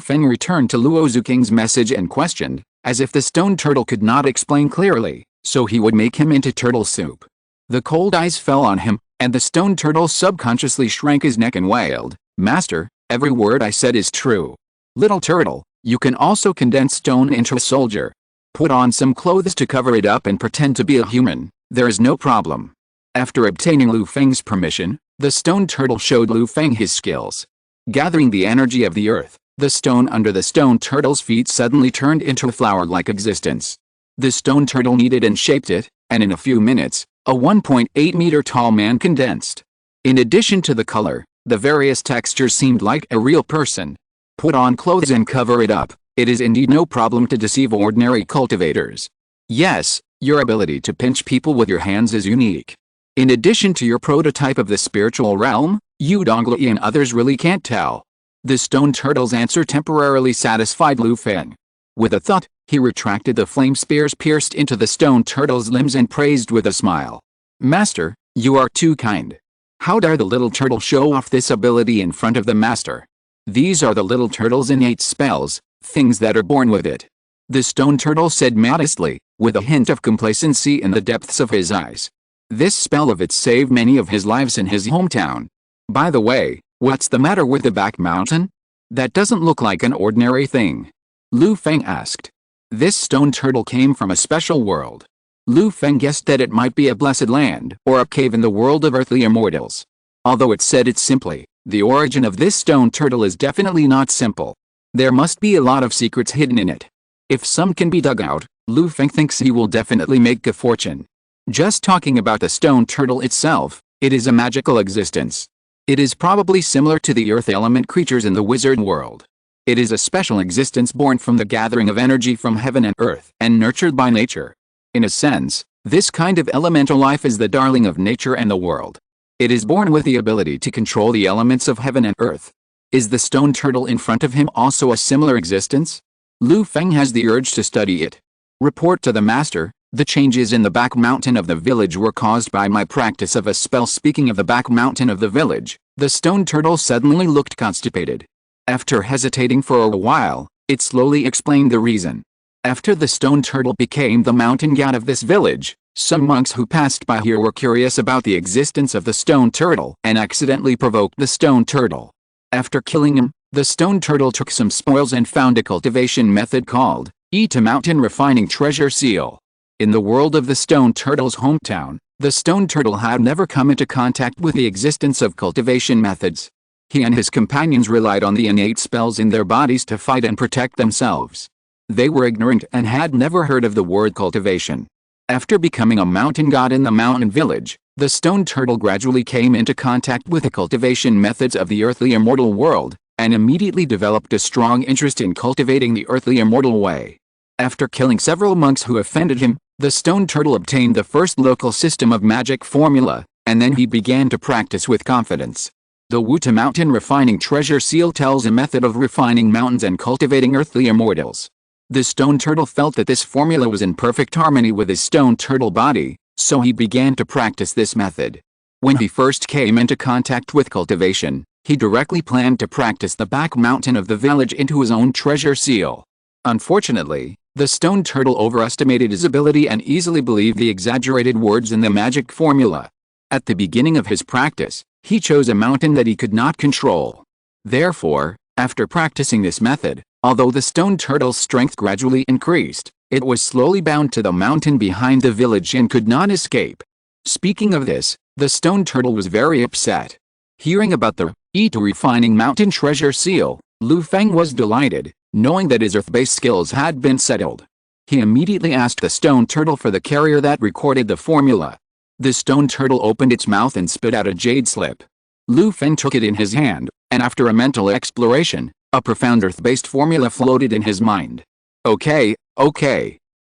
Feng returned to Luo Zuking's message and questioned, as if the stone turtle could not explain clearly, so he would make him into turtle soup. The cold eyes fell on him, and the stone turtle subconsciously shrank his neck and wailed, Master, every word I said is true. Little turtle, you can also condense stone into a soldier. Put on some clothes to cover it up and pretend to be a human, there is no problem. After obtaining Feng's permission, the stone turtle showed Feng his skills. Gathering the energy of the earth, the stone under the stone turtle's feet suddenly turned into a flower-like existence. The stone turtle kneaded and shaped it, and in a few minutes, a 1.8-meter tall man condensed. In addition to the color, the various textures seemed like a real person. Put on clothes and cover it up, it is indeed no problem to deceive ordinary cultivators. Yes, your ability to pinch people with your hands is unique. In addition to your prototype of the spiritual realm, you Hongye and others really can't tell. The stone turtle's answer temporarily satisfied Feng. With a thought, he retracted the flame spears pierced into the stone turtle's limbs and praised with a smile. Master, you are too kind. How dare the little turtle show off this ability in front of the master? These are the little turtle's innate spells, things that are born with it. The stone turtle said modestly, with a hint of complacency in the depths of his eyes. This spell of it saved many of his lives in his hometown. By the way, what's the matter with the back mountain? That doesn't look like an ordinary thing. Feng asked. This stone turtle came from a special world. Feng guessed that it might be a blessed land or a cave in the world of earthly immortals. Although it said it simply, the origin of this stone turtle is definitely not simple. There must be a lot of secrets hidden in it. If some can be dug out, Feng thinks he will definitely make a fortune. Just talking about the stone turtle itself, it is a magical existence. It is probably similar to the earth element creatures in the wizard world. It is a special existence born from the gathering of energy from heaven and earth and nurtured by nature. In a sense, this kind of elemental life is the darling of nature and the world. It is born with the ability to control the elements of heaven and earth. Is the stone turtle in front of him also a similar existence? Feng has the urge to study it. Report to the master, the changes in the back mountain of the village were caused by my practice of a spell. Speaking of the back mountain of the village, the stone turtle suddenly looked constipated. After hesitating for a while, it slowly explained the reason. After the stone turtle became the mountain god of this village, some monks who passed by here were curious about the existence of the stone turtle and accidentally provoked the stone turtle. After killing him, the stone turtle took some spoils and found a cultivation method called Eat a Mountain Refining Treasure Seal. In the world of the stone turtle's hometown, the stone turtle had never come into contact with the existence of cultivation methods. He and his companions relied on the innate spells in their bodies to fight and protect themselves. They were ignorant and had never heard of the word cultivation. After becoming a mountain god in the mountain village, the stone turtle gradually came into contact with the cultivation methods of the earthly immortal world, and immediately developed a strong interest in cultivating the earthly immortal way. After killing several monks who offended him, the stone turtle obtained the first local system of magic formula, and then he began to practice with confidence. The Wuta Mountain Refining Treasure Seal tells a method of refining mountains and cultivating earthly immortals. The stone turtle felt that this formula was in perfect harmony with his stone turtle body, so he began to practice this method. When he first came into contact with cultivation, he directly planned to practice the back mountain of the village into his own treasure seal. Unfortunately, the stone turtle overestimated his ability and easily believed the exaggerated words in the magic formula. At the beginning of his practice, he chose a mountain that he could not control. Therefore, after practicing this method, although the stone turtle's strength gradually increased, it was slowly bound to the mountain behind the village and could not escape. Speaking of this, the stone turtle was very upset. Hearing about the refining mountain treasure seal, Feng was delighted, knowing that his earth-based skills had been settled. He immediately asked the stone turtle for the carrier that recorded the formula. The stone turtle opened its mouth and spit out a jade slip. Lu Feng took it in his hand, and after a mental exploration, a profound earth-based formula floated in his mind. Okay.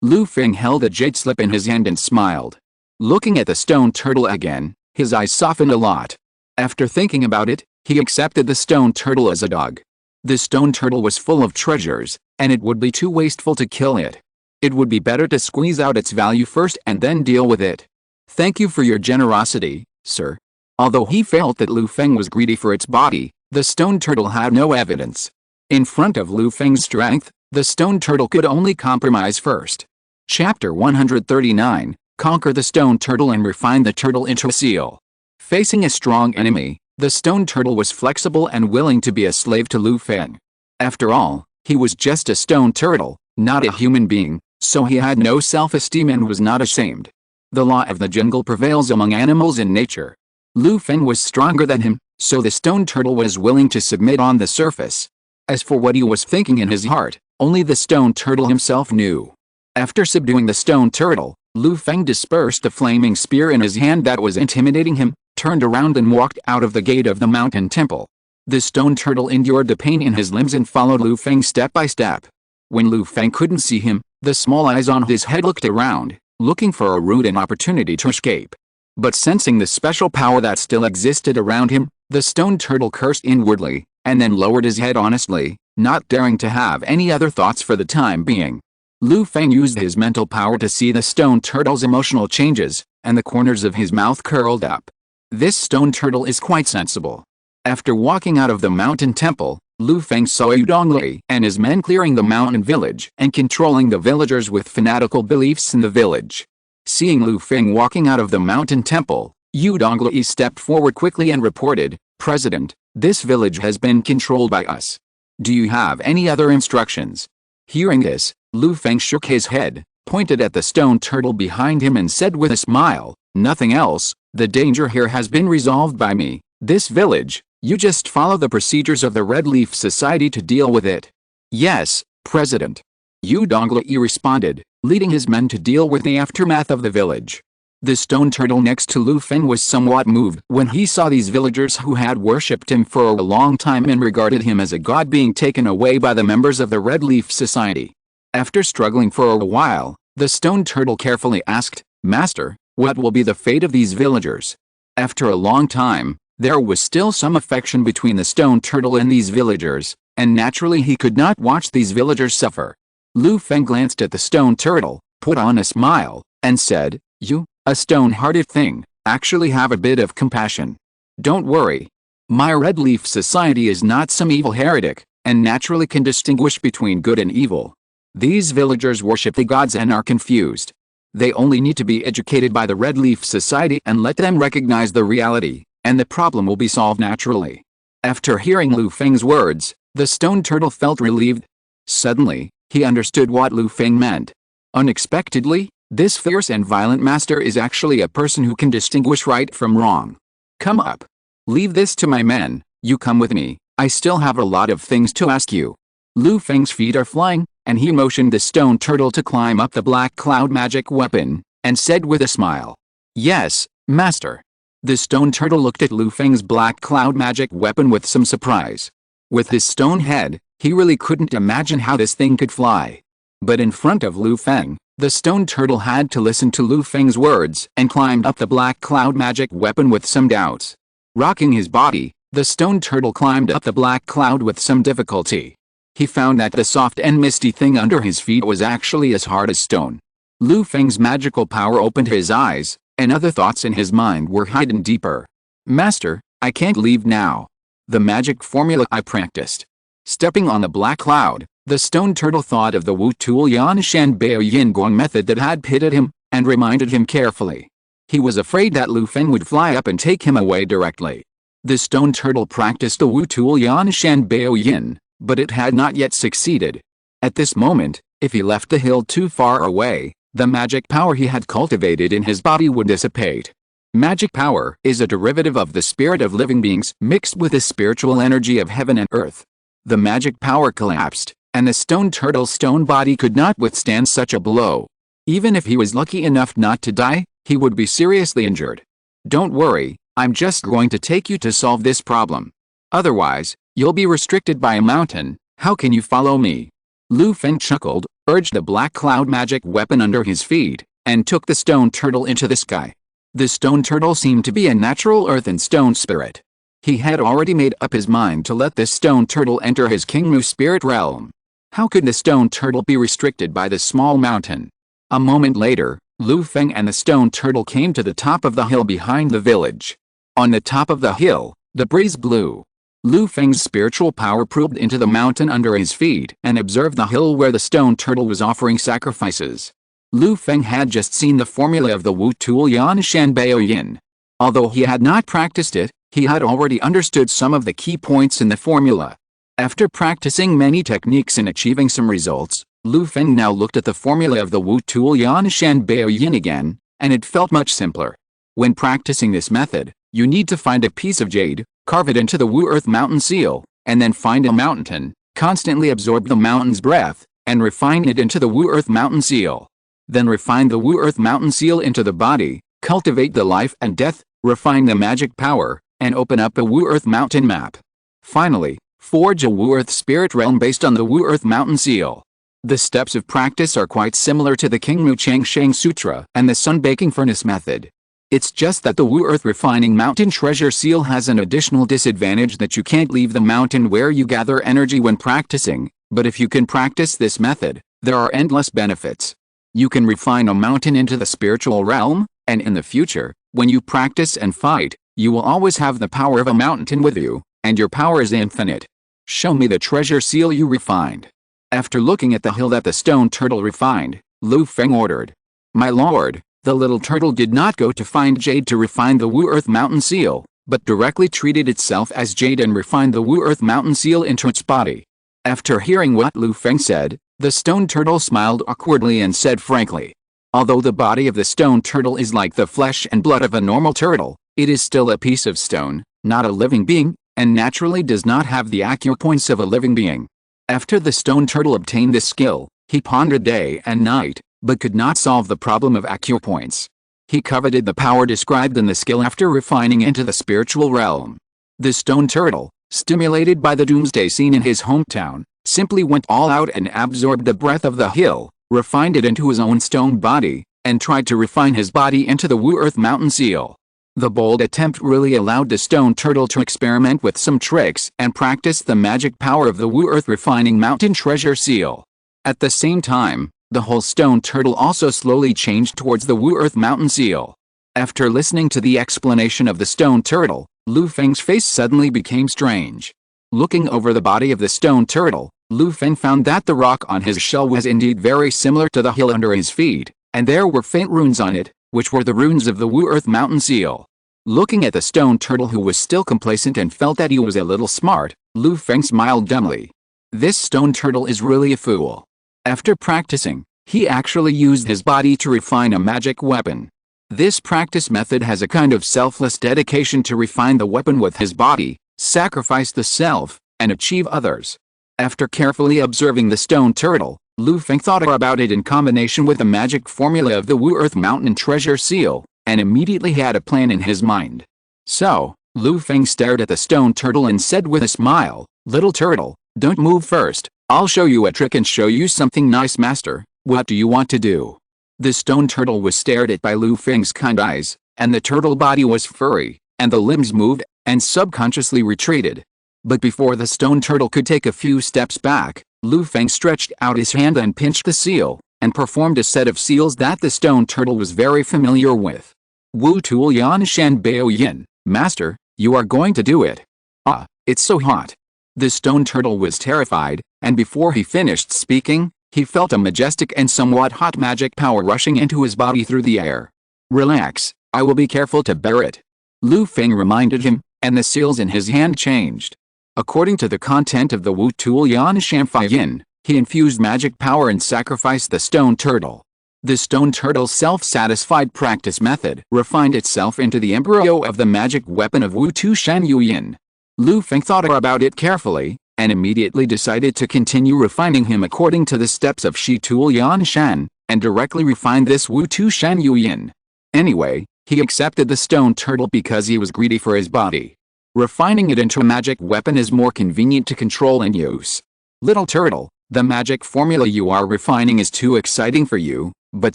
Lu Feng held the jade slip in his hand and smiled. Looking at the stone turtle again, his eyes softened a lot. After thinking about it, he accepted the stone turtle as a dog. The stone turtle was full of treasures, and it would be too wasteful to kill it. It would be better to squeeze out its value first and then deal with it. Thank you for your generosity, sir. Although he felt that Lu Feng was greedy for its body, the stone turtle had no evidence. In front of Lu Feng's strength, the stone turtle could only compromise first. Chapter 139, Conquer the Stone Turtle and Refine the Turtle into a Seal. Facing a strong enemy, the stone turtle was flexible and willing to be a slave to Lu Feng. After all, he was just a stone turtle, not a human being, so he had no self-esteem and was not ashamed. The law of the jungle prevails among animals in nature. Lu Feng was stronger than him, so the stone turtle was willing to submit on the surface. As for what he was thinking in his heart, only the stone turtle himself knew. After subduing the stone turtle, Lu Feng dispersed the flaming spear in his hand that was intimidating him, turned around and walked out of the gate of the mountain temple. The stone turtle endured the pain in his limbs and followed Lu Feng step by step. When Lu Feng couldn't see him, the small eyes on his head looked around, looking for a route and opportunity to escape. But sensing the special power that still existed around him, the stone turtle cursed inwardly, and then lowered his head honestly, not daring to have any other thoughts for the time being. Lu Feng used his mental power to see the stone turtle's emotional changes, and the corners of his mouth curled up. This stone turtle is quite sensible. After walking out of the mountain temple, Lu Feng saw Yudongli and his men clearing the mountain village and controlling the villagers with fanatical beliefs in the village. Seeing Lu Feng walking out of the mountain temple, Yudongli stepped forward quickly and reported, "President, this village has been controlled by us. Do you have any other instructions?" Hearing this, Lu Feng shook his head, pointed at the stone turtle behind him and said with a smile, "Nothing else, the danger here has been resolved by me. This village, you just follow the procedures of the Red Leaf Society to deal with it." "Yes, President." Yudongli responded, leading his men to deal with the aftermath of the village. The stone turtle next to Lu Feng was somewhat moved when he saw these villagers who had worshipped him for a long time and regarded him as a god being taken away by the members of the Red Leaf Society. After struggling for a while, the stone turtle carefully asked, "Master, what will be the fate of these villagers?" After a long time, there was still some affection between the stone turtle and these villagers, and naturally he could not watch these villagers suffer. Lu Feng glanced at the stone turtle, put on a smile, and said, "You, a stone-hearted thing, actually have a bit of compassion. Don't worry. My Red Leaf Society is not some evil heretic, and naturally can distinguish between good and evil. These villagers worship the gods and are confused. They only need to be educated by the Red Leaf Society and let them recognize the reality, and the problem will be solved naturally." After hearing Lu Feng's words, the stone turtle felt relieved. Suddenly, he understood what Lu Feng meant. Unexpectedly, this fierce and violent master is actually a person who can distinguish right from wrong. "Come up. Leave this to my men, you come with me, I still have a lot of things to ask you." Lu Feng's feet are flying, and he motioned the stone turtle to climb up the black cloud magic weapon, and said with a smile, "Yes, master." The stone turtle looked at Lu Feng's black cloud magic weapon with some surprise. With his stone head, he really couldn't imagine how this thing could fly. But in front of Lu Feng, the stone turtle had to listen to Lu Feng's words and climbed up the black cloud magic weapon with some doubts. Rocking his body, the stone turtle climbed up the black cloud with some difficulty. He found that the soft and misty thing under his feet was actually as hard as stone. Lu Feng's magical power opened his eyes, and other thoughts in his mind were hidden deeper. "Master, I can't leave now. The magic formula I practiced." Stepping on the black cloud, the stone turtle thought of the Wu Tuol Yan Shan Bao Yin Gong method that had pitted him, and reminded him carefully. He was afraid that Lu Feng would fly up and take him away directly. The stone turtle practiced the Wu Tuol Yan Shan Bao Yin, but it had not yet succeeded. At this moment, if he left the hill too far away, the magic power he had cultivated in his body would dissipate. Magic power is a derivative of the spirit of living beings mixed with the spiritual energy of heaven and earth. The magic power collapsed, and the stone turtle's stone body could not withstand such a blow. Even if he was lucky enough not to die, he would be seriously injured. Don't worry, I'm just going to take you to solve this problem. Otherwise, you'll be restricted by a mountain. How can you follow me? Lu Feng chuckled, urged the black cloud magic weapon under his feet, and took the stone turtle into the sky. The stone turtle seemed to be a natural earth and stone spirit. He had already made up his mind to let this stone turtle enter his Kingmu spirit realm. How could the stone turtle be restricted by the small mountain? A moment later, Lu Feng and the stone turtle came to the top of the hill behind the village. On the top of the hill, the breeze blew. Lu Feng's spiritual power probed into the mountain under his feet and observed the hill where the stone turtle was offering sacrifices. Lu Feng had just seen the formula of the Wu Tuo Yan Shan Bao Yin. Although he had not practiced it, he had already understood some of the key points in the formula. After practicing many techniques and achieving some results, Lu Feng now looked at the formula of the Wu Tuo Yan Shan Bao Yin again, and it felt much simpler. When practicing this method, you need to find a piece of jade, carve it into the Wu Earth Mountain seal, and then find a mountain, constantly absorb the mountain's breath, and refine it into the Wu Earth Mountain seal. Then refine the Wu Earth Mountain seal into the body, cultivate the life and death, refine the magic power, and open up a Wu Earth Mountain map. Finally, forge a Wu Earth spirit realm based on the Wu Earth Mountain seal. The steps of practice are quite similar to the Kingmu Changsheng Sutra and the Sun Baking Furnace method. It's just that the Wu Earth Refining Mountain Treasure Seal has an additional disadvantage that you can't leave the mountain where you gather energy when practicing, but if you can practice this method, there are endless benefits. You can refine a mountain into the spiritual realm, and in the future, when you practice and fight, you will always have the power of a mountain with you, and your power is infinite. Show me the treasure seal you refined. After looking at the hill that the stone turtle refined, Lu Feng ordered. My lord, the little turtle did not go to find jade to refine the Wu Earth Mountain seal, but directly treated itself as jade and refined the Wu Earth Mountain seal into its body. After hearing what Lu Feng said, the stone turtle smiled awkwardly and said frankly, although the body of the stone turtle is like the flesh and blood of a normal turtle, it is still a piece of stone, not a living being, and naturally does not have the acupoints of a living being. After the stone turtle obtained this skill, he pondered day and night, but could not solve the problem of acupoints. He coveted the power described in the skill after refining into the spiritual realm. The stone turtle, stimulated by the doomsday scene in his hometown, simply went all out and absorbed the breath of the hill, refined it into his own stone body, and tried to refine his body into the Wu Earth Mountain seal. The bold attempt really allowed the stone turtle to experiment with some tricks and practice the magic power of the Wu Earth Refining Mountain Treasure Seal. At the same time, the whole stone turtle also slowly changed towards the Wu Earth Mountain seal. After listening to the explanation of the stone turtle, Lu Feng's face suddenly became strange. Looking over the body of the stone turtle, Lu Feng found that the rock on his shell was indeed very similar to the hill under his feet, and there were faint runes on it, which were the runes of the Wu Earth Mountain seal. Looking at the stone turtle who was still complacent and felt that he was a little smart, Lu Feng smiled dumbly. This stone turtle is really a fool. After practicing, he actually used his body to refine a magic weapon. This practice method has a kind of selfless dedication to refine the weapon with his body, sacrifice the self, and achieve others. After carefully observing the stone turtle, Lu Feng thought about it in combination with the magic formula of the Wu Earth Mountain Treasure Seal, and immediately had a plan in his mind. So, Lu Feng stared at the stone turtle and said with a smile, "Little turtle, don't move first. I'll show you a trick and show you something nice, master. What do you want to do?" The stone turtle was stared at by Lu Feng's kind eyes, and the turtle body was furry, and the limbs moved, and subconsciously retreated. But before the stone turtle could take a few steps back, Lu Feng stretched out his hand and pinched the seal, and performed a set of seals that the stone turtle was very familiar with. "Wu Tuo Yan Shan Bao Yin, master, you are going to do it. Ah, it's so hot." The stone turtle was terrified, and before he finished speaking, he felt a majestic and somewhat hot magic power rushing into his body through the air. "Relax, I will be careful to bear it," Lu Feng reminded him, and the seals in his hand changed. According to the content of the Wu Tuo Yan Shan Fai Yin, he infused magic power and sacrificed the stone turtle. The stone turtle's self-satisfied practice method refined itself into the embryo of the magic weapon of Wu Tu Shan Yu Yin. Lu Feng thought about it carefully, and immediately decided to continue refining him according to the steps of Shi Tu Yan Shan, and directly refined this Wu Tu Shan Yu Yin. Anyway, he accepted the stone turtle because he was greedy for his body. Refining it into a magic weapon is more convenient to control and use. Little turtle, the magic formula you are refining is too exciting for you, but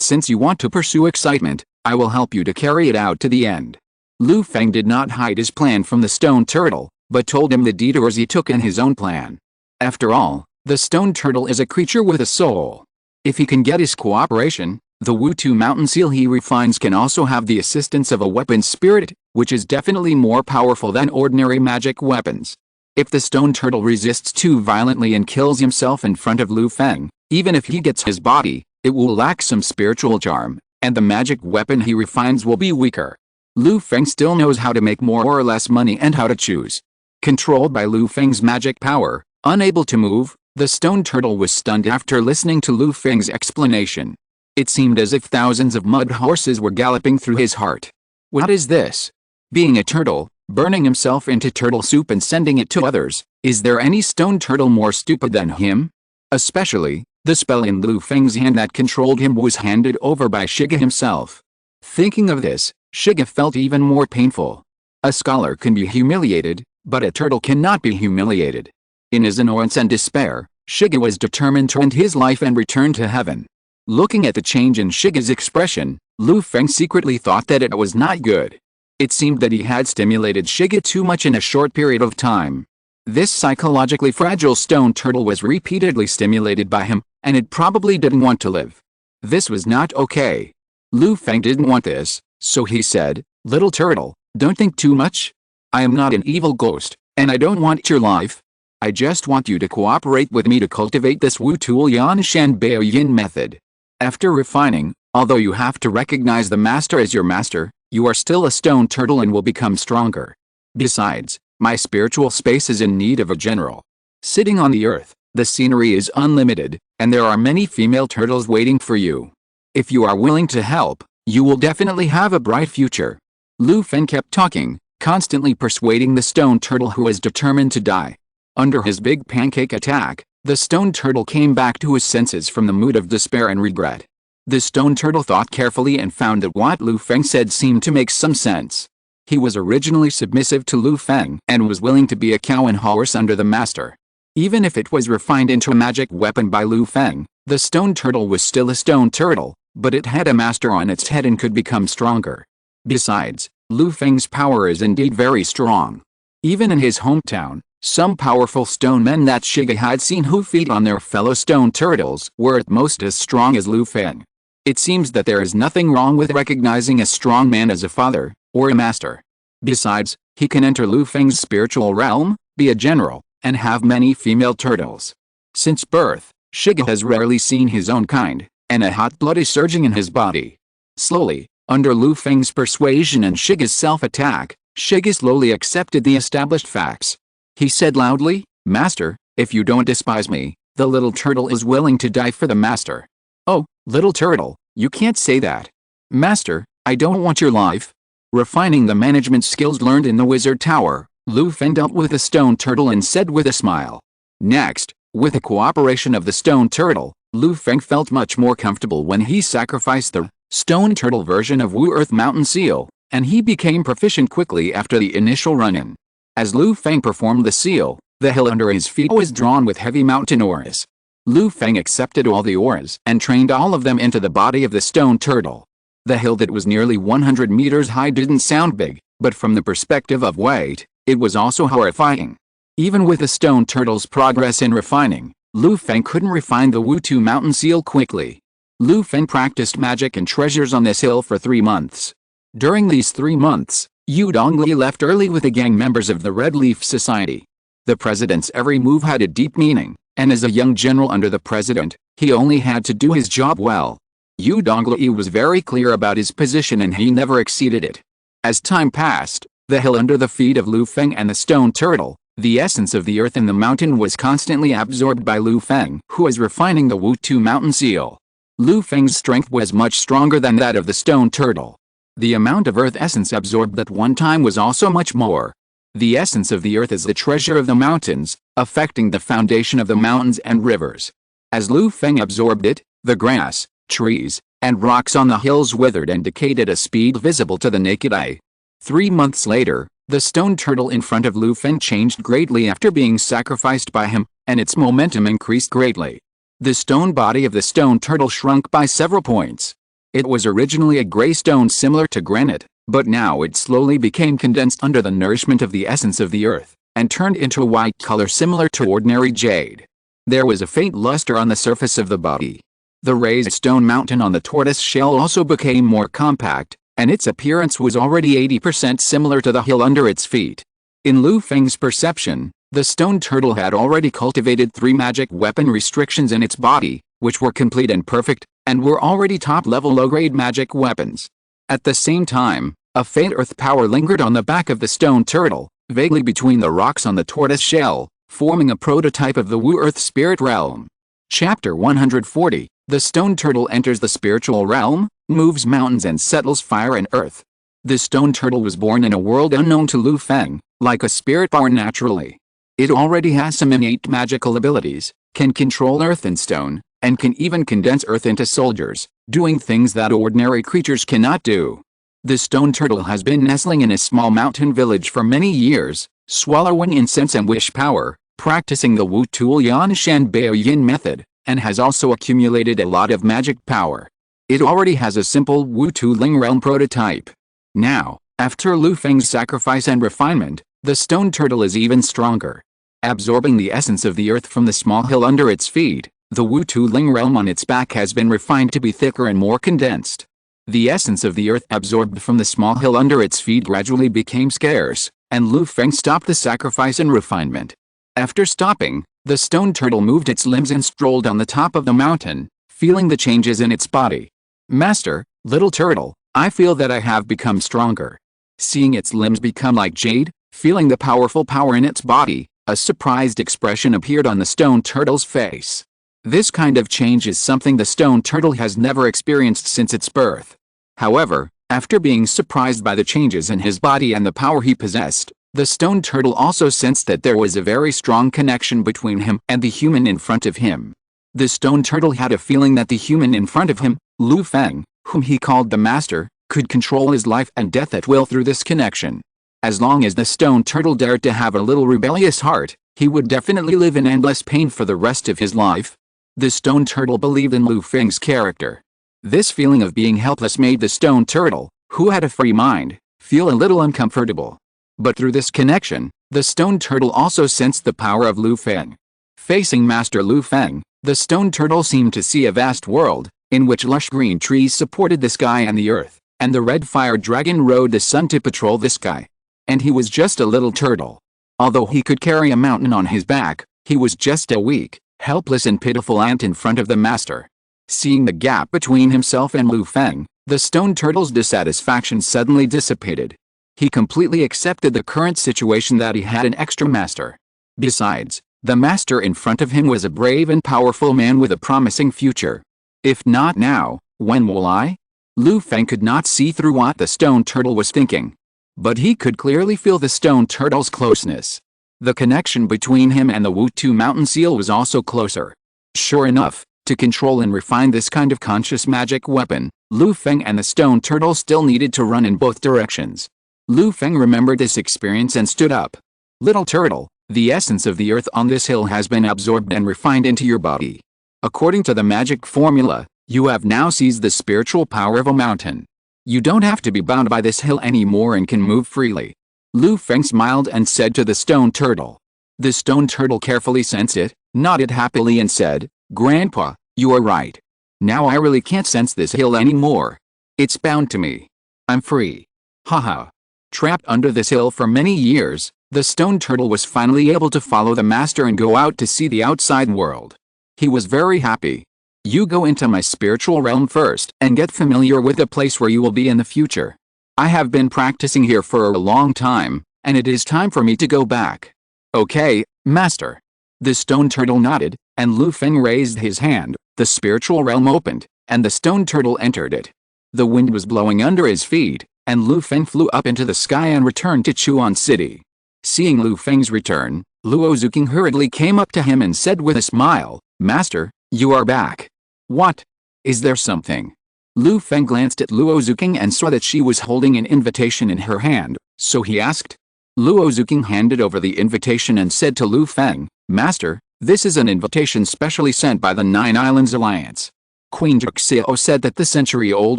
since you want to pursue excitement, I will help you to carry it out to the end. Lu Feng did not hide his plan from the stone turtle, but told him the detours he took in his own plan. After all, the stone turtle is a creature with a soul. If he can get his cooperation, the Wu Tu mountain seal he refines can also have the assistance of a weapon spirit, which is definitely more powerful than ordinary magic weapons. If the stone turtle resists too violently and kills himself in front of Lu Feng, even if he gets his body, it will lack some spiritual charm, and the magic weapon he refines will be weaker. Lu Feng still knows how to make more or less money and how to choose. Controlled by Lu Feng's magic power, unable to move, the stone turtle was stunned after listening to Lu Feng's explanation. It seemed as if thousands of mud horses were galloping through his heart. What is this? Being a turtle, burning himself into turtle soup and sending it to others, is there any stone turtle more stupid than him? Especially, the spell in Lu Feng's hand that controlled him was handed over by Shiga himself. Thinking of this, Shiga felt even more painful. A scholar can be humiliated, but a turtle cannot be humiliated. In his annoyance and despair, Shiga was determined to end his life and return to heaven. Looking at the change in Shiga's expression, Lu Feng secretly thought that it was not good. It seemed that he had stimulated Shiga too much in a short period of time. This psychologically fragile stone turtle was repeatedly stimulated by him, and it probably didn't want to live. This was not okay. Lu Feng didn't want this, so he said, "Little turtle, don't think too much. I am not an evil ghost, and I don't want your life. I just want you to cooperate with me to cultivate this Wu Tu Yan Shan Bao Yin method. After refining, although you have to recognize the master as your master, you are still a stone turtle and will become stronger. Besides, my spiritual space is in need of a general. Sitting on the earth, the scenery is unlimited, and there are many female turtles waiting for you. If you are willing to help, you will definitely have a bright future." Lu Feng kept talking, constantly persuading the stone turtle who was determined to die. Under his big pancake attack, the stone turtle came back to his senses from the mood of despair and regret. The stone turtle thought carefully and found that what Lu Feng said seemed to make some sense. He was originally submissive to Lu Feng and was willing to be a cow and horse under the master. Even if it was refined into a magic weapon by Lu Feng, the stone turtle was still a stone turtle, but it had a master on its head and could become stronger. Besides, Lu Feng's power is indeed very strong. Even in his hometown, some powerful stone men that Shiga had seen who feed on their fellow stone turtles were at most as strong as Lu Feng. It seems that there is nothing wrong with recognizing a strong man as a father, or a master. Besides, he can enter Lu Feng's spiritual realm, be a general, and have many female turtles. Since birth, Shiga has rarely seen his own kind, and a hot blood is surging in his body. Slowly, under Lu Feng's persuasion and Shiga's self-attack, Shiga slowly accepted the established facts. He said loudly, "Master, if you don't despise me, the little turtle is willing to die for the master." "Oh, little turtle, you can't say that. Master, I don't want your life." Refining the management skills learned in the wizard tower, Lu Feng dealt with the stone turtle and said with a smile. Next, with the cooperation of the stone turtle, Lu Feng felt much more comfortable when he sacrificed the stone turtle version of Wu Earth Mountain Seal, and he became proficient quickly after the initial run-in. As Lu Feng performed the seal, the hill under his feet was drawn with heavy mountain auras. Lu Feng accepted all the auras and trained all of them into the body of the stone turtle. The hill that was nearly 100 meters high didn't sound big, but from the perspective of weight, it was also horrifying. Even with the stone turtle's progress in refining, Lu Feng couldn't refine the Wu Tu mountain seal quickly. Lu Feng practiced magic and treasures on this hill for 3 months. During these 3 months, Yu Dongli left early with the gang members of the Red Leaf Society. The president's every move had a deep meaning, and as a young general under the president, he only had to do his job well. Yu Dongli was very clear about his position and he never exceeded it. As time passed, the hill under the feet of Lu Feng and the stone turtle, the essence of the earth in the mountain was constantly absorbed by Lu Feng, who was refining the Wu Tu mountain seal. Lu Feng's strength was much stronger than that of the stone turtle. The amount of earth essence absorbed at one time was also much more. The essence of the earth is the treasure of the mountains, affecting the foundation of the mountains and rivers. As Lu Feng absorbed it, the grass, trees, and rocks on the hills withered and decayed at a speed visible to the naked eye. 3 months later, the stone turtle in front of Lu Feng changed greatly after being sacrificed by him, and its momentum increased greatly. The stone body of the stone turtle shrunk by several points. It was originally a gray stone similar to granite, but now it slowly became condensed under the nourishment of the essence of the earth, and turned into a white color similar to ordinary jade. There was a faint luster on the surface of the body. The raised stone mountain on the tortoise shell also became more compact, and its appearance was already 80% similar to the hill under its feet. In Lu Feng's perception, the stone turtle had already cultivated 3 magic weapon restrictions in its body, which were complete and perfect, and were already top-level low-grade magic weapons. At the same time, a faint earth power lingered on the back of the stone turtle, vaguely between the rocks on the tortoise shell, forming a prototype of the Wu Earth Spirit Realm. Chapter 140. The stone turtle enters the spiritual realm, moves mountains and settles fire and earth. The stone turtle was born in a world unknown to Lu Feng, like a spirit born naturally. It already has some innate magical abilities, can control earth and stone, and can even condense earth into soldiers, doing things that ordinary creatures cannot do. The stone turtle has been nestling in a small mountain village for many years, swallowing incense and wish power, practicing the Wu Tu Yan Shan Bao Yin method, and has also accumulated a lot of magic power. It already has a simple Wu Tu Ling realm prototype. Now, after Lu Feng's sacrifice and refinement, the stone turtle is even stronger. Absorbing the essence of the earth from the small hill under its feet, the Wu Tu Ling realm on its back has been refined to be thicker and more condensed. The essence of the earth absorbed from the small hill under its feet gradually became scarce, and Lu Feng stopped the sacrifice and refinement. After stopping, the stone turtle moved its limbs and strolled on the top of the mountain, feeling the changes in its body. Master, little turtle, I feel that I have become stronger. Seeing its limbs become like jade, feeling the powerful power in its body, a surprised expression appeared on the stone turtle's face. This kind of change is something the stone turtle has never experienced since its birth. However, after being surprised by the changes in his body and the power he possessed, the stone turtle also sensed that there was a very strong connection between him and the human in front of him. The stone turtle had a feeling that the human in front of him, Lu Feng, whom he called the master, could control his life and death at will through this connection. As long as the stone turtle dared to have a little rebellious heart, he would definitely live in endless pain for the rest of his life. The stone turtle believed in Lu Feng's character. This feeling of being helpless made the stone turtle, who had a free mind, feel a little uncomfortable. But through this connection, the stone turtle also sensed the power of Lu Feng. Facing Master Lu Feng, the stone turtle seemed to see a vast world, in which lush green trees supported the sky and the earth, and the red fire dragon rode the sun to patrol the sky. And he was just a little turtle. Although he could carry a mountain on his back, he was just a weak, helpless and pitiful ant in front of the master. Seeing the gap between himself and Lu Feng, the stone turtle's dissatisfaction suddenly dissipated. He completely accepted the current situation that he had an extra master. Besides, the master in front of him was a brave and powerful man with a promising future. If not now, when will I? Lu Feng could not see through what the stone turtle was thinking. But he could clearly feel the stone turtle's closeness. The connection between him and the Wu Tu mountain seal was also closer. Sure enough, to control and refine this kind of conscious magic weapon, Lu Feng and the stone turtle still needed to run in both directions. Lu Feng remembered this experience and stood up. Little turtle, the essence of the earth on this hill has been absorbed and refined into your body. According to the magic formula, you have now seized the spiritual power of a mountain. You don't have to be bound by this hill anymore and can move freely. Lu Feng smiled and said to the stone turtle. The stone turtle carefully sensed it, nodded happily and said, Grandpa, you are right. Now I really can't sense this hill anymore. It's bound to me. I'm free. Haha. Trapped under this hill for many years, the stone turtle was finally able to follow the master and go out to see the outside world. He was very happy. You go into my spiritual realm first and get familiar with the place where you will be in the future. I have been practicing here for a long time, and it is time for me to go back. Okay, master. The stone turtle nodded, and Lu Feng raised his hand. The spiritual realm opened, and the stone turtle entered it. The wind was blowing under his feet, and Lu Feng flew up into the sky and returned to Chuan City. Seeing Lu Feng's return, Luo Zuking hurriedly came up to him and said with a smile, "Master, you are back. What? Is there something?" Lu Feng glanced at Luo Zuking and saw that she was holding an invitation in her hand, so he asked. Luo Zuking handed over the invitation and said to Lu Feng, "Master, this is an invitation specially sent by the Nine Islands Alliance. Queen Juxiao said that the century-old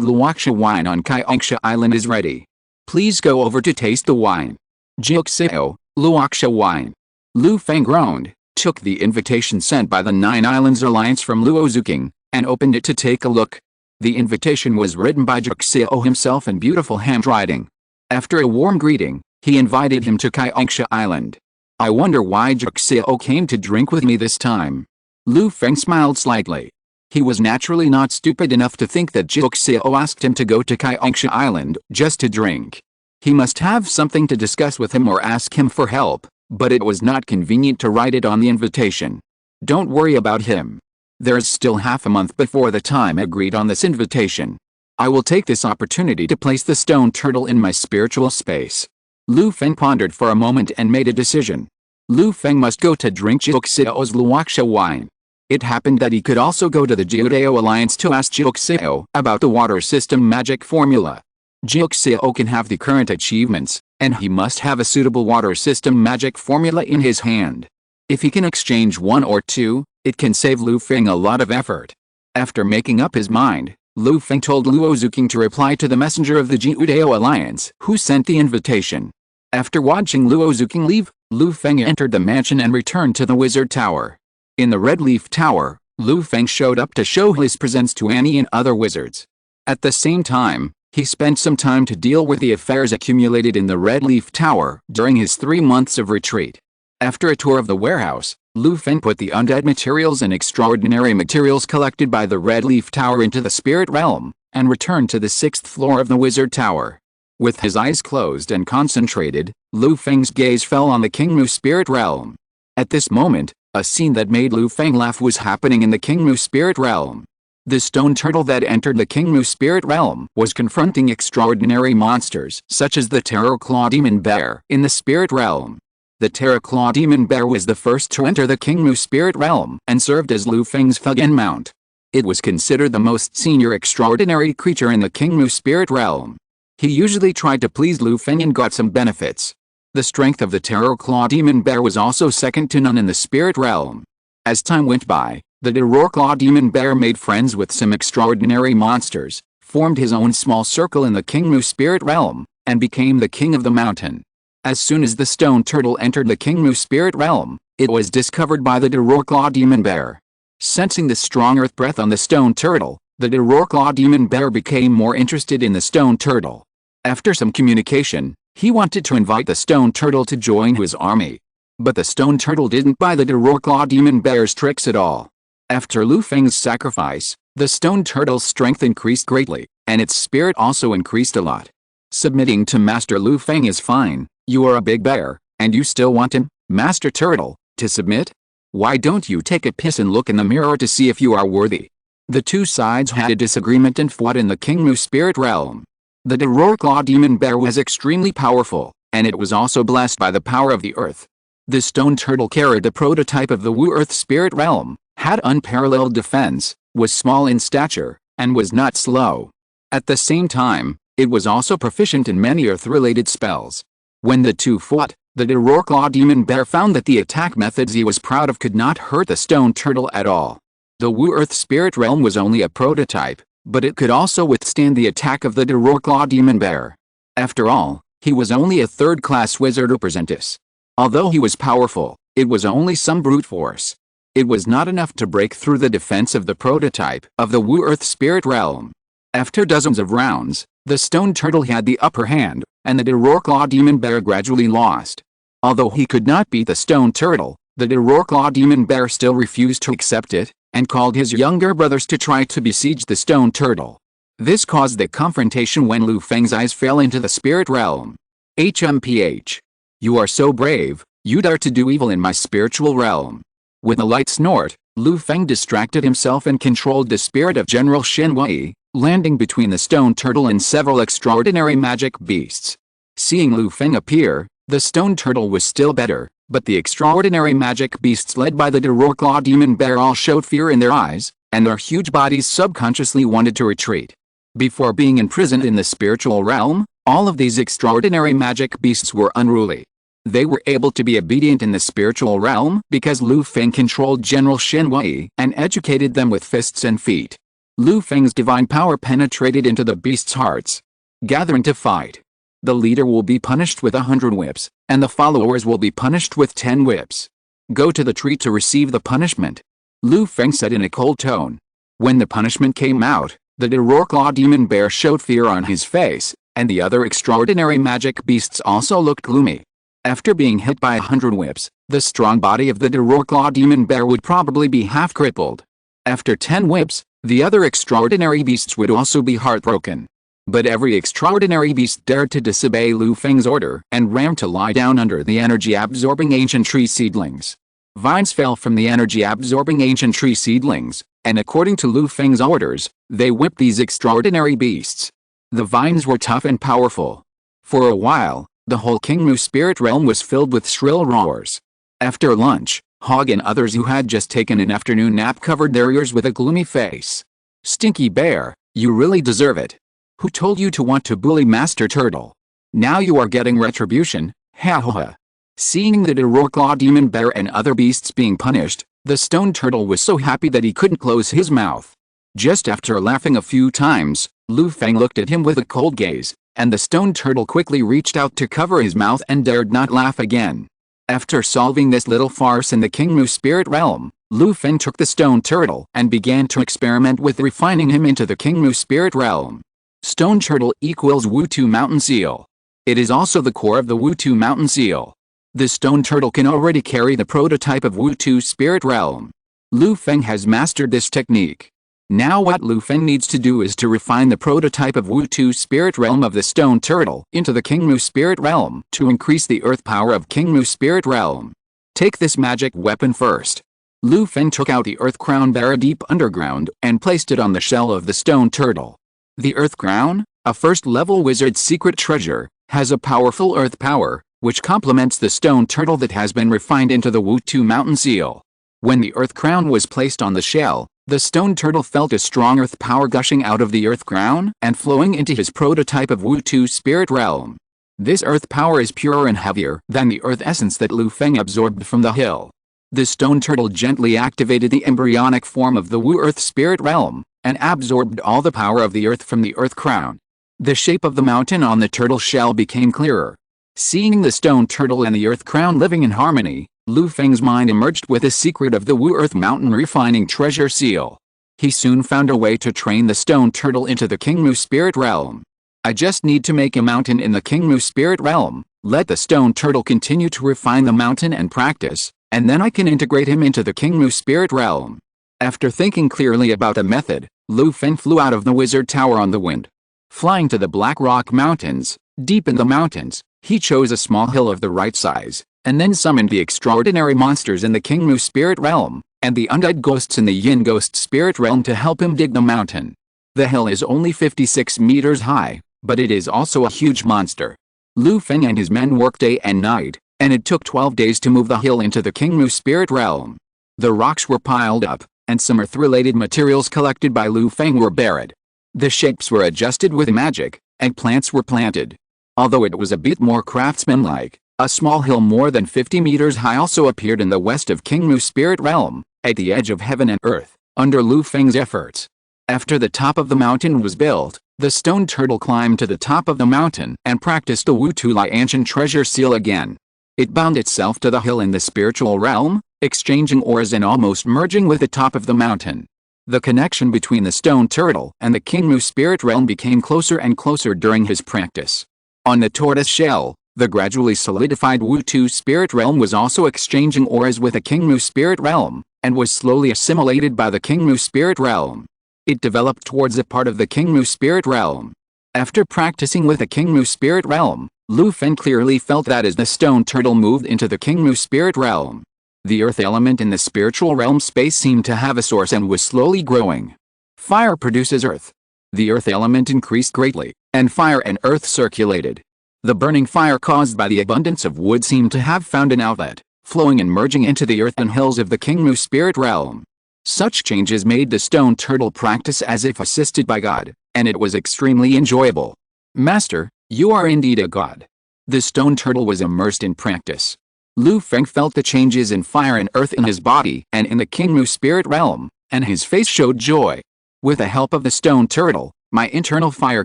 Luoxia wine on Kaiangsha Island is ready. Please go over to taste the wine." Juxiao, Luoxia wine. Lu Feng groaned, took the invitation sent by the Nine Islands Alliance from Luo Zuking, and opened it to take a look. The invitation was written by Juxiao himself in beautiful handwriting. After a warm greeting, he invited him to Kaiangsha Island. "I wonder why Juxiao came to drink with me this time." Lu Feng smiled slightly. He was naturally not stupid enough to think that Juxiao asked him to go to Kaiangsha Island just to drink. He must have something to discuss with him or ask him for help, but it was not convenient to write it on the invitation. "Don't worry about him. There's still half a month before the time agreed on this invitation. I will take this opportunity to place the stone turtle in my spiritual space." Lu Feng pondered for a moment and made a decision. Lu Feng must go to drink Juxiao's Luoxia wine. It happened that he could also go to the Jiudao Alliance to ask Juxiao about the water system magic formula. Juxiao can have the current achievements, and he must have a suitable water system magic formula in his hand. If he can exchange one or two, it can save Lu Feng a lot of effort. After making up his mind, Lu Feng told Luo Zuking to reply to the messenger of the Jiudao Alliance who sent the invitation. After watching Luo Zuking leave, Lu Feng entered the mansion and returned to the wizard tower. In the Red Leaf Tower, Lu Feng showed up to show his presence to Annie and other wizards. At the same time, he spent some time to deal with the affairs accumulated in the Red Leaf Tower during his 3 months of retreat. After a tour of the warehouse, Lu Feng put the undead materials and extraordinary materials collected by the Red Leaf Tower into the spirit realm, and returned to the 6th floor of the wizard tower. With his eyes closed and concentrated, Lu Feng's gaze fell on the Kingmu spirit realm. At this moment, a scene that made Lu Feng laugh was happening in the Kingmu spirit realm. The stone turtle that entered the Kingmu spirit realm was confronting extraordinary monsters such as the Terror Claw Demon Bear in the spirit realm. The Terror Claw Demon Bear was the first to enter the Kingmu spirit realm and served as Lu Feng's Fugen mount. It was considered the most senior extraordinary creature in the Kingmu spirit realm. He usually tried to please Lu Feng and got some benefits. The strength of the Terror Claw Demon Bear was also second to none in the spirit realm. As time went by, the Terror Claw Demon Bear made friends with some extraordinary monsters, formed his own small circle in the Kingmu spirit realm, and became the king of the mountain. As soon as the stone turtle entered the Kingmu spirit realm, it was discovered by the Terror Claw Demon Bear. Sensing the strong earth breath on the stone turtle, the Terror Claw Demon Bear became more interested in the stone turtle. After some communication, he wanted to invite the stone turtle to join his army. But the stone turtle didn't buy the Terror Claw Demon Bear's tricks at all. After Lu Feng's sacrifice, the stone turtle's strength increased greatly, and its spirit also increased a lot. Submitting to Master Lu Feng is fine. You are a big bear, and you still want him, Master Turtle, to submit? Why don't you take a piss and look in the mirror to see if you are worthy? The two sides had a disagreement and fought in the Kingmu spirit realm. The Terror Claw Demon Bear was extremely powerful, and it was also blessed by the power of the earth. The stone turtle carried the prototype of the Wu Earth spirit realm, had unparalleled defense, was small in stature, and was not slow. At the same time, it was also proficient in many earth-related spells. When the two fought, the Terror Claw Demon Bear found that the attack methods he was proud of could not hurt the stone turtle at all. The Wu Earth spirit realm was only a prototype, but it could also withstand the attack of the Terror Claw Demon Bear. After all, he was only a third-class wizard apprentice. Although he was powerful, it was only some brute force. It was not enough to break through the defense of the prototype of the Wu Earth spirit realm. After dozens of rounds, the stone turtle had the upper hand, and the Terror Claw Demon Bear gradually lost. Although he could not beat the stone turtle, the Terror Claw Demon Bear still refused to accept it, and called his younger brothers to try to besiege the stone turtle. This caused the confrontation when Lu Feng's eyes fell into the spirit realm. HMPH. You are so brave, you dare to do evil in my spiritual realm. With a light snort, Lu Feng distracted himself and controlled the spirit of General Shen Wei, landing between the stone turtle and several extraordinary magic beasts. Seeing Lu Feng appear, The stone turtle was still better, but the extraordinary magic beasts led by the Dororclaw demon bear all showed fear in their eyes, and their huge bodies subconsciously wanted to retreat. Before being imprisoned in the spiritual realm, all of these extraordinary magic beasts were unruly. They were able to be obedient in the spiritual realm because Lu Feng controlled General Hongye and educated them with fists and feet. Lu Feng's divine power penetrated into the beasts' hearts. Gathering to fight. The leader will be punished with 100 whips, and the followers will be punished with 10 whips. Go to the tree to receive the punishment, Lu Feng said in a cold tone. When the punishment came out, the Dororclaw demon bear showed fear on his face, and the other extraordinary magic beasts also looked gloomy. After being hit by 100 whips, the strong body of the Dororclaw demon bear would probably be half crippled. After 10 whips, the other extraordinary beasts would also be heartbroken. But every extraordinary beast dared to disobey Lu Feng's order and ran to lie down under the energy-absorbing ancient tree seedlings. Vines fell from the energy-absorbing ancient tree seedlings, and according to Lu Feng's orders, they whipped these extraordinary beasts. The vines were tough and powerful. For a while, the whole Kingmu spirit realm was filled with shrill roars. After lunch, Hog and others who had just taken an afternoon nap covered their ears with a gloomy face. Stinky Bear, you really deserve it. Who told you to want to bully Master Turtle? Now you are getting retribution, ha ha ha. Seeing the Dororclaw demon bear and other beasts being punished, the stone turtle was so happy that he couldn't close his mouth. Just after laughing a few times, Lu Feng looked at him with a cold gaze, and the stone turtle quickly reached out to cover his mouth and dared not laugh again. After solving this little farce in the Kingmu spirit realm, Lu Feng took the stone turtle and began to experiment with refining him into the Kingmu spirit realm. Stone turtle equals Wutu mountain seal. It is also the core of the Wutu mountain seal. The stone turtle can already carry the prototype of Wutu spirit realm. Lu Feng has mastered this technique. Now what Lu Feng needs to do is to refine the prototype of Wutu spirit realm of the stone turtle into the Kingmu spirit realm to increase the earth power of Kingmu spirit realm. Take this magic weapon first. Lu Feng took out the earth crown bearer deep underground and placed it on the shell of the stone turtle. The earth crown, a first-level wizard's secret treasure, has a powerful earth power, which complements the stone turtle that has been refined into the Wutu mountain seal. When the earth crown was placed on the shell, the stone turtle felt a strong earth power gushing out of the earth crown and flowing into his prototype of Wutu spirit realm. This earth power is purer and heavier than the earth essence that Lu Feng absorbed from the hill. The stone turtle gently activated the embryonic form of the Wu earth spirit realm and absorbed all the power of the earth from the earth crown. The shape of the mountain on the turtle shell became clearer. Seeing the stone turtle and the earth crown living in harmony, Lu Feng's mind emerged with the secret of the Wu Earth Mountain refining treasure seal. He soon found a way to train the stone turtle into the Kingmu spirit realm. I just need to make a mountain in the Kingmu spirit realm, let the stone turtle continue to refine the mountain and practice, and then I can integrate him into the Kingmu spirit realm. After thinking clearly about a method, Lu Feng flew out of the wizard tower on the wind. Flying to the Black Rock Mountains, deep in the mountains, he chose a small hill of the right size, and then summoned the extraordinary monsters in the Kingmu spirit realm, and the undead ghosts in the Yin ghost spirit realm to help him dig the mountain. The hill is only 56 meters high, but it is also a huge monster. Lu Feng and his men worked day and night, and it took 12 days to move the hill into the Kingmu spirit realm. The rocks were piled up, and some earth-related materials collected by Lu Feng were buried. The shapes were adjusted with magic, and plants were planted. Although it was a bit more craftsmanlike, a small hill more than 50 meters high also appeared in the west of Kingmu spirit realm, at the edge of heaven and earth, under Lu Feng's efforts. After the top of the mountain was built, the stone turtle climbed to the top of the mountain and practiced the Wutu Lai ancient treasure seal again. It bound itself to the hill in the spiritual realm, exchanging auras and almost merging with the top of the mountain. The connection between the stone turtle and the Kingmu spirit realm became closer and closer during his practice. On the tortoise shell, the gradually solidified Wutu spirit realm was also exchanging auras with the Kingmu spirit realm, and was slowly assimilated by the Kingmu spirit realm. It developed towards a part of the Kingmu spirit realm. After practicing with the Kingmu spirit realm, Lu Feng clearly felt that as the stone turtle moved into the Kingmu spirit realm, the earth element in the spiritual realm space seemed to have a source and was slowly growing. Fire produces earth. The earth element increased greatly, and fire and earth circulated. The burning fire caused by the abundance of wood seemed to have found an outlet, flowing and merging into the earth and hills of the Kingmu spirit realm. Such changes made the stone turtle practice as if assisted by God, and it was extremely enjoyable. Master, you are indeed a god. The stone turtle was immersed in practice. Lu Feng felt the changes in fire and earth in his body and in the Kingmu spirit realm, and his face showed joy. With the help of the stone turtle, my internal fire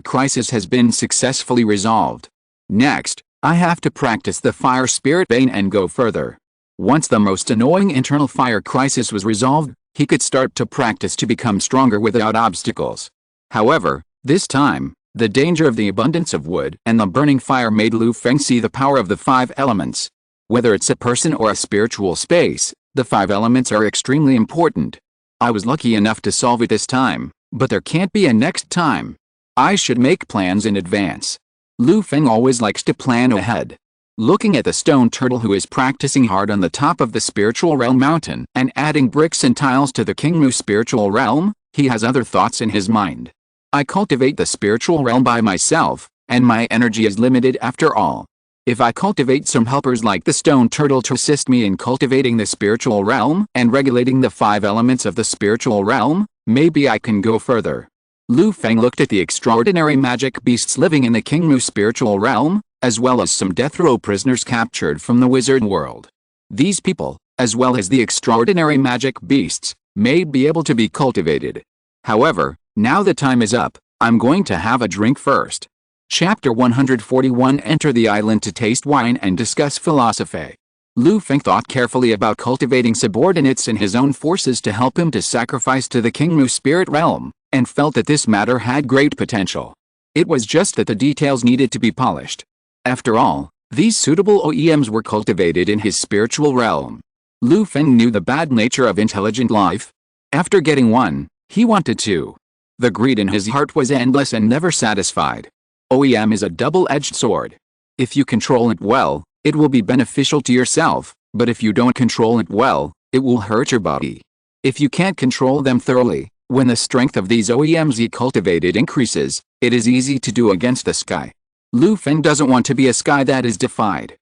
crisis has been successfully resolved. Next, I have to practice the fire spirit bane and go further. Once the most annoying internal fire crisis was resolved, he could start to practice to become stronger without obstacles. However, this time, the danger of the abundance of wood and the burning fire made Lu Feng see the power of the 5 elements. Whether it's a person or a spiritual space, the 5 elements are extremely important. I was lucky enough to solve it this time, but there can't be a next time. I should make plans in advance. Lu Feng always likes to plan ahead. Looking at the stone turtle who is practicing hard on the top of the spiritual realm mountain and adding bricks and tiles to the Kingmu spiritual realm, he has other thoughts in his mind. I cultivate the spiritual realm by myself, and my energy is limited after all. If I cultivate some helpers like the stone turtle to assist me in cultivating the spiritual realm and regulating the 5 elements of the spiritual realm, maybe I can go further. Lu Feng looked at the extraordinary magic beasts living in the Kingmu spiritual realm, as well as some death row prisoners captured from the wizard world. These people, as well as the extraordinary magic beasts, may be able to be cultivated. However, now the time is up, I'm going to have a drink first. Chapter 141 Enter the island to taste wine and discuss philosophy. Lu Feng thought carefully about cultivating subordinates in his own forces to help him to sacrifice to the Kingmu spirit realm, and felt that this matter had great potential. It was just that the details needed to be polished. After all, these suitable OEMs were cultivated in his spiritual realm. Lu Feng knew the bad nature of intelligent life. After getting one, he wanted two. The greed in his heart was endless and never satisfied. OEM is a double-edged sword. If you control it well, it will be beneficial to yourself, but if you don't control it well, it will hurt your body. If you can't control them thoroughly, when the strength of these OEMs you cultivated increases, it is easy to do against the sky. Lu Feng doesn't want to be a sky that is defied.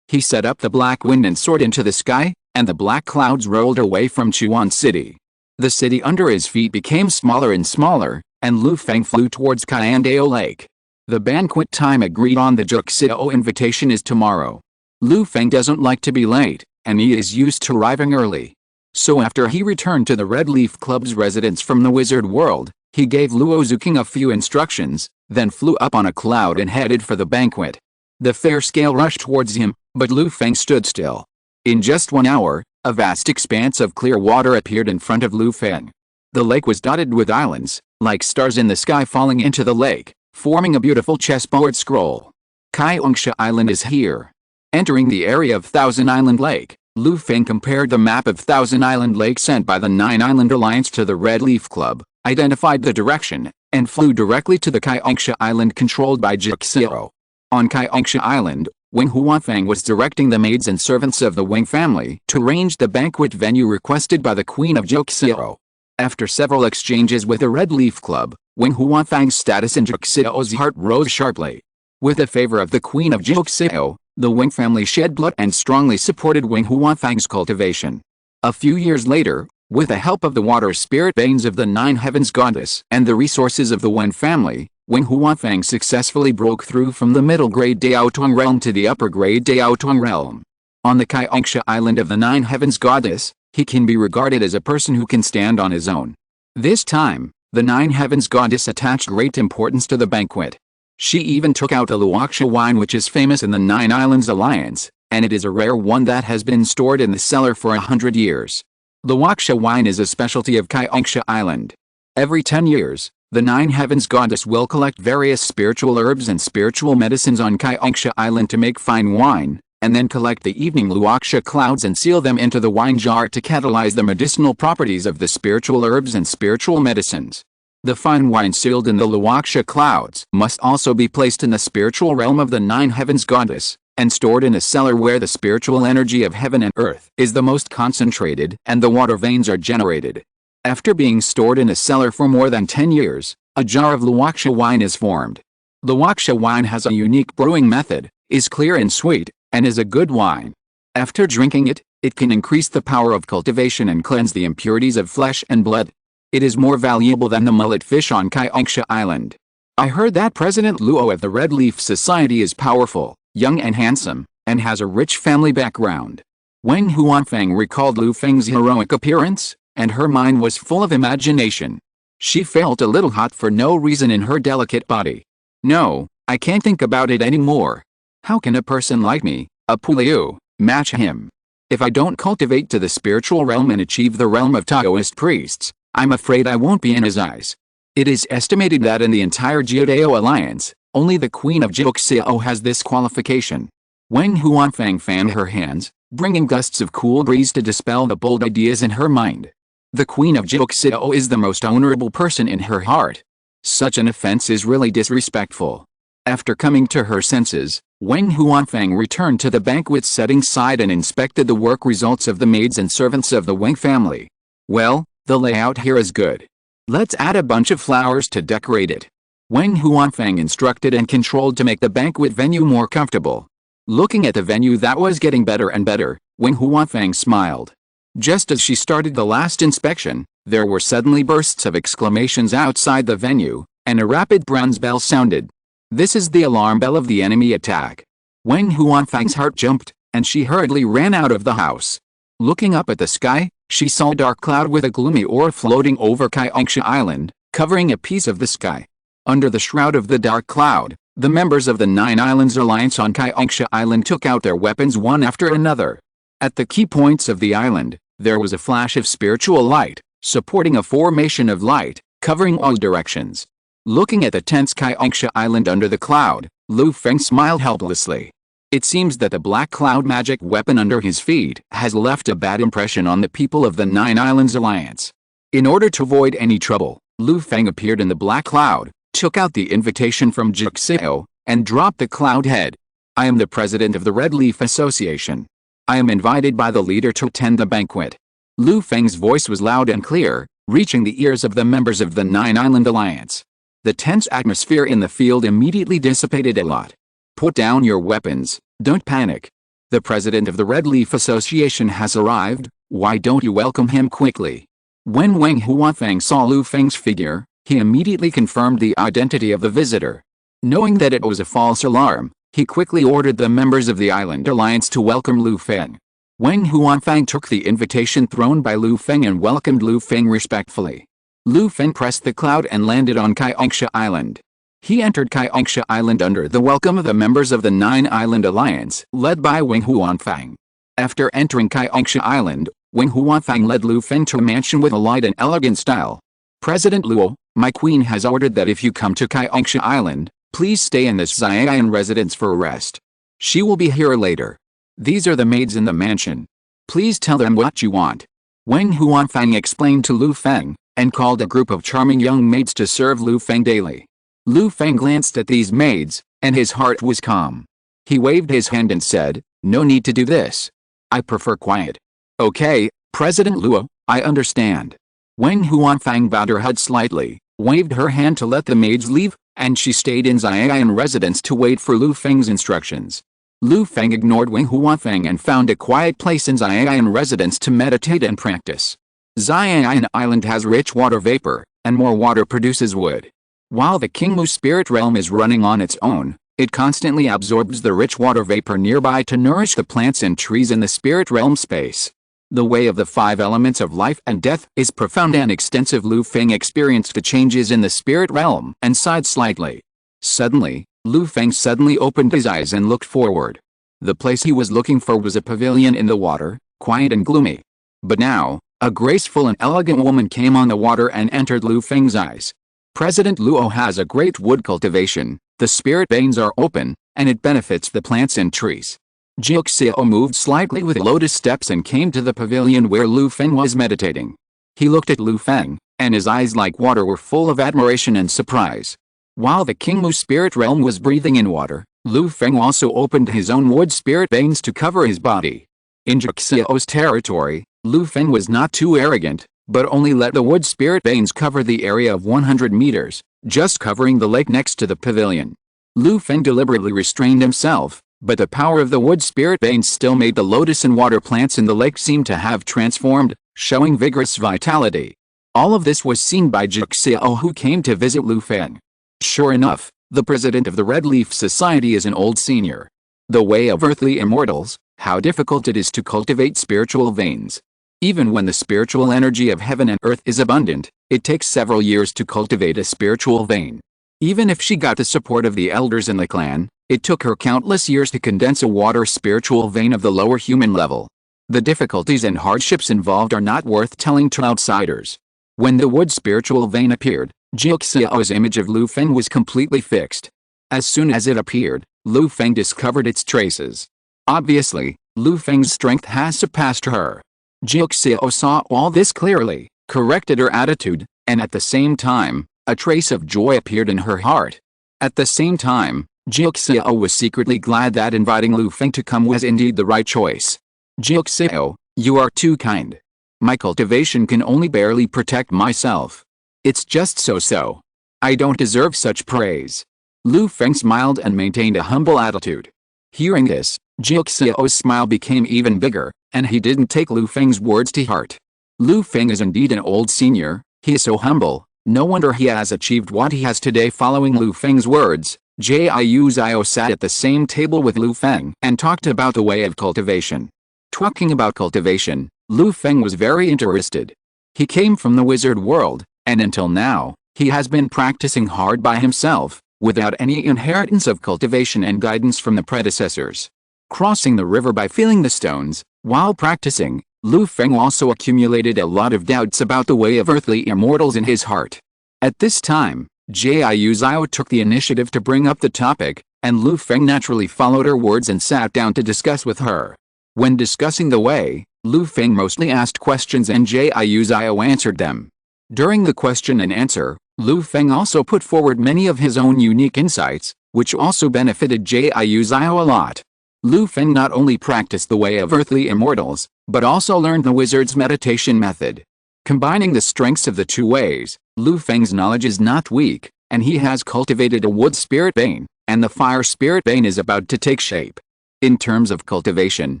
He set up the black wind and soared into the sky, and the black clouds rolled away from Chuan City. The city under his feet became smaller and smaller, and Lu Feng flew towards Kayandao Lake. The banquet time agreed on the Juxiao invitation is tomorrow. Lu Feng doesn't like to be late, and he is used to arriving early. So after he returned to the Red Leaf Club's residence from the wizard world, he gave Luo Zuking a few instructions, then flew up on a cloud and headed for the banquet. The fair scale rushed towards him, but Lu Feng stood still. In just 1 hour, a vast expanse of clear water appeared in front of Lu Feng. The lake was dotted with islands, like stars in the sky falling into the lake, forming a beautiful chessboard scroll. Kaiongsha Island is here. Entering the area of Thousand Island Lake, Lu Feng compared the map of Thousand Island Lake sent by the Nine Island Alliance to the Red Leaf Club, identified the direction, and flew directly to the Kaiongsha Island controlled by Juxiao. On Kaiongsha Island, Wang Huanfang was directing the maids and servants of the Wang family to arrange the banquet venue requested by the Queen of Juxiao. After several exchanges with the Red Leaf Club, Wang Huanfang's status in Juxiao's heart rose sharply. With the favor of the Queen of Juxiao, the Wang family shed blood and strongly supported Wang Huanfang's cultivation. A few years later, with the help of the water spirit veins of the Nine Heavens Goddess and the resources of the Wang family, Wang Huanfang successfully broke through from the middle-grade Daotong realm to the upper-grade Daotong realm. On the Kaiongsha Island of the Nine Heavens Goddess, he can be regarded as a person who can stand on his own. This time, the Nine Heavens Goddess attached great importance to the banquet. She even took out the Luoxia wine which is famous in the Nine Islands Alliance, and it is a rare one that has been stored in the cellar for 100 years. Luoxia wine is a specialty of Kaiongsha Island. Every 10 years, the Nine Heavens Goddess will collect various spiritual herbs and spiritual medicines on Kaiongsha Island to make fine wine, and then collect the evening Luoxia clouds and seal them into the wine jar to catalyze the medicinal properties of the spiritual herbs and spiritual medicines. The fine wine sealed in the Luoxia clouds must also be placed in the spiritual realm of the Nine Heavens Goddess, and stored in a cellar where the spiritual energy of heaven and earth is the most concentrated and the water veins are generated. After being stored in a cellar for more than 10 years, a jar of Luoxia wine is formed. The Waksha wine has a unique brewing method, is clear and sweet, and is a good wine. After drinking it, it can increase the power of cultivation and cleanse the impurities of flesh and blood. It is more valuable than the mullet fish on Kaiungsha Island. I heard that President Luo of the Red Leaf Society is powerful, young and handsome, and has a rich family background. Wang Huanfeng recalled Lu Feng's heroic appearance, and her mind was full of imagination. She felt a little hot for no reason in her delicate body. No, I can't think about it anymore. How can a person like me, a Puliu, match him? If I don't cultivate to the spiritual realm and achieve the realm of Taoist priests, I'm afraid I won't be in his eyes. It is estimated that in the entire Jiudao alliance, only the Queen of Jiuxiao has this qualification. Wang Huanfeng fanned her hands, bringing gusts of cool breeze to dispel the bold ideas in her mind. The Queen of Jiuxiao is the most honorable person in her heart. Such an offense is really disrespectful. After coming to her senses, Wang Huanfeng returned to the banquet setting side and inspected the work results of the maids and servants of the Wang family. Well, the layout here is good. Let's add a bunch of flowers to decorate it. Wang Huanfeng instructed and controlled to make the banquet venue more comfortable. Looking at the venue that was getting better and better, Wang Huanfeng smiled. Just as she started the last inspection, there were suddenly bursts of exclamations outside the venue, and a rapid bronze bell sounded. This is the alarm bell of the enemy attack. Wang Huanfeng's heart jumped, and she hurriedly ran out of the house. Looking up at the sky, she saw a dark cloud with a gloomy aura floating over Kaiungsha Island, covering a piece of the sky. Under the shroud of the dark cloud, the members of the Nine Islands Alliance on Kaiungsha Island took out their weapons one after another. At the key points of the island, there was a flash of spiritual light, supporting a formation of light, covering all directions. Looking at the tense Kaiungsha Island under the cloud, Lu Feng smiled helplessly. It seems that the black cloud magic weapon under his feet has left a bad impression on the people of the Nine Islands Alliance. In order to avoid any trouble, Lu Feng appeared in the black cloud, took out the invitation from Jiuxiao, and dropped the cloud head. I am the president of the Red Leaf Association. I am invited by the leader to attend the banquet. Lu Feng's voice was loud and clear, reaching the ears of the members of the Nine Island Alliance. The tense atmosphere in the field immediately dissipated a lot. Put down your weapons, don't panic. The president of the Red Leaf Association has arrived, why don't you welcome him quickly? When Wang Huanfeng saw Lu Feng's figure, he immediately confirmed the identity of the visitor. Knowing that it was a false alarm, he quickly ordered the members of the Island Alliance to welcome Lu Feng. Wang Huanfeng took the invitation thrown by Lu Feng and welcomed Lu Feng respectfully. Lu Feng pressed the cloud and landed on Kaiungsha Island. He entered Kaiungsha Island under the welcome of the members of the Nine Island Alliance, led by Wang Huanfeng. After entering Kaiungsha Island, Wang Huanfeng led Lu Feng to a mansion with a light and elegant style. President Luo, my queen has ordered that if you come to Kaiungsha Island, please stay in this Xian residence for a rest. She will be here later. These are the maids in the mansion. Please tell them what you want. Wang Huanfeng explained to Lu Feng, and called a group of charming young maids to serve Lu Feng daily. Lu Feng glanced at these maids, and his heart was calm. He waved his hand and said, no need to do this. I prefer quiet. Okay, President Luo, I understand. Wang Huanfeng bowed her head slightly, waved her hand to let the maids leave, and she stayed in Xian residence to wait for Lu Feng's instructions. Lu Feng ignored Wang Huanfeng and found a quiet place in Xian residence to meditate and practice. Xian Island has rich water vapor, and more water produces wood. While the Qingmu spirit realm is running on its own, it constantly absorbs the rich water vapor nearby to nourish the plants and trees in the spirit realm space. The way of the five elements of life and death is profound and extensive. Lu Feng experienced the changes in the spirit realm and sighed slightly. Suddenly, Lu Feng suddenly opened his eyes and looked forward. The place he was looking for was a pavilion in the water, quiet and gloomy. But now, a graceful and elegant woman came on the water and entered Lu Feng's eyes. President Luo has a great wood cultivation, the spirit veins are open, and it benefits the plants and trees. Jiuxiao moved slightly with lotus steps and came to the pavilion where Lu Feng was meditating. He looked at Lu Feng, and his eyes like water were full of admiration and surprise. While the Qingmu spirit realm was breathing in water, Lu Feng also opened his own wood spirit veins to cover his body. In Jiuxiao's territory, Lu Feng was not too arrogant, but only let the wood spirit veins cover the area of 100 meters, just covering the lake next to the pavilion. Lu Feng deliberately restrained himself, but the power of the wood spirit veins still made the lotus and water plants in the lake seem to have transformed, showing vigorous vitality. All of this was seen by Jixiao, who came to visit Lu Feng. Sure enough, the president of the Red Leaf Society is an old senior. The way of earthly immortals, how difficult it is to cultivate spiritual veins. Even when the spiritual energy of heaven and earth is abundant, it takes several years to cultivate a spiritual vein. Even if she got the support of the elders in the clan, it took her countless years to condense a water spiritual vein of the lower human level. The difficulties and hardships involved are not worth telling to outsiders. When the wood spiritual vein appeared, Jixiao's image of Lu Feng was completely fixed. As soon as it appeared, Lu Feng discovered its traces. Obviously, Lu Feng's strength has surpassed her. Jixiao saw all this clearly, corrected her attitude, and at the same time, a trace of joy appeared in her heart. At the same time, Jixiao was secretly glad that inviting Lu Feng to come was indeed the right choice. Jixiao, you are too kind. My cultivation can only barely protect myself. It's just so-so. I don't deserve such praise. Lu Feng smiled and maintained a humble attitude. Hearing this, Jixiao's smile became even bigger, and he didn't take Lu Feng's words to heart. Lu Feng is indeed an old senior, he is so humble, no wonder he has achieved what he has today. Following Lu Feng's words, Jiu Zhao sat at the same table with Lu Feng and talked about the way of cultivation. Talking about cultivation, Lu Feng was very interested. He came from the wizard world, and until now, he has been practicing hard by himself, without any inheritance of cultivation and guidance from the predecessors. Crossing the river by feeling the stones, while practicing, Lu Feng also accumulated a lot of doubts about the way of earthly immortals in his heart. At this time, Jiu Zhao took the initiative to bring up the topic, and Lu Feng naturally followed her words and sat down to discuss with her. When discussing the way, Lu Feng mostly asked questions and Jiu Zhao answered them. During the question and answer, Lu Feng also put forward many of his own unique insights, which also benefited Jiu Zhao a lot. Lu Feng not only practiced the way of earthly immortals, but also learned the wizard's meditation method. Combining the strengths of the two ways, Lu Feng's knowledge is not weak, and he has cultivated a wood spirit vein, and the fire spirit vein is about to take shape. In terms of cultivation,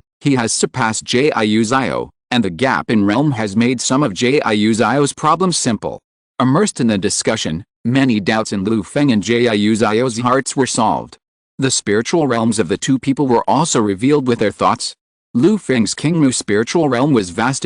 he has surpassed Jiu Zhao, and the gap in realm has made some of Jiu Zhao's problems simple. Immersed in the discussion, many doubts in Lu Feng and Jiu Zhao's hearts were solved. The spiritual realms of the two people were also revealed with their thoughts. Lu Feng's Kingmu spiritual realm was vast,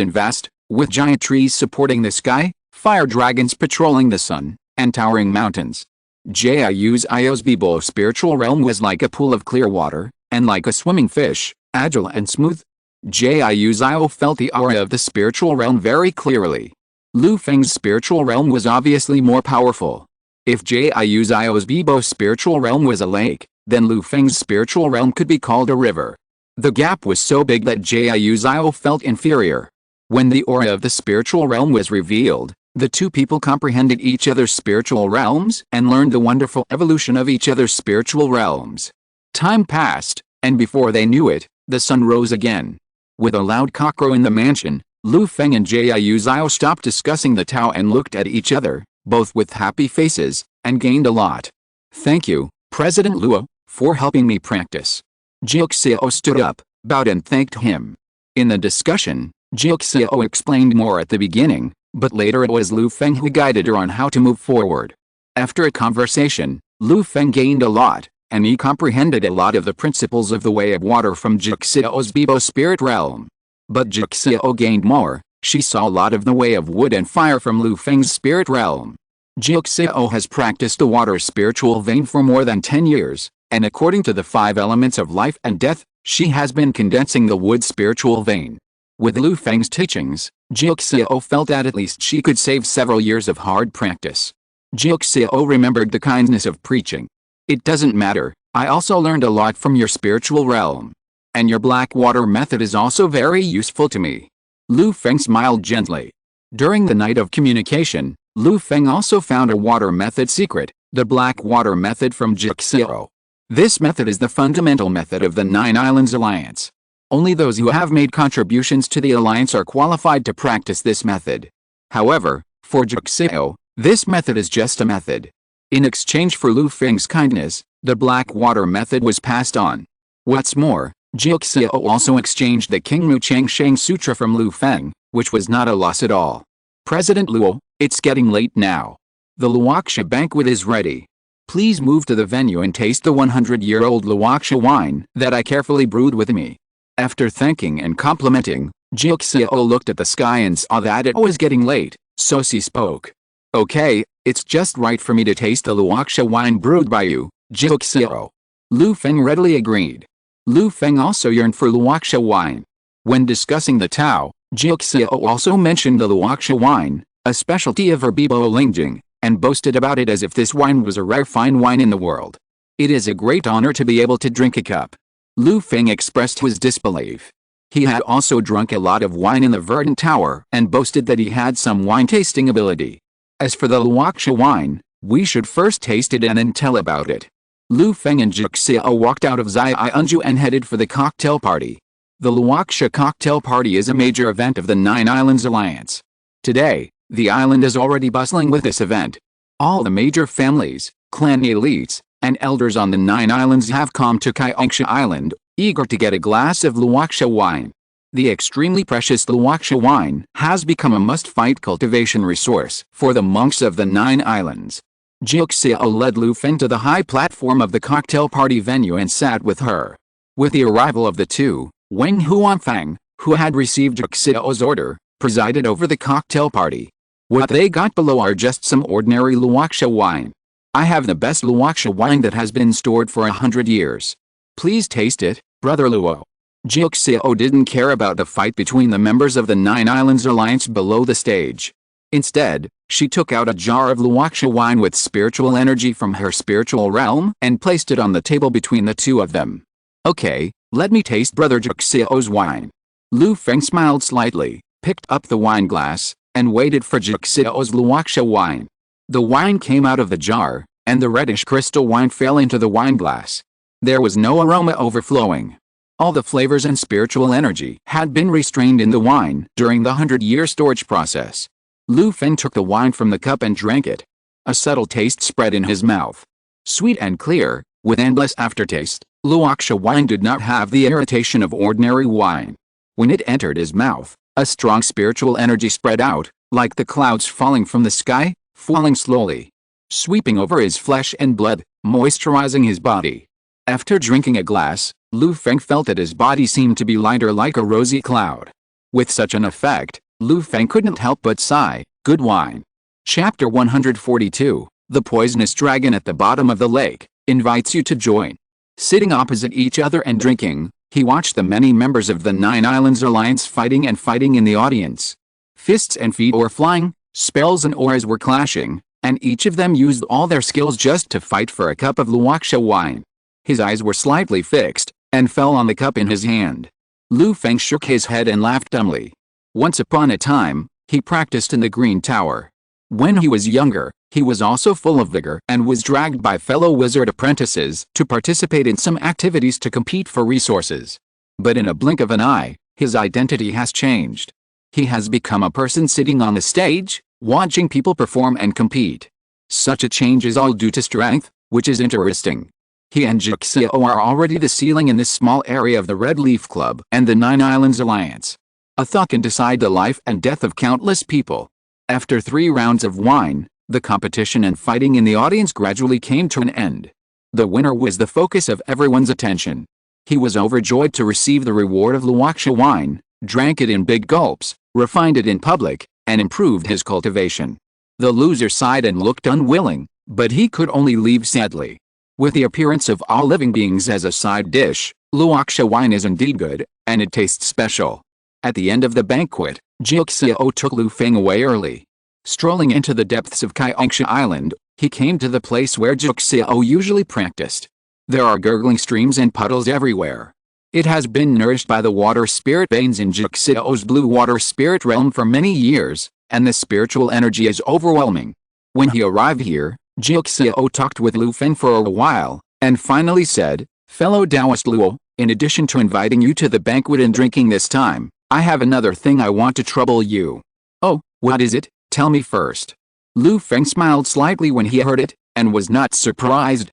with giant trees supporting the sky, fire dragons patrolling the sun, and towering mountains. Jiu Zhao's Bibo spiritual realm was like a pool of clear water, and like a swimming fish, agile and smooth. Jiu Zhao felt the aura of the spiritual realm very clearly. Lu Feng's spiritual realm was obviously more powerful. If Jiu Zhao's Bibo spiritual realm was a lake, then Lu Feng's spiritual realm could be called a river. The gap was so big that Jiu Zhao felt inferior. When the aura of the spiritual realm was revealed, the two people comprehended each other's spiritual realms and learned the wonderful evolution of each other's spiritual realms. Time passed, and before they knew it, the sun rose again. With a loud cockcrow in the mansion, Lu Feng and Jiu Zhao stopped discussing the Tao and looked at each other, both with happy faces, and gained a lot. Thank you, President Luo, for helping me practice. Jixiao stood up, bowed and thanked him. In the discussion, Jixiao explained more at the beginning, but later it was Lu Feng who guided her on how to move forward. After a conversation, Lu Feng gained a lot, and he comprehended a lot of the principles of the way of water from Jixiao's Bibo spirit realm. But Jixiao gained more. She saw a lot of the way of wood and fire from Lu Feng's spirit realm. Jixiao has practiced the water spiritual vein for more than 10 years, and according to the 5 elements of life and death, she has been condensing the wood spiritual vein. With Lu Feng's teachings, Jixiao felt that at least she could save several years of hard practice. Jixiao remembered the kindness of preaching. It doesn't matter, I also learned a lot from your spiritual realm. And your black water method is also very useful to me. Lu Feng smiled gently. During the night of communication, Lu Feng also found a water method secret, the black water method from Jixiao. This method is the fundamental method of the 9 Islands Alliance. Only those who have made contributions to the alliance are qualified to practice this method. However, for Jixiao, this method is just a method. In exchange for Lu Feng's kindness, the black water method was passed on. What's more, Jiuxiao also exchanged the Qingmu Changsheng Sutra from Lu Feng, which was not a loss at all. President Luo, it's getting late now. The Luoxia banquet is ready. Please move to the venue and taste the 100-year-old Luoxia wine that I carefully brewed with me. After thanking and complimenting, Jiuxiao looked at the sky and saw that it was getting late, so she spoke. Okay, it's just right for me to taste the Luoxia wine brewed by you, Jiuxiao. Lu Feng readily agreed. Lu Feng also yearned for Luoxia wine. When discussing the Tao, Jiuxiao also mentioned the Luoxia wine, a specialty of Erbibo Lingjing, and boasted about it as if this wine was a rare fine wine in the world. It is a great honor to be able to drink a cup. Lu Feng expressed his disbelief. He had also drunk a lot of wine in the Verdant Tower and boasted that he had some wine-tasting ability. As for the Luoxia wine, we should first taste it and then tell about it. Lu Feng and Jiuxiao walked out of Zaianju and headed for the cocktail party. The Luoxia cocktail party is a major event of the Nine Islands Alliance. Today, the island is already bustling with this event. All the major families, clan elites, and elders on the Nine Islands have come to Kaiangsha Island, eager to get a glass of Luoxia wine. The extremely precious Luoxia wine has become a must-fight cultivation resource for the monks of the Nine Islands. Jiuxiao led Lu Feng to the high platform of the cocktail party venue and sat with her. With the arrival of the two, Wang Huanfang, who had received Jiuxiao's order, presided over the cocktail party. What they got below are just some ordinary Luoxia wine. I have the best Luoxia wine that has been stored for 100 years. Please taste it, Brother Luo. Jiuxiao didn't care about the fight between the members of the Nine Islands Alliance below the stage. Instead, she took out a jar of Luoxia wine with spiritual energy from her spiritual realm and placed it on the table between the two of them. Okay, let me taste Brother Jiuxiao's wine. Lu Feng smiled slightly, picked up the wine glass, and waited for Jiuxiao's Luoxia wine. The wine came out of the jar, and the reddish crystal wine fell into the wine glass. There was no aroma overflowing. All the flavors and spiritual energy had been restrained in the wine during the 100-year storage process. Lu Feng took the wine from the cup and drank it. A subtle taste spread in his mouth. Sweet and clear, with endless aftertaste, Luoxia wine did not have the irritation of ordinary wine. When it entered his mouth, a strong spiritual energy spread out, like the clouds falling from the sky, falling slowly, sweeping over his flesh and blood, moisturizing his body. After drinking a glass, Lu Feng felt that his body seemed to be lighter like a rosy cloud. With such an effect, Lu Feng couldn't help but sigh, good wine. Chapter 142, The Poisonous Dragon at the Bottom of the Lake, invites you to join. Sitting opposite each other and drinking, he watched the many members of the Nine Islands Alliance fighting in the audience. Fists and feet were flying, spells and auras were clashing, and each of them used all their skills just to fight for a cup of Luoxia wine. His eyes were slightly fixed, and fell on the cup in his hand. Lu Feng shook his head and laughed dumbly. Once upon a time, he practiced in the Green Tower. When he was younger, he was also full of vigor and was dragged by fellow wizard apprentices to participate in some activities to compete for resources. But in a blink of an eye, his identity has changed. He has become a person sitting on the stage, watching people perform and compete. Such a change is all due to strength, which is interesting. He and Jiuxiao are already the ceiling in this small area of the Red Leaf Club and the Nine Islands Alliance. A thought can decide the life and death of countless people. After 3 rounds of wine, the competition and fighting in the audience gradually came to an end. The winner was the focus of everyone's attention. He was overjoyed to receive the reward of Luoxia wine, drank it in big gulps, refined it in public, and improved his cultivation. The loser sighed and looked unwilling, but he could only leave sadly. With the appearance of all living beings as a side dish, Luoxia wine is indeed good, and it tastes special. At the end of the banquet, Jiuxiao took Lu Feng away early. Strolling into the depths of Kaiangsha Island, he came to the place where Jiuxiao usually practiced. There are gurgling streams and puddles everywhere. It has been nourished by the water spirit veins in Jiuxiao's blue water spirit realm for many years, and the spiritual energy is overwhelming. When he arrived here, Jiuxiao talked with Lu Feng for a while, and finally said, "Fellow Taoist Luo, in addition to inviting you to the banquet and drinking this time, I have another thing I want to trouble you." "Oh, what is it? Tell me first." Lu Feng smiled slightly when he heard it, and was not surprised.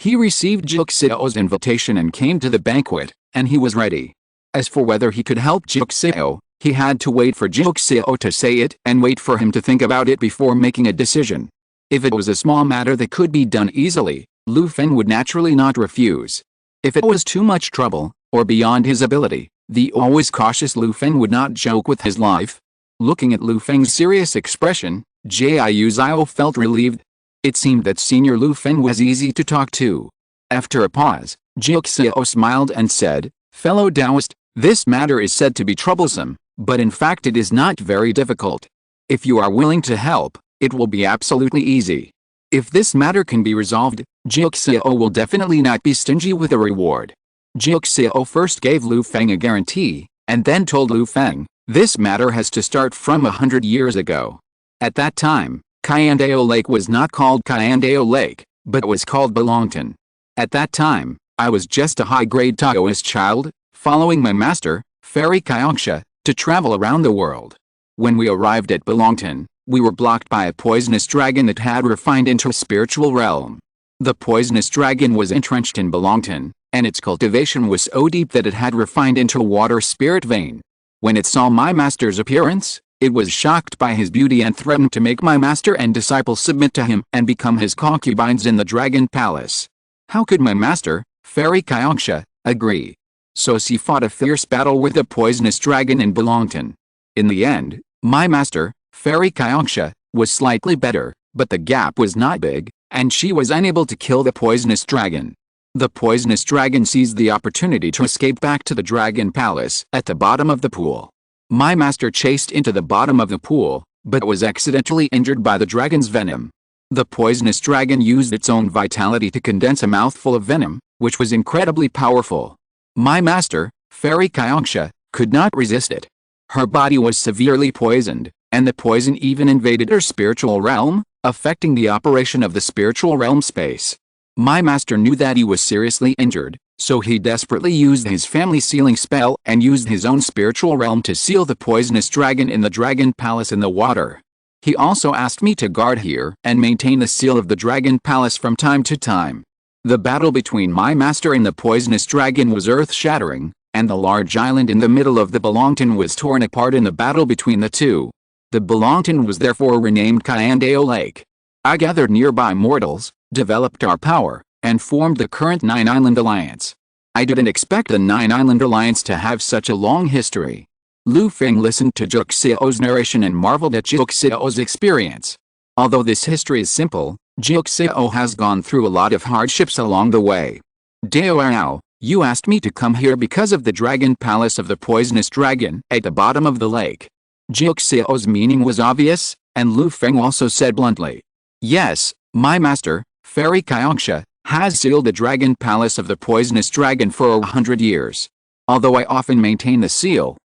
He received Juxiao's invitation and came to the banquet, and he was ready. As for whether he could help Juxiao, he had to wait for Juxiao to say it and wait for him to think about it before making a decision. If it was a small matter that could be done easily, Lu Feng would naturally not refuse. If it was too much trouble, or beyond his ability, the always cautious Lu Feng would not joke with his life. Looking at Lu Feng's serious expression, Jiu Zhao felt relieved. It seemed that Senior Lu Feng was easy to talk to. After a pause, Juxiao smiled and said, "Fellow Taoist, this matter is said to be troublesome, but in fact it is not very difficult. If you are willing to help, it will be absolutely easy. If this matter can be resolved, Juxiao will definitely not be stingy with a reward." Juxiao first gave Lu Feng a guarantee, and then told Lu Feng, "This matter has to start from 100 years ago. At that time, Qiandao Lake was not called Qiandao Lake, but was called Belongton. At that time, I was just a high-grade Taoist child, following my master, Fairy Kyongsha, to travel around the world. When we arrived at Belongton, we were blocked by a poisonous dragon that had refined into a spiritual realm. The poisonous dragon was entrenched in Belongton, and its cultivation was so deep that it had refined into a water spirit vein. When it saw my master's appearance, it was shocked by his beauty and threatened to make my master and disciples submit to him and become his concubines in the Dragon Palace. How could my master, Fairy Kyongsha, agree? So she fought a fierce battle with the poisonous dragon in Belongton. In the end, my master, Fairy Kyongsha, was slightly better, but the gap was not big, and she was unable to kill the poisonous dragon. The poisonous dragon seized the opportunity to escape back to the Dragon Palace at the bottom of the pool. My master chased into the bottom of the pool, but was accidentally injured by the dragon's venom. The poisonous dragon used its own vitality to condense a mouthful of venom, which was incredibly powerful. My master, Fairy Kyongsha, could not resist it. Her body was severely poisoned, and the poison even invaded her spiritual realm, affecting the operation of the spiritual realm space. My master knew that he was seriously injured, so he desperately used his family sealing spell and used his own spiritual realm to seal the poisonous dragon in the Dragon Palace in the water. He also asked me to guard here and maintain the seal of the Dragon Palace from time to time. The battle between my master and the poisonous dragon was earth-shattering, and the large island in the middle of the Belongton was torn apart in the battle between the two. The Belongton was therefore renamed Qiandao Lake. I gathered nearby mortals, developed our power, and formed the current Nine-Island Alliance. I didn't expect the Nine-Island Alliance to have such a long history. Lu Feng listened to Juxiao's narration and marveled at Juxiao's experience. Although this history is simple, Juxiao has gone through a lot of hardships along the way. Dao, you asked me to come here because of the Dragon Palace of the poisonous dragon at the bottom of the lake. Juxiao's meaning was obvious, and Lu Feng also said bluntly, "Yes, my master, Fairy Kyongsha, has sealed the Dragon Palace of the poisonous dragon for 100 years. Although I often maintain the seal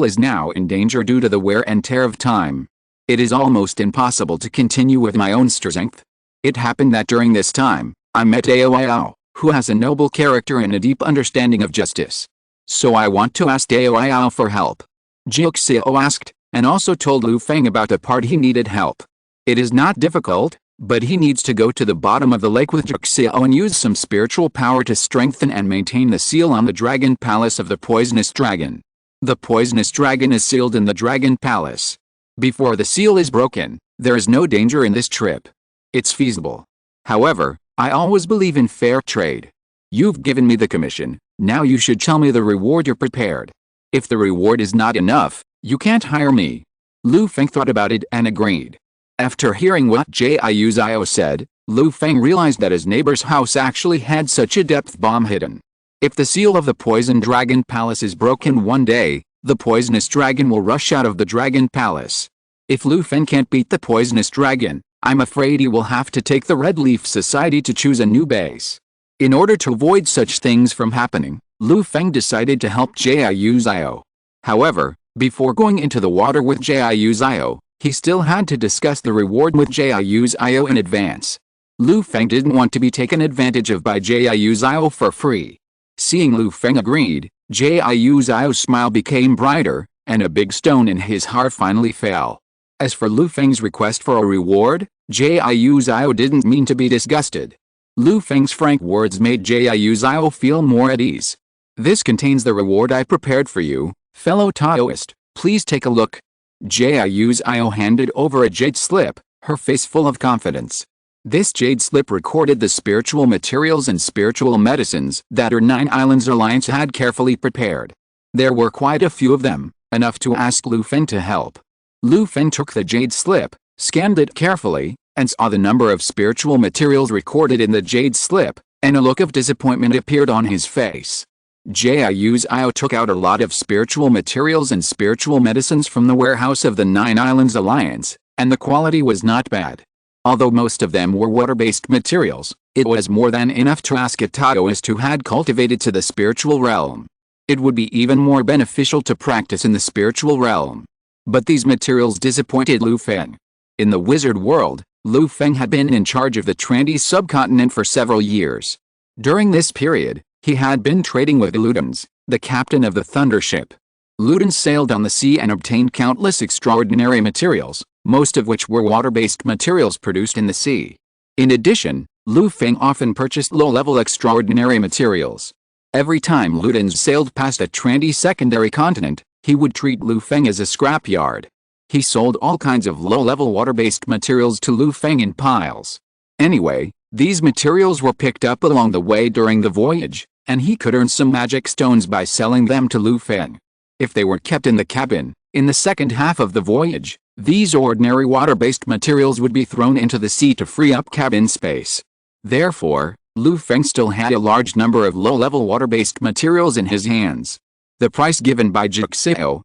is now in danger due to the wear and tear of time. It is almost impossible to continue with my own strength. It happened that during this time, I met Dao, who has a noble character and a deep understanding of justice. So I want to ask Dao for help." Juxiao asked, and also told Lu Feng about the part he needed help. It is not difficult, but he needs to go to the bottom of the lake with Juxiao and use some spiritual power to strengthen and maintain the seal on the Dragon Palace of the poisonous dragon. The poisonous dragon is sealed in the Dragon Palace. Before the seal is broken, there is no danger in this trip. It's feasible. However, I always believe in fair trade. You've given me the commission, now you should tell me the reward you're prepared. If the reward is not enough, you can't hire me." Lu Feng thought about it and agreed. After hearing what Jiu Zhao said, Lu Feng realized that his neighbor's house actually had such a depth bomb hidden. If the seal of the poisoned dragon palace is broken one day, the poisonous dragon will rush out of the Dragon Palace. If Lu Feng can't beat the poisonous dragon, I'm afraid he will have to take the Red Leaf Society to choose a new base. In order to avoid such things from happening, Lu Feng decided to help Jiu Zhao. However, before going into the water with Jiu Zhao, he still had to discuss the reward with Jiu Zhao in advance. Lu Feng didn't want to be taken advantage of by Jiu Zhao for free. Seeing Lu Feng agreed, Jiu Zhao's smile became brighter, and a big stone in his heart finally fell. As for Lu Feng's request for a reward, Jiu Zhao didn't mean to be disgusted. Lu Feng's frank words made Jiu Zhao feel more at ease. This contains the reward I prepared for you, fellow Taoist. Please take a look. Jiu Zhao handed over a jade slip, her face full of confidence. This jade slip recorded the spiritual materials and spiritual medicines that her Nine Islands Alliance had carefully prepared. There were quite a few of them, enough to ask Lu Feng to help. Lu Feng took the jade slip, scanned it carefully, and saw the number of spiritual materials recorded in the jade slip, and a look of disappointment appeared on his face. Jiu Zhao took out a lot of spiritual materials and spiritual medicines from the warehouse of the Nine Islands Alliance, and the quality was not bad. Although most of them were water-based materials, it was more than enough to ask a Taoist who had cultivated to the spiritual realm. It would be even more beneficial to practice in the spiritual realm. But these materials disappointed Lu Feng. In the wizard world, Lu Feng had been in charge of the Trendy subcontinent for several years. During this period, he had been trading with Ludens, the captain of the Thunder ship. Ludens sailed on the sea and obtained countless extraordinary materials, most of which were water-based materials produced in the sea. In addition, Lu Feng often purchased low-level extraordinary materials. Every time Ludens sailed past a trendy secondary continent, he would treat Lu Feng as a scrapyard. He sold all kinds of low-level water-based materials to Lu Feng in piles. Anyway, these materials were picked up along the way during the voyage, and he could earn some magic stones by selling them to Lu Feng. If they were kept in the cabin, in the second half of the voyage, these ordinary water-based materials would be thrown into the sea to free up cabin space. Therefore, Lu Feng still had a large number of low-level water-based materials in his hands. The price given by Jiu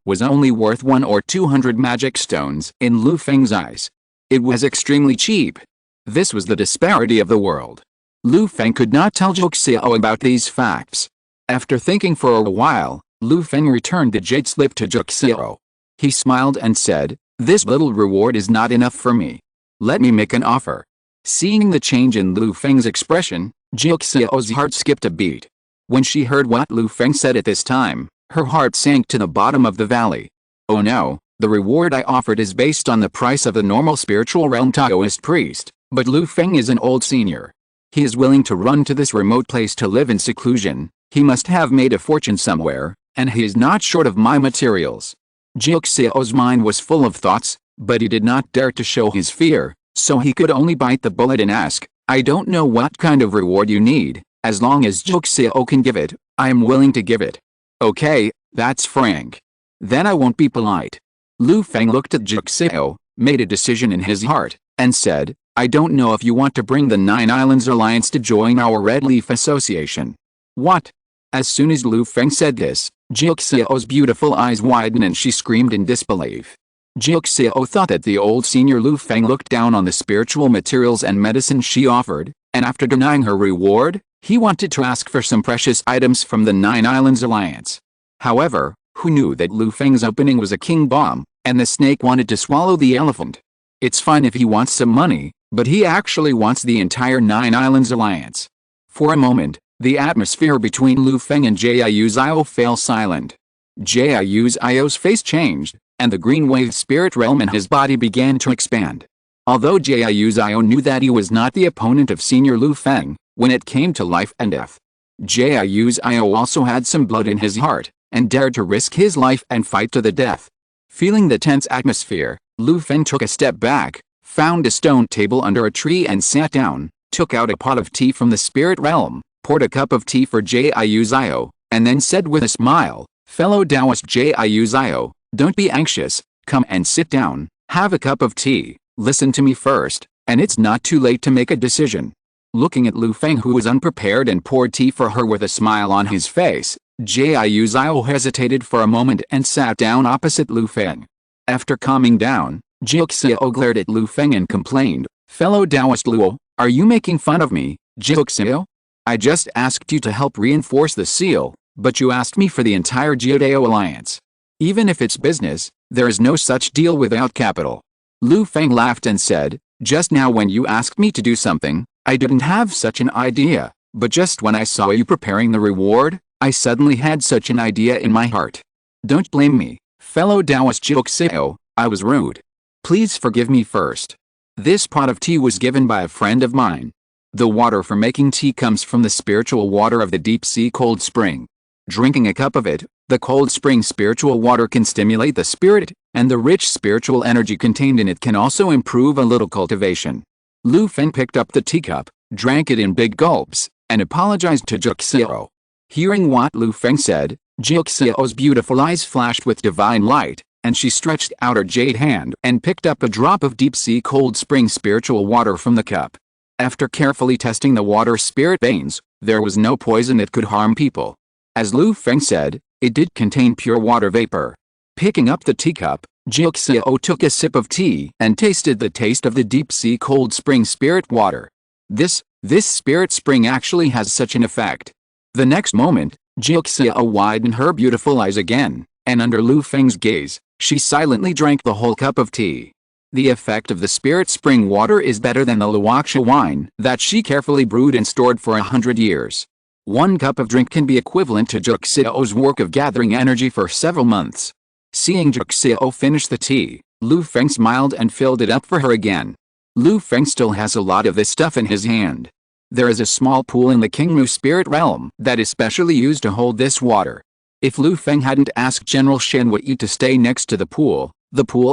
was only worth 1 or 200 magic stones in Lu Feng's eyes. It was extremely cheap. This was the disparity of the world. Lu Feng could not tell Jiu about these facts. After thinking for a while, Lu Feng returned the jade slip to Jiu. He smiled and said, "This little reward is not enough for me. Let me make an offer." Seeing the change in Lu Feng's expression, Jiuxiao's heart skipped a beat. When she heard what Lu Feng said at this time, her heart sank to the bottom of the valley. Oh no, the reward I offered is based on the price of a normal spiritual realm Taoist priest, but Lu Feng is an old senior. He is willing to run to this remote place to live in seclusion. He must have made a fortune somewhere, and he is not short of my materials. Jiuxiao's mind was full of thoughts, but he did not dare to show his fear, so he could only bite the bullet and ask, "I don't know what kind of reward you need. As long as Jiuxiao can give it, I am willing to give it." "Okay, that's frank. Then I won't be polite." Lu Feng looked at Jiuxiao, made a decision in his heart, and said, "I don't know if you want to bring the Nine Islands Alliance to join our Red Leaf Association." "What?" As soon as Lu Feng said this, Jiuxiao's beautiful eyes widened and she screamed in disbelief. Jiuxiao thought that the old senior Lu Feng looked down on the spiritual materials and medicine she offered, and after denying her reward, he wanted to ask for some precious items from the Nine Islands Alliance. However, who knew that Lu Feng's opening was a king bomb, and the snake wanted to swallow the elephant? It's fine if he wants some money, but he actually wants the entire Nine Islands Alliance. For a moment, the atmosphere between Lu Feng and Jiu Zhao fell silent. Jiu Zhao's face changed, and the green wave spirit realm in his body began to expand. Although Jiu Zhao knew that he was not the opponent of senior Lu Feng, when it came to life and death, Jiu Zhao also had some blood in his heart, and dared to risk his life and fight to the death. Feeling the tense atmosphere, Lu Feng took a step back, found a stone table under a tree and sat down, took out a pot of tea from the spirit realm, poured a cup of tea for Jiu Zhao, and then said with a smile, "Fellow Taoist Jiu Zhao, don't be anxious, come and sit down, have a cup of tea, listen to me first, and it's not too late to make a decision." Looking at Lu Feng, who was unprepared and poured tea for her with a smile on his face, Jiu Zhao hesitated for a moment and sat down opposite Lu Feng. After calming down, Jiuxiao glared at Lu Feng and complained, "Fellow Taoist Luo, are you making fun of me, Jiuxiao? I just asked you to help reinforce the seal, but you asked me for the entire Jiudao alliance. Even if it's business, there is no such deal without capital." Lu Feng laughed and said, "Just now when you asked me to do something, I didn't have such an idea, but just when I saw you preparing the reward, I suddenly had such an idea in my heart. Don't blame me, fellow Taoist Jiuxiao, I was rude. Please forgive me first." This pot of tea was given by a friend of mine. The water for making tea comes from the spiritual water of the deep sea cold spring. Drinking a cup of it, the cold spring spiritual water can stimulate the spirit, and the rich spiritual energy contained in it can also improve a little cultivation. Lu Feng picked up the teacup, drank it in big gulps, and apologized to Juxiao. Hearing what Lu Feng said, Juxiao's beautiful eyes flashed with divine light, and she stretched out her jade hand and picked up a drop of deep-sea cold spring spiritual water from the cup. After carefully testing the water's spirit veins, there was no poison that could harm people. As Lu Feng said, it did contain pure water vapor. Picking up the teacup, Juxiao took a sip of tea and tasted the taste of the deep-sea cold spring spirit water. This spirit spring actually has such an effect. The next moment, Juxiao widened her beautiful eyes again, and under Lu Feng's gaze, she silently drank the whole cup of tea. The effect of the spirit spring water is better than the Luoxia wine that she carefully brewed and stored for 100 years. 1 cup of drink can be equivalent to Juxiao's work of gathering energy for several months. Seeing Juxiao finish the tea, Lu Feng smiled and filled it up for her again. Lu Feng still has a lot of this stuff in his hand. There is a small pool in the Qingmu spirit realm that is specially used to hold this water. If Lu Feng hadn't asked General Shen Wei to stay next to the pool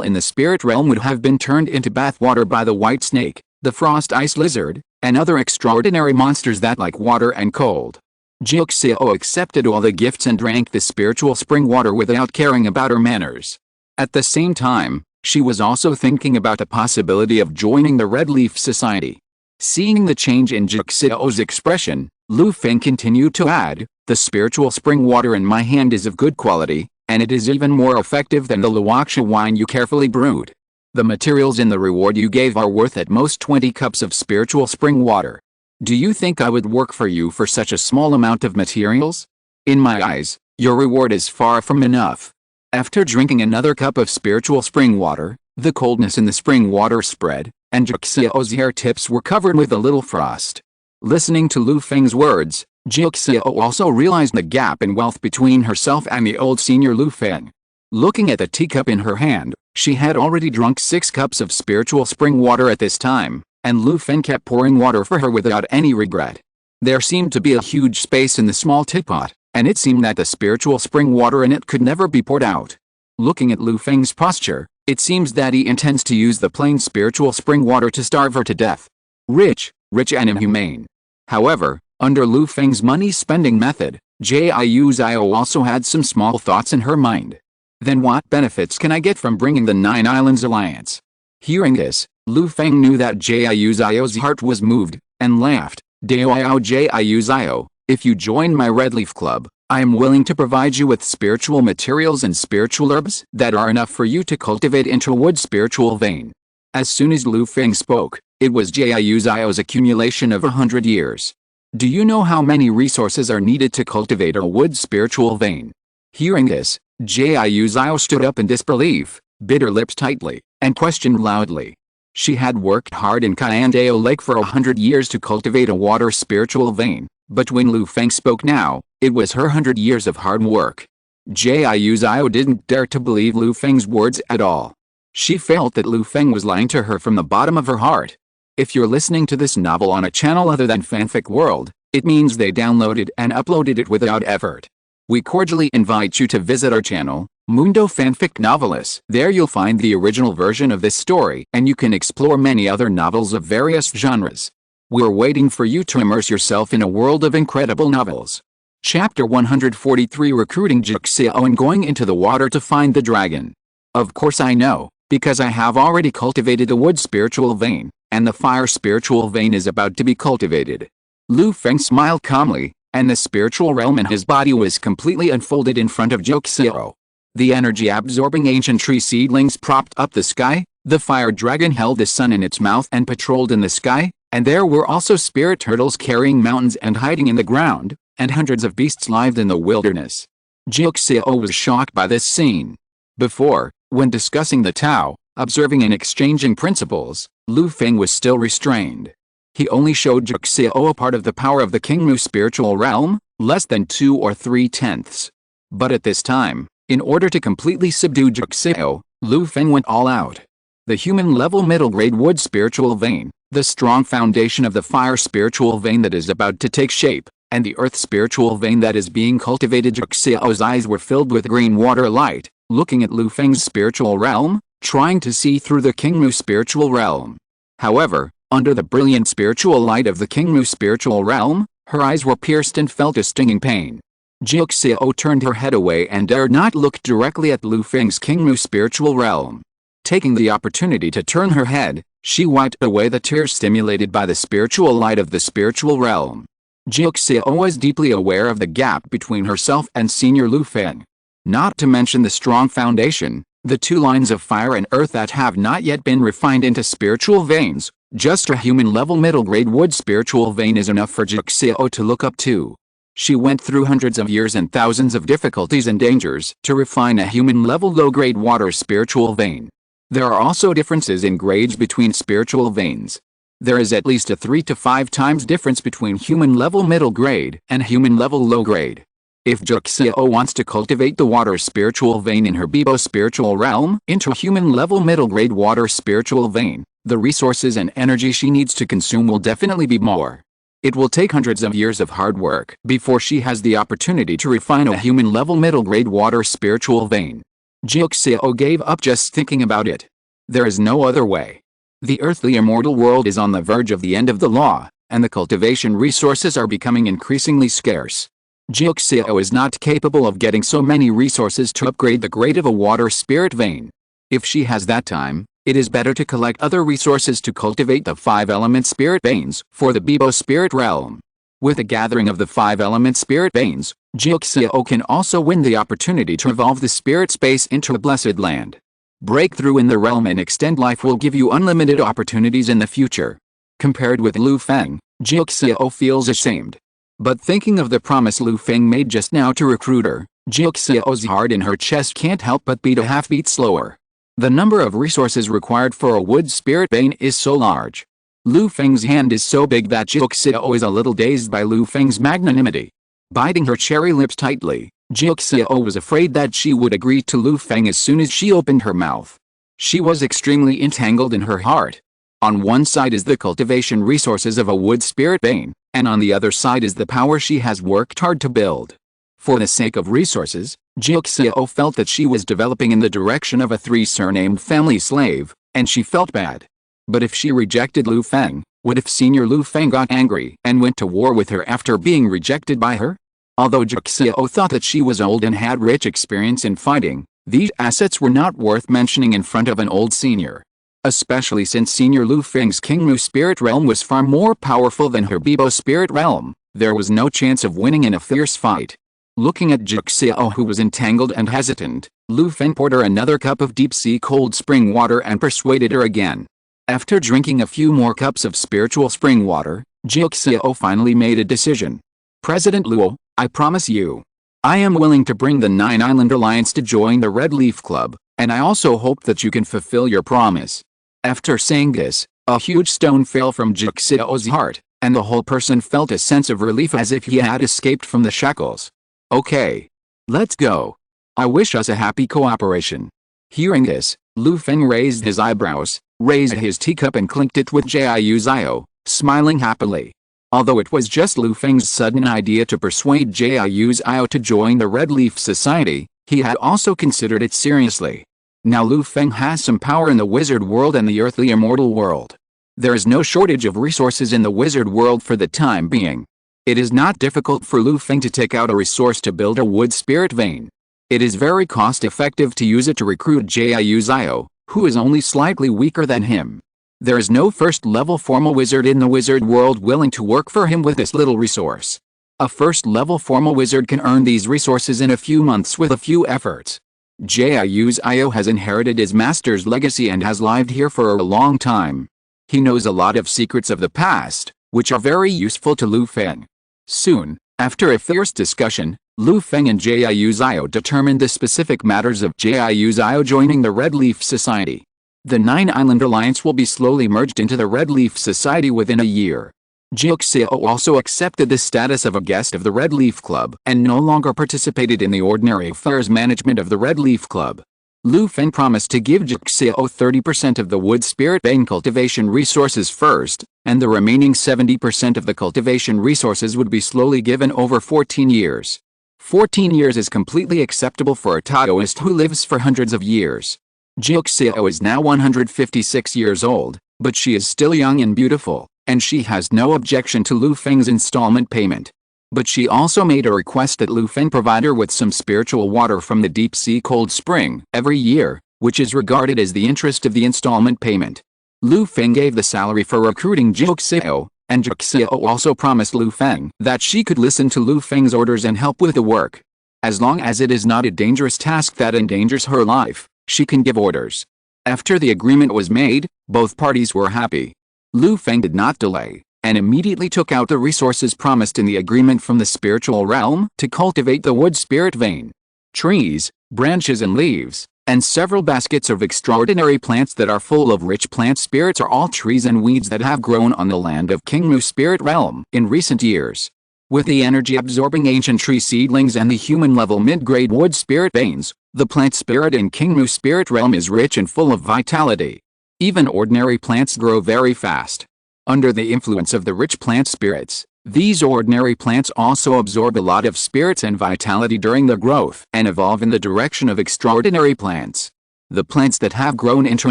in the spirit realm would have been turned into bath water by the white snake, the frost ice lizard, and other extraordinary monsters that like water and cold. Juxiao accepted all the gifts and drank the spiritual spring water without caring about her manners. At the same time, she was also thinking about the possibility of joining the Red Leaf Society. Seeing the change in Juxiao's expression, Lu Feng continued to add, "The spiritual spring water in my hand is of good quality, and it is even more effective than the Luoxia wine you carefully brewed. The materials in the reward you gave are worth at most 20 cups of spiritual spring water. Do you think I would work for you for such a small amount of materials? In my eyes, your reward is far from enough." After drinking another cup of spiritual spring water, the coldness in the spring water spread, and Juxiao's hair tips were covered with a little frost. Listening to Lu Feng's words, Juxiao also realized the gap in wealth between herself and the old senior Lu Feng. Looking at the teacup in her hand, she had already drunk 6 cups of spiritual spring water at this time, and Lu Feng kept pouring water for her without any regret. There seemed to be a huge space in the small teapot, and it seemed that the spiritual spring water in it could never be poured out. Looking at Lu Feng's posture, it seems that he intends to use the plain spiritual spring water to starve her to death. Rich and inhumane. However, under Lu Feng's money-spending method, Jiu Zhao also had some small thoughts in her mind. Then what benefits can I get from bringing the 9 Islands Alliance? Hearing this, Lu Feng knew that Jiu Zhao's heart was moved, and laughed. "Dao Jiu Zhao, if you join my Red Leaf Club, I am willing to provide you with spiritual materials and spiritual herbs that are enough for you to cultivate into a wood spiritual vein." As soon as Lu Feng spoke, it was Jiu Zhao's accumulation of 100 years. Do you know how many resources are needed to cultivate a wood spiritual vein? Hearing this, Jiu Zhao stood up in disbelief, bit her lips tightly, and questioned loudly. She had worked hard in Kaiandao Lake for 100 years to cultivate a water spiritual vein, but when Lu Feng spoke now, it was her 100 years of hard work. Jiu Zhao didn't dare to believe Lu Feng's words at all. She felt that Lu Feng was lying to her from the bottom of her heart. If you're listening to this novel on a channel other than Fanfic World, it means they downloaded and uploaded it without effort. We cordially invite you to visit our channel, Mundo Fanfic Novelist. There you'll find the original version of this story, and you can explore many other novels of various genres. We're waiting for you to immerse yourself in a world of incredible novels. Chapter 143, Recruiting Juxiao and Going into the Water to Find the Dragon. Of course I know, because I have already cultivated the wood spiritual vein, and the fire spiritual vein is about to be cultivated. Lu Feng smiled calmly, and the spiritual realm in his body was completely unfolded in front of Juxiao. The energy-absorbing ancient tree seedlings propped up the sky, the fire dragon held the sun in its mouth and patrolled in the sky, and there were also spirit turtles carrying mountains and hiding in the ground, and hundreds of beasts lived in the wilderness. Juxiao was shocked by this scene. Before, when discussing the Tao, observing and exchanging principles, Lu Feng was still restrained. He only showed Juxiao a part of the power of the Qingmu spiritual realm, less than 2 or 3/10. But at this time, in order to completely subdue Juxiao, Lu Feng went all out. the human-level middle-grade wood spiritual vein, the strong foundation of the fire spiritual vein that is about to take shape, and the earth spiritual vein that is being cultivated. Zhuxiao's eyes were filled with green water light, looking at Lu Feng's spiritual realm, trying to see through the Qingmu spiritual realm. However, under the brilliant spiritual light of the Qingmu spiritual realm, her eyes were pierced and felt a stinging pain. Zhuxiao turned her head away and dared not look directly at Lu Feng's Qingmu spiritual realm. Taking the opportunity to turn her head, she wiped away the tears stimulated by the spiritual light of the spiritual realm. Zhuxiao was deeply aware of the gap between herself and Senior Lu Feng. Not to mention the strong foundation, the two lines of fire and earth that have not yet been refined into spiritual veins. Just a human-level middle-grade wood spiritual vein is enough for Zhuxiao to look up to. She went through hundreds of years and thousands of difficulties and dangers to refine a human-level low-grade water spiritual vein. There are also differences in grades between spiritual veins. There is at least a 3 to 5 times difference between human-level middle grade and human-level low grade. If Zhuxiao wants to cultivate the water spiritual vein in her Bibo spiritual realm into a human-level middle-grade water spiritual vein, the resources and energy she needs to consume will definitely be more. It will take hundreds of years of hard work before she has the opportunity to refine a human-level middle-grade water spiritual vein. Zhuxiao gave up just thinking about it. There is no other way. The earthly immortal world is on the verge of the end of the law, and the cultivation resources are becoming increasingly scarce. Zhuxiao is not capable of getting so many resources to upgrade the grade of a water spirit vein. If she has that time, it is better to collect other resources to cultivate the 5-element spirit veins for the Bibo spirit realm. With the gathering of the 5-element spirit veins, Zhuxiao can also win the opportunity to evolve the spirit space into a blessed land. Breakthrough in the realm and extend life will give you unlimited opportunities in the future. Compared with Lu Feng, Zhuxiao feels ashamed. But thinking of the promise Lu Feng made just now to recruit her, Zhuxiao's heart in her chest can't help but beat a half-beat slower. The number of resources required for a wood spirit vein is so large. Lu Feng's hand is so big that Zhuxiao is a little dazed by Lu Feng's magnanimity. Biting her cherry lips tightly, Zhuxiao was afraid that she would agree to Lu Feng as soon as she opened her mouth. She was extremely entangled in her heart. On one side is the cultivation resources of a wood spirit vein, and on the other side is the power she has worked hard to build. For the sake of resources, Zhuxiao felt that she was developing in the direction of a 3-surnamed family slave, and she felt bad. But if she rejected Lu Feng, what if Senior Lu Feng got angry and went to war with her after being rejected by her? Although Zhuxiao thought that she was old and had rich experience in fighting, these assets were not worth mentioning in front of an old senior. Especially since Senior Lu Feng's Qingmu spirit realm was far more powerful than her Bibo spirit realm, there was no chance of winning in a fierce fight. Looking at Zhuxiao, who was entangled and hesitant, Lu Feng poured her another cup of deep-sea cold spring water and persuaded her again. After drinking a few more cups of spiritual spring water, Zhuxiao finally made a decision. President Luo, I promise you. I am willing to bring the 9-Island Alliance to join the Red Leaf Club, and I also hope that you can fulfill your promise. After saying this, a huge stone fell from Zhuxiao's heart, and the whole person felt a sense of relief as if he had escaped from the shackles. Okay. Let's go. I wish us a happy cooperation. Hearing this, Lu Feng raised his eyebrows, raised his teacup and clinked it with Jiu Zhao, smiling happily. Although it was just Lu Feng's sudden idea to persuade Jiu Zhao to join the Red Leaf Society, he had also considered it seriously. Now Lu Feng has some power in the wizard world and the earthly immortal world. There is no shortage of resources in the wizard world for the time being. It is not difficult for Lu Feng to take out a resource to build a wood spirit vein. It is very cost-effective to use it to recruit Jiu Zhao, who is only slightly weaker than him. There is no first-level formal wizard in the wizard world willing to work for him with this little resource. A first-level formal wizard can earn these resources in a few months with a few efforts. Jiu Zhao has inherited his master's legacy and has lived here for a long time. He knows a lot of secrets of the past, which are very useful to Lu Feng. Soon, after a fierce discussion, Lu Feng and Jiu Zhao determined the specific matters of Jiu Zhao joining the Red Leaf Society. The 9-Island Alliance will be slowly merged into the Red Leaf Society within a year. Zhuxiao also accepted the status of a guest of the Red Leaf Club and no longer participated in the ordinary affairs management of the Red Leaf Club. Lu Feng promised to give Jixiao 30% of the wood spirit vein cultivation resources first, and the remaining 70% of the cultivation resources would be slowly given over 14 years. 14 years is completely acceptable for a Taoist who lives for hundreds of years. Jixiao is now 156 years old, but she is still young and beautiful, and she has no objection to Lu Feng's installment payment. But she also made a request that Lu Feng provide her with some spiritual water from the deep sea cold spring every year, which is regarded as the interest of the installment payment. Lu Feng gave the salary for recruiting Jixiao, and Jixiao also promised Lu Feng that she could listen to Lu Feng's orders and help with the work. As long as it is not a dangerous task that endangers her life, she can give orders. After the agreement was made, both parties were happy. Lu Feng did not delay, and immediately took out the resources promised in the agreement from the spiritual realm to cultivate the wood spirit vein. Trees, branches and leaves, and several baskets of extraordinary plants that are full of rich plant spirits are all trees and weeds that have grown on the land of King Mu spirit realm in recent years. With the energy-absorbing ancient tree seedlings and the human-level mid-grade wood spirit veins, the plant spirit in King Mu spirit realm is rich and full of vitality. Even ordinary plants grow very fast. Under the influence of the rich plant spirits, these ordinary plants also absorb a lot of spirits and vitality during their growth and evolve in the direction of extraordinary plants. The plants that have grown into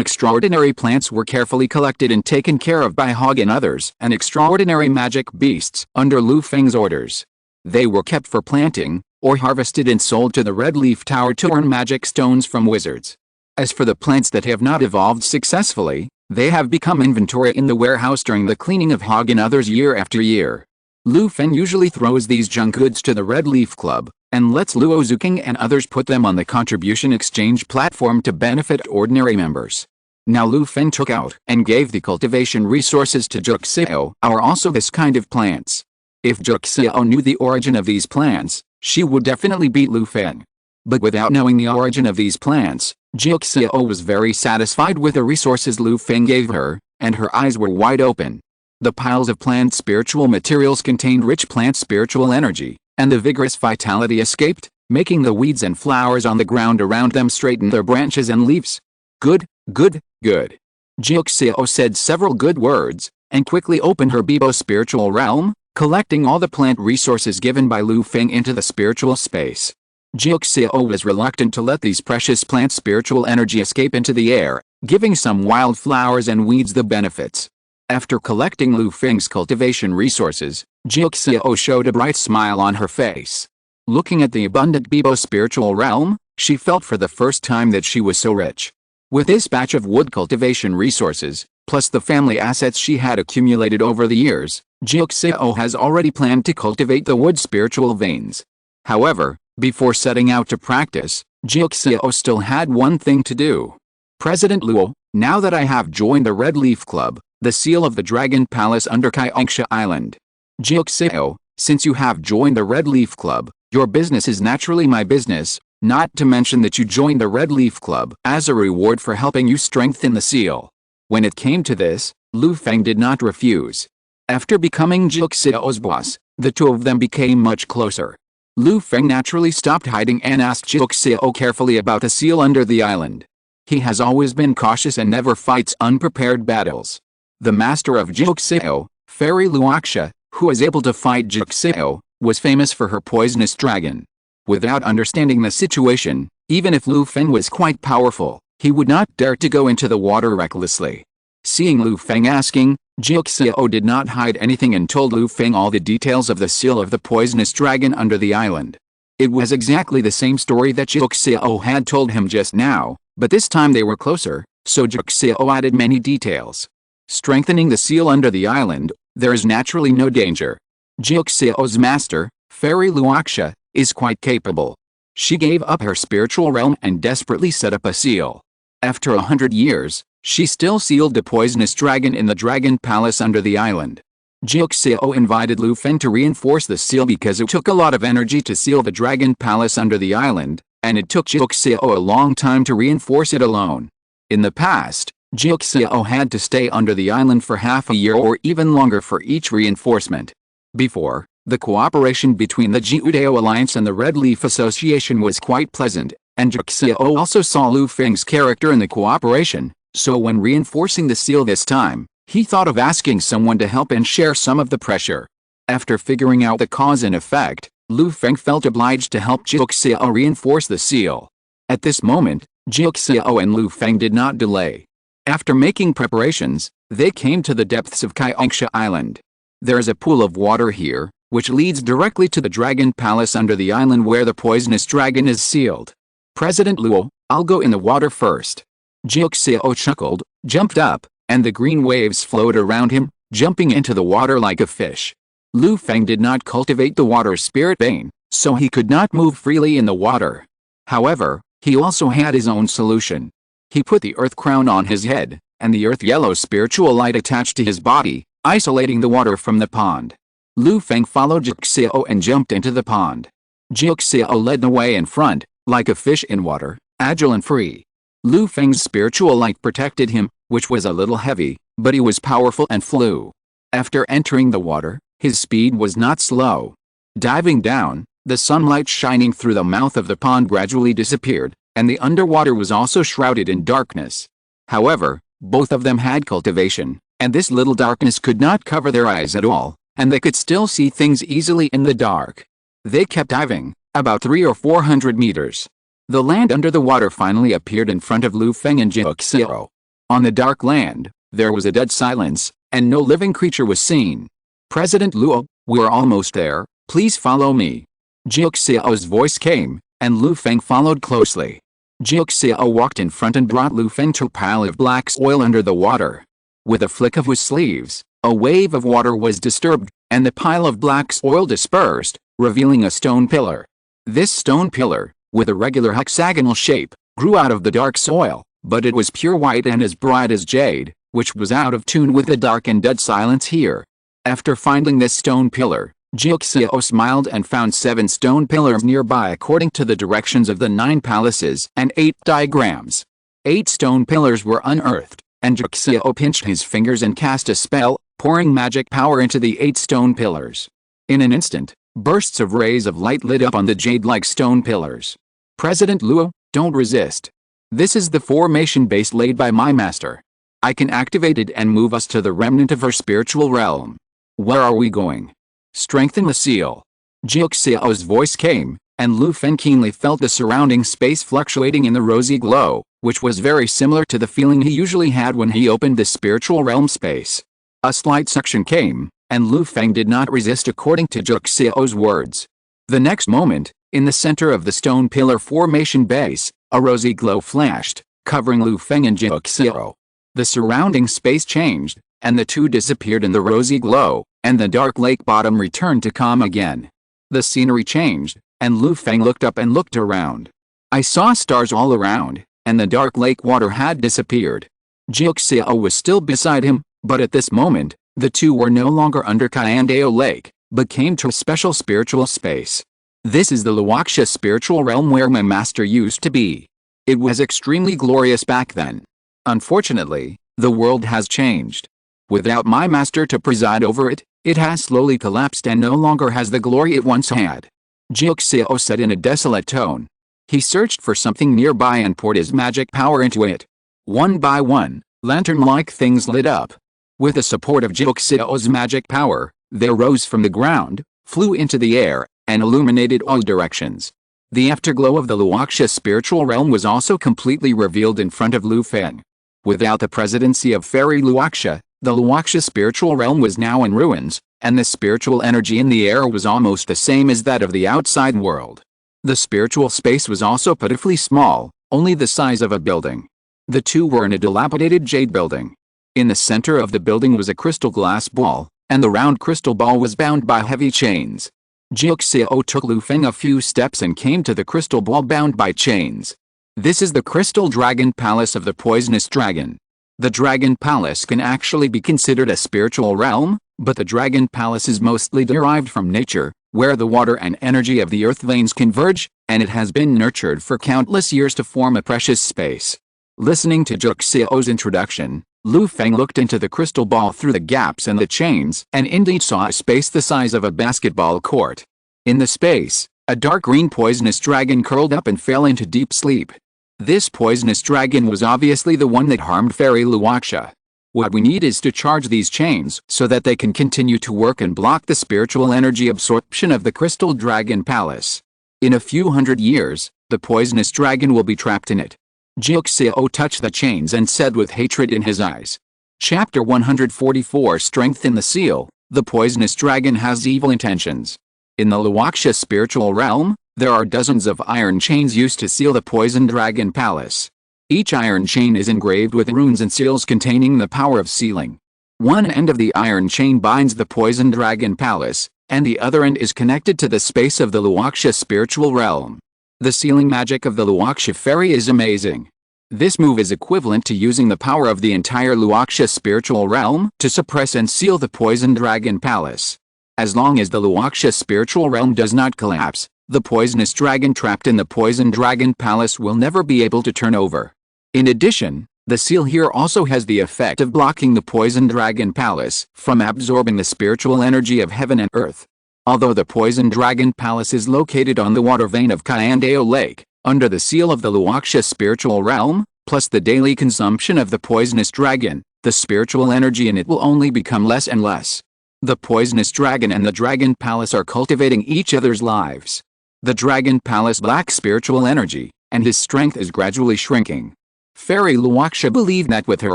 extraordinary plants were carefully collected and taken care of by Hongye and others and extraordinary magic beasts under Lu Feng's orders. They were kept for planting, or harvested and sold to the Red Leaf Tower to earn magic stones from wizards. As for the plants that have not evolved successfully, they have become inventory in the warehouse during the cleaning of Hongye and others year after year. Lu Feng usually throws these junk goods to the Red Leaf Club, and lets Luo Zuking and others put them on the contribution exchange platform to benefit ordinary members. Now Lu Feng took out and gave the cultivation resources to Jixiao, are also this kind of plants. If Jixiao knew the origin of these plants, she would definitely beat Lu Feng. But without knowing the origin of these plants, Jixiao was very satisfied with the resources Lu Feng gave her, and her eyes were wide open. The piles of plant spiritual materials contained rich plant spiritual energy, and the vigorous vitality escaped, making the weeds and flowers on the ground around them straighten their branches and leaves. Good, good, good. Jixiao said several good words, and quickly opened her Bibo spiritual realm, collecting all the plant resources given by Lu Feng into the spiritual space. Jixiao was reluctant to let these precious plant spiritual energy escape into the air, giving some wild flowers and weeds the benefits. After collecting Lu Feng's cultivation resources, Jixiao showed a bright smile on her face. Looking at the abundant Bibo spiritual realm, she felt for the first time that she was so rich. With this batch of wood cultivation resources, plus the family assets she had accumulated over the years, Jixiao has already planned to cultivate the wood spiritual veins. However, before setting out to practice, Jixiao still had one thing to do. President Luo, now that I have joined the Red Leaf Club, the seal of the Dragon Palace under Kaiangsha Island. Jixiao, since you have joined the Red Leaf Club, your business is naturally my business, not to mention that you joined the Red Leaf Club as a reward for helping you strengthen the seal. When it came to this, Lu Feng did not refuse. After becoming Jixiao's boss, the two of them became much closer. Lu Feng naturally stopped hiding and asked Jixiao carefully about the seal under the island. He has always been cautious and never fights unprepared battles. The master of Jixiao, Fairy Luoxia, who is able to fight Jixiao, was famous for her poisonous dragon. Without understanding the situation, even if Lu Feng was quite powerful, he would not dare to go into the water recklessly. Seeing Lu Feng asking, Jixiao did not hide anything and told Lu Feng all the details of the seal of the poisonous dragon under the island. It was exactly the same story that Jixiao had told him just now, but this time they were closer, so Jixiao added many details. Strengthening the seal under the island, there is naturally no danger. Jixiao's master, Fairy Luoxia, is quite capable. She gave up her spiritual realm and desperately set up a seal. After 100 years, she still sealed the poisonous dragon in the Dragon Palace under the island. Jixiao invited Lu Feng to reinforce the seal because it took a lot of energy to seal the Dragon Palace under the island, and it took Jixiao a long time to reinforce it alone. In the past, Jixiao had to stay under the island for half a year or even longer for each reinforcement. Before, the cooperation between the Jiudao Alliance and the Red Leaf Association was quite pleasant, and Zhou Xiao also saw Lu Feng's character in the cooperation, so when reinforcing the seal this time, he thought of asking someone to help and share some of the pressure. After figuring out the cause and effect, Lu Feng felt obliged to help Zhou Xiao reinforce the seal. At this moment, Zhou Xiao and Lu Feng did not delay. After making preparations, they came to the depths of Kaiangsha Island. There is a pool of water here, which leads directly to the dragon palace under the island where the poisonous dragon is sealed. President Luo, I'll go in the water first. Zhou Xiao chuckled, jumped up, and the green waves flowed around him, jumping into the water like a fish. Lu Feng did not cultivate the water spirit vein, so he could not move freely in the water. However, he also had his own solution. He put the earth crown on his head, and the earth yellow spiritual light attached to his body, isolating the water from the pond. Lu Feng followed Zhou Xiao and jumped into the pond. Zhou Xiao led the way in front, like a fish in water, agile and free. Lu Feng's spiritual light protected him, which was a little heavy, but he was powerful and flew. After entering the water, his speed was not slow. Diving down, the sunlight shining through the mouth of the pond gradually disappeared, and the underwater was also shrouded in darkness. However, both of them had cultivation, and this little darkness could not cover their eyes at all, and they could still see things easily in the dark. They kept diving, about 300 or 400 meters. The land under the water finally appeared in front of Lu Feng and Zhou Xiao. On the dark land, there was a dead silence, and no living creature was seen. President Luo, we're almost there, please follow me. Zhou Xiao's voice came, and Lu Feng followed closely. Zhou Xiao walked in front and brought Lu Feng to a pile of black soil under the water. With a flick of his sleeves, a wave of water was disturbed, and the pile of black soil dispersed, revealing a stone pillar. This stone pillar, with a regular hexagonal shape, grew out of the dark soil, but it was pure white and as bright as jade, which was out of tune with the dark and dead silence here. After finding this stone pillar, Zhou Xiao smiled and found 7 stone pillars nearby according to the directions of the 9 palaces and 8 diagrams. 8 stone pillars were unearthed, and Zhou Xiao pinched his fingers and cast a spell, pouring magic power into the 8 stone pillars. In an instant, bursts of rays of light lit up on the jade-like stone pillars. President Luo, don't resist. This is the formation base laid by my master. I can activate it and move us to the remnant of her spiritual realm. Where are we going? Strengthen the seal. Zhou Xiao's voice came, and Lu Feng keenly felt the surrounding space fluctuating in the rosy glow, which was very similar to the feeling he usually had when he opened the spiritual realm space. A slight suction came, and Lu Feng did not resist according to Zhou Xiao's words. The next moment, in the center of the stone pillar formation base, a rosy glow flashed, covering Lu Feng and Zhou Xiao. The surrounding space changed, and the two disappeared in the rosy glow, and the dark lake bottom returned to calm again. The scenery changed, and Lu Feng looked up and looked around. I saw stars all around, and the dark lake water had disappeared. Zhou Xiao was still beside him, but at this moment, the two were no longer under Kaiandao Lake, but came to a special spiritual space. This is the Luoxia spiritual realm where my master used to be. It was extremely glorious back then. Unfortunately, the world has changed. Without my master to preside over it, it has slowly collapsed and no longer has the glory it once had. Zhou Xiao said in a desolate tone. He searched for something nearby and poured his magic power into it. One by one, lantern-like things lit up. With the support of Zhou Xiao's magic power, they rose from the ground, flew into the air, and illuminated all directions. The afterglow of the Luoxia spiritual realm was also completely revealed in front of Lu Feng. Without the presidency of Fairy Luoxia, the Luoxia spiritual realm was now in ruins, and the spiritual energy in the air was almost the same as that of the outside world. The spiritual space was also pitifully small, only the size of a building. The two were in a dilapidated jade building. In the center of the building was a crystal glass ball, and the round crystal ball was bound by heavy chains. Zhou Xiao took Lu Feng a few steps and came to the crystal ball bound by chains. This is the Crystal Dragon Palace of the Poisonous Dragon. The Dragon Palace can actually be considered a spiritual realm, but the Dragon Palace is mostly derived from nature, where the water and energy of the earth veins converge, and it has been nurtured for countless years to form a precious space. Listening to Zhou Xiao's introduction, Lu Feng looked into the crystal ball through the gaps in the chains and indeed saw a space the size of a basketball court. In the space, A dark green poisonous dragon curled up and fell into deep sleep. This poisonous dragon was obviously the one that harmed Fairy Luoxia. What we need is to charge these chains so that they can continue to work and block the spiritual energy absorption of the Crystal Dragon Palace. In a few hundred years, the poisonous dragon will be trapped in it. Jiuxiao touched the chains and said with hatred in his eyes. Chapter 144 Strengthen the Seal. The poisonous dragon has evil intentions. In the Luoxia spiritual realm, there are dozens of iron chains used to seal the Poison Dragon Palace. Each iron chain is engraved with runes and seals containing the power of sealing. One end of the iron chain binds the Poison Dragon Palace, and the other end is connected to the space of the Luoxia spiritual realm. The sealing magic of the Luoxia fairy is amazing. This move is equivalent to using the power of the entire Luoxia spiritual realm to suppress and seal the Poison Dragon Palace. As long as the Luoxia spiritual realm does not collapse, the poisonous dragon trapped in the Poison Dragon Palace will never be able to turn over. In addition, the seal here also has the effect of blocking the Poison Dragon Palace from absorbing the spiritual energy of heaven and earth. Although the Poison Dragon Palace is located on the water vein of Kyandao Lake, under the seal of the Luoxia spiritual realm, plus the daily consumption of the poisonous dragon, the spiritual energy in it will only become less and less. The poisonous dragon and the Dragon Palace are cultivating each other's lives. The Dragon Palace lacks spiritual energy, and his strength is gradually shrinking. Fairy Luoxia believed that with her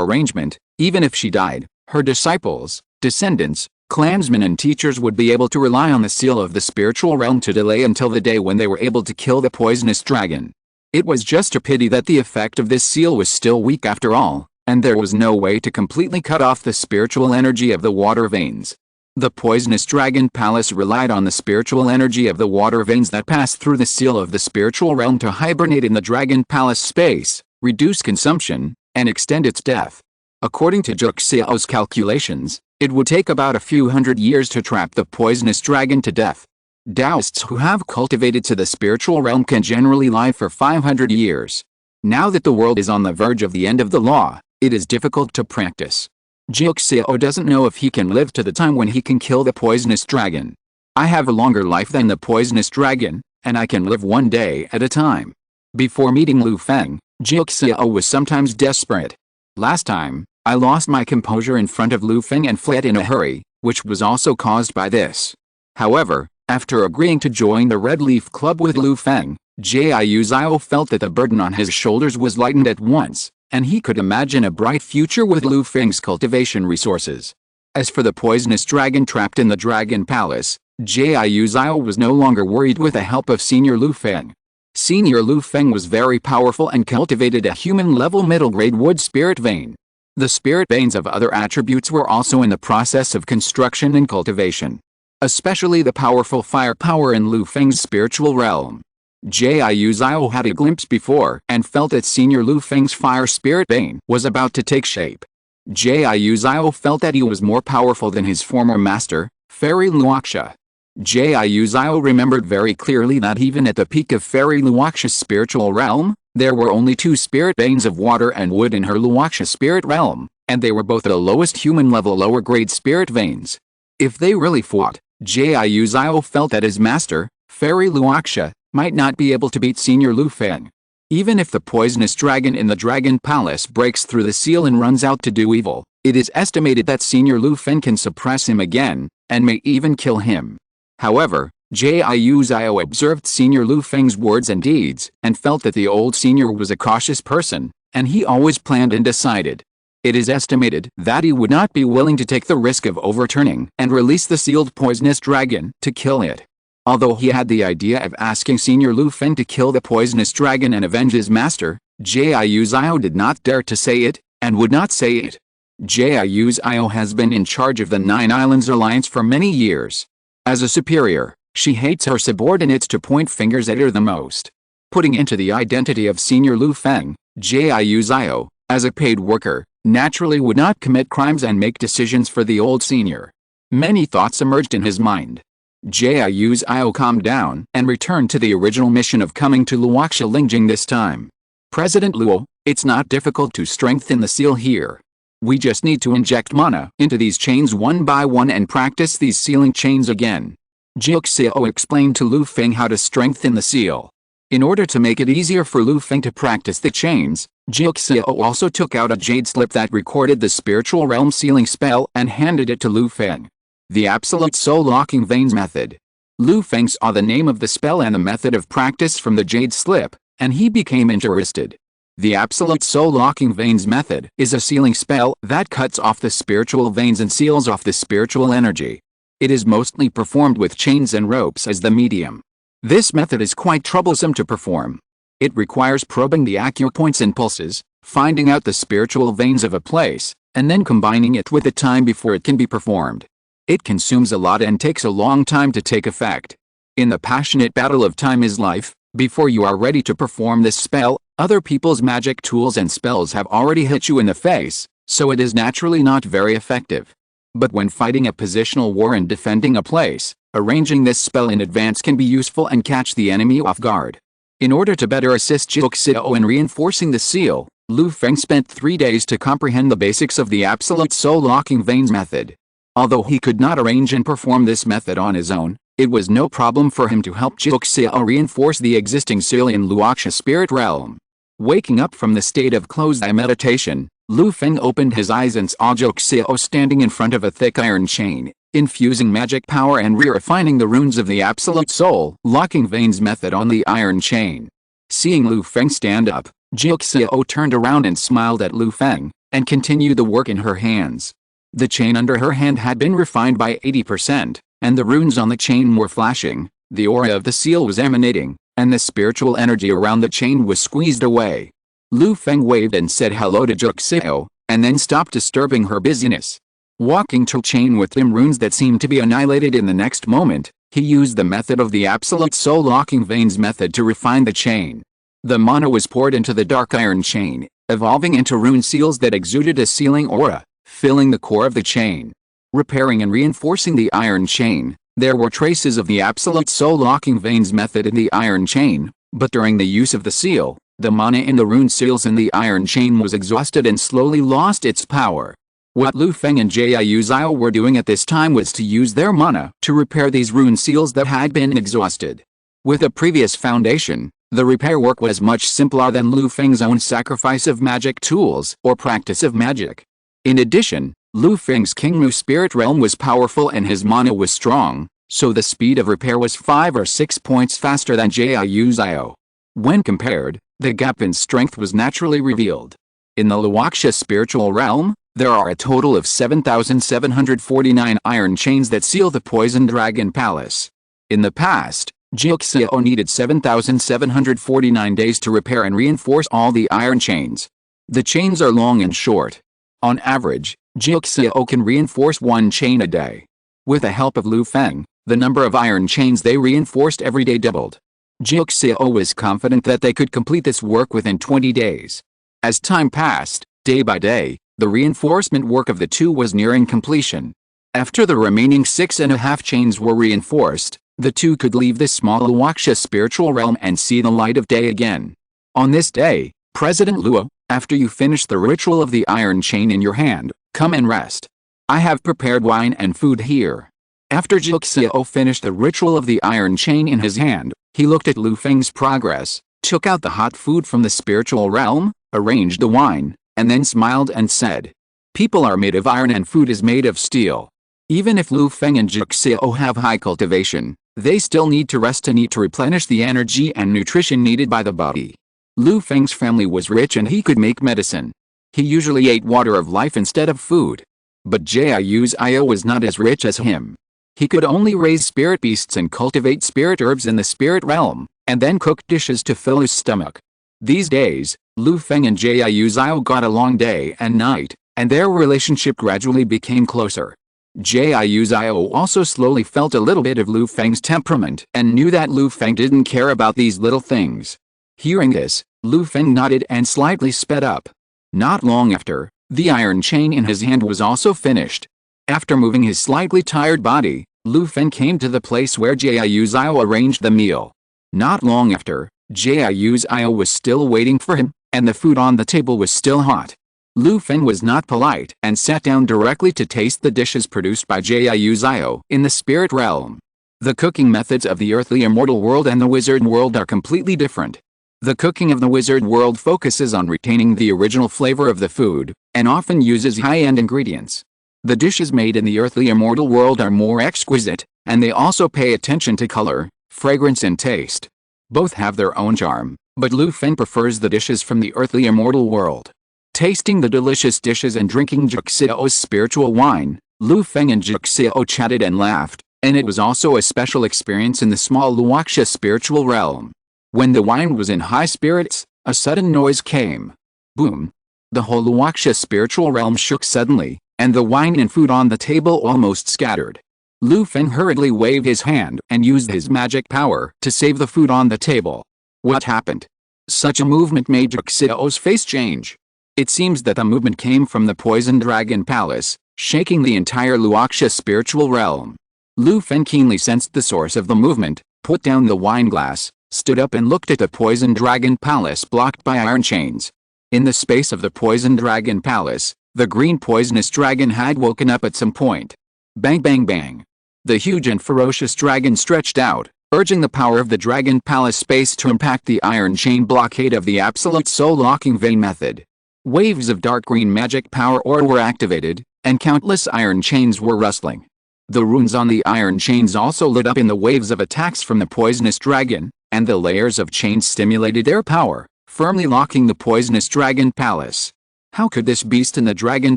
arrangement, even if she died, her disciples, descendants, clansmen and teachers would be able to rely on the seal of the spiritual realm to delay until the day when they were able to kill the poisonous dragon. It was just a pity that the effect of this seal was still weak after all, and there was no way to completely cut off the spiritual energy of the water veins. The poisonous dragon palace relied on the spiritual energy of the water veins that passed through the seal of the spiritual realm to hibernate in the dragon palace space, reduce consumption, and extend its death. According to Jiuxiao's calculations, it would take about a few hundred years to trap the poisonous dragon to death. Taoists who have cultivated to the spiritual realm can generally live for 500 years. Now that the world is on the verge of the end of the law, it is difficult to practice. Jiuxiao doesn't know if he can live to the time when he can kill the poisonous dragon. I have a longer life than the poisonous dragon, and I can live one day at a time. Before meeting Lu Feng, Jiuxiao was sometimes desperate. Last time, I lost my composure in front of Lu Feng and fled in a hurry, which was also caused by this. However, after agreeing to join the Red Leaf Club with Lu Feng, Jiuxiao felt that the burden on his shoulders was lightened at once, and he could imagine a bright future with Lu Feng's cultivation resources. As for the poisonous dragon trapped in the Dragon Palace, Jiuxiao was no longer worried with the help of Senior Lu Feng. Senior Lu Feng was very powerful and cultivated a human-level middle-grade wood spirit vein. The spirit veins of other attributes were also in the process of construction and cultivation. Especially the powerful fire power in Lu Feng's spiritual realm. Jiuxiao had a glimpse before and felt that Senior Lu Feng's fire spirit vein was about to take shape. Jiuxiao felt that he was more powerful than his former master, Fairy Luoxia. Jiuxiao remembered very clearly that even at the peak of Fairy Luoxia's spiritual realm, there were only 2 spirit veins of water and wood in her Luoxia spirit realm, and they were both the lowest human-level lower-grade spirit veins. If they really fought, Jiuxiao felt that his master, Fairy Luoxia, might not be able to beat Senior Lu Feng. Even if the poisonous dragon in the Dragon Palace breaks through the seal and runs out to do evil, it is estimated that Senior Lu Feng can suppress him again, and may even kill him. However, Jiuxiao observed Senior Lu Feng's words and deeds, and felt that the old senior was a cautious person, and he always planned and decided. It is estimated that he would not be willing to take the risk of overturning and release the sealed poisonous dragon to kill it. Although he had the idea of asking Senior Lu Feng to kill the poisonous dragon and avenge his master, Jiuxiao did not dare to say it, and would not say it. Jiuxiao has been in charge of the 9 Islands Alliance for many years. As a superior, she hates her subordinates to point fingers at her the most. Putting into the identity of Senior Lu Feng, Jiuxiao, as a paid worker, naturally would not commit crimes and make decisions for the old senior. Many thoughts emerged in his mind. Jiuxiao calmed down and returned to the original mission of coming to Luoxia Lingjing this time. President Luo, it's not difficult to strengthen the seal here. We just need to inject mana into these chains one by one and practice these sealing chains again. Jiuxiao explained to Lu Feng how to strengthen the seal. In order to make it easier for Lu Feng to practice the chains, Jiuxiao also took out a jade slip that recorded the spiritual realm sealing spell and handed it to Lu Feng. The Absolute Soul Locking Veins Method. Lu Feng saw the name of the spell and the method of practice from the jade slip, and he became interested. The Absolute Soul Locking Veins Method is a sealing spell that cuts off the spiritual veins and seals off the spiritual energy. It is mostly performed with chains and ropes as the medium. This method is quite troublesome to perform. It requires probing the acupoints and pulses, finding out the spiritual veins of a place, and then combining it with the time before it can be performed. It consumes a lot and takes a long time to take effect. In the passionate battle of time is life, before you are ready to perform this spell, other people's magic tools and spells have already hit you in the face, so it is naturally not very effective. But when fighting a positional war and defending a place, arranging this spell in advance can be useful and catch the enemy off guard. In order to better assist Jiuxiao in reinforcing the seal, Lu Feng spent 3 days to comprehend the basics of the Absolute Soul Locking Veins Method. Although he could not arrange and perform this method on his own, it was no problem for him to help Jiuxiao reinforce the existing seal in Luoxia spirit realm. Waking up from the state of closed-eye meditation, Lu Feng opened his eyes and saw Jiuxiao standing in front of a thick iron chain, infusing magic power and refining the runes of the Absolute Soul Locking Veins Method on the iron chain. Seeing Lu Feng stand up, Jiuxiao turned around and smiled at Lu Feng, and continued the work in her hands. The chain under her hand had been refined by 80%, and the runes on the chain were flashing, the aura of the seal was emanating, and the spiritual energy around the chain was squeezed away. Lu Feng waved and said hello to Jiuxiao, and then stopped disturbing her busyness. Walking to the chain with dim runes that seemed to be annihilated in the next moment, he used the method of the Absolute Soul Locking Veins Method to refine the chain. The mana was poured into the dark iron chain, evolving into rune seals that exuded a sealing aura, filling the core of the chain. Repairing and reinforcing the iron chain, there were traces of the Absolute Soul Locking Veins Method in the iron chain, but during the use of the seal, the mana in the rune seals in the iron chain was exhausted and slowly lost its power. What Lu Feng and Jiuxiao were doing at this time was to use their mana to repair these rune seals that had been exhausted. With a previous foundation, the repair work was much simpler than Lu Feng's own sacrifice of magic tools or practice of magic. In addition, Lu Feng's Qingmu spirit realm was powerful and his mana was strong, so the speed of repair was 5 or 6 points faster than Jiuxiao. When compared, the gap in strength was naturally revealed. In the Luoxia spiritual realm, there are a total of 7,749 iron chains that seal the Poison Dragon Palace. In the past, Jiuxiao needed 7,749 days to repair and reinforce all the iron chains. The chains are long and short. On average, Jiuxiao can reinforce 1 chain a day. With the help of Lu Feng, the number of iron chains they reinforced every day doubled. Jiuxiao was confident that they could complete this work within 20 days. As time passed, day by day, the reinforcement work of the two was nearing completion. After the remaining 6.5 chains were reinforced, the two could leave this small Luoxia spiritual realm and see the light of day again. On this day, President Luo, after you finish the ritual of the iron chain in your hand, come and rest. I have prepared wine and food here. After Jiuxiao finished the ritual of the iron chain in his hand, he looked at Lu Feng's progress, took out the hot food from the spiritual realm, arranged the wine, and then smiled and said, "People are made of iron and food is made of steel. Even if Lu Feng and Jiuxiao have high cultivation, they still need to rest and eat to replenish the energy and nutrition needed by the body." Lu Feng's family was rich and he could make medicine. He usually ate water of life instead of food. But Jiuxiao was not as rich as him. He could only raise spirit beasts and cultivate spirit herbs in the spirit realm, and then cook dishes to fill his stomach. These days, Lu Feng and Jiuxiao got along day and night, and their relationship gradually became closer. Jiuxiao also slowly felt a little bit of Lu Feng's temperament and knew that Lu Feng didn't care about these little things. Hearing this, Lu Feng nodded and slightly sped up. Not long after, the iron chain in his hand was also finished. After moving his slightly tired body, Lu Feng came to the place where Jiuxiao arranged the meal. Not long after, Jiuxiao was still waiting for him, and the food on the table was still hot. Lu Feng was not polite and sat down directly to taste the dishes produced by Jiuxiao in the spirit realm. The cooking methods of the earthly immortal world and the wizard world are completely different. The cooking of the wizard world focuses on retaining the original flavor of the food, and often uses high-end ingredients. The dishes made in the earthly immortal world are more exquisite, and they also pay attention to color, fragrance and taste. Both have their own charm, but Lu Feng prefers the dishes from the earthly immortal world. Tasting the delicious dishes and drinking Juxiao's spiritual wine, Lu Feng and Juxiao chatted and laughed, and it was also a special experience in the small Luoxia spiritual realm. When the wine was in high spirits, a sudden noise came. Boom! The whole Luoxia spiritual realm shook suddenly, and the wine and food on the table almost scattered. Lu Feng hurriedly waved his hand and used his magic power to save the food on the table. What happened? Such a movement made Juxiao's face change. It seems that the movement came from the Poison Dragon Palace, shaking the entire Luoxia spiritual realm. Lu Feng keenly sensed the source of the movement, put down the wine glass, stood up and looked at the Poison Dragon Palace blocked by iron chains. In the space of the Poison Dragon Palace, the green poisonous dragon had woken up at some point. Bang bang bang. The huge and ferocious dragon stretched out, urging the power of the Dragon Palace space to impact the iron chain blockade of the Absolute Soul Locking Vein method. Waves of dark green magic power were activated, and countless iron chains were rustling. The runes on the iron chains also lit up in the waves of attacks from the poisonous dragon, and the layers of chains stimulated their power, firmly locking the poisonous Dragon Palace. How could this beast in the Dragon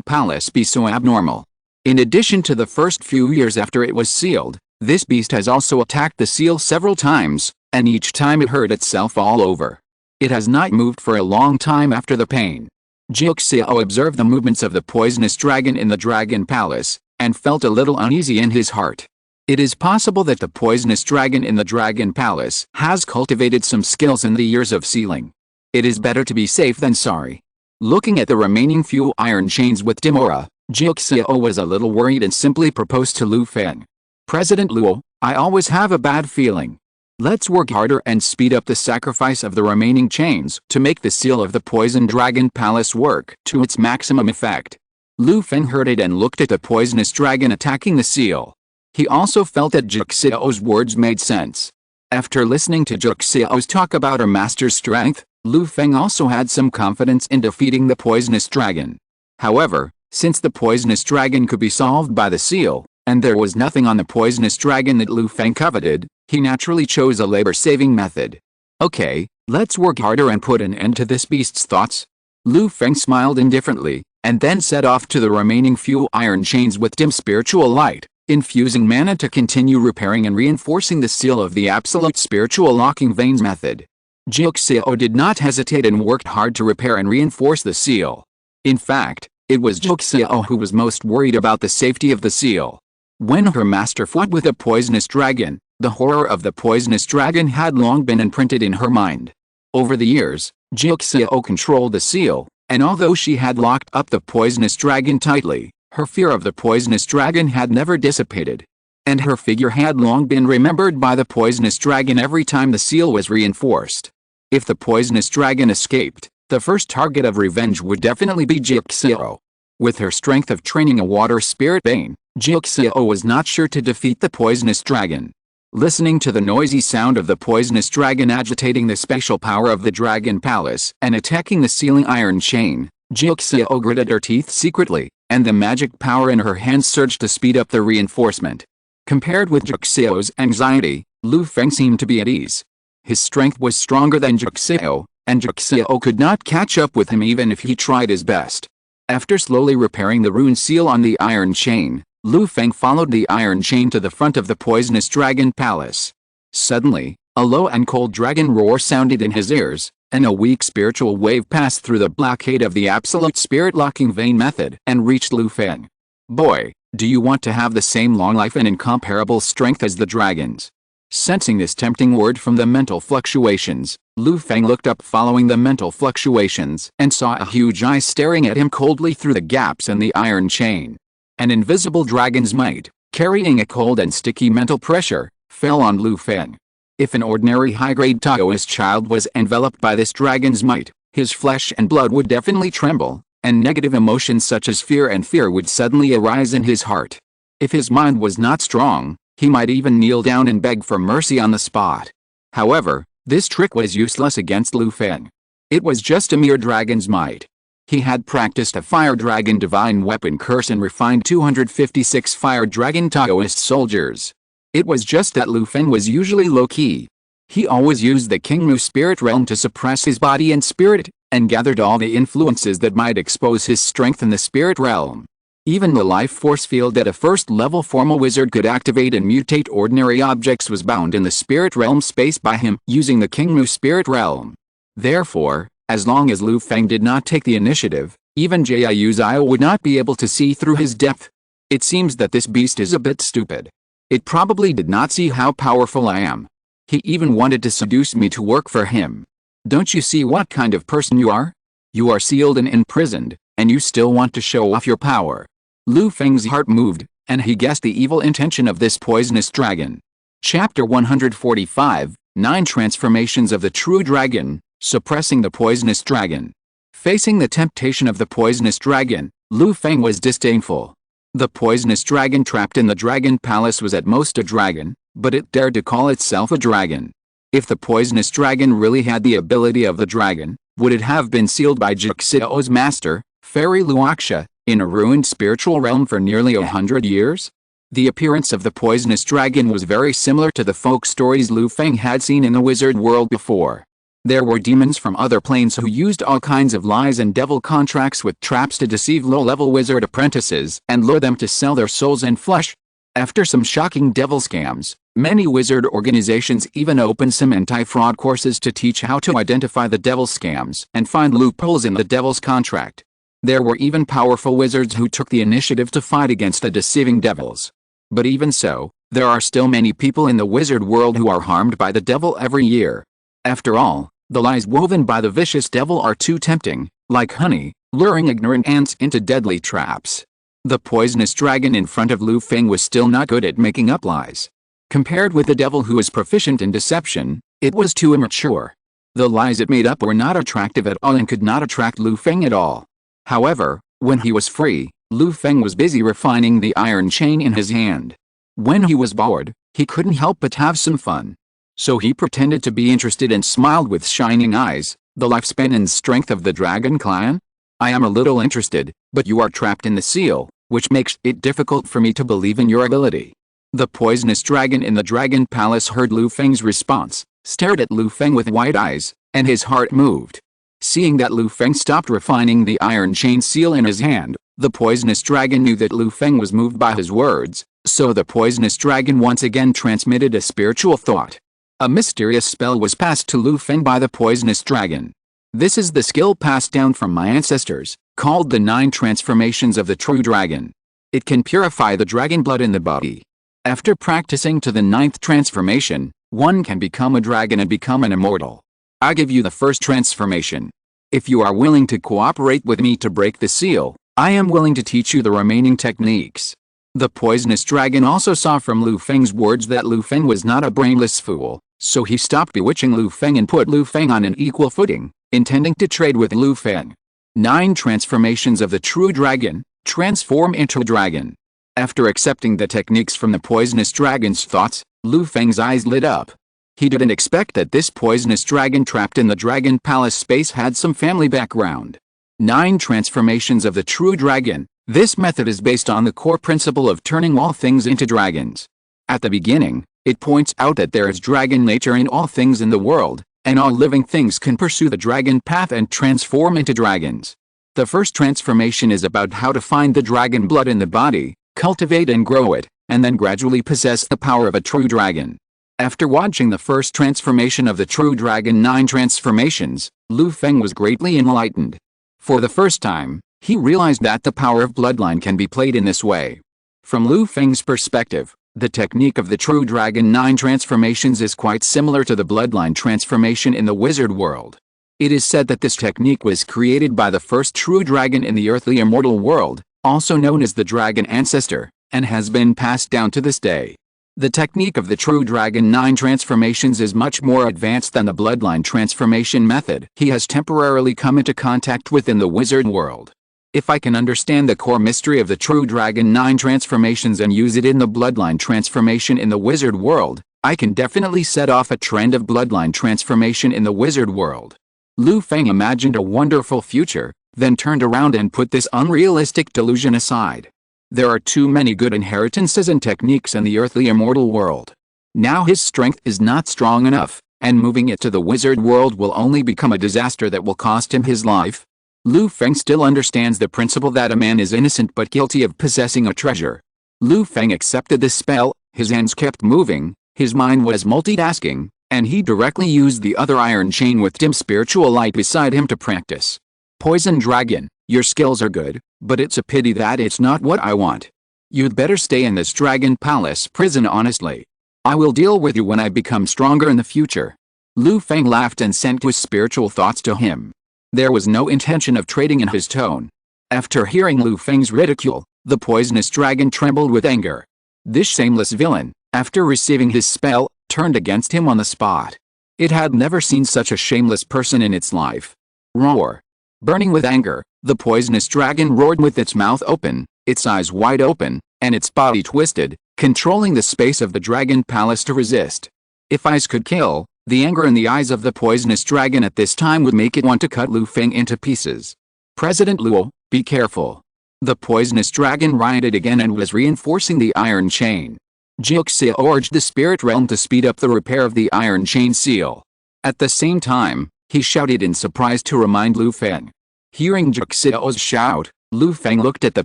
Palace be so abnormal? In addition to the first few years after it was sealed, this beast has also attacked the seal several times, and each time it hurt itself all over. It has not moved for a long time after the pain. Juxiao observed the movements of the poisonous dragon in the Dragon Palace, and felt a little uneasy in his heart. It is possible that the poisonous dragon in the Dragon Palace has cultivated some skills in the years of sealing. It is better to be safe than sorry. Looking at the remaining few iron chains with dim aura, Juxiao was a little worried and simply proposed to Lu Feng. President Luo, I always have a bad feeling. Let's work harder and speed up the sacrifice of the remaining chains to make the seal of the Poison Dragon Palace work to its maximum effect. Lu Feng heard it and looked at the poisonous dragon attacking the seal. He also felt that Juxiao's words made sense. After listening to Juxiao's talk about her master's strength, Lu Feng also had some confidence in defeating the poisonous dragon. However, since the poisonous dragon could be solved by the seal, and there was nothing on the poisonous dragon that Lu Feng coveted, he naturally chose a labor-saving method. Okay, let's work harder and put an end to this beast's thoughts. Lu Feng smiled indifferently, and then set off to the remaining few iron chains with dim spiritual light, infusing mana to continue repairing and reinforcing the seal of the Absolute Spiritual Locking Veins method. Juxiao did not hesitate and worked hard to repair and reinforce the seal. In fact, it was Juxiao who was most worried about the safety of the seal. When her master fought with a poisonous dragon, the horror of the poisonous dragon had long been imprinted in her mind. Over the years, Juxiao controlled the seal, and although she had locked up the poisonous dragon tightly, her fear of the poisonous dragon had never dissipated. And her figure had long been remembered by the poisonous dragon every time the seal was reinforced. If the poisonous dragon escaped, the first target of revenge would definitely be Juxiao. With her strength of training a water spirit bane, Juxiao was not sure to defeat the poisonous dragon. Listening to the noisy sound of the poisonous dragon agitating the spatial power of the Dragon Palace and attacking the sealing iron chain, Juxiao gritted her teeth secretly, and the magic power in her hands surged to speed up the reinforcement. Compared with Juxiao's anxiety, Lu Feng seemed to be at ease. His strength was stronger than Juxiao, and Juxiao could not catch up with him even if he tried his best. After slowly repairing the rune seal on the iron chain, Lu Feng followed the iron chain to the front of the poisonous Dragon Palace. Suddenly, a low and cold dragon roar sounded in his ears, and a weak spiritual wave passed through the blockade of the Absolute Spirit Locking Vein method and reached Lu Feng. Boy, do you want to have the same long life and incomparable strength as the dragons? Sensing this tempting word from the mental fluctuations, Lu Feng looked up following the mental fluctuations and saw a huge eye staring at him coldly through the gaps in the iron chain. An invisible dragon's might, carrying a cold and sticky mental pressure, fell on Lu Feng. If an ordinary high-grade Taoist child was enveloped by this dragon's might, his flesh and blood would definitely tremble, and negative emotions such as fear would suddenly arise in his heart. If his mind was not strong, He might even kneel down and beg for mercy on the spot. However, this trick was useless against Lu Feng. It was just a mere dragon's might. He had practiced a fire dragon divine weapon curse and refined 256 fire dragon Taoist soldiers. It was just that Lu Feng was usually low-key. He always used the Qingmu spirit realm to suppress his body and spirit, and gathered all the influences that might expose his strength in the spirit realm. Even the life force field that a first-level formal wizard could activate and mutate ordinary objects was bound in the spirit realm space by him using the Qingmu spirit realm. Therefore, as long as Lu Feng did not take the initiative, even Jiu Zhao would not be able to see through his depth. It seems that this beast is a bit stupid. It probably did not see how powerful I am. He even wanted to seduce me to work for him. Don't you see what kind of person you are? You are sealed and imprisoned, and you still want to show off your power. Lu Feng's heart moved, and he guessed the evil intention of this poisonous dragon. Chapter 145, 9 Transformations of the True Dragon, Suppressing the Poisonous Dragon. Facing the temptation of the poisonous dragon, Lu Feng was disdainful. The poisonous dragon trapped in the dragon palace was at most a dragon, but it dared to call itself a dragon. If the poisonous dragon really had the ability of the dragon, would it have been sealed by Jixio's master, Fairy Luoxia, in a ruined spiritual realm for nearly 100 years? The appearance of the poisonous dragon was very similar to the folk stories Lu Feng had seen in the wizard world before. There were demons from other planes who used all kinds of lies and devil contracts with traps to deceive low-level wizard apprentices and lure them to sell their souls and flesh. After some shocking devil scams, many wizard organizations even opened some anti-fraud courses to teach how to identify the devil scams and find loopholes in the devil's contract. There were even powerful wizards who took the initiative to fight against the deceiving devils. But even so, there are still many people in the wizard world who are harmed by the devil every year. After all, the lies woven by the vicious devil are too tempting, like honey, luring ignorant ants into deadly traps. The poisonous dragon in front of Lu Feng was still not good at making up lies. Compared with the devil who is proficient in deception, it was too immature. The lies it made up were not attractive at all and could not attract Lu Feng at all. However, when he was free, Lu Feng was busy refining the iron chain in his hand. When he was bored, he couldn't help but have some fun. So he pretended to be interested and smiled with shining eyes. The lifespan and strength of the dragon clan? I am a little interested, but you are trapped in the seal, which makes it difficult for me to believe in your ability. The poisonous dragon in the dragon palace heard Lu Feng's response, stared at Lu Feng with wide eyes, and his heart moved. Seeing that Lu Feng stopped refining the iron chain seal in his hand, the poisonous dragon knew that Lu Feng was moved by his words, so the poisonous dragon once again transmitted a spiritual thought. A mysterious spell was passed to Lu Feng by the poisonous dragon. This is the skill passed down from my ancestors, called the 9 Transformations of the True Dragon. It can purify the dragon blood in the body. After practicing to the 9th transformation, one can become a dragon and become an immortal. I give you the first transformation. If you are willing to cooperate with me to break the seal, I am willing to teach you the remaining techniques. The poisonous dragon also saw from Lu Feng's words that Lu Feng was not a brainless fool, so he stopped bewitching Lu Feng and put Lu Feng on an equal footing, intending to trade with Lu Feng. 9 Transformations of the True Dragon, Transform into a Dragon. After accepting the techniques from the poisonous dragon's thoughts, Lu Feng's eyes lit up. He didn't expect that this poisonous dragon trapped in the dragon palace space had some family background. 9 Transformations of the True Dragon. This method is based on the core principle of turning all things into dragons. At the beginning, it points out that there is dragon nature in all things in the world, and all living things can pursue the dragon path and transform into dragons. The first transformation is about how to find the dragon blood in the body, cultivate and grow it, and then gradually possess the power of a true dragon. After watching the first transformation of the True Dragon 9 Transformations, Lu Feng was greatly enlightened. For the first time, he realized that the power of bloodline can be played in this way. From Lu Feng's perspective, the technique of the True Dragon 9 Transformations is quite similar to the bloodline transformation in the wizard world. It is said that this technique was created by the first true dragon in the earthly immortal world, also known as the Dragon Ancestor, and has been passed down to this day. The technique of the True Dragon 9 Transformations is much more advanced than the bloodline transformation method he has temporarily come into contact with in the wizard world. If I can understand the core mystery of the true Dragon 9 transformations and use it in the bloodline transformation in the wizard world, I can definitely set off a trend of bloodline transformation in the wizard world. Lu Feng imagined a wonderful future, then turned around and put this unrealistic delusion aside. There are too many good inheritances and techniques in the earthly immortal world. Now his strength is not strong enough, and moving it to the wizard world will only become a disaster that will cost him his life. Lu Feng still understands the principle that a man is innocent but guilty of possessing a treasure. Lu Feng accepted the spell, his hands kept moving, his mind was multitasking, and he directly used the other iron chain with dim spiritual light beside him to practice. Poison Dragon, your skills are good, but it's a pity that it's not what I want. You'd better stay in this Dragon Palace prison honestly. I will deal with you when I become stronger in the future. Lu Feng laughed and sent his spiritual thoughts to him. There was no intention of trading in his tone. After hearing Lu Feng's ridicule, the poisonous dragon trembled with anger. This shameless villain, after receiving his spell, turned against him on the spot. It had never seen such a shameless person in its life. Roar! Burning with anger, the poisonous dragon roared with its mouth open, its eyes wide open, and its body twisted, controlling the space of the dragon palace to resist. If eyes could kill, the anger in the eyes of the poisonous dragon at this time would make it want to cut Lu Feng into pieces. President Luo, be careful. The poisonous dragon rioted again and was reinforcing the iron chain. Jixia urged the spirit realm to speed up the repair of the iron chain seal. At the same time, he shouted in surprise to remind Lu Feng. Hearing Jixiao's shout, Lu Feng looked at the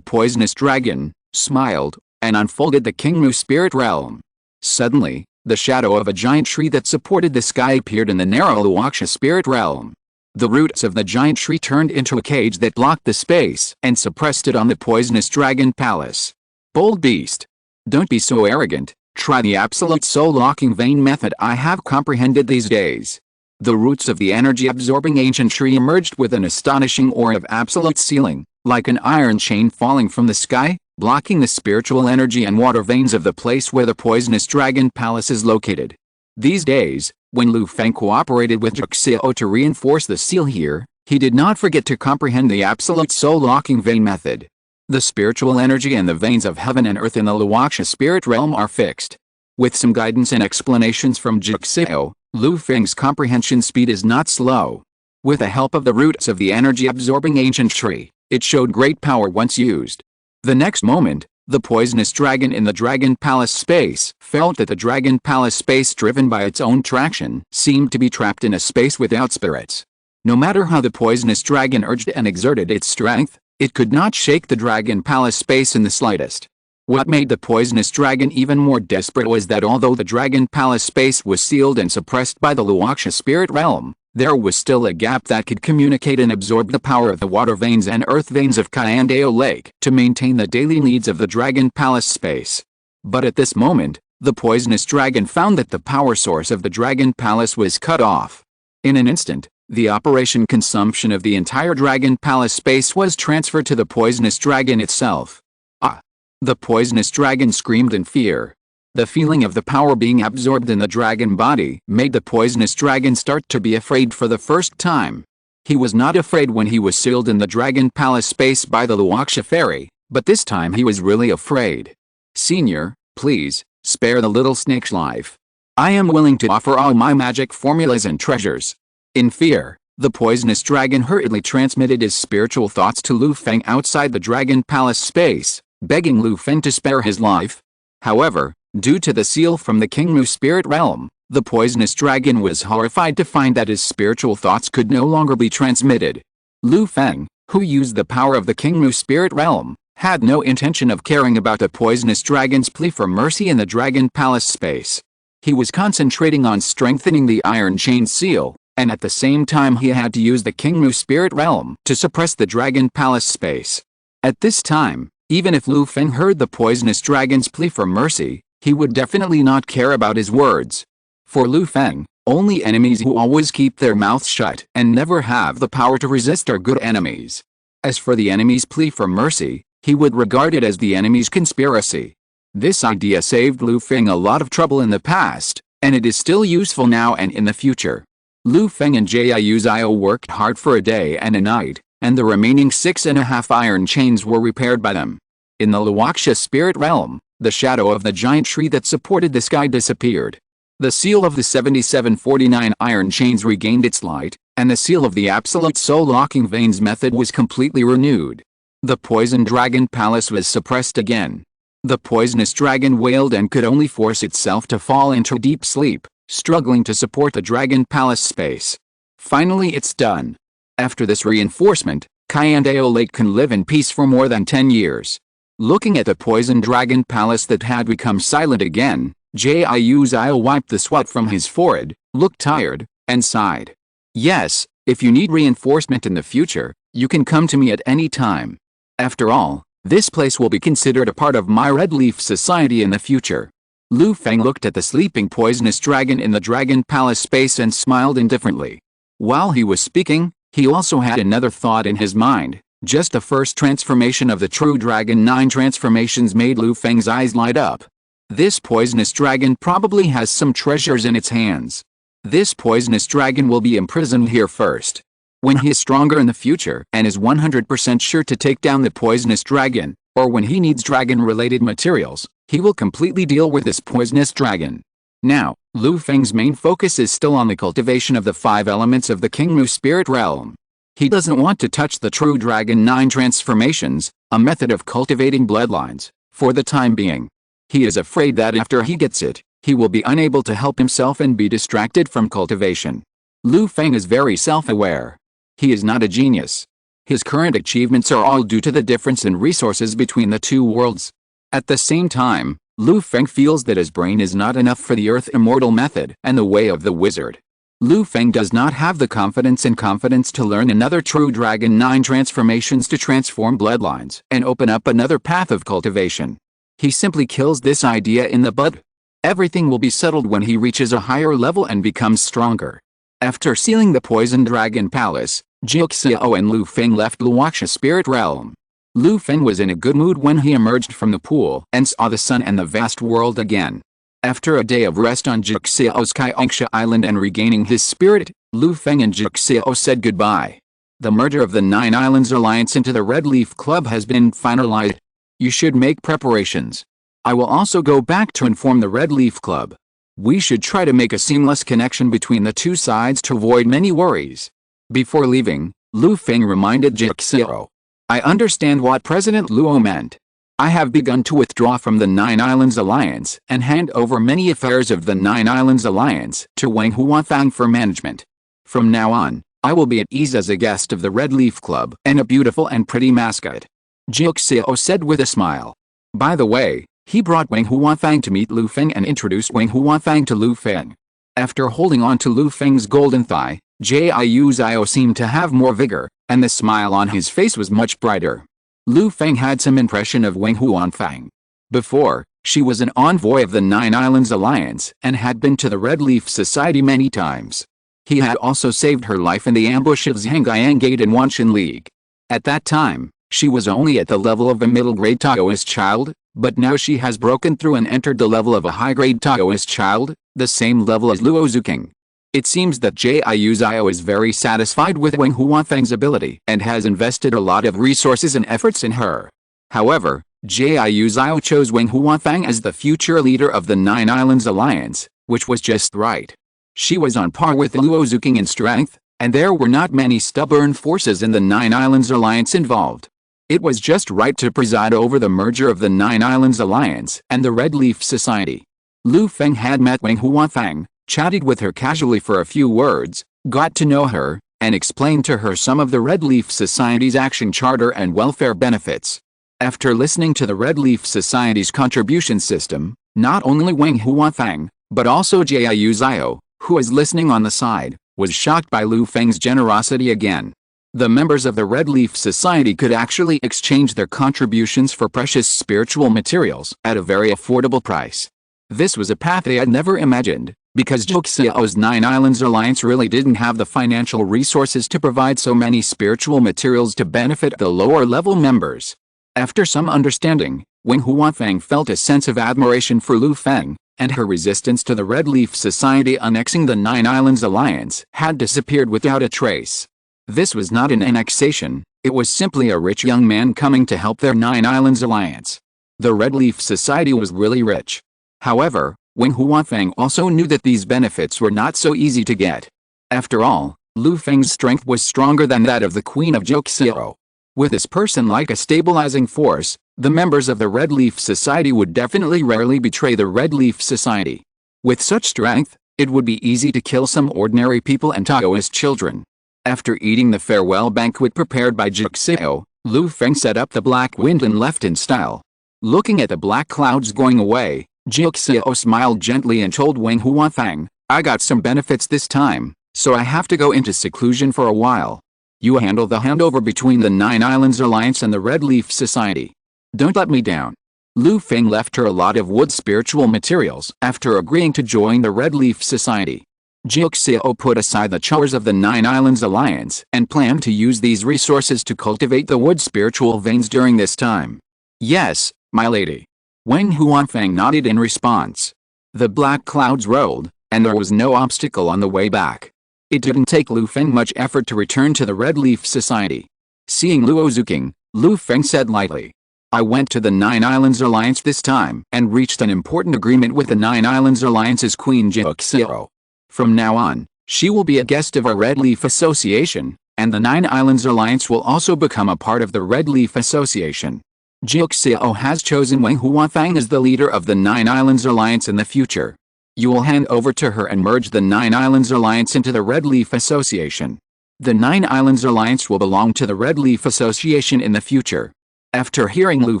poisonous dragon, smiled, and unfolded the Qingmu spirit realm. Suddenly, the shadow of a giant tree that supported the sky appeared in the narrow Luoxia spirit realm. The roots of the giant tree turned into a cage that blocked the space and suppressed it on the poisonous dragon palace. Bold beast! Don't be so arrogant, try the absolute soul-locking vein method I have comprehended these days. The roots of the energy-absorbing ancient tree emerged with an astonishing aura of absolute sealing, like an iron chain falling from the sky, blocking the spiritual energy and water veins of the place where the poisonous dragon palace is located. These days, when Lu Feng cooperated with Jixiao to reinforce the seal here, he did not forget to comprehend the absolute soul-locking vein method. The spiritual energy and the veins of heaven and earth in the Luoxia spirit realm are fixed. With some guidance and explanations from Jixiao, Lu Feng's comprehension speed is not slow. With the help of the roots of the energy-absorbing ancient tree, it showed great power once used. The next moment, the poisonous dragon in the Dragon Palace space felt that the Dragon Palace space, driven by its own traction, seemed to be trapped in a space without spirits. No matter how the poisonous dragon urged and exerted its strength, it could not shake the Dragon Palace space in the slightest. What made the poisonous dragon even more desperate was that although the Dragon Palace space was sealed and suppressed by the Luoxia spirit realm, there was still a gap that could communicate and absorb the power of the water veins and earth veins of Kyandao Lake to maintain the daily needs of the Dragon Palace space. But at this moment, the poisonous dragon found that the power source of the Dragon Palace was cut off. In an instant, the operation consumption of the entire Dragon Palace space was transferred to the poisonous dragon itself. Ah! The poisonous dragon screamed in fear. The feeling of the power being absorbed in the dragon body made the poisonous dragon start to be afraid for the first time. He was not afraid when he was sealed in the Dragon Palace space by the Luoxia fairy, but this time he was really afraid. Senior, please, spare the little snake's life. I am willing to offer all my magic formulas and treasures. In fear, the poisonous dragon hurriedly transmitted his spiritual thoughts to Lu Feng outside the Dragon Palace space, begging Lu Feng to spare his life. However, due to the seal from the Qingmu spirit realm, the poisonous dragon was horrified to find that his spiritual thoughts could no longer be transmitted. Lu Feng, who used the power of the Qingmu spirit realm, had no intention of caring about the poisonous dragon's plea for mercy in the Dragon Palace space. He was concentrating on strengthening the iron chain seal, and at the same time he had to use the Qingmu spirit realm to suppress the Dragon Palace space. At this time, even if Lu Feng heard the poisonous dragon's plea for mercy, he would definitely not care about his words. For Lu Feng, only enemies who always keep their mouths shut and never have the power to resist are good enemies. As for the enemy's plea for mercy, he would regard it as the enemy's conspiracy. This idea saved Lu Feng a lot of trouble in the past, and it is still useful now and in the future. Lu Feng and Jiu Zhao worked hard for a day and a night, and the remaining 6.5 iron chains were repaired by them. In the Luoxia spirit realm, the shadow of the giant tree that supported the sky disappeared. The seal of the 7749 iron chains regained its light, and the seal of the absolute soul locking veins method was completely renewed. The poison dragon palace was suppressed again. The poisonous dragon wailed and could only force itself to fall into deep sleep, struggling to support the dragon palace space. Finally it's done. After this reinforcement, Kyandao Lake can live in peace for more than 10 years. Looking at the poison dragon palace that had become silent again, Jiu Zhao wiped the sweat from his forehead, looked tired, and sighed. Yes, if you need reinforcement in the future, you can come to me at any time. After all, this place will be considered a part of my Red Leaf Society in the future. Lu Feng looked at the sleeping poisonous dragon in the dragon palace space and smiled indifferently. While he was speaking, he also had another thought in his mind. Just the first transformation of the true dragon 9 transformations made Lu Feng's eyes light up. This poisonous dragon probably has some treasures in its hands. This poisonous dragon will be imprisoned here first. When he is stronger in the future and is 100% sure to take down the poisonous dragon, or when he needs dragon-related materials, he will completely deal with this poisonous dragon. Now, Lu Feng's main focus is still on the cultivation of the 5 elements of the Kingmu spirit realm. He doesn't want to touch the true dragon 9 transformations, a method of cultivating bloodlines, for the time being. He is afraid that after he gets it, he will be unable to help himself and be distracted from cultivation. Lu Feng is very self-aware. He is not a genius. His current achievements are all due to the difference in resources between the two worlds. At the same time, Lu Feng feels that his brain is not enough for the Earth Immortal method and the way of the wizard. Lu Feng does not have the confidence to learn another true dragon 9 transformations to transform bloodlines and open up another path of cultivation. He simply kills this idea in the bud. Everything will be settled when he reaches a higher level and becomes stronger. After sealing the poison dragon palace, Jiuxiao and Lu Feng left Luoxia spirit realm. Lu Feng was in a good mood when he emerged from the pool and saw the sun and the vast world again. After a day of rest on Jiuxiao's Kaiangsha Island and regaining his spirit, Lu Feng and Jiuxiao said goodbye. The merger of the 9 Islands Alliance into the Red Leaf Club has been finalized. You should make preparations. I will also go back to inform the Red Leaf Club. We should try to make a seamless connection between the two sides to avoid many worries. Before leaving, Lu Feng reminded Jiuxiao. I understand what President Luo meant. I have begun to withdraw from the 9 Islands Alliance and hand over many affairs of the 9 Islands Alliance to Wang Huanfang for management. From now on, I will be at ease as a guest of the Red Leaf Club and a beautiful and pretty mascot. Jiuxiao said with a smile. By the way, he brought Wang Huanfang to meet Lu Feng and introduced Wang Huanfang to Lu Feng. After holding on to Lu Feng's golden thigh, Jiu Zhao seemed to have more vigor, and the smile on his face was much brighter. Lu Feng had some impression of Wang Huanfang. Before, she was an envoy of the 9 Islands Alliance and had been to the Red Leaf Society many times. He had also saved her life in the ambush of Zhangjiang Gate and Wanshan League. At that time, she was only at the level of a middle-grade Taoist child, but now she has broken through and entered the level of a high-grade Taoist child, the same level as Luo Zuking. It seems that Jiu Zhao is very satisfied with Wang Huanfang's ability and has invested a lot of resources and efforts in her. However, Jiu Zhao chose Wang Huanfang as the future leader of the 9 Islands Alliance, which was just right. She was on par with Luo Zuking in strength, and there were not many stubborn forces in the 9 Islands Alliance involved. It was just right to preside over the merger of the 9 Islands Alliance and the Red Leaf Society. Lu Feng had met Wang Huanfang, chatted with her casually for a few words, got to know her, and explained to her some of the Red Leaf Society's action charter and welfare benefits. After listening to the Red Leaf Society's contribution system, not only Wang Huanfang, but also Jiu Zhao, who was listening on the side, was shocked by Lu Feng's generosity again. The members of the Red Leaf Society could actually exchange their contributions for precious spiritual materials at a very affordable price. This was a path they had never imagined, because Jiuxiao's 9 Islands Alliance really didn't have the financial resources to provide so many spiritual materials to benefit the lower-level members. After some understanding, Wang Huanfang felt a sense of admiration for Lu Feng, and her resistance to the Red Leaf Society annexing the 9 Islands Alliance had disappeared without a trace. This was not an annexation, It was simply a rich young man coming to help their Nine Islands alliance. The Red Leaf Society was really rich. However, Wen Huanfeng also knew that these benefits were not so easy to get. After all, Lu Feng's strength was stronger than that of the Queen of Joxiao. With this person like a stabilizing force, the members of the Red Leaf Society would definitely rarely betray the Red Leaf Society. With such strength, it would be easy to kill some ordinary people and Taoist children. After eating the farewell banquet prepared by Joxiao, Lu Feng set up the black wind and left in style. Looking at the black clouds going away, Joxiao smiled gently and told Wang Huanfeng, "I got some benefits this time, so I have to go into seclusion for a while. You handle the handover between the Nine Islands Alliance and the Red Leaf Society. Don't let me down." Lu Feng left her a lot of wood spiritual materials after agreeing to join the Red Leaf Society. Joxiao put aside the chores of the Nine Islands Alliance and planned to use these resources to cultivate the wood spiritual veins during this time. "Yes, my lady." Wang Huanfeng nodded in response. The black clouds rolled, and there was no obstacle on the way back. It didn't take Lu Feng much effort to return to the Red Leaf Society. Seeing Luo Zuking, Lu Feng said lightly, "I went to the Nine Islands Alliance this time and reached an important agreement with the Nine Islands Alliance's Queen Joxiao. From now on, she will be a guest of our Red Leaf Association, and the Nine Islands Alliance will also become a part of the Red Leaf Association. Joxiao has chosen Wang Huanfeng as the leader of the Nine Islands Alliance in the future. You will hand over to her and merge the Nine Islands Alliance into the Red Leaf Association. The Nine Islands Alliance will belong to the Red Leaf Association in the future." After hearing Lu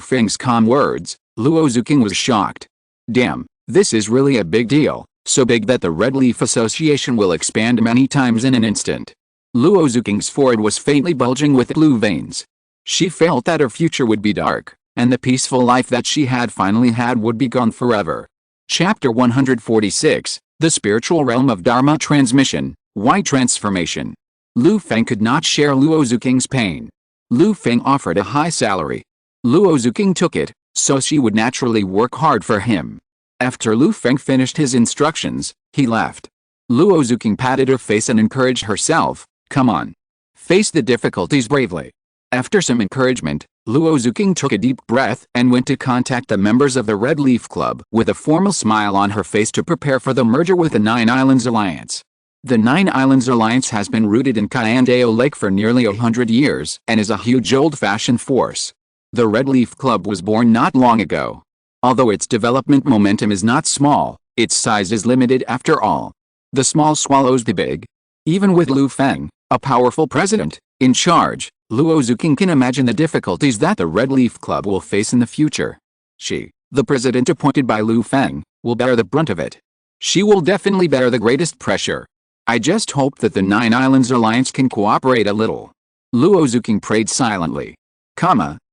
Feng's calm words, Luo Zuking was shocked. "Damn, this is really a big deal, so big that the Red Leaf Association will expand many times in an instant." Luo Zuking's forehead was faintly bulging with blue veins. She felt that her future would be dark, and the peaceful life that she had finally had would be gone forever. Chapter 146, The Spiritual Realm of Dharma Transmission, White Transformation. Lu Feng could not share Luo Zuking's pain. Lu Feng offered a high salary. Luo Zuking took it, so she would naturally work hard for him. After Lu Feng finished his instructions, he left. Luo Zuking patted her face and encouraged herself, "Come on. Face the difficulties bravely." After some encouragement, Luo Zuking took a deep breath and went to contact the members of the Red Leaf Club with a formal smile on her face to prepare for the merger with the Nine Islands Alliance. The Nine Islands Alliance has been rooted in Kayandao Lake for nearly 100 years and is a huge old-fashioned force. The Red Leaf Club was born not long ago. Although its development momentum is not small, its size is limited after all. The small swallows the big. Even with Lu Feng, a powerful president, in charge, Luo Zuking can imagine the difficulties that the Red Leaf Club will face in the future. She, the president appointed by Lu Feng, will bear the brunt of it. She will definitely bear the greatest pressure. I just hope that the Nine Islands Alliance can cooperate a little." Luo Zuking prayed silently.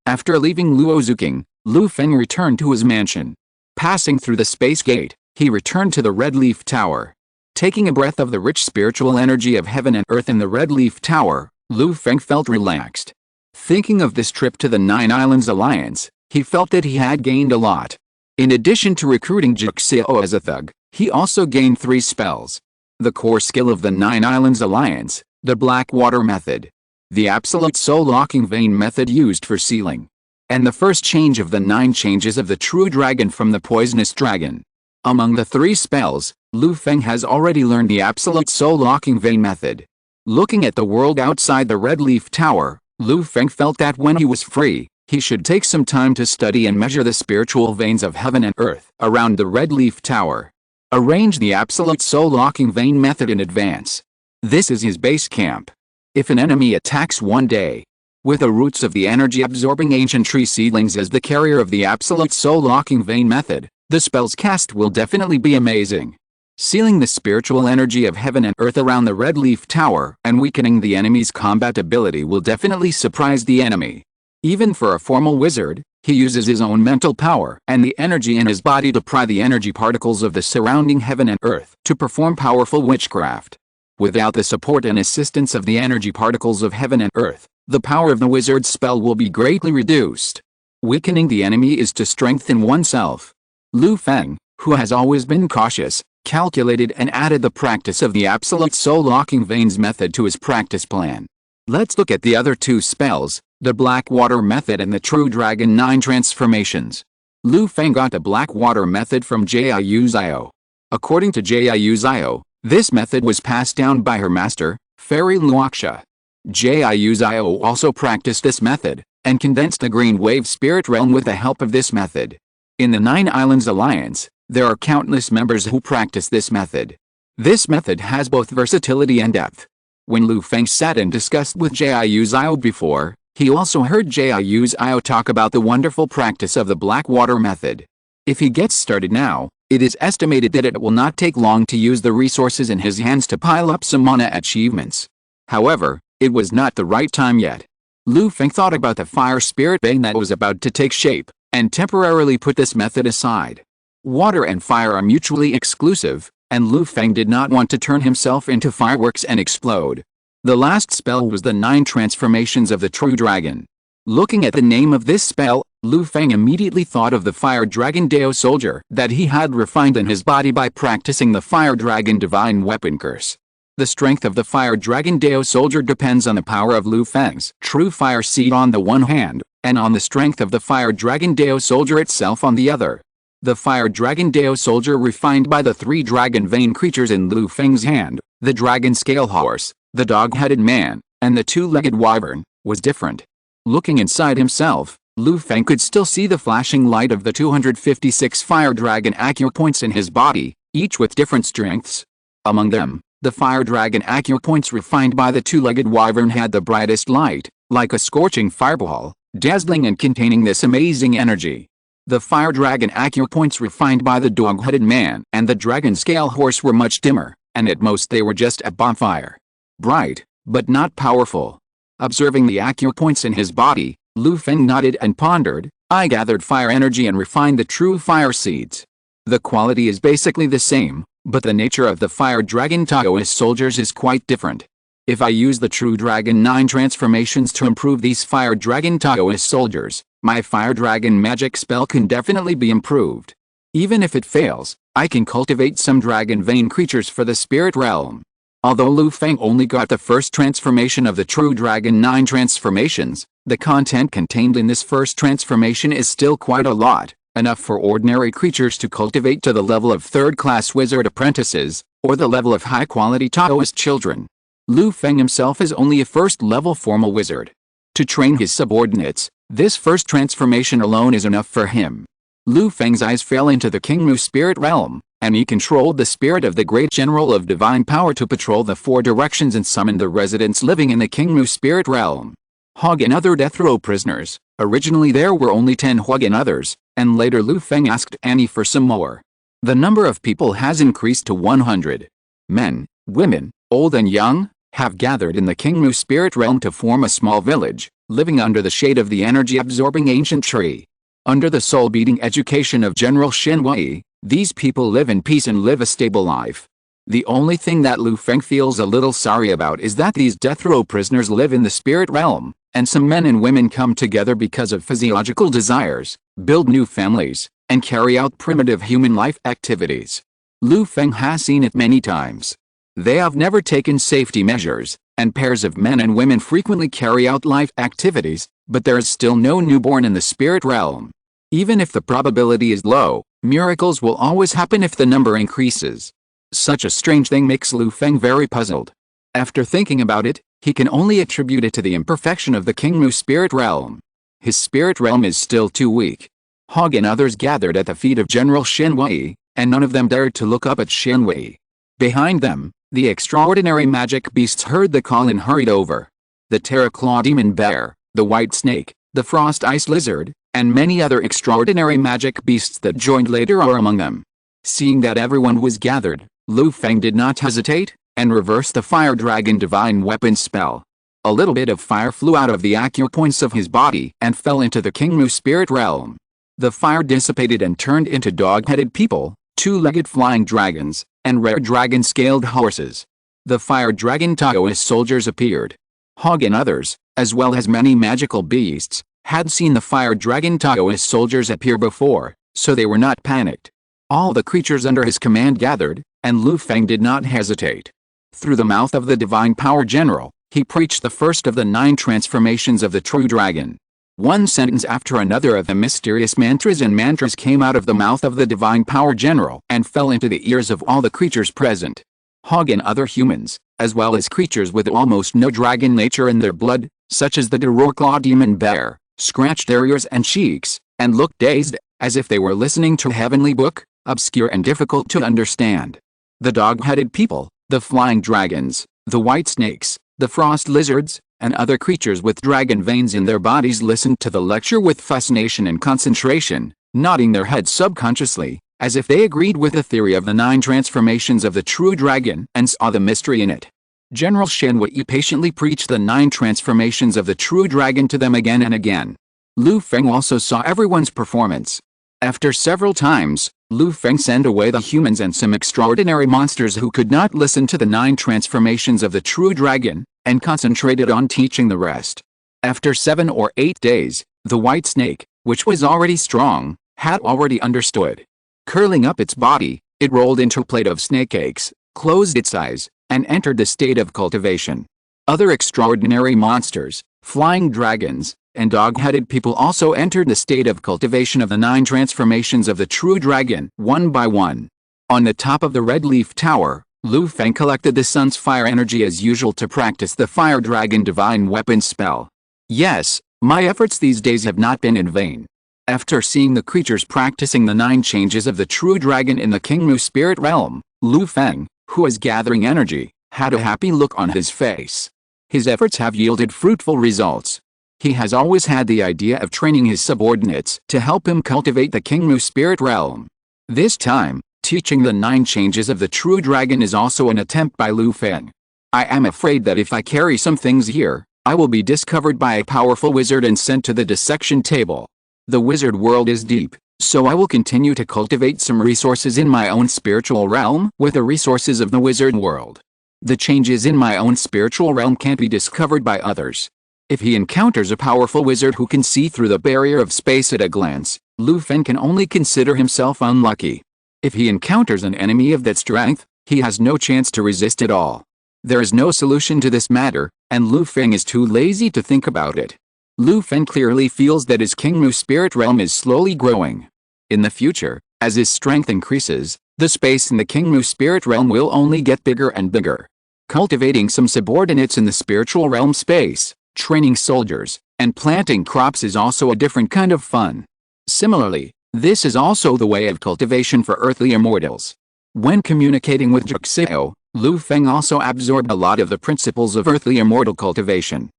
After leaving Luo Zuking, Lu Feng returned to his mansion. Passing through the space gate, he returned to the Red Leaf Tower. Taking a breath of the rich spiritual energy of heaven and earth in the Red Leaf Tower, Lu Feng felt relaxed. Thinking of this trip to the Nine Islands Alliance, he felt that he had gained a lot. In addition to recruiting Joxiao as a thug, he also gained 3 spells. The core skill of the Nine Islands Alliance, the Black Water Method, the Absolute Soul Locking Vein Method used for sealing, and the first change of the 9 changes of the True Dragon from the Poisonous Dragon. Among the 3 spells, Lu Feng has already learned the Absolute Soul Locking Vein Method. Looking at the world outside the Red Leaf Tower, Lu Feng felt that when he was free, he should take some time to study and measure the spiritual veins of heaven and earth around the Red Leaf Tower. Arrange the Absolute Soul Locking Vein Method in advance. This is his base camp. If an enemy attacks one day, with the roots of the energy-absorbing ancient tree seedlings as the carrier of the Absolute Soul Locking Vein Method, the spells cast will definitely be amazing. Sealing the spiritual energy of heaven and earth around the Red Leaf Tower and weakening the enemy's combat ability will definitely surprise the enemy. Even for a formal wizard, he uses his own mental power and the energy in his body to pry the energy particles of the surrounding heaven and earth to perform powerful witchcraft. Without the support and assistance of the energy particles of heaven and earth, the power of the wizard's spell will be greatly reduced. Weakening the enemy is to strengthen oneself. Lu Feng, who has always been cautious, calculated and added the practice of the Absolute Soul Locking Veins method to his practice plan. Let's look at the other two spells, the Blackwater Method and the True Dragon 9 Transformations. Lu Feng got the Blackwater Method from Jiu Zhao. According to Jiu Zhao, this method was passed down by her master, Fairy Luoxia. Jiu Zhao also practiced this method, and condensed the Green Wave Spirit Realm with the help of this method. In the Nine Islands Alliance, there are countless members who practice this method. This method has both versatility and depth. When Lu Feng sat and discussed with Jiu Zhao before, he also heard Jiu Zhao talk about the wonderful practice of the Blackwater Method. If he gets started now, it is estimated that it will not take long to use the resources in his hands to pile up some mana achievements. However, it was not the right time yet. Lu Feng thought about the fire spirit bane that was about to take shape, and temporarily put this method aside. Water and fire are mutually exclusive, and Lu Feng did not want to turn himself into fireworks and explode. The last spell was the 9 Transformations of the True Dragon. Looking at the name of this spell, Lu Feng immediately thought of the Fire Dragon Dao Soldier that he had refined in his body by practicing the Fire Dragon Divine Weapon Curse. The strength of the Fire Dragon Dao Soldier depends on the power of Lu Feng's True Fire Seed on the one hand, and on the strength of the Fire Dragon Dao Soldier itself on the other. The Fire Dragon Dao Soldier refined by the 3 dragon vein creatures in Lu Feng's hand, the Dragon Scale Horse, the Dog-Headed Man, and the 2-legged Wyvern, was different. Looking inside himself, Lu Feng could still see the flashing light of the 256 Fire Dragon acupoints in his body, each with different strengths. Among them, the Fire Dragon acupoints refined by the 2-legged Wyvern had the brightest light, like a scorching fireball, dazzling and containing this amazing energy. The Fire Dragon acupoints refined by the Dog-Headed Man and the Dragon Scale Horse were much dimmer, and at most they were just a bonfire. Bright, but not powerful. Observing the acupoints in his body, Lu Feng nodded and pondered. I gathered fire energy and refined the true fire seeds. The quality is basically the same, but the nature of the Fire Dragon Taoist soldiers is quite different. If I use the True Dragon 9 Transformations to improve these Fire Dragon Taoist soldiers, my Fire Dragon magic spell can definitely be improved. Even if it fails, I can cultivate some dragon vein creatures for the spirit realm. Although Lu Feng only got the first transformation of the True Dragon 9 Transformations, the content contained in this first transformation is still quite a lot, enough for ordinary creatures to cultivate to the level of third-class wizard apprentices, or the level of high-quality Taoist children. Lu Feng himself is only a first-level formal wizard. To train his subordinates, this first transformation alone is enough for him. Lu Feng's eyes fell into the Kingmu spirit realm, and he controlled the spirit of the great general of divine power to patrol the 4 directions and summon the residents living in the Kingmu spirit realm. Hongye and other death row prisoners. Originally there were only 10 Hongye and others, and later Lu Feng asked Annie for some more. The number of people has increased to 100. Men, women, old and young, have gathered in the Kingmu spirit realm to form a small village, living under the shade of the energy-absorbing ancient tree. Under the soul-beating education of General Hongye, these people live in peace and live a stable life. The only thing that Lu Feng feels a little sorry about is that these death row prisoners live in the spirit realm, and some men and women come together because of physiological desires, build new families, and carry out primitive human life activities. Lu Feng has seen it many times. They have never taken safety measures, and pairs of men and women frequently carry out life activities, but there is still no newborn in the spirit realm. Even if the probability is low, miracles will always happen if the number increases. Such a strange thing makes Lu Feng very puzzled. After thinking about it, he can only attribute it to the imperfection of the Kingmu spirit realm. His spirit realm is still too weak. Hongye and others gathered at the feet of General Hongye, and none of them dared to look up at Hongye. Behind them, the extraordinary magic beasts heard the call and hurried over. The Terraclaw Demon Bear, the White Snake, the Frost Ice Lizard, and many other extraordinary magic beasts that joined later are among them. Seeing that everyone was gathered, Lu Feng did not hesitate, and reversed the Fire Dragon Divine Weapon spell. A little bit of fire flew out of the acupoints of his body and fell into the Kingmu spirit realm. The fire dissipated and turned into dog-headed people, 2-legged flying dragons, and rare dragon-scaled horses. The Fire Dragon Taoist soldiers appeared. Hongye and others, as well as many magical beasts, had seen the Fire Dragon Taoist soldiers appear before, so they were not panicked. All the creatures under his command gathered, and Lu Feng did not hesitate. Through the mouth of the Divine Power General, He preached the first of the 9 transformations of the true dragon. One sentence after another of the mysterious mantras came out of the mouth of the divine power general and fell into the ears of all the creatures present. Hongye and other humans, as well as creatures with almost no dragon nature in their blood, such as the Dororclaw demon bear, scratched their ears and cheeks, and looked dazed, as if they were listening to a heavenly book, obscure and difficult to understand. The dog-headed people, the flying dragons, the white snakes, the frost lizards, and other creatures with dragon veins in their bodies listened to the lecture with fascination and concentration, nodding their heads subconsciously, as if they agreed with the theory of the 9 transformations of the true dragon and saw the mystery in it. General Shen Wei patiently preached the 9 transformations of the true dragon to them again and again. Lu Feng also saw everyone's performance. After several times, Lu Feng sent away the humans and some extraordinary monsters who could not listen to the 9 transformations of the true dragon, and concentrated on teaching the rest. After 7 or 8 days, the white snake, which was already strong, had already understood. Curling up its body, it rolled into a plate of snake eggs, closed its eyes, and entered the state of cultivation. Other extraordinary monsters, flying dragons, and dog-headed people also entered the state of cultivation of the 9 transformations of the true dragon, one by one. On the top of the red leaf tower, Lu Feng collected the sun's fire energy as usual to practice the fire dragon divine weapon spell. Yes, my efforts these days have not been in vain. After seeing the creatures practicing the 9 changes of the true dragon in the Kingmu spirit realm, Lu Feng, who was gathering energy, had a happy look on his face. His efforts have yielded fruitful results. He has always had the idea of training his subordinates to help him cultivate the Kingmu spirit realm. This time, teaching the 9 changes of the true dragon is also an attempt by Lu Feng. I am afraid that if I carry some things here, I will be discovered by a powerful wizard and sent to the dissection table. The wizard world is deep, so I will continue to cultivate some resources in my own spiritual realm with the resources of the wizard world. The changes in my own spiritual realm can't be discovered by others. If he encounters a powerful wizard who can see through the barrier of space at a glance, Lu Feng can only consider himself unlucky. If he encounters an enemy of that strength, he has no chance to resist at all. There is no solution to this matter, and Lu Feng is too lazy to think about it. Lu Feng clearly feels that his Kingmu spirit realm is slowly growing. In the future, as his strength increases, the space in the Kingmu spirit realm will only get bigger and bigger. Cultivating some subordinates in the spiritual realm space, training soldiers, and planting crops is also a different kind of fun. Similarly, this is also the way of cultivation for earthly immortals. When communicating with Juxeo, Lu Feng also absorbed a lot of the principles of earthly immortal cultivation.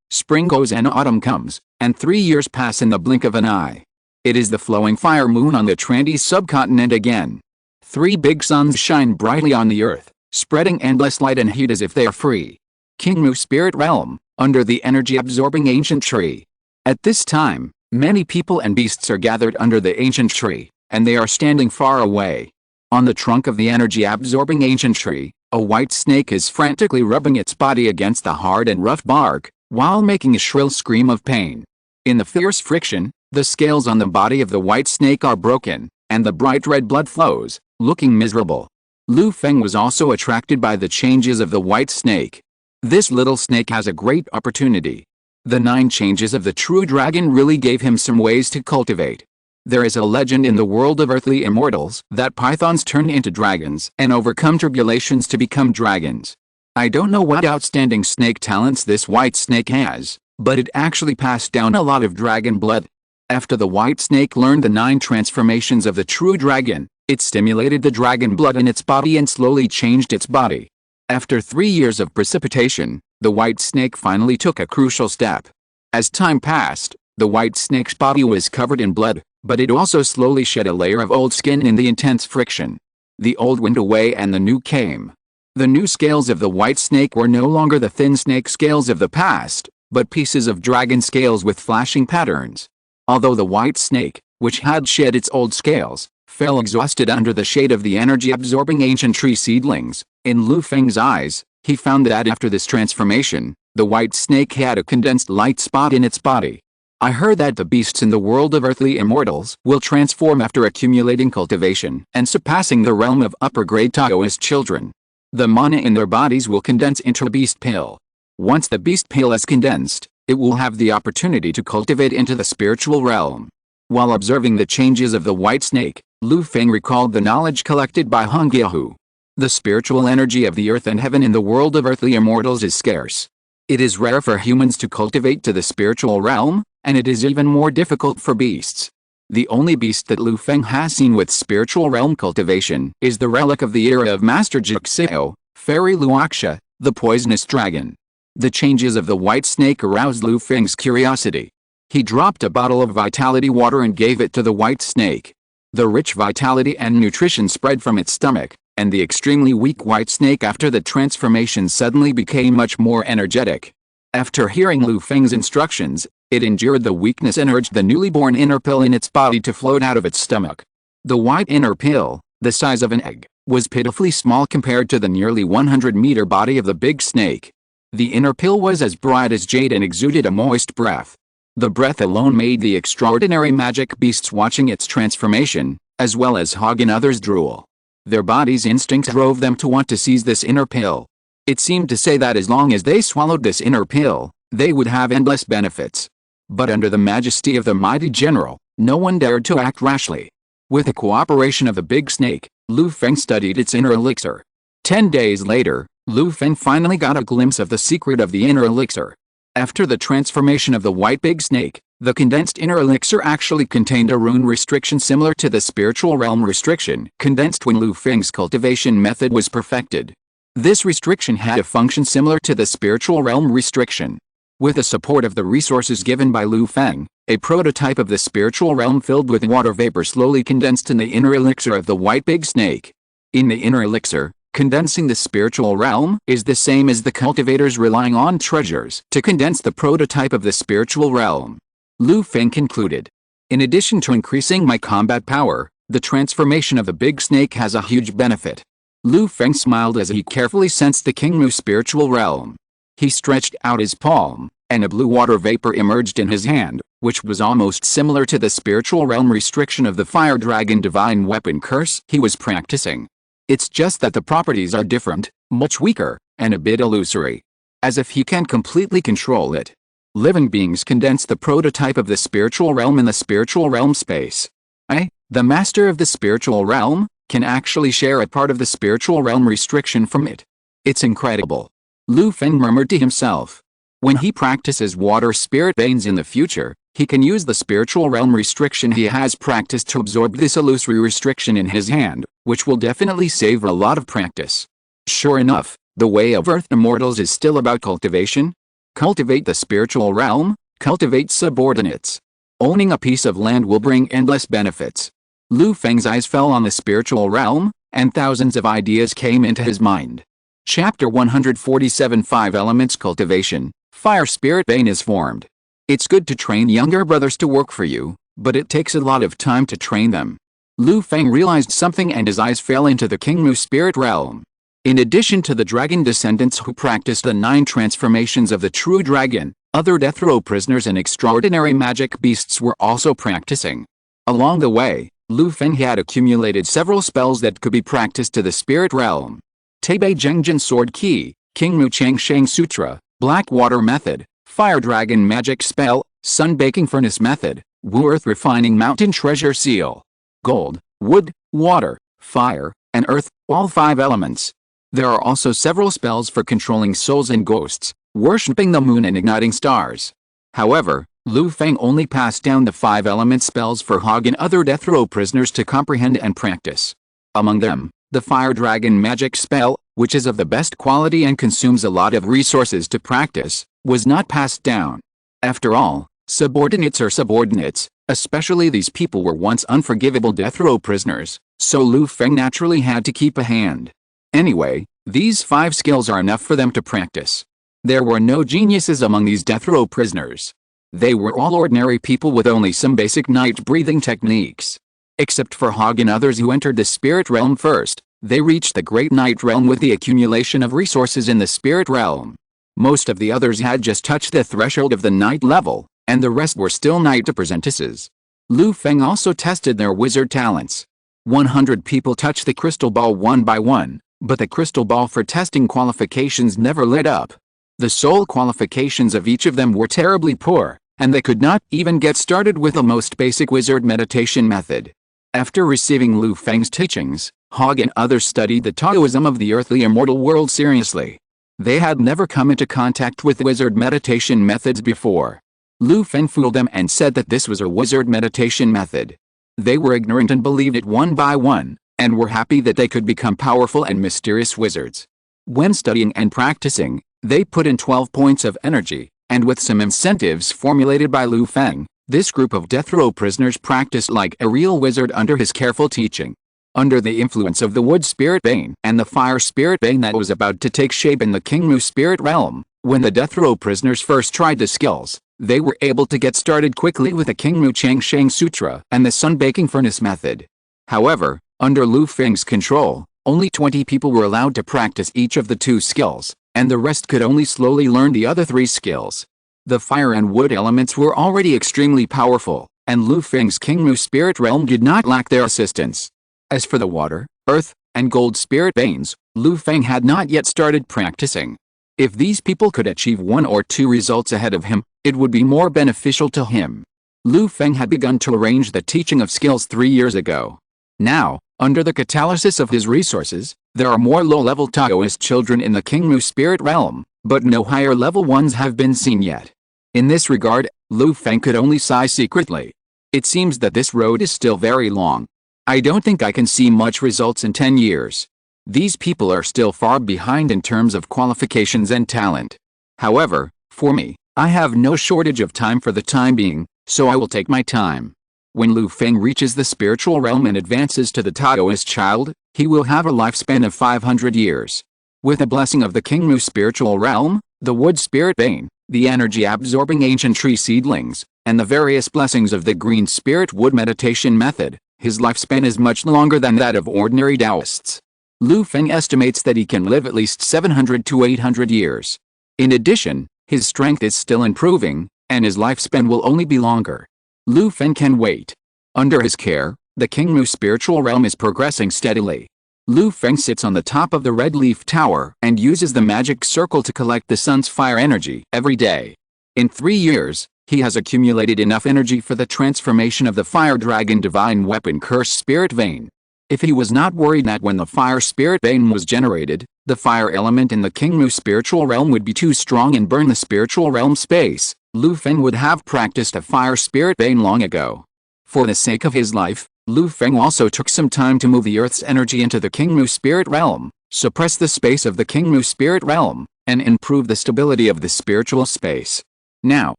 Spring goes and autumn comes, and 3 years pass in the blink of an eye. It is the flowing fire moon on the Trandy subcontinent again. 3 big suns shine brightly on the earth, spreading endless light and heat as if they are free. Kingmu spirit realm, under the energy-absorbing ancient tree. At this time, many people and beasts are gathered under the ancient tree, and they are standing far away. On the trunk of the energy-absorbing ancient tree, a white snake is frantically rubbing its body against the hard and rough bark, while making a shrill scream of pain. In the fierce friction, the scales on the body of the white snake are broken, and the bright red blood flows, looking miserable. Lu Feng was also attracted by the changes of the white snake. This little snake has a great opportunity. The 9 changes of the true dragon really gave him some ways to cultivate. There is a legend in the world of earthly immortals that pythons turn into dragons and overcome tribulations to become dragons. I don't know what outstanding snake talents this white snake has, but it actually passed down a lot of dragon blood. After the white snake learned the 9 transformations of the true dragon, it stimulated the dragon blood in its body and slowly changed its body. After 3 years of precipitation, the white snake finally took a crucial step. As time passed, the white snake's body was covered in blood, but it also slowly shed a layer of old skin in the intense friction. The old went away and the new came. The new scales of the white snake were no longer the thin snake scales of the past, but pieces of dragon scales with flashing patterns. Although the white snake, which had shed its old scales, fell exhausted under the shade of the energy-absorbing ancient tree seedlings, in Lu Feng's eyes, he found that after this transformation, the white snake had a condensed light spot in its body. I heard that the beasts in the world of earthly immortals will transform after accumulating cultivation and surpassing the realm of upper-grade Taoist children. The mana in their bodies will condense into a beast pill. Once the beast pale is condensed, it will have the opportunity to cultivate into the spiritual realm. While observing the changes of the white snake, Lu Feng recalled the knowledge collected by Hongye. The spiritual energy of the earth and heaven in the world of earthly immortals is scarce. It is rare for humans to cultivate to the spiritual realm, and it is even more difficult for beasts. The only beast that Lu Feng has seen with spiritual realm cultivation is the relic of the era of Master Jixio, Fairy Luoxia, the poisonous dragon. The changes of the white snake aroused Lu Feng's curiosity. He dropped a bottle of vitality water and gave it to the white snake. The rich vitality and nutrition spread from its stomach, and the extremely weak white snake after the transformation suddenly became much more energetic. After hearing Lu Feng's instructions, it endured the weakness and urged the newly born inner pill in its body to float out of its stomach. The white inner pill, the size of an egg, was pitifully small compared to the nearly 100-meter body of the big snake. The inner pill was as bright as jade and exuded a moist breath. The breath alone made the extraordinary magic beasts watching its transformation, as well as Hongye and others, drool. Their body's instincts drove them to want to seize this inner pill. It seemed to say that as long as they swallowed this inner pill, they would have endless benefits. But under the majesty of the mighty general, no one dared to act rashly. With the cooperation of the big snake, Lu Feng studied its inner elixir. 10 days later, Lu Feng finally got a glimpse of the secret of the inner elixir. After the transformation of the white big snake, the condensed inner elixir actually contained a rune restriction similar to the spiritual realm restriction condensed when Lu Feng's cultivation method was perfected. This restriction had a function similar to the spiritual realm restriction. With the support of the resources given by Lu Feng, a prototype of the spiritual realm filled with water vapor slowly condensed in the inner elixir of the white big snake. In the inner elixir, condensing the spiritual realm is the same as the cultivators relying on treasures to condense the prototype of the spiritual realm. Lu Feng concluded. In addition to increasing my combat power, the transformation of the big snake has a huge benefit. Lu Feng smiled as he carefully sensed the Kingmu spiritual realm. He stretched out his palm, and a blue water vapor emerged in his hand, which was almost similar to the spiritual realm restriction of the fire dragon divine weapon curse he was practicing. It's just that the properties are different, much weaker, and a bit illusory. As if he can't completely control it. Living beings condense the prototype of the spiritual realm in the spiritual realm space. The master of the spiritual realm, can actually share a part of the spiritual realm restriction from it. It's incredible. Lu Feng murmured to himself. When he practices water spirit veins in the future, he can use the spiritual realm restriction he has practiced to absorb this illusory restriction in his hand, which will definitely save a lot of practice. Sure enough, the way of Earth Immortals is still about cultivation. Cultivate the spiritual realm, cultivate subordinates. Owning a piece of land will bring endless benefits. Lu Feng's eyes fell on the spiritual realm, and thousands of ideas came into his mind. Chapter 147 5 Elements Cultivation. Fire Spirit Vein is formed. It's good to train younger brothers to work for you, but it takes a lot of time to train them. Lu Feng realized something and his eyes fell into the Kingmu spirit realm. In addition to the dragon descendants who practiced the 9 transformations of the true dragon, other death row prisoners and extraordinary magic beasts were also practicing. Along the way, Lu Feng had accumulated several spells that could be practiced to the spirit realm. Tebei Zhengjin Sword Key, Kingmu Changsheng Sutra, Black Water Method, Fire Dragon Magic Spell, Sun Baking Furnace Method, Wu Earth Refining Mountain Treasure Seal. Gold, wood, water, fire, and earth, all 5 elements. There are also several spells for controlling souls and ghosts, worshipping the moon and igniting stars. However, Lu Feng only passed down the 5 element spells for Hongye and other death row prisoners to comprehend and practice. Among them, the Fire Dragon Magic Spell, which is of the best quality and consumes a lot of resources to practice, was not passed down. After all, subordinates are subordinates, especially these people were once unforgivable death row prisoners, so Lu Feng naturally had to keep a hand. Anyway, these 5 skills are enough for them to practice. There were no geniuses among these death row prisoners. They were all ordinary people with only some basic night breathing techniques. Except for Hongye and others who entered the spirit realm first, they reached the great night realm with the accumulation of resources in the spirit realm. Most of the others had just touched the threshold of the night level, and the rest were still night apprentices. Lu Feng also tested their wizard talents. 100 people touched the crystal ball one by one, but the crystal ball for testing qualifications never lit up. The sole qualifications of each of them were terribly poor, and they could not even get started with the most basic wizard meditation method. After receiving Lu Feng's teachings, Hongye and others studied the Taoism of the earthly immortal world seriously. They had never come into contact with wizard meditation methods before. Lu Feng fooled them and said that this was a wizard meditation method. They were ignorant and believed it one by one, and were happy that they could become powerful and mysterious wizards. When studying and practicing, they put in 12 points of energy, and with some incentives formulated by Lu Feng, this group of death row prisoners practiced like a real wizard under his careful teaching. Under the influence of the wood spirit bane and the fire spirit bane that was about to take shape in the Kingmu spirit realm, when the death row prisoners first tried the skills, they were able to get started quickly with the Kingmu Changsheng Sutra and the Sun Baking Furnace method. However, under Lu Feng's control, only 20 people were allowed to practice each of the 2 skills, and the rest could only slowly learn the other 3 skills. The fire and wood elements were already extremely powerful, and Lu Feng's Kingmu spirit realm did not lack their assistance. As for the water, earth, and gold spirit banes, Lu Feng had not yet started practicing. If these people could achieve 1 or 2 results ahead of him, it would be more beneficial to him. Lu Feng had begun to arrange the teaching of skills 3 years ago. Now, under the catalysis of his resources, there are more low-level Taoist children in the Kingmu spirit realm, but no higher-level ones have been seen yet. In this regard, Lu Feng could only sigh secretly. It seems that this road is still very long. I don't think I can see much results in 10 years. These people are still far behind in terms of qualifications and talent. However, for me, I have no shortage of time for the time being, so I will take my time. When Lu Feng reaches the spiritual realm and advances to the Taoist child, he will have a lifespan of 500 years. With the blessing of the Kingmu spiritual realm, the wood spirit bane, the energy-absorbing ancient tree seedlings, and the various blessings of the green spirit wood meditation method, his lifespan is much longer than that of ordinary Taoists. Lu Feng estimates that he can live at least 700 to 800 years. In addition, his strength is still improving, and his lifespan will only be longer. Lu Feng can wait. Under his care, the Kingmu spiritual realm is progressing steadily. Lu Feng sits on the top of the red leaf tower and uses the magic circle to collect the sun's fire energy every day. In 3 years, he has accumulated enough energy for the transformation of the fire dragon divine weapon curse spirit vein. If he was not worried that when the fire spirit vein was generated, the fire element in the Kingmu spiritual realm would be too strong and burn the spiritual realm space, Lu Feng would have practiced a fire spirit vein long ago. For the sake of his life, Lu Feng also took some time to move the earth's energy into the Kingmu spirit realm, suppress the space of the Kingmu spirit realm, and improve the stability of the spiritual space. Now,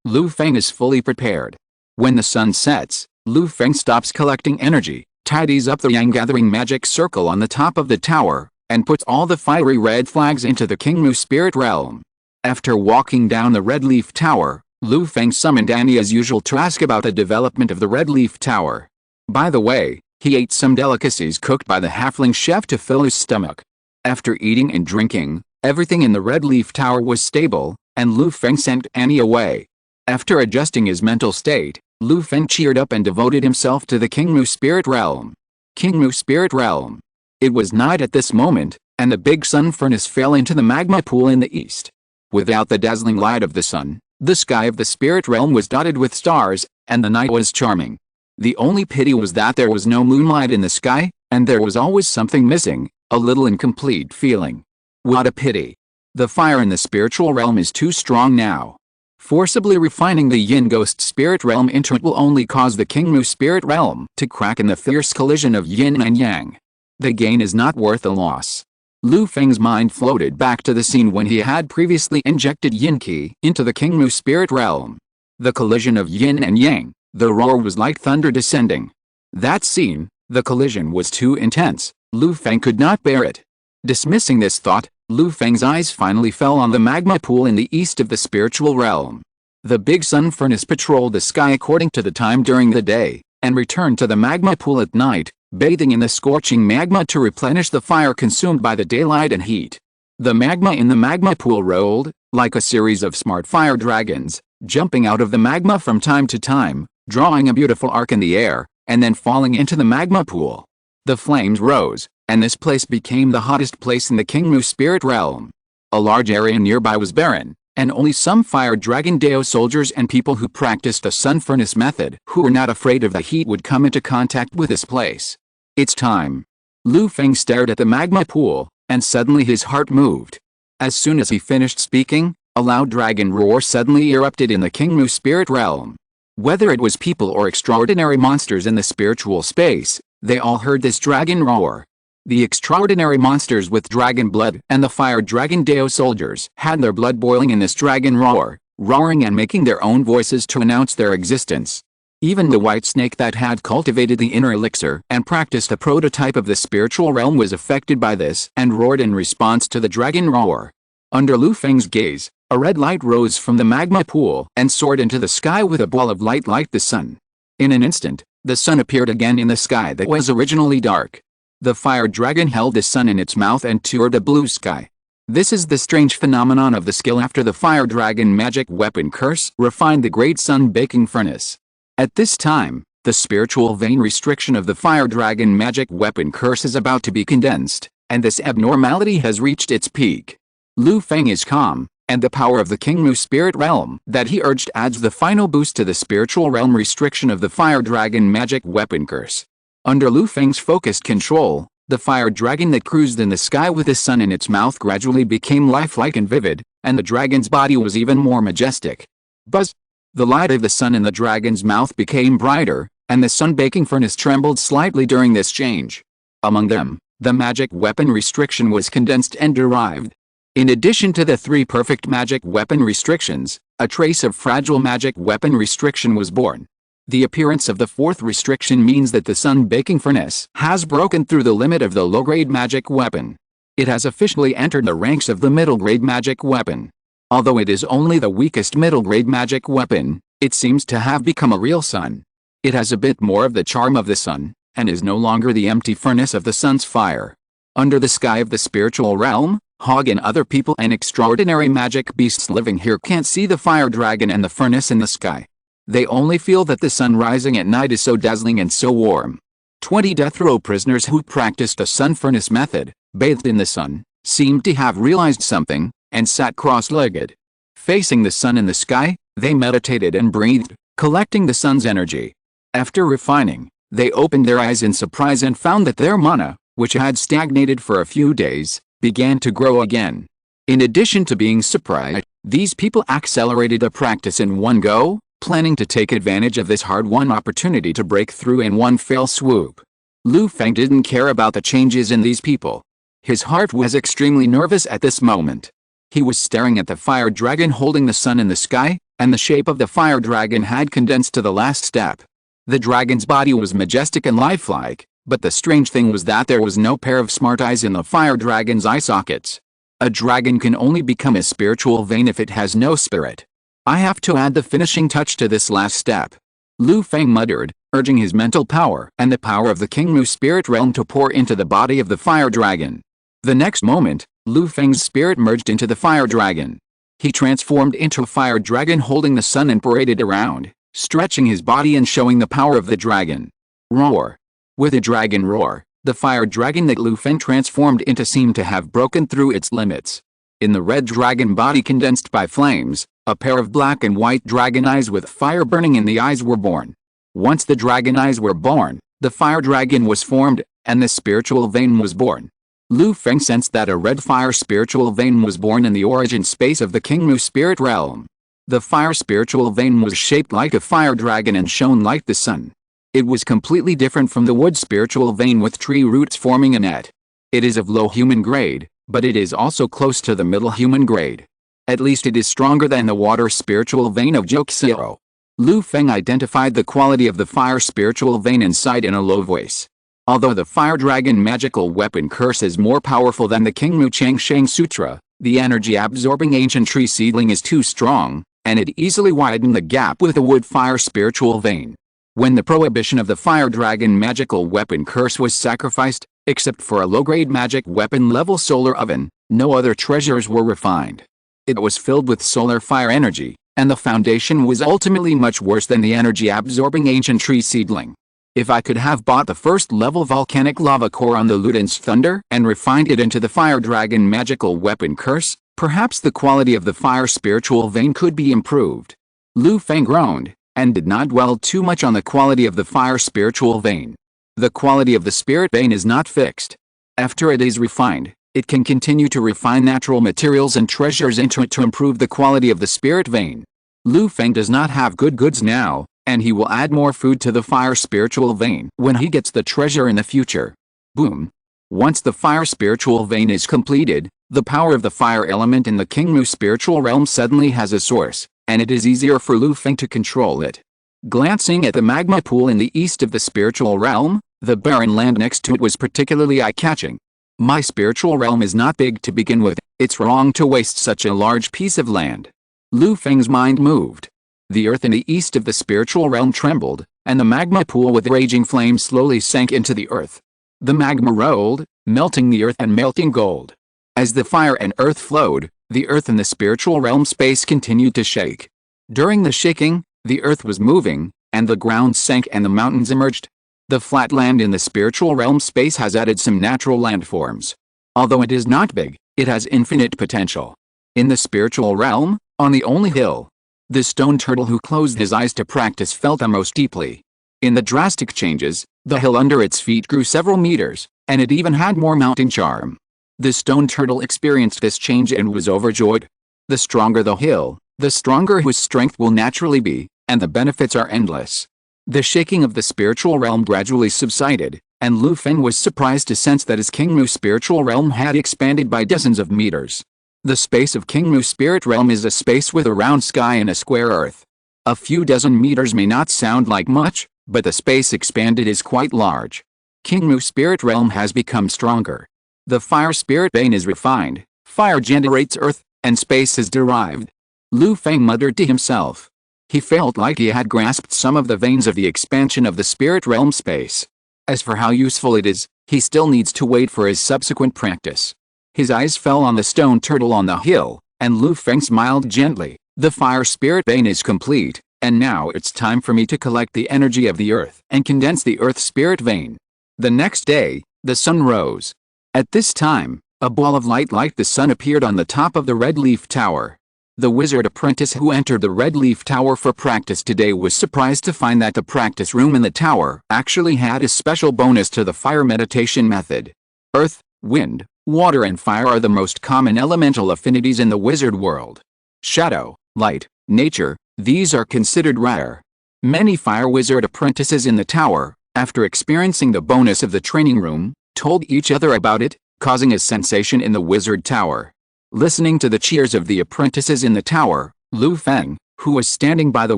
Lu Feng is fully prepared. When the sun sets, Lu Feng stops collecting energy, tidies up the yang-gathering magic circle on the top of the tower, and puts all the fiery red flags into the Kingmu spirit realm. After walking down the red leaf tower, Lu Feng summoned Annie as usual to ask about the development of the red leaf tower. By the way, he ate some delicacies cooked by the halfling chef to fill his stomach. After eating and drinking, everything in the red leaf tower was stable, and Lu Feng sent Annie away. After adjusting his mental state, Lu Feng cheered up and devoted himself to the Kingmu spirit realm. Kingmu spirit realm. It was night at this moment, and the big sun furnace fell into the magma pool in the east. Without the dazzling light of the sun, the sky of the spirit realm was dotted with stars, and the night was charming. The only pity was that there was no moonlight in the sky, and there was always something missing, a little incomplete feeling. What a pity. The fire in the spiritual realm is too strong now. Forcibly refining the yin ghost spirit realm into it will only cause the Kingmu spirit realm to crack in the fierce collision of yin and yang. The gain is not worth the loss. Lu Feng's mind floated back to the scene when he had previously injected yin qi into the Kingmu spirit realm. The collision of yin and yang, the roar was like thunder descending. That scene, the collision was too intense, Lu Feng could not bear it. Dismissing this thought, Lu Feng's eyes finally fell on the magma pool in the east of the spiritual realm. The big sun furnace patrolled the sky according to the time during the day, and returned to the magma pool at night, bathing in the scorching magma to replenish the fire consumed by the daylight and heat. The magma in the magma pool rolled, like a series of smart fire dragons, jumping out of the magma from time to time, drawing a beautiful arc in the air, and then falling into the magma pool. The flames rose, and this place became the hottest place in the Kingmu spirit realm. A large area nearby was barren, and only some fire dragon Dao soldiers and people who practiced the sun furnace method who were not afraid of the heat would come into contact with this place. It's time. Lu Feng stared at the magma pool, and suddenly his heart moved. As soon as he finished speaking, a loud dragon roar suddenly erupted in the Kingmu spirit realm. Whether it was people or extraordinary monsters in the spiritual space, they all heard this dragon roar. The extraordinary monsters with dragon blood and the fire dragon Dao soldiers had their blood boiling in this dragon roar, roaring and making their own voices to announce their existence. Even the white snake that had cultivated the inner elixir and practiced a prototype of the spiritual realm was affected by this and roared in response to the dragon roar. Under Lu Feng's gaze, a red light rose from the magma pool and soared into the sky with a ball of light like the sun. In an instant, the sun appeared again in the sky that was originally dark. The fire dragon held the sun in its mouth and toured a blue sky. This is the strange phenomenon of the skill after the fire dragon magic weapon curse refined the great sun baking furnace. At this time, the spiritual vein restriction of the fire dragon magic weapon curse is about to be condensed, and this abnormality has reached its peak. Lu Feng is calm, and the power of the Kingmu spirit realm that he urged adds the final boost to the spiritual realm restriction of the fire dragon magic weapon curse. Under Lu Feng's focused control, the fire dragon that cruised in the sky with the sun in its mouth gradually became lifelike and vivid, and the dragon's body was even more majestic. Buzz! The light of the sun in the dragon's mouth became brighter, and the sun-baking furnace trembled slightly during this change. Among them, the magic weapon restriction was condensed and derived. In addition to the 3 perfect magic weapon restrictions, a trace of fragile magic weapon restriction was born. The appearance of the 4th restriction means that the sun-baking furnace has broken through the limit of the low-grade magic weapon. It has officially entered the ranks of the middle-grade magic weapon. Although it is only the weakest middle-grade magic weapon, it seems to have become a real sun. It has a bit more of the charm of the sun, and is no longer the empty furnace of the sun's fire. Under the sky of the spiritual realm, Hongye and other people and extraordinary magic beasts living here can't see the fire dragon and the furnace in the sky. They only feel that the sun rising at night is so dazzling and so warm. 20 death row prisoners who practiced the sun furnace method, bathed in the sun, seemed to have realized something, and sat cross-legged. Facing the sun in the sky, they meditated and breathed, collecting the sun's energy. After refining, they opened their eyes in surprise and found that their mana, which had stagnated for a few days, began to grow again. In addition to being surprised, these people accelerated the practice in one go, planning to take advantage of this hard-won opportunity to break through in one fell swoop. Lu Feng didn't care about the changes in these people. His heart was extremely nervous at this moment. He was staring at the fire dragon holding the sun in the sky, and the shape of the fire dragon had condensed to the last step. The dragon's body was majestic and lifelike, but the strange thing was that there was no pair of smart eyes in the fire dragon's eye sockets. A dragon can only become a spiritual vein if it has no spirit. I have to add the finishing touch to this last step. Lu Feng muttered, urging his mental power and the power of the Kingmu spirit realm to pour into the body of the fire dragon. The next moment, Lu Feng's spirit merged into the fire dragon. He transformed into a fire dragon holding the sun and paraded around, stretching his body and showing the power of the dragon. Roar! With a dragon roar, the fire dragon that Lu Feng transformed into seemed to have broken through its limits. In the red dragon body condensed by flames, a pair of black and white dragon eyes with fire burning in the eyes were born. Once the dragon eyes were born, the fire dragon was formed, and the spiritual vein was born. Lu Feng sensed that a red fire spiritual vein was born in the origin space of the Kingmu spirit realm. The fire spiritual vein was shaped like a fire dragon and shone like the sun. It was completely different from the wood spiritual vein with tree roots forming a net. It is of low human grade, but it is also close to the middle human grade. At least it is stronger than the water spiritual vein of Joksiro. Lu Feng identified the quality of the fire spiritual vein inside in a low voice. Although the fire dragon magical weapon curse is more powerful than the Kingmu Changsheng Sutra, the energy-absorbing ancient tree seedling is too strong, and it easily widened the gap with the wood fire spiritual vein. When the prohibition of the fire dragon magical weapon curse was sacrificed, except for a low-grade magic weapon level solar oven, no other treasures were refined. It was filled with solar fire energy, and the foundation was ultimately much worse than the energy-absorbing ancient tree seedling. If I could have bought the first-level volcanic lava core on the Luden's thunder and refined it into the fire dragon magical weapon curse, Perhaps the quality of the fire spiritual vein could be improved. Lu Feng groaned, and did not dwell too much on the quality of the fire spiritual vein. The quality of the spirit vein is not fixed. After it is refined, it can continue to refine natural materials and treasures into it to improve the quality of the spirit vein. Lu Feng does not have good goods now, and he will add more food to the fire spiritual vein when he gets the treasure in the future. Boom. Once the fire spiritual vein is completed, the power of the fire element in the Qingmu spiritual realm suddenly has a source, and it is easier for Lu Feng to control it. Glancing at the magma pool in the east of the spiritual realm, the barren land next to it was particularly eye-catching. My spiritual realm is not big to begin with, it's wrong to waste such a large piece of land. Lu Feng's mind moved. The earth in the east of the spiritual realm trembled, and the magma pool with raging flames slowly sank into the earth. The magma rolled, melting the earth and melting gold. As the fire and earth flowed, the earth in the spiritual realm space continued to shake. During the shaking, the earth was moving, and the ground sank and the mountains emerged. The flat land in the spiritual realm space has added some natural landforms. Although it is not big, it has infinite potential. In the spiritual realm, on the only hill, the stone turtle who closed his eyes to practice felt them most deeply. In the drastic changes, the hill under its feet grew several meters, and it even had more mountain charm. The stone turtle experienced this change and was overjoyed. The stronger the hill, the stronger his strength will naturally be, and the benefits are endless. The shaking of the spiritual realm gradually subsided, and Lu Feng was surprised to sense that his Qingmu spiritual realm had expanded by dozens of meters. The space of Qingmu spirit realm is a space with a round sky and a square earth. A few dozen meters may not sound like much, but the space expanded is quite large. Qingmu spirit realm has become stronger. The fire spirit vein is refined, fire generates earth, and space is derived. Lu Feng muttered to himself. He felt like he had grasped some of the veins of the expansion of the spirit realm space. As for how useful it is, he still needs to wait for his subsequent practice. His eyes fell on the stone turtle on the hill, and Lu Feng smiled gently. The fire spirit vein is complete, and now it's time for me to collect the energy of the earth and condense the earth spirit vein. The next day, the sun rose. At this time, a ball of light like the sun appeared on the top of the red leaf tower. The wizard apprentice who entered the red leaf tower for practice today was surprised to find that the practice room in the tower actually had a special bonus to the fire meditation method. Earth, wind, water and fire are the most common elemental affinities in the wizard world. Shadow, light, nature, these are considered rare. Many fire wizard apprentices in the tower, after experiencing the bonus of the training room, told each other about it, causing a sensation in the wizard tower. Listening to the cheers of the apprentices in the tower, Lu Feng, who was standing by the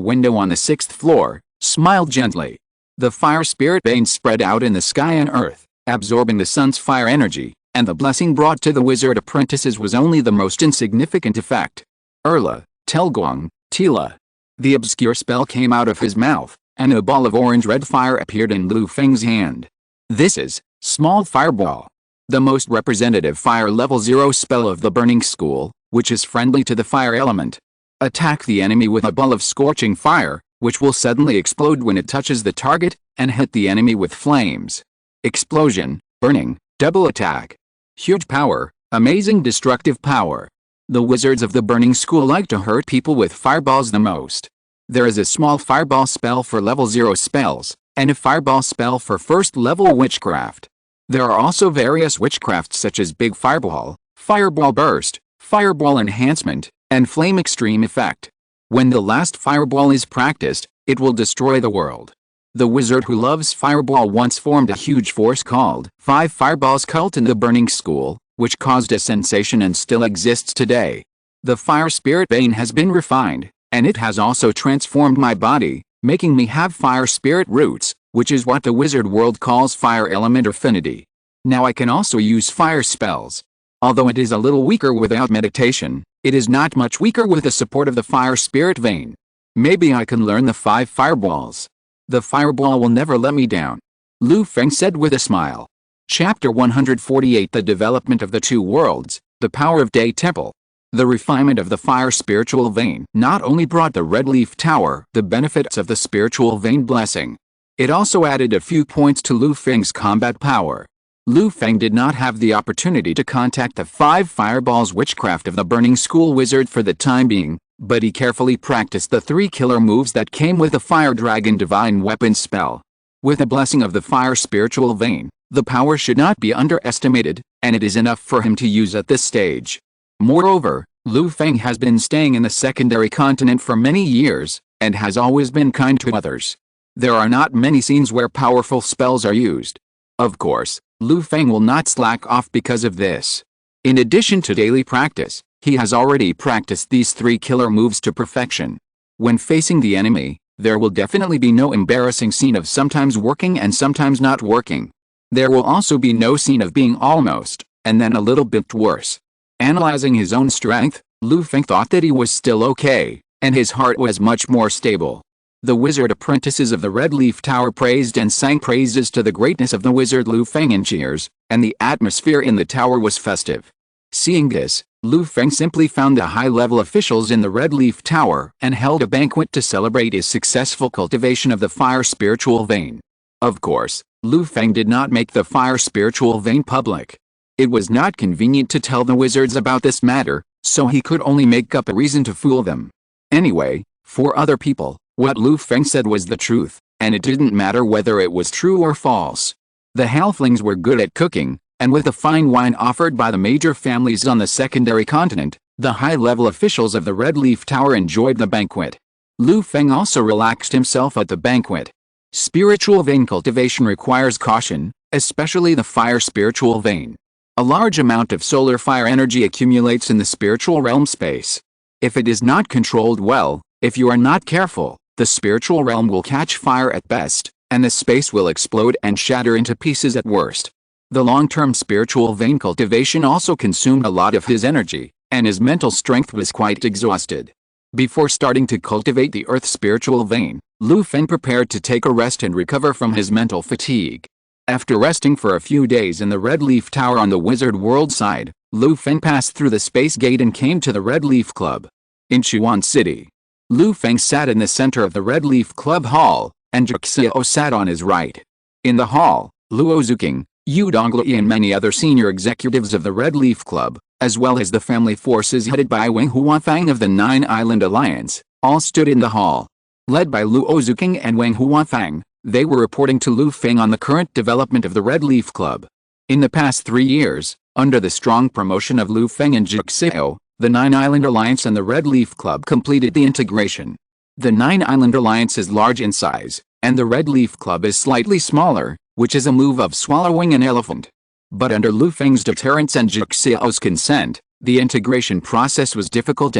window on the 6th floor, smiled gently. The fire spirit vein spread out in the sky and earth, absorbing the sun's fire energy, and the blessing brought to the wizard apprentices was only the most insignificant effect. Erla, Telguang, Tila. The obscure spell came out of his mouth, and a ball of orange-red fire appeared in Lu Feng's hand. This is Small Fireball, the most representative fire level 0 spell of the Burning School, which is friendly to the fire element. Attack the enemy with a ball of scorching fire, which will suddenly explode when it touches the target, and hit the enemy with flames. Explosion, burning, double attack. Huge power, amazing destructive power. The wizards of the Burning School like to hurt people with fireballs the most. There is a small fireball spell for level 0 spells, and a fireball spell for first level witchcraft. There are also various witchcrafts such as Big Fireball, Fireball Burst, Fireball Enhancement, and Flame Extreme Effect. When the last fireball is practiced, it will destroy the world. The wizard who loves fireball once formed a huge force called 5 Fireballs Cult in the Burning School, which caused a sensation and still exists today. The fire spirit vein has been refined, and it has also transformed my body, making me have fire spirit roots, which is what the wizard world calls fire element affinity. Now I can also use fire spells. Although it is a little weaker without meditation, it is not much weaker with the support of the fire spirit vein. Maybe I can learn the 5 fireballs. The fireball will never let me down. Lu Feng said with a smile. Chapter 148 The Development of the Two Worlds, The Power of Day Temple. The refinement of the fire spiritual vein not only brought the Red Leaf Tower the benefits of the spiritual vein blessing, it also added a few points to Lu Feng's combat power. Lu Feng did not have the opportunity to contact the 5 fireballs witchcraft of the Burning School Wizard for the time being, but he carefully practiced the 3 killer moves that came with the Fire Dragon Divine Weapon spell. With the blessing of the Fire Spiritual Vein, the power should not be underestimated, and it is enough for him to use at this stage. Moreover, Lu Feng has been staying in the secondary continent for many years, and has always been kind to others. There are not many scenes where powerful spells are used. Of course, Lu Feng will not slack off because of this. In addition to daily practice, he has already practiced these 3 killer moves to perfection. When facing the enemy, there will definitely be no embarrassing scene of sometimes working and sometimes not working. There will also be no scene of being almost, and then a little bit worse. Analyzing his own strength, Lu Feng thought that he was still okay, and his heart was much more stable. The wizard apprentices of the Red Leaf Tower praised and sang praises to the greatness of the wizard Lu Feng in cheers, and the atmosphere in the tower was festive. Seeing this, Lu Feng simply found the high-level officials in the Red Leaf Tower and held a banquet to celebrate his successful cultivation of the Fire Spiritual Vein. Of course, Lu Feng did not make the Fire Spiritual Vein public. It was not convenient to tell the wizards about this matter, so he could only make up a reason to fool them. Anyway, for other people, what Lu Feng said was the truth, and it didn't matter whether it was true or false. The halflings were good at cooking, and with the fine wine offered by the major families on the secondary continent, the high-level officials of the Red Leaf Tower enjoyed the banquet. Lu Feng also relaxed himself at the banquet. Spiritual vein cultivation requires caution, especially the Fire Spiritual Vein. A large amount of solar fire energy accumulates in the spiritual realm space. If it is not controlled well, if you are not careful, the spiritual realm will catch fire at best, and the space will explode and shatter into pieces at worst. The long-term spiritual vein cultivation also consumed a lot of his energy, and his mental strength was quite exhausted. Before starting to cultivate the Earth spiritual vein, Lu Feng prepared to take a rest and recover from his mental fatigue. After resting for a few days in the Red Leaf Tower on the Wizard World side, Lu Feng passed through the Space Gate and came to the Red Leaf Club. In Chuan City, Lu Feng sat in the center of the Red Leaf Club hall, and Zhu Xiao sat on his right. In the hall, Luo Zuking, Yu Donglai and many other senior executives of the Red Leaf Club, as well as the family forces headed by Wang Huanfang of the Nine Island Alliance, all stood in the hall. Led by Luo Zuking and Wang Huanfang, they were reporting to Lu Feng on the current development of the Red Leaf Club. In the past 3 years, under the strong promotion of Lu Feng and Zhu Xiao, the Nine Island Alliance and the Red Leaf Club completed the integration. The Nine Island Alliance is large in size, and the Red Leaf Club is slightly smaller, which is a move of swallowing an elephant. But under Lu Feng's deterrence and Zhu Xiao's consent, the integration process was difficult,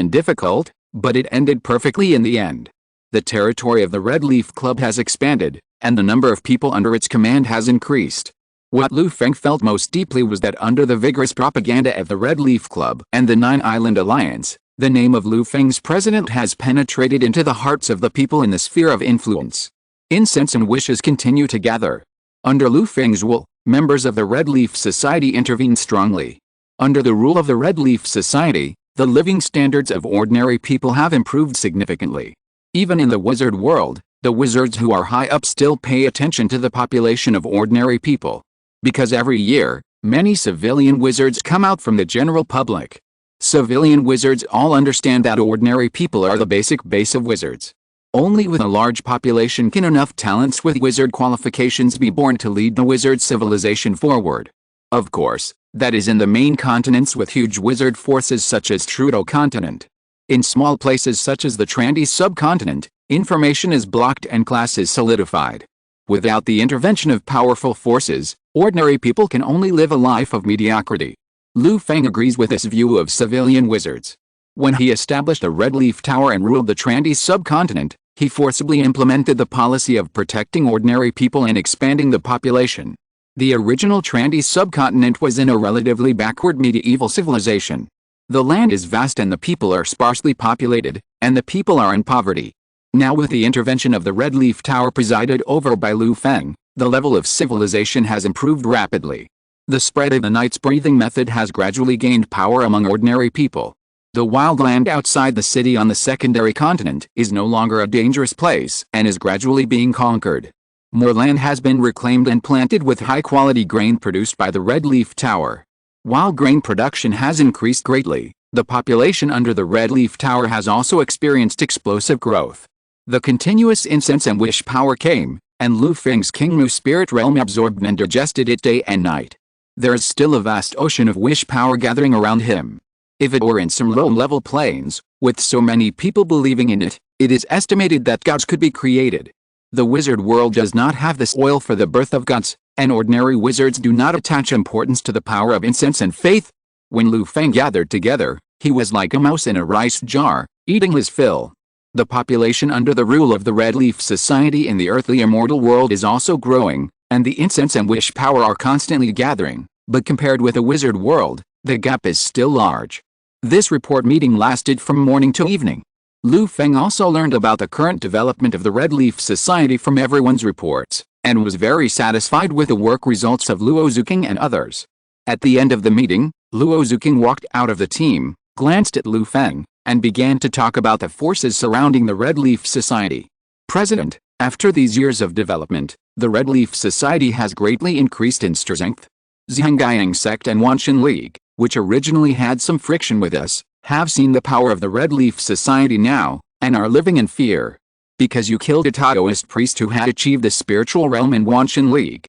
but it ended perfectly in the end. The territory of the Red Leaf Club has expanded, and the number of people under its command has increased. What Lu Feng felt most deeply was that under the vigorous propaganda of the Red Leaf Club and the Nine Island Alliance, the name of Lu Feng's president has penetrated into the hearts of the people in the sphere of influence. Incense and wishes continue to gather. Under Lu Feng's rule, members of the Red Leaf Society intervened strongly. Under the rule of the Red Leaf Society, the living standards of ordinary people have improved significantly. Even in the wizard world, the wizards who are high up still pay attention to the population of ordinary people. Because every year, many civilian wizards come out from the general public. Civilian wizards all understand that ordinary people are the basic base of wizards. Only with a large population can enough talents with wizard qualifications be born to lead the wizard civilization forward. Of course, that is in the main continents with huge wizard forces such as Trudeau continent. In small places such as the Trandy subcontinent, information is blocked and class is solidified. Without the intervention of powerful forces, ordinary people can only live a life of mediocrity. Lu Feng agrees with this view of civilian wizards. When he established the Red Leaf Tower and ruled the Trandy subcontinent, he forcibly implemented the policy of protecting ordinary people and expanding the population. The original Trandy subcontinent was in a relatively backward medieval civilization. The land is vast and the people are sparsely populated, and the people are in poverty. Now with the intervention of the Red Leaf Tower presided over by Lu Feng, the level of civilization has improved rapidly. The spread of the Knight's breathing method has gradually gained power among ordinary people. The wild land outside the city on the secondary continent is no longer a dangerous place and is gradually being conquered. More land has been reclaimed and planted with high-quality grain produced by the Red Leaf Tower. While grain production has increased greatly, the population under the Red Leaf Tower has also experienced explosive growth. The continuous incense and wish power came, and Lu Feng's King Mu spirit realm absorbed and digested it day and night. There is still a vast ocean of wish power gathering around him. If it were in some low-level planes, with so many people believing in it, it is estimated that gods could be created. The wizard world does not have this oil for the birth of gods, and ordinary wizards do not attach importance to the power of incense and faith. When Lu Feng gathered together, he was like a mouse in a rice jar, eating his fill. The population under the rule of the Red Leaf Society in the earthly immortal world is also growing, and the incense and wish power are constantly gathering, but compared with the wizard world, the gap is still large. This report meeting lasted from morning to evening. Lu Feng also learned about the current development of the Red Leaf Society from everyone's reports, and was very satisfied with the work results of Luo Zuking and others. At the end of the meeting, Luo Zuking walked out of the team, glanced at Lu Feng, and began to talk about the forces surrounding the Red Leaf Society. President, after these years of development, the Red Leaf Society has greatly increased in strength. Hongye sect and Wanshan League, which originally had some friction with us, have seen the power of the Red Leaf Society now, and are living in fear. Because you killed a Taoist priest who had achieved the spiritual realm in Wanshan League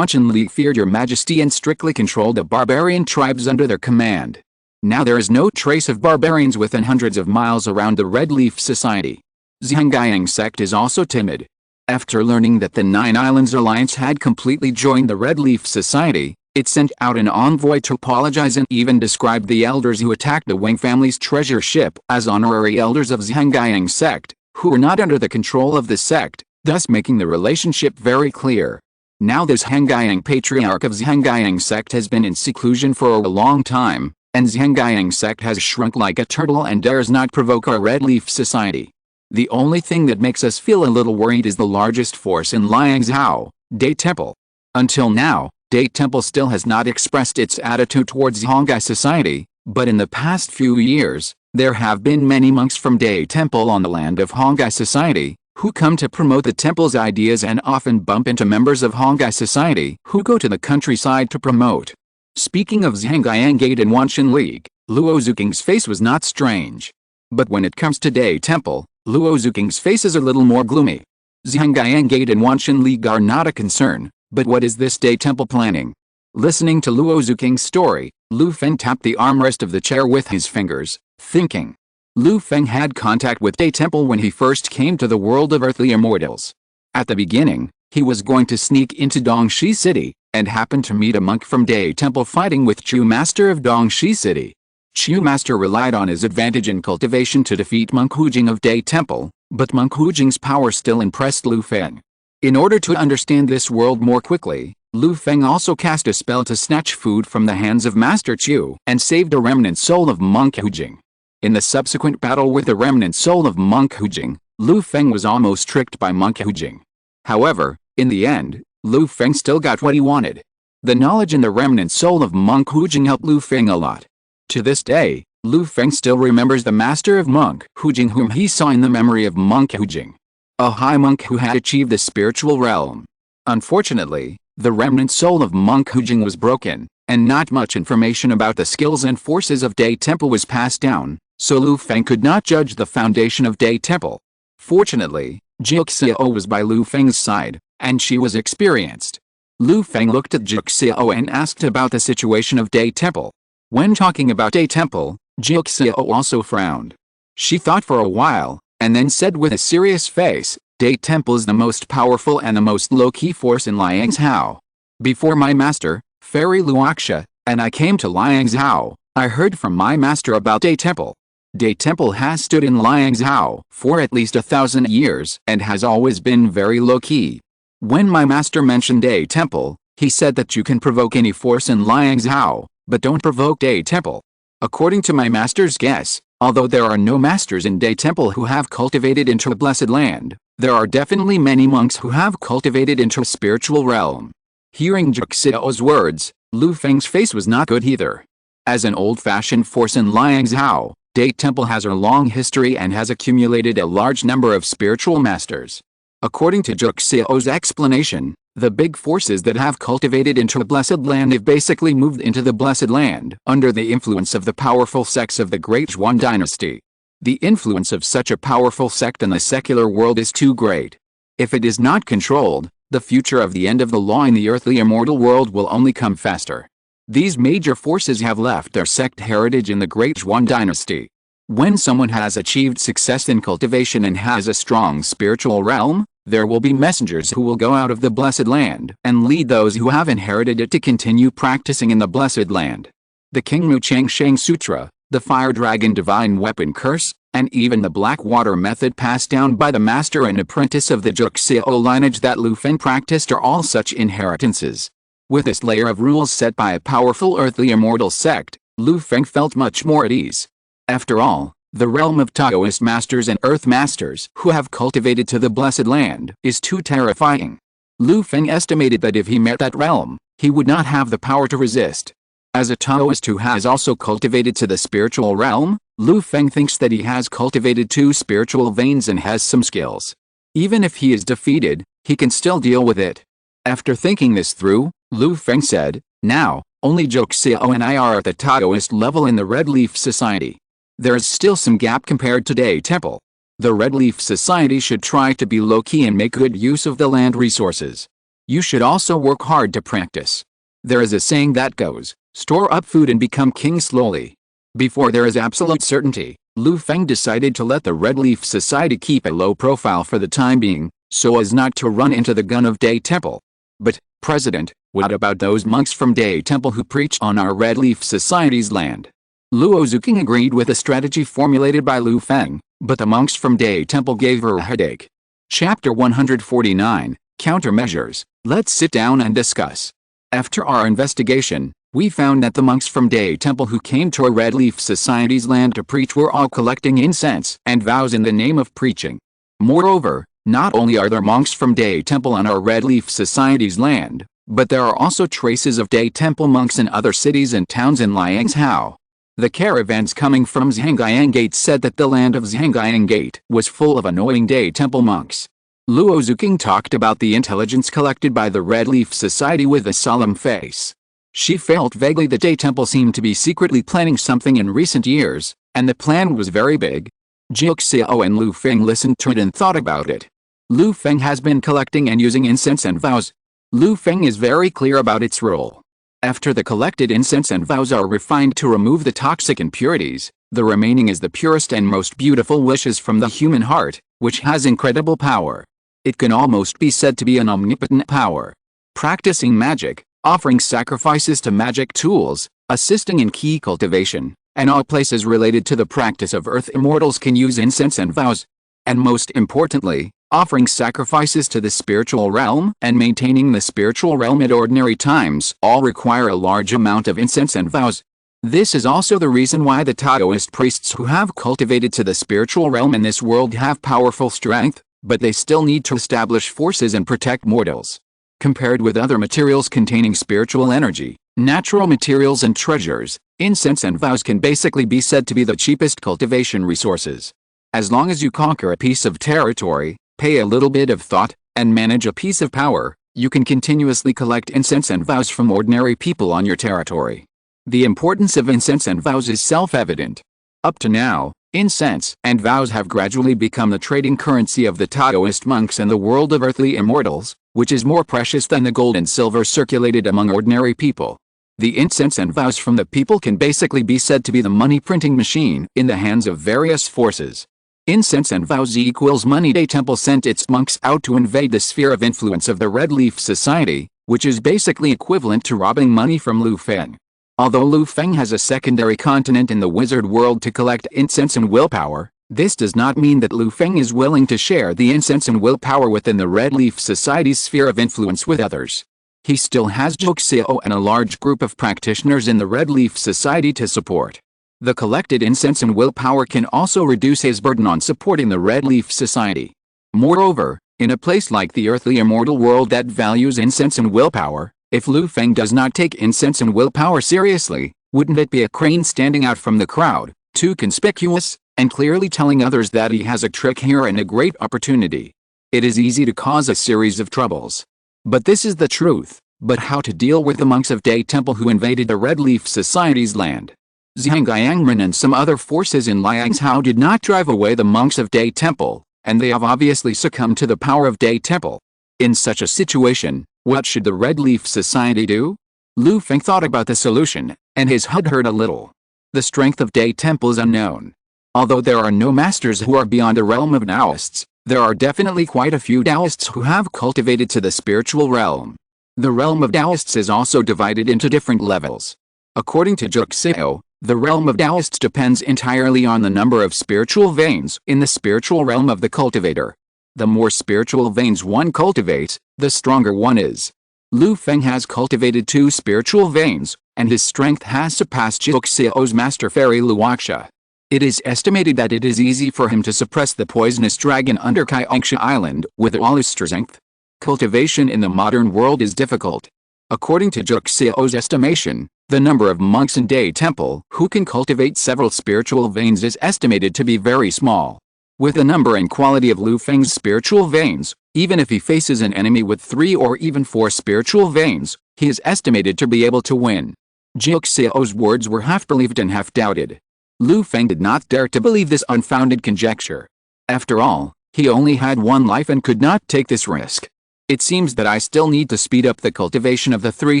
feared your majesty and strictly controlled the barbarian tribes under their command. Now there is no trace of barbarians within hundreds of miles around the Red Leaf Society. Hongye sect is also timid. After learning that the Nine Islands Alliance had completely joined the Red Leaf Society, it sent out an envoy to apologize and even described the elders who attacked the Wang family's treasure ship as honorary elders of Hongye sect, who were not under the control of the sect, thus making the relationship very clear. Now this Hongye patriarch of Hongye sect has been in seclusion for a long time, and Hongye sect has shrunk like a turtle and dares not provoke our Red Leaf Society. The only thing that makes us feel a little worried is the largest force in Liangzhou, Day Temple. Until now, Day Temple still has not expressed its attitude towards Hongye Society, but in the past few years, there have been many monks from Day Temple on the land of Hongye Society, who come to promote the temple's ideas and often bump into members of Hongye Society who go to the countryside to promote. Speaking of Hongye Gate and Wanshan League, Luo Zuking's face was not strange. But when it comes to Day Temple, Luo Zuking's face is a little more gloomy. Hongye Gate and Wanshan League are not a concern. But what is this Day Temple planning? Listening to Luo Zuking's story, Lu Feng tapped the armrest of the chair with his fingers, thinking. Lu Feng had contact with Day Temple when he first came to the world of earthly immortals. At the beginning, he was going to sneak into Dongshi City, and happened to meet a monk from Day Temple fighting with Chu Master of Dongshi City. Chu Master relied on his advantage in cultivation to defeat Monk Hujing of Day Temple, but Monk Hujing's power still impressed Lu Feng. In order to understand this world more quickly, Lu Feng also cast a spell to snatch food from the hands of Master Chu and saved a remnant soul of Monk Hujing. In the subsequent battle with the remnant soul of Monk Hujing, Lu Feng was almost tricked by Monk Hujing. However, in the end, Lu Feng still got what he wanted. The knowledge in the remnant soul of Monk Hujing helped Lu Feng a lot. To this day, Lu Feng still remembers the master of Monk Hujing whom he saw in the memory of Monk Hujing, a high monk who had achieved the spiritual realm. Unfortunately, the remnant soul of Monk Hujing was broken, and not much information about the skills and forces of Day Temple was passed down, so Lu Feng could not judge the foundation of Day Temple. Fortunately, Jixiao was by Lu Feng's side, and she was experienced. Lu Feng looked at Jixiao and asked about the situation of Day Temple. When talking about Day Temple, Jixiao also frowned. She thought for a while, and then said with a serious face, Day Temple is the most powerful and the most low-key force in Liangzhou. Before my master, Fairy Luoxia, and I came to Liangzhou, I heard from my master about Day Temple. Day Temple has stood in Liangzhou for at least 1,000 years and has always been very low-key. When my master mentioned Day Temple, he said that you can provoke any force in Liangzhou, but don't provoke Day Temple. According to my master's guess, although there are no masters in Day Temple who have cultivated into a blessed land, there are definitely many monks who have cultivated into a spiritual realm. Hearing Jixiao's words, Lu Feng's face was not good either. As an old-fashioned force in Liangzhou, Day Temple has a long history and has accumulated a large number of spiritual masters. According to Juxiao's explanation, the big forces that have cultivated into the Blessed Land have basically moved into the Blessed Land under the influence of the powerful sects of the Great Yuan dynasty. The influence of such a powerful sect in the secular world is too great. If it is not controlled, the future of the end of the law in the earthly immortal world will only come faster. These major forces have left their sect heritage in the Great Yuan dynasty. When someone has achieved success in cultivation and has a strong spiritual realm, there will be messengers who will go out of the Blessed Land and lead those who have inherited it to continue practicing in the Blessed Land. The Kingmu Changsheng Sutra, the Fire Dragon Divine Weapon Curse, and even the Black Water Method passed down by the master and apprentice of the Juxiao lineage that Lu Feng practiced are all such inheritances. With this layer of rules set by a powerful earthly immortal sect, Lu Feng felt much more at ease. After all, the realm of Taoist masters and earth masters who have cultivated to the Blessed Land is too terrifying. Lu Feng estimated that if he met that realm, he would not have the power to resist. As a Taoist who has also cultivated to the spiritual realm, Lu Feng thinks that he has cultivated 2 spiritual veins and has some skills. Even if he is defeated, he can still deal with it. After thinking this through, Lu Feng said, "Now, only Juxiao and I are at the Taoist level in the Red Leaf Society. There is still some gap compared to Day Temple. The Red Leaf Society should try to be low-key and make good use of the land resources. You should also work hard to practice. There is a saying that goes, store up food and become king slowly." Before there is absolute certainty, Lu Feng decided to let the Red Leaf Society keep a low profile for the time being, so as not to run into the gun of Day Temple. "But, President, what about those monks from Day Temple who preach on our Red Leaf Society's land?" Luo Zuking agreed with the strategy formulated by Lu Feng, but the monks from Day Temple gave her a headache. Chapter 149, Countermeasures. Let's sit down and discuss. After our investigation, we found that the monks from Day Temple who came to our Red Leaf Society's land to preach were all collecting incense and vows in the name of preaching. Moreover, not only are there monks from Day Temple on our Red Leaf Society's land, but there are also traces of Day Temple monks in other cities and towns in Liangzhou. The caravans coming from Zhangyang Gate said that the land of Zhangyang Gate was full of annoying Day Temple monks. Luo Zuking talked about the intelligence collected by the Red Leaf Society with a solemn face. She felt vaguely that Day Temple seemed to be secretly planning something in recent years, and the plan was very big. Juxiao and Lu Feng listened to it and thought about it. Lu Feng has been collecting and using incense and vows. Lu Feng is very clear about its role. After the collected incense and vows are refined to remove the toxic impurities, the remaining is the purest and most beautiful wishes from the human heart, which has incredible power. It can almost be said to be an omnipotent power. Practicing magic, offering sacrifices to magic tools, assisting in key cultivation, and all places related to the practice of earth immortals can use incense and vows. And most importantly, offering sacrifices to the spiritual realm and maintaining the spiritual realm at ordinary times all require a large amount of incense and vows. This is also the reason why the Taoist priests who have cultivated to the spiritual realm in this world have powerful strength, but they still need to establish forces and protect mortals. Compared with other materials containing spiritual energy, natural materials and treasures, incense and vows can basically be said to be the cheapest cultivation resources. As long as you conquer a piece of territory, pay a little bit of thought, and manage a piece of power, you can continuously collect incense and vows from ordinary people on your territory. The importance of incense and vows is self-evident. Up to now, incense and vows have gradually become the trading currency of the Taoist monks in the world of earthly immortals, which is more precious than the gold and silver circulated among ordinary people. The incense and vows from the people can basically be said to be the money printing machine in the hands of various forces. Incense and vows equals money. Day Temple sent its monks out to invade the sphere of influence of the Red Leaf Society, which is basically equivalent to robbing money from Lu Feng. Although Lu Feng has a secondary continent in the wizard world to collect incense and willpower, this does not mean that Lu Feng is willing to share the incense and willpower within the Red Leaf Society's sphere of influence with others. He still has Juxiao and a large group of practitioners in the Red Leaf Society to support. The collected incense and willpower can also reduce his burden on supporting the Red Leaf Society. Moreover, in a place like the earthly immortal world that values incense and willpower, if Lu Feng does not take incense and willpower seriously, wouldn't it be a crane standing out from the crowd, too conspicuous, and clearly telling others that he has a trick here and a great opportunity? it is easy to cause a series of troubles. But this is the truth. But how to deal with the monks of Day Temple who invaded the Red Leaf Society's land? Zhang Yangmen and some other forces in Liangzhou did not drive away the monks of Day Temple, and they have obviously succumbed to the power of Day Temple. In such a situation, what should the Red Leaf Society do? Lu Feng thought about the solution, and his head hurt a little. The strength of Day Temple is unknown. Although there are no masters who are beyond the realm of Taoists, there are definitely quite a few Taoists who have cultivated to the spiritual realm. The realm of Taoists is also divided into different levels. According to Juxeo, the realm of Taoists depends entirely on the number of spiritual veins in the spiritual realm of the cultivator. The more spiritual veins one cultivates, the stronger one is. Lu Feng has cultivated 2 spiritual veins, and his strength has surpassed Juxeo's master fairy Luoxia. It is estimated that it is easy for him to suppress the poisonous dragon under Kaiangsha Island with all his strength. Cultivation in the modern world is difficult. According to Juxeo's estimation, the number of monks in Day Temple who can cultivate several spiritual veins is estimated to be very small. With the number and quality of Lu Feng's spiritual veins, even if he faces an enemy with 3 or even 4 spiritual veins, he is estimated to be able to win. Juxeo's words were half believed and half doubted. Lu Feng did not dare to believe this unfounded conjecture. After all, he only had 1 life and could not take this risk. It seems that I still need to speed up the cultivation of the 3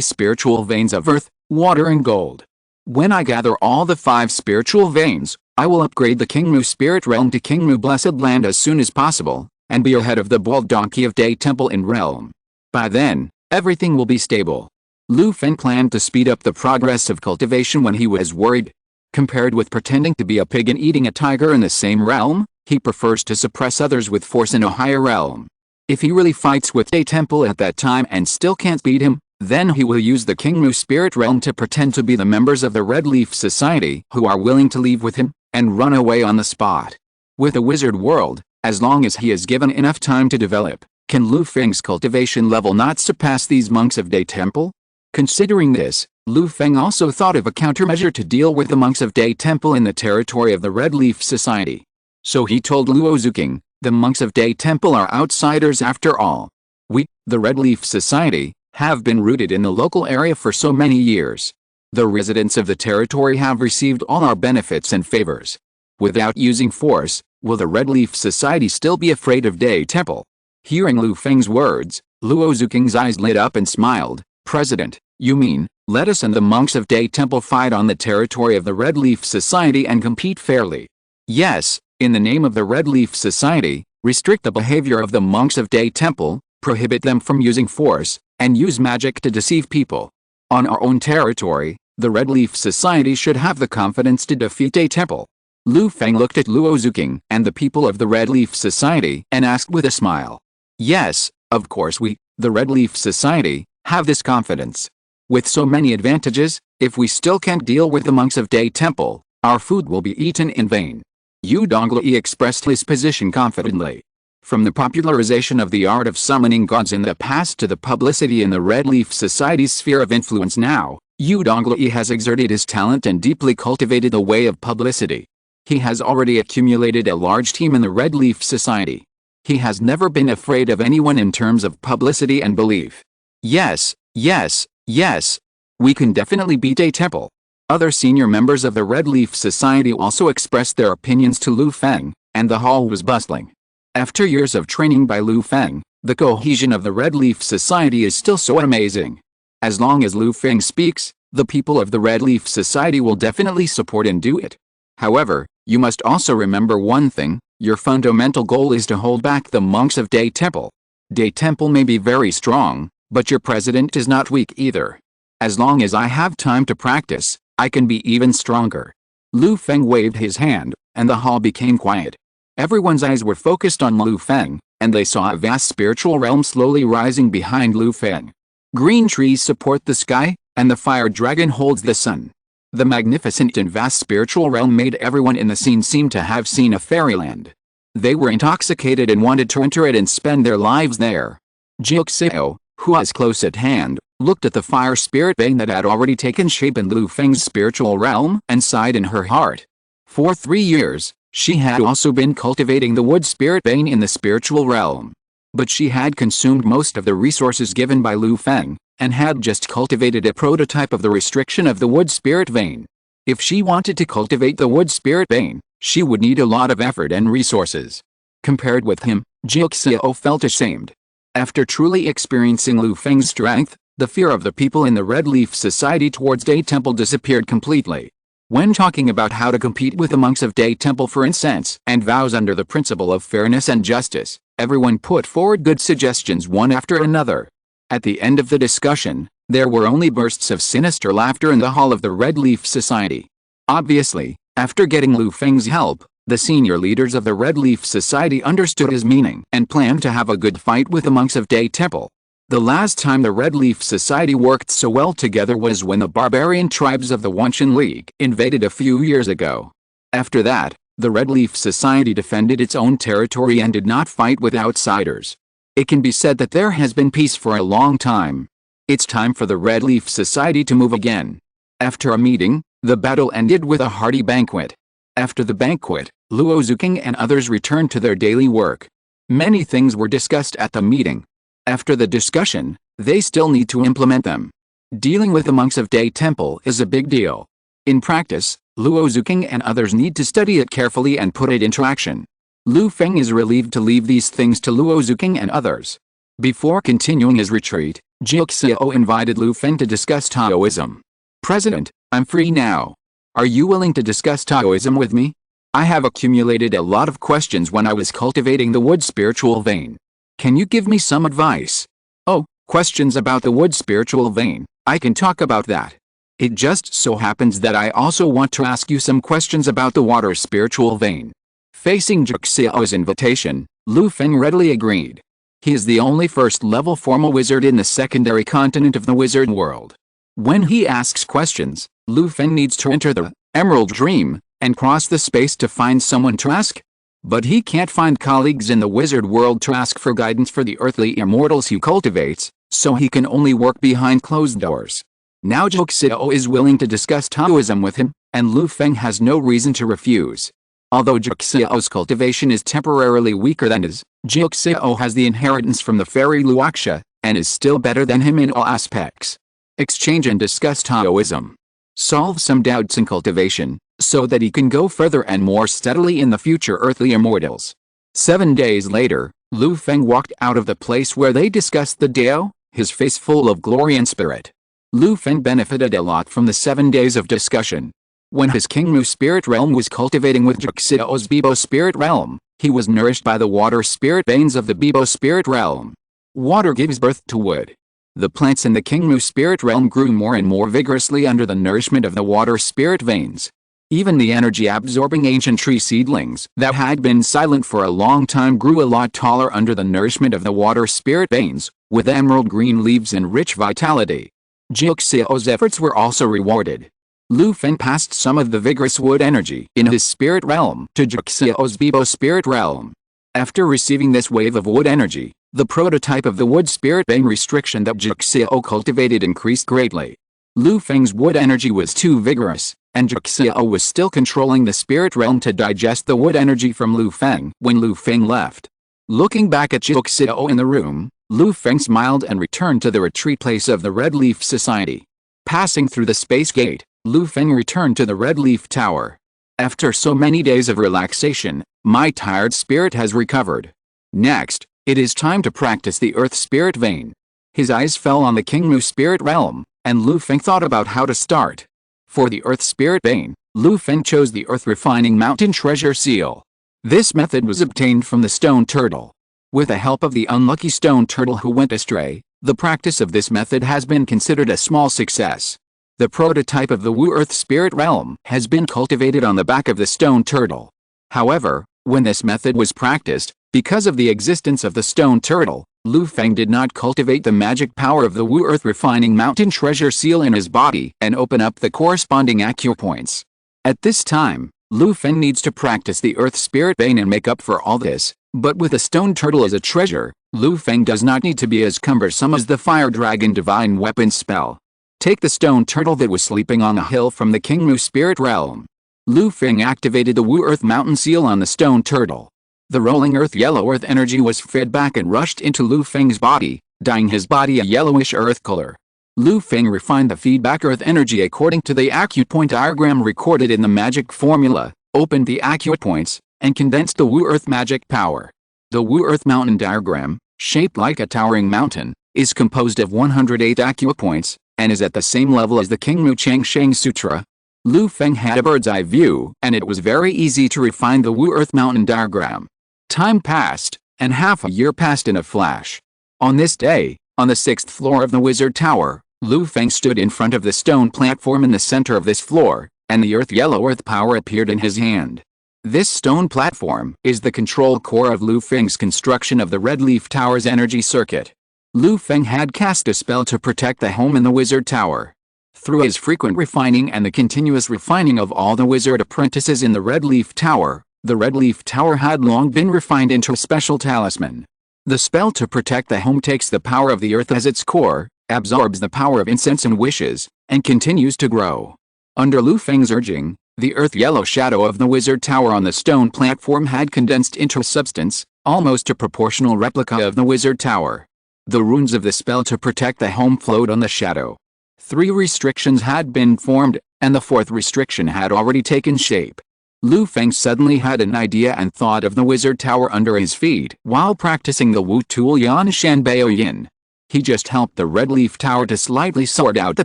spiritual veins of earth, water and gold. When I gather all the 5 spiritual veins, I will upgrade the Kingmu spirit realm to Kingmu blessed land as soon as possible, and be ahead of the bald donkey of Day Temple in realm. By then, everything will be stable. Lu Feng planned to speed up the progress of cultivation when he was worried. Compared with pretending to be a pig and eating a tiger in the same realm, he prefers to suppress others with force in a higher realm. If he really fights with Day Temple at that time and still can't beat him, then he will use the Kingmu spirit realm to pretend to be the members of the Red Leaf Society who are willing to leave with him, and run away on the spot. With a wizard world, as long as he is given enough time to develop, can Lu Feng's cultivation level not surpass these monks of Day Temple? Considering this, Lu Feng also thought of a countermeasure to deal with the monks of Day Temple in the territory of the Red Leaf Society. So he told Luo Zuking, the monks of Day Temple are outsiders after all. We, the Red Leaf Society, have been rooted in the local area for so many years. The residents of the territory have received all our benefits and favors. Without using force, will the Red Leaf Society still be afraid of Day Temple? Hearing Lu Feng's words, Luo Zuking's eyes lit up and smiled. President, you mean, let us and the monks of Day Temple fight on the territory of the Red Leaf Society and compete fairly? Yes, in the name of the Red Leaf Society, restrict the behavior of the monks of Day Temple, prohibit them from using force, and use magic to deceive people. On our own territory, the Red Leaf Society should have the confidence to defeat Day Temple. Lu Feng looked at Luo Zuking and the people of the Red Leaf Society and asked with a smile. Yes, of course we, the Red Leaf Society, have this confidence. With so many advantages, if we still can't deal with the monks of Day Temple, our food will be eaten in vain. Yu Donglai expressed his position confidently. From the popularization of the art of summoning gods in the past to the publicity in the Red Leaf Society's sphere of influence now, Yu Donglai has exerted his talent and deeply cultivated the way of publicity. He has already accumulated a large team in the Red Leaf Society. He has never been afraid of anyone in terms of publicity and belief. Yes, yes, yes. We can definitely beat Day Temple. Other senior members of the Red Leaf Society also expressed their opinions to Lu Feng, and the hall was bustling. After years of training by Lu Feng, the cohesion of the Red Leaf Society is still so amazing. As long as Lu Feng speaks, the people of the Red Leaf Society will definitely support and do it. However, you must also remember one thing, your fundamental goal is to hold back the monks of Day Temple. Day Temple may be very strong, but your president is not weak either. As long as I have time to practice, I can be even stronger. Lu Feng waved his hand, and the hall became quiet. Everyone's eyes were focused on Lu Feng, and they saw a vast spiritual realm slowly rising behind Lu Feng. Green trees support the sky, and the fire dragon holds the sun. The magnificent and vast spiritual realm made everyone in the scene seem to have seen a fairyland. They were intoxicated and wanted to enter it and spend their lives there. Jiuxiao, who was close at hand, looked at the fire spirit vein that had already taken shape in Lu Feng's spiritual realm and sighed in her heart. For 3 years, she had also been cultivating the wood spirit vein in the spiritual realm. But she had consumed most of the resources given by Lu Feng, and had just cultivated a prototype of the restriction of the wood spirit vein. If she wanted to cultivate the wood spirit vein, she would need a lot of effort and resources. Compared with him, Jiuxiao felt ashamed. After truly experiencing Lu Feng's strength, the fear of the people in the Red Leaf Society towards Day Temple disappeared completely. When talking about how to compete with the monks of Day Temple for incense and vows under the principle of fairness and justice, everyone put forward good suggestions one after another. At the end of the discussion, there were only bursts of sinister laughter in the hall of the Red Leaf Society. Obviously, after getting Lu Feng's help, the senior leaders of the Red Leaf Society understood his meaning and planned to have a good fight with the monks of Day Temple. The last time the Red Leaf Society worked so well together was when the barbarian tribes of the Wanshan League invaded a few years ago. After that, the Red Leaf Society defended its own territory and did not fight with outsiders. It can be said that there has been peace for a long time. It's time for the Red Leaf Society to move again. After a meeting, the battle ended with a hearty banquet. After the banquet, Luo Zuking and others returned to their daily work. Many things were discussed at the meeting. After the discussion, they still need to implement them. Dealing with the monks of Day Temple is a big deal. In practice, Luo Zuking and others need to study it carefully and put it into action. Lu Feng is relieved to leave these things to Luo Zuking and others. Before continuing his retreat, Jiuxiao invited Lu Feng to discuss Taoism. "President, I'm free now. Are you willing to discuss Taoism with me? I have accumulated a lot of questions when I was cultivating the wood spiritual vein. Can you give me some advice?" "Oh, questions about the wood spiritual vein, I can talk about that. It just so happens that I also want to ask you some questions about the water spiritual vein." Facing Jiuxiao's invitation, Lu Feng readily agreed. He is the only first-level formal wizard in the secondary continent of the wizard world. When he asks questions, Lu Feng needs to enter the Emerald Dream and cross the space to find someone to ask. But he can't find colleagues in the wizard world to ask for guidance for the earthly immortals he cultivates, so he can only work behind closed doors. Now Jiuxiao is willing to discuss Taoism with him, and Lu Feng has no reason to refuse. Although Jiuxiao's cultivation is temporarily weaker than his, Jiuxiao has the inheritance from the fairy Luoxia, and is still better than him in all aspects. Exchange and discuss Taoism. Solve some doubts in cultivation, so that he can go further and more steadily in the future earthly immortals. 7 days later, Lu Feng walked out of the place where they discussed the Dao, his face full of glory and spirit. Lu Feng benefited a lot from the 7 days of discussion. When his Kingmu spirit realm was cultivating with Jiuxiao's Bibo spirit realm, he was nourished by the water spirit veins of the Bibo spirit realm. Water gives birth to wood. The plants in the Kingmu spirit realm grew more and more vigorously under the nourishment of the water spirit veins. Even the energy-absorbing ancient tree seedlings that had been silent for a long time grew a lot taller under the nourishment of the water spirit veins, with emerald green leaves and rich vitality. Jiuxiao's efforts were also rewarded. Lu Feng passed some of the vigorous wood energy in his spirit realm to Jiuxiao's Bibo spirit realm. After receiving this wave of wood energy, the prototype of the wood spirit vein restriction that Jiuxiao cultivated increased greatly. Lu Feng's wood energy was too vigorous, and Jiuxiao was still controlling the spirit realm to digest the wood energy from Lu Feng when Lu Feng left. Looking back at Jiuxiao in the room, Lu Feng smiled and returned to the retreat place of the Red Leaf Society. Passing through the space gate, Lu Feng returned to the Red Leaf Tower. "After so many days of relaxation, my tired spirit has recovered. Next, it is time to practice the Earth Spirit Vein." His eyes fell on the Kingmu Spirit Realm, and Lu Feng thought about how to start. For the Earth Spirit Vein, Lu Feng chose the Earth Refining Mountain Treasure Seal. This method was obtained from the stone turtle. With the help of the unlucky stone turtle who went astray, the practice of this method has been considered a small success. The prototype of the Wu Earth Spirit Realm has been cultivated on the back of the stone turtle. However, when this method was practiced, because of the existence of the stone turtle, Lu Feng did not cultivate the magic power of the Wu Earth Refining Mountain Treasure Seal in his body and open up the corresponding acupoints. At this time, Lu Feng needs to practice the Earth Spirit Vein and make up for all this, but with a stone turtle as a treasure, Lu Feng does not need to be as cumbersome as the Fire Dragon Divine Weapon spell. Take the stone turtle that was sleeping on a hill from the Kingmu Spirit Realm. Lu Feng activated the Wu Earth Mountain Seal on the stone turtle. The rolling yellow earth energy was fed back and rushed into Lu Feng's body, dyeing his body a yellowish earth color. Lu Feng refined the feedback earth energy according to the acupoint diagram recorded in the magic formula, opened the acupoints, and condensed the Wu Earth magic power. The Wu Earth mountain diagram, shaped like a towering mountain, is composed of 108 acupoints, and is at the same level as the Qingmu Changsheng Sutra. Lu Feng had a bird's eye view, and it was very easy to refine the Wu Earth mountain diagram. Time passed, and half a year passed in a flash. On this day, on the 6th floor of the Wizard Tower, Lu Feng stood in front of the stone platform in the center of this floor, and the yellow earth power appeared in his hand. This stone platform is the control core of Lu Feng's construction of the Red Leaf Tower's energy circuit. Lu Feng had cast a spell to protect the home in the Wizard Tower. Through his frequent refining and the continuous refining of all the wizard apprentices in the Red Leaf Tower, the Red Leaf Tower had long been refined into a special talisman. The spell to protect the home takes the power of the earth as its core, absorbs the power of incense and wishes, and continues to grow. Under Lu Feng's urging, the earth-yellow shadow of the Wizard Tower on the stone platform had condensed into a substance, almost a proportional replica of the Wizard Tower. The runes of the spell to protect the home flowed on the shadow. 3 restrictions had been formed, and the 4th restriction had already taken shape. Lu Feng suddenly had an idea and thought of the Wizard Tower under his feet while practicing the Wu Tuol Yan Shan Bao Yin. He just helped the Red Leaf Tower to slightly sort out the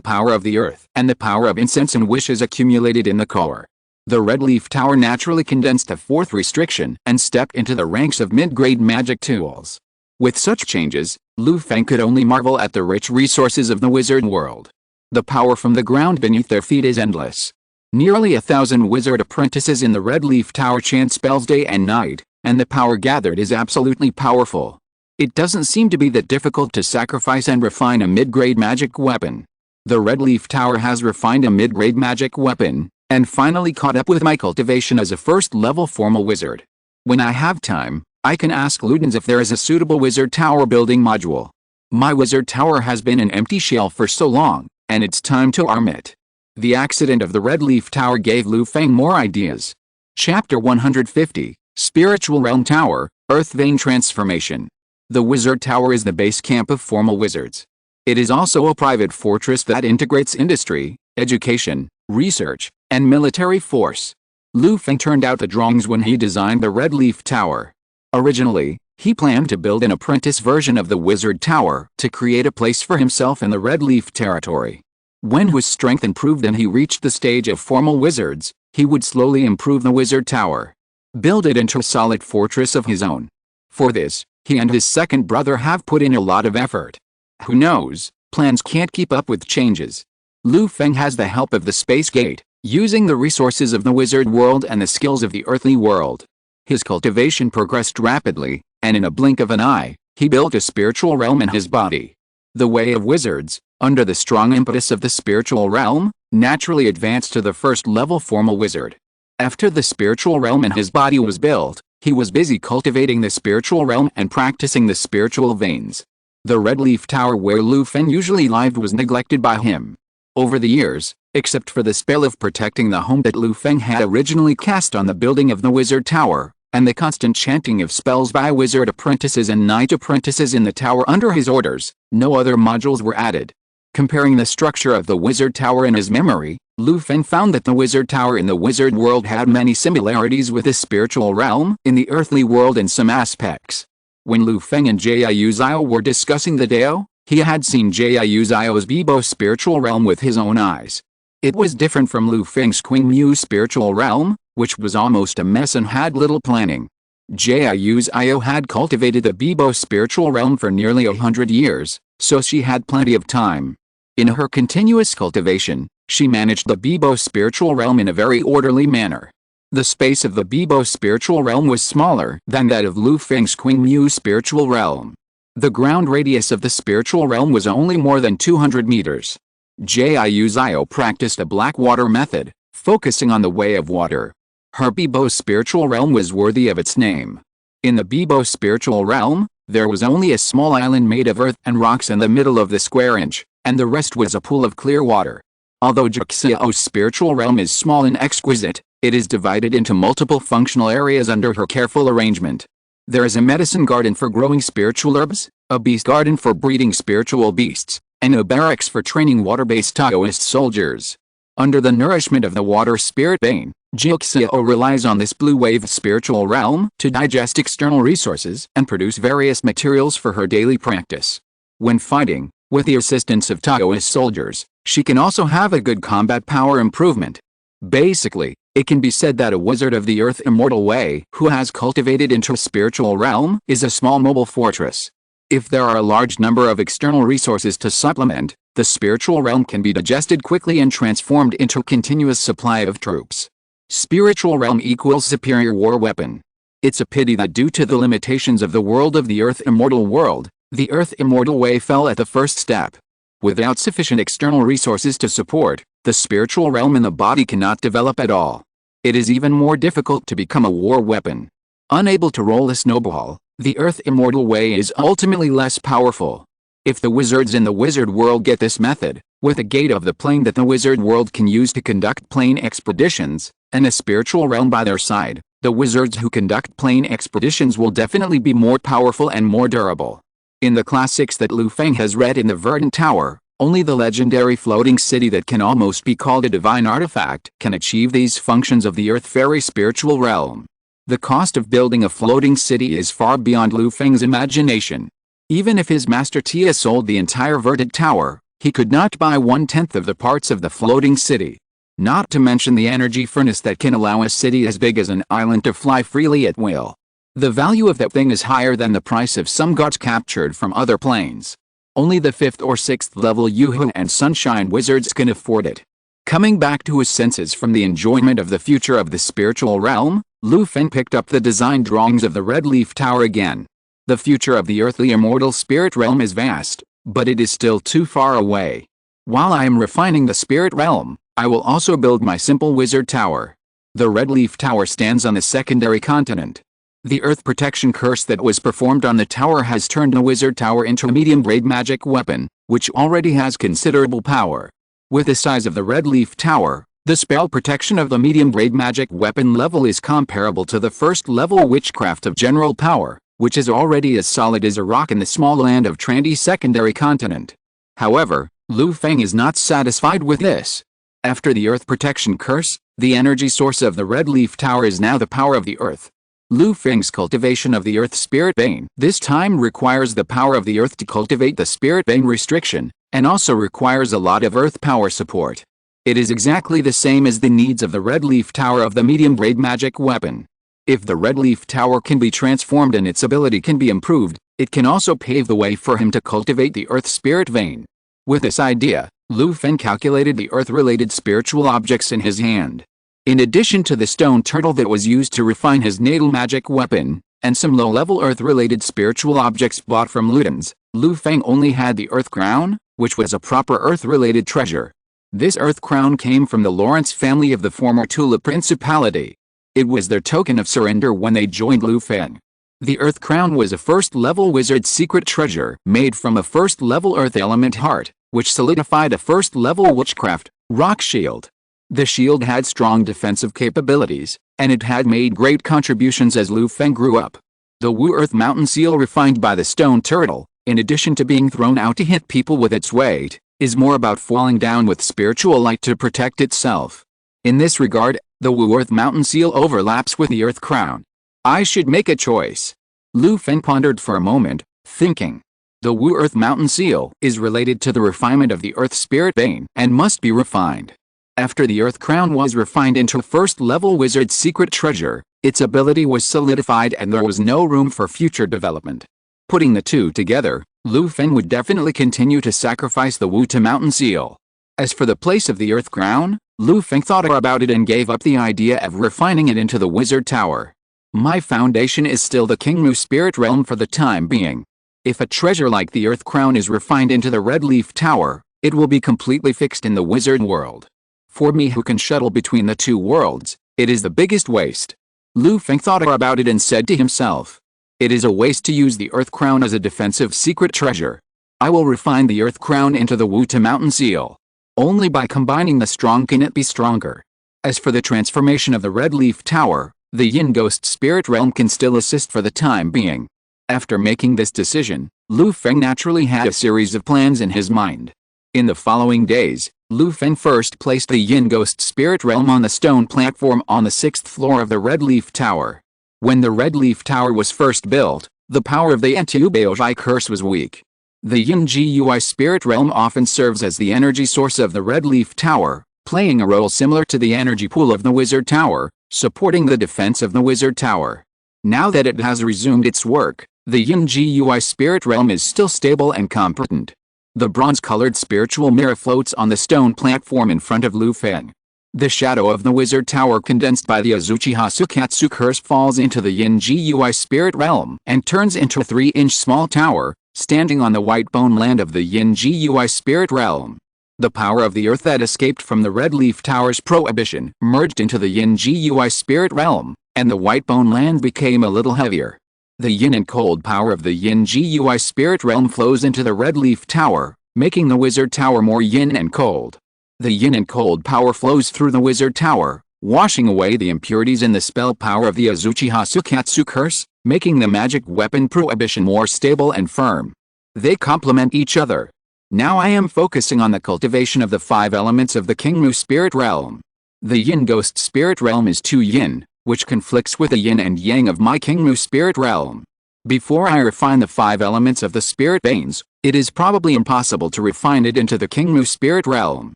power of the earth and the power of incense and wishes accumulated in the core. The Red Leaf Tower naturally condensed the 4th restriction and stepped into the ranks of mid-grade magic tools. With such changes, Lu Feng could only marvel at the rich resources of the wizard world. The power from the ground beneath their feet is endless. Nearly 1,000 wizard apprentices in the Red Leaf Tower chant spells day and night, and the power gathered is absolutely powerful. It doesn't seem to be that difficult to sacrifice and refine a mid-grade magic weapon. The Red Leaf Tower has refined a mid-grade magic weapon, and finally caught up with my cultivation as a first-level formal wizard. When I have time, I can ask Ludens if there is a suitable wizard tower building module. My wizard tower has been an empty shell for so long, and it's time to arm it. The accident of the Red Leaf Tower gave Lu Feng more ideas. Chapter 150, Spiritual Realm Tower, Earth Vein Transformation. The Wizard Tower is the base camp of formal wizards. It is also a private fortress that integrates industry, education, research, and military force. Lu Feng turned out the drawings when he designed the Red Leaf Tower. Originally, he planned to build an apprentice version of the Wizard Tower to create a place for himself in the Red Leaf territory. When his strength improved and he reached the stage of formal wizards, he would slowly improve the Wizard Tower. Build it into a solid fortress of his own. For this, he and his second brother have put in a lot of effort. Who knows, plans can't keep up with changes. Lu Feng has the help of the Space Gate, using the resources of the wizard world and the skills of the earthly world. His cultivation progressed rapidly, and in a blink of an eye, he built a spiritual realm in his body. The way of wizards, under the strong impetus of the spiritual realm, naturally advanced to the first-level formal wizard. After the spiritual realm in his body was built, he was busy cultivating the spiritual realm and practicing the spiritual veins. The Red Leaf Tower where Lu Feng usually lived was neglected by him. Over the years, except for the spell of protecting the home that Lu Feng had originally cast on the building of the Wizard Tower, and the constant chanting of spells by wizard apprentices and knight apprentices in the tower under his orders, no other modules were added. Comparing the structure of the Wizard Tower in his memory, Lu Feng found that the Wizard Tower in the wizard world had many similarities with the spiritual realm in the earthly world in some aspects. When Lu Feng and Jiu Zhao were discussing the Dao, he had seen Jiu Zhao's Bibo spiritual realm with his own eyes. It was different from Lu Feng's Qingmu spiritual realm, which was almost a mess and had little planning. Jiu Zhao had cultivated the Bibo spiritual realm for nearly 100 years, so she had plenty of time. In her continuous cultivation, she managed the Bibo spiritual realm in a very orderly manner. The space of the Bibo spiritual realm was smaller than that of Lu Feng's Qingmu spiritual realm. The ground radius of the spiritual realm was only more than 200 meters. Jiu Zhao practiced a black water method, focusing on the way of water. Her Bibo spiritual realm was worthy of its name. In the Bibo spiritual realm, there was only a small island made of earth and rocks in the middle of the square inch, and the rest was a pool of clear water. Although Jiuxiao's spiritual realm is small and exquisite, it is divided into multiple functional areas under her careful arrangement. There is a medicine garden for growing spiritual herbs, a beast garden for breeding spiritual beasts, and a barracks for training water-based Taoist soldiers. Under the nourishment of the water spirit vein, Jixio relies on this blue wave spiritual realm to digest external resources and produce various materials for her daily practice. When fighting, with the assistance of Taoist soldiers, she can also have a good combat power improvement. Basically, it can be said that a wizard of the earth immortal way who has cultivated into a spiritual realm is a small mobile fortress. If there are a large number of external resources to supplement, the spiritual realm can be digested quickly and transformed into a continuous supply of troops. Spiritual realm equals superior war weapon. It's a pity that due to the limitations of the world of the earth immortal world, the earth immortal way fell at the first step. Without sufficient external resources to support, the spiritual realm in the body cannot develop at all. It is even more difficult to become a war weapon. Unable to roll a snowball, the earth immortal way is ultimately less powerful. If the wizards in the wizard world get this method, with a gate of the plane that the wizard world can use to conduct plane expeditions, and a spiritual realm by their side, the wizards who conduct plane expeditions will definitely be more powerful and more durable. In the classics that Lu Feng has read in the Verdant Tower, only the legendary floating city that can almost be called a divine artifact can achieve these functions of the earth fairy spiritual realm. The cost of building a floating city is far beyond Lu Feng's imagination. Even if his master Tia sold the entire Verdant Tower, he could not buy 1/10 of the parts of the floating city. Not to mention the energy furnace that can allow a city as big as an island to fly freely at will. The value of that thing is higher than the price of some gods captured from other planes. Only the 5th or 6th level Yuhu and Sunshine wizards can afford it. Coming back to his senses from the enjoyment of the future of the spiritual realm, Lu Feng picked up the design drawings of the Red Leaf Tower again. The future of the earthly immortal spirit realm is vast, but it is still too far away. While I am refining the spirit realm, I will also build my simple wizard tower. The Red Leaf Tower stands on the secondary continent. The earth protection curse that was performed on the tower has turned the wizard tower into a medium-grade magic weapon, which already has considerable power. With the size of the Red Leaf Tower, the spell protection of the medium-grade magic weapon level is comparable to the first-level witchcraft of general power, which is already as solid as a rock in the small land of Trandy secondary continent. However, Lu Feng is not satisfied with this. After the earth protection curse, the energy source of the Red Leaf Tower is now the power of the earth. Lu Feng's cultivation of the earth spirit vein this time requires the power of the earth to cultivate the spirit vein restriction, and also requires a lot of earth power support. It is exactly the same as the needs of the Red Leaf Tower of the medium-grade magic weapon. If the Red Leaf Tower can be transformed and its ability can be improved, it can also pave the way for him to cultivate the earth spirit vein. With this idea, Lu Feng calculated the earth-related spiritual objects in his hand. In addition to the stone turtle that was used to refine his natal magic weapon, and some low-level earth-related spiritual objects bought from Ludens, Lu Feng only had the earth crown, which was a proper earth-related treasure. This earth crown came from the Lawrence family of the former Tula Principality. It was their token of surrender when they joined Lu Feng. The earth crown was a first-level wizard's secret treasure made from a first-level earth element heart, which solidified a first-level witchcraft rock shield. The shield had strong defensive capabilities, and it had made great contributions as Lu Feng grew up. The Wu Earth Mountain Seal refined by the stone turtle, in addition to being thrown out to hit people with its weight, is more about falling down with spiritual light to protect itself. In this regard, the Wu Earth Mountain Seal overlaps with the Earth Crown. I should make a choice. Lu Feng pondered for a moment, thinking. The Wu Earth Mountain Seal is related to the refinement of the Earth Spirit Vein and must be refined. After the Earth Crown was refined into a first-level wizard's secret treasure, its ability was solidified and there was no room for future development. Putting the two together, Lu Feng would definitely continue to sacrifice the Wu to Mountain Seal. As for the place of the Earth Crown, Lu Feng thought about it and gave up the idea of refining it into the Wizard Tower. My foundation is still the Kingmu Spirit Realm for the time being. If a treasure like the Earth Crown is refined into the Red Leaf Tower, it will be completely fixed in the Wizard world. For me who can shuttle between the two worlds, it is the biggest waste. Lu Feng thought about it and said to himself, it is a waste to use the Earth Crown as a defensive secret treasure. I will refine the Earth Crown into the Wu to Mountain Seal. Only by combining the strong can it be stronger. As for the transformation of the Red Leaf Tower, The Yin Ghost Spirit Realm can still assist for the time being. After making this decision, Lu Feng naturally had a series of plans in his mind. In the following days, Lu Feng first placed the Yin Ghost Spirit Realm on the stone platform on the 6th floor of the Red Leaf Tower. When the Red Leaf Tower was first built, the power of the Anti-Ubaozhi curse was weak. The Yin Gui Spirit Realm often serves as the energy source of the Red Leaf Tower, playing a role similar to the energy pool of the Wizard Tower, supporting the defense of the Wizard Tower. Now that it has resumed its work, the Yin Gui Spirit Realm is still stable and competent. The bronze-colored spiritual mirror floats on the stone platform in front of Lu Feng. The shadow of the Wizard Tower condensed by the Azuchi Sukatsu curse falls into the Yin Gui Spirit Realm and turns into a 3-inch small tower, standing on the white bone land of the Yin Gui Spirit Realm. The power of the earth that escaped from the Red Leaf Tower's prohibition merged into the Yin Gui Spirit Realm, and the white bone land became a little heavier. The yin and cold power of the Yin Gui Spirit Realm flows into the Red Leaf Tower, making the Wizard Tower more yin and cold. The yin and cold power flows through the Wizard Tower, washing away the impurities in the spell power of the Azuchi Sukatsu curse, making the magic weapon prohibition more stable and firm. They complement each other. Now I am focusing on the cultivation of the 5 elements of the Kingmu Spirit Realm. The Yin Ghost Spirit Realm is 2 yin, which conflicts with the yin and yang of my Kingmu Spirit Realm. Before I refine the 5 elements of the Spirit Veins, it is probably impossible to refine it into the Kingmu Spirit Realm.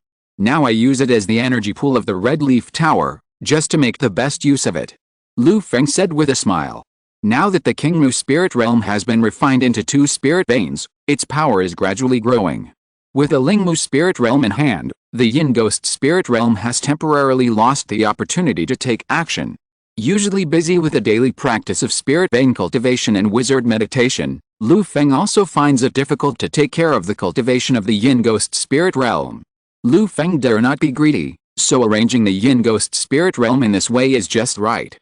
Now I use it as the energy pool of the Red Leaf Tower, just to make the best use of it. Lu Feng said with a smile. Now that the Kingmu Spirit Realm has been refined into 2 Spirit Veins, its power is gradually growing. With the Lingmu Spirit Realm in hand, the Yin Ghost Spirit Realm has temporarily lost the opportunity to take action. Usually busy with the daily practice of Spirit Vein cultivation and wizard meditation, Lu Feng also finds it difficult to take care of the cultivation of the Yin Ghost Spirit Realm. Lu Feng dare not be greedy, so arranging the Yin Ghost Spirit Realm in this way is just right.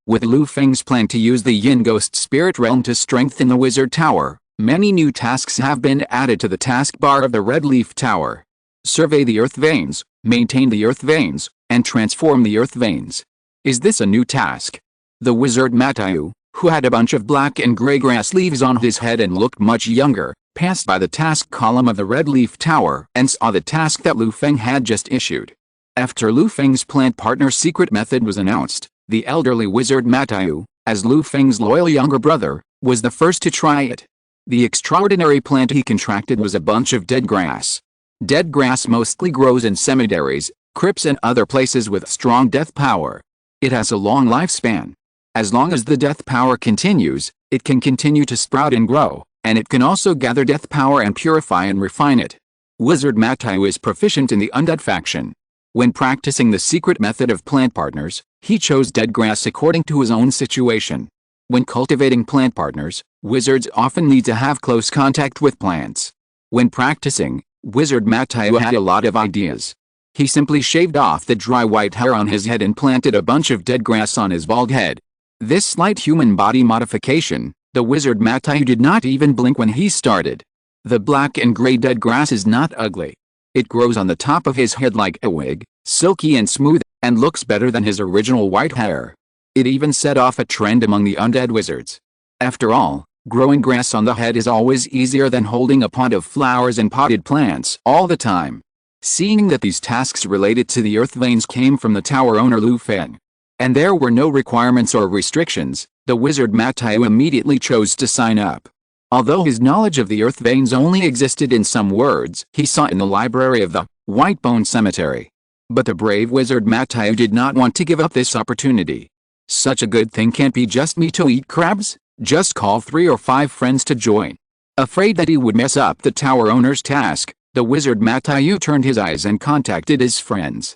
With Lu Feng's plan to use the Yin Ghost Spirit Realm to strengthen the Wizard Tower, many new tasks have been added to the taskbar of the Red Leaf Tower. Survey the Earth Veins, maintain the Earth Veins, and transform the Earth Veins. Is this a new task? The wizard Matayu, who had a bunch of black and gray grass leaves on his head and looked much younger, passed by the task column of the Red Leaf Tower and saw the task that Lu Feng had just issued. After Lu Feng's plant partner's secret method was announced, the elderly wizard Matayu, as Lu Feng's loyal younger brother, was the first to try it. The extraordinary plant he contracted was a bunch of dead grass. Dead grass mostly grows in cemeteries, crypts and other places with strong death power. It has a long lifespan. As long as the death power continues, it can continue to sprout and grow, and it can also gather death power and purify and refine it. Wizard Matayu is proficient in the undead faction. When practicing the secret method of plant partners, he chose dead grass according to his own situation. When cultivating plant partners, wizards often need to have close contact with plants. When practicing, Wizard Matayu had a lot of ideas. He simply shaved off the dry white hair on his head and planted a bunch of dead grass on his bald head. This slight human body modification, the wizard Matayu did not even blink when he started. The black and gray dead grass is not ugly. It grows on the top of his head like a wig, silky and smooth, and looks better than his original white hair. It even set off a trend among the undead wizards. After all, growing grass on the head is always easier than holding a pot of flowers and potted plants all the time. Seeing that these tasks related to the earth veins came from the tower owner Lu Feng, and there were no requirements or restrictions, the wizard Matayu immediately chose to sign up. Although his knowledge of the earth veins only existed in some words he saw in the library of the White Bone Cemetery. But the brave wizard Matayu did not want to give up this opportunity. Such a good thing can't be just me to eat crabs, just call 3 or 5 friends to join. Afraid that he would mess up the tower owner's task, the wizard Matayu turned his eyes and contacted his friends.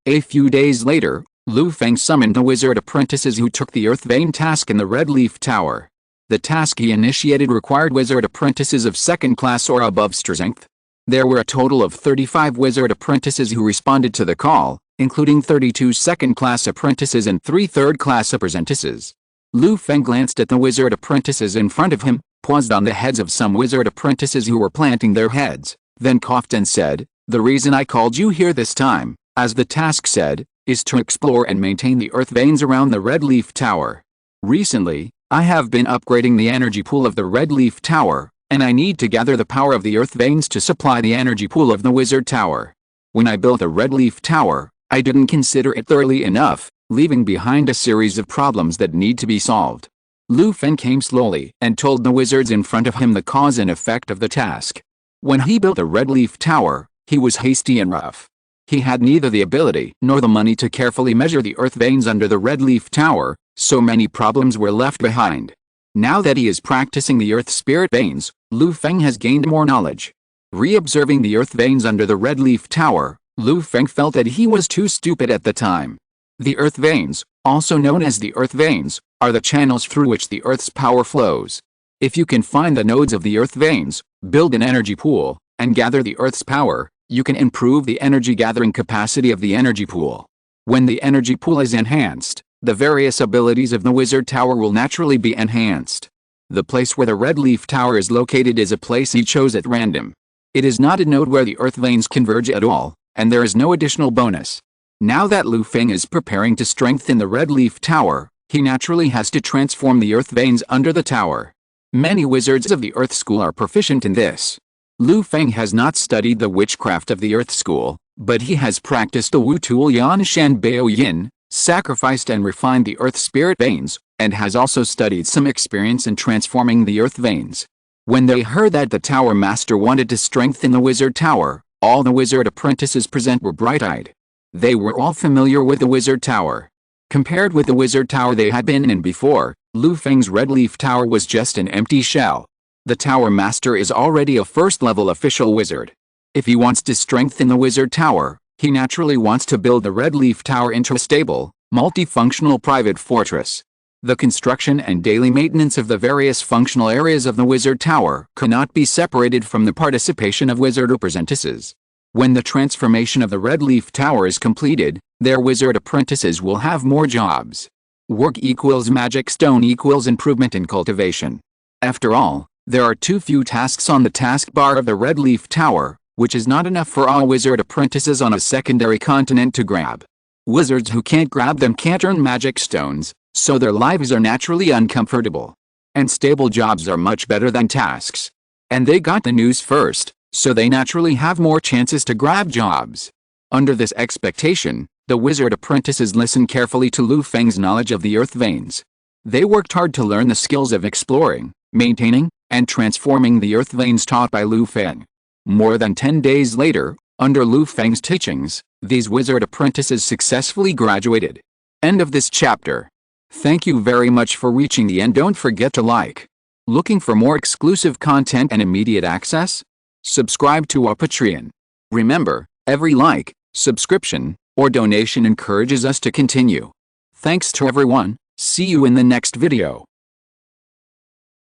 A few days later, Lu Feng summoned the wizard apprentices who took the earth vein task in the Red Leaf Tower. The task he initiated required wizard apprentices of 2nd class or above strength. There were a total of 35 wizard apprentices who responded to the call, including 32 2nd-class apprentices and 3 3rd-class apprentices. Lu Feng glanced at the wizard apprentices in front of him, paused on the heads of some wizard apprentices who were planting their heads, then coughed and said, "The reason I called you here this time, as the task said, is to explore and maintain the earth veins around the Red Leaf Tower. Recently, I have been upgrading the energy pool of the Red Leaf Tower, and I need to gather the power of the earth veins to supply the energy pool of the Wizard Tower. When I built the Red Leaf Tower, I didn't consider it thoroughly enough, leaving behind a series of problems that need to be solved. Lu Feng came slowly and told the wizards in front of him the cause and effect of the task. When he built the Red Leaf Tower, he was hasty and rough. He had neither the ability nor the money to carefully measure the earth veins under the Red Leaf Tower, so many problems were left behind. Now that he is practicing the earth spirit veins, Lu Feng has gained more knowledge. Re-observing the earth veins under the Red Leaf Tower, Lu Feng felt that he was too stupid at the time. The earth veins, also known as the earth veins, are the channels through which the earth's power flows. If you can find the nodes of the earth veins, build an energy pool, and gather the earth's power, you can improve the energy gathering capacity of the energy pool. When the energy pool is enhanced, the various abilities of the Wizard Tower will naturally be enhanced. The place where the Red Leaf Tower is located is a place he chose at random. It is not a node where the earth veins converge at all, and there is no additional bonus. Now that Lu Feng is preparing to strengthen the Red Leaf Tower, he naturally has to transform the earth veins under the tower. Many wizards of the Earth School are proficient in this. Lu Feng has not studied the witchcraft of the Earth School, but he has practiced the Wu Tuol Yan Shan Bao Yin, sacrificed and refined the earth spirit veins, and has also studied some experience in transforming the earth veins. When they heard that the Tower Master wanted to strengthen the Wizard Tower, all the wizard apprentices present were bright-eyed. They were all familiar with the Wizard Tower. Compared with the Wizard Tower they had been in before, Lu Feng's Red Leaf Tower was just an empty shell. The Tower Master is already a first-level official wizard. If he wants to strengthen the Wizard Tower, he naturally wants to build the Red Leaf Tower into a stable, multifunctional private fortress. The construction and daily maintenance of the various functional areas of the Wizard Tower cannot be separated from the participation of wizard apprentices. When the transformation of the Red Leaf Tower is completed, their wizard apprentices will have more jobs. Work equals magic stone equals improvement in cultivation. After all, there are too few tasks on the taskbar of the Red Leaf Tower, which is not enough for all wizard apprentices on a secondary continent to grab. Wizards who can't grab them can't earn magic stones, so their lives are naturally uncomfortable. And stable jobs are much better than tasks. And they got the news first, so they naturally have more chances to grab jobs. Under this expectation, the wizard apprentices listened carefully to Lu Feng's knowledge of the earth veins. They worked hard to learn the skills of exploring, maintaining, and transforming the earth veins taught by Lu Feng. More than 10 days later, under Lu Feng's teachings, these wizard apprentices successfully graduated. End of this chapter. Thank you very much for reaching the end. Don't forget to like. Looking for more exclusive content and immediate access? Subscribe to our Patreon. Remember, every like, subscription, or donation encourages us to continue. Thanks to everyone. See you in the next video.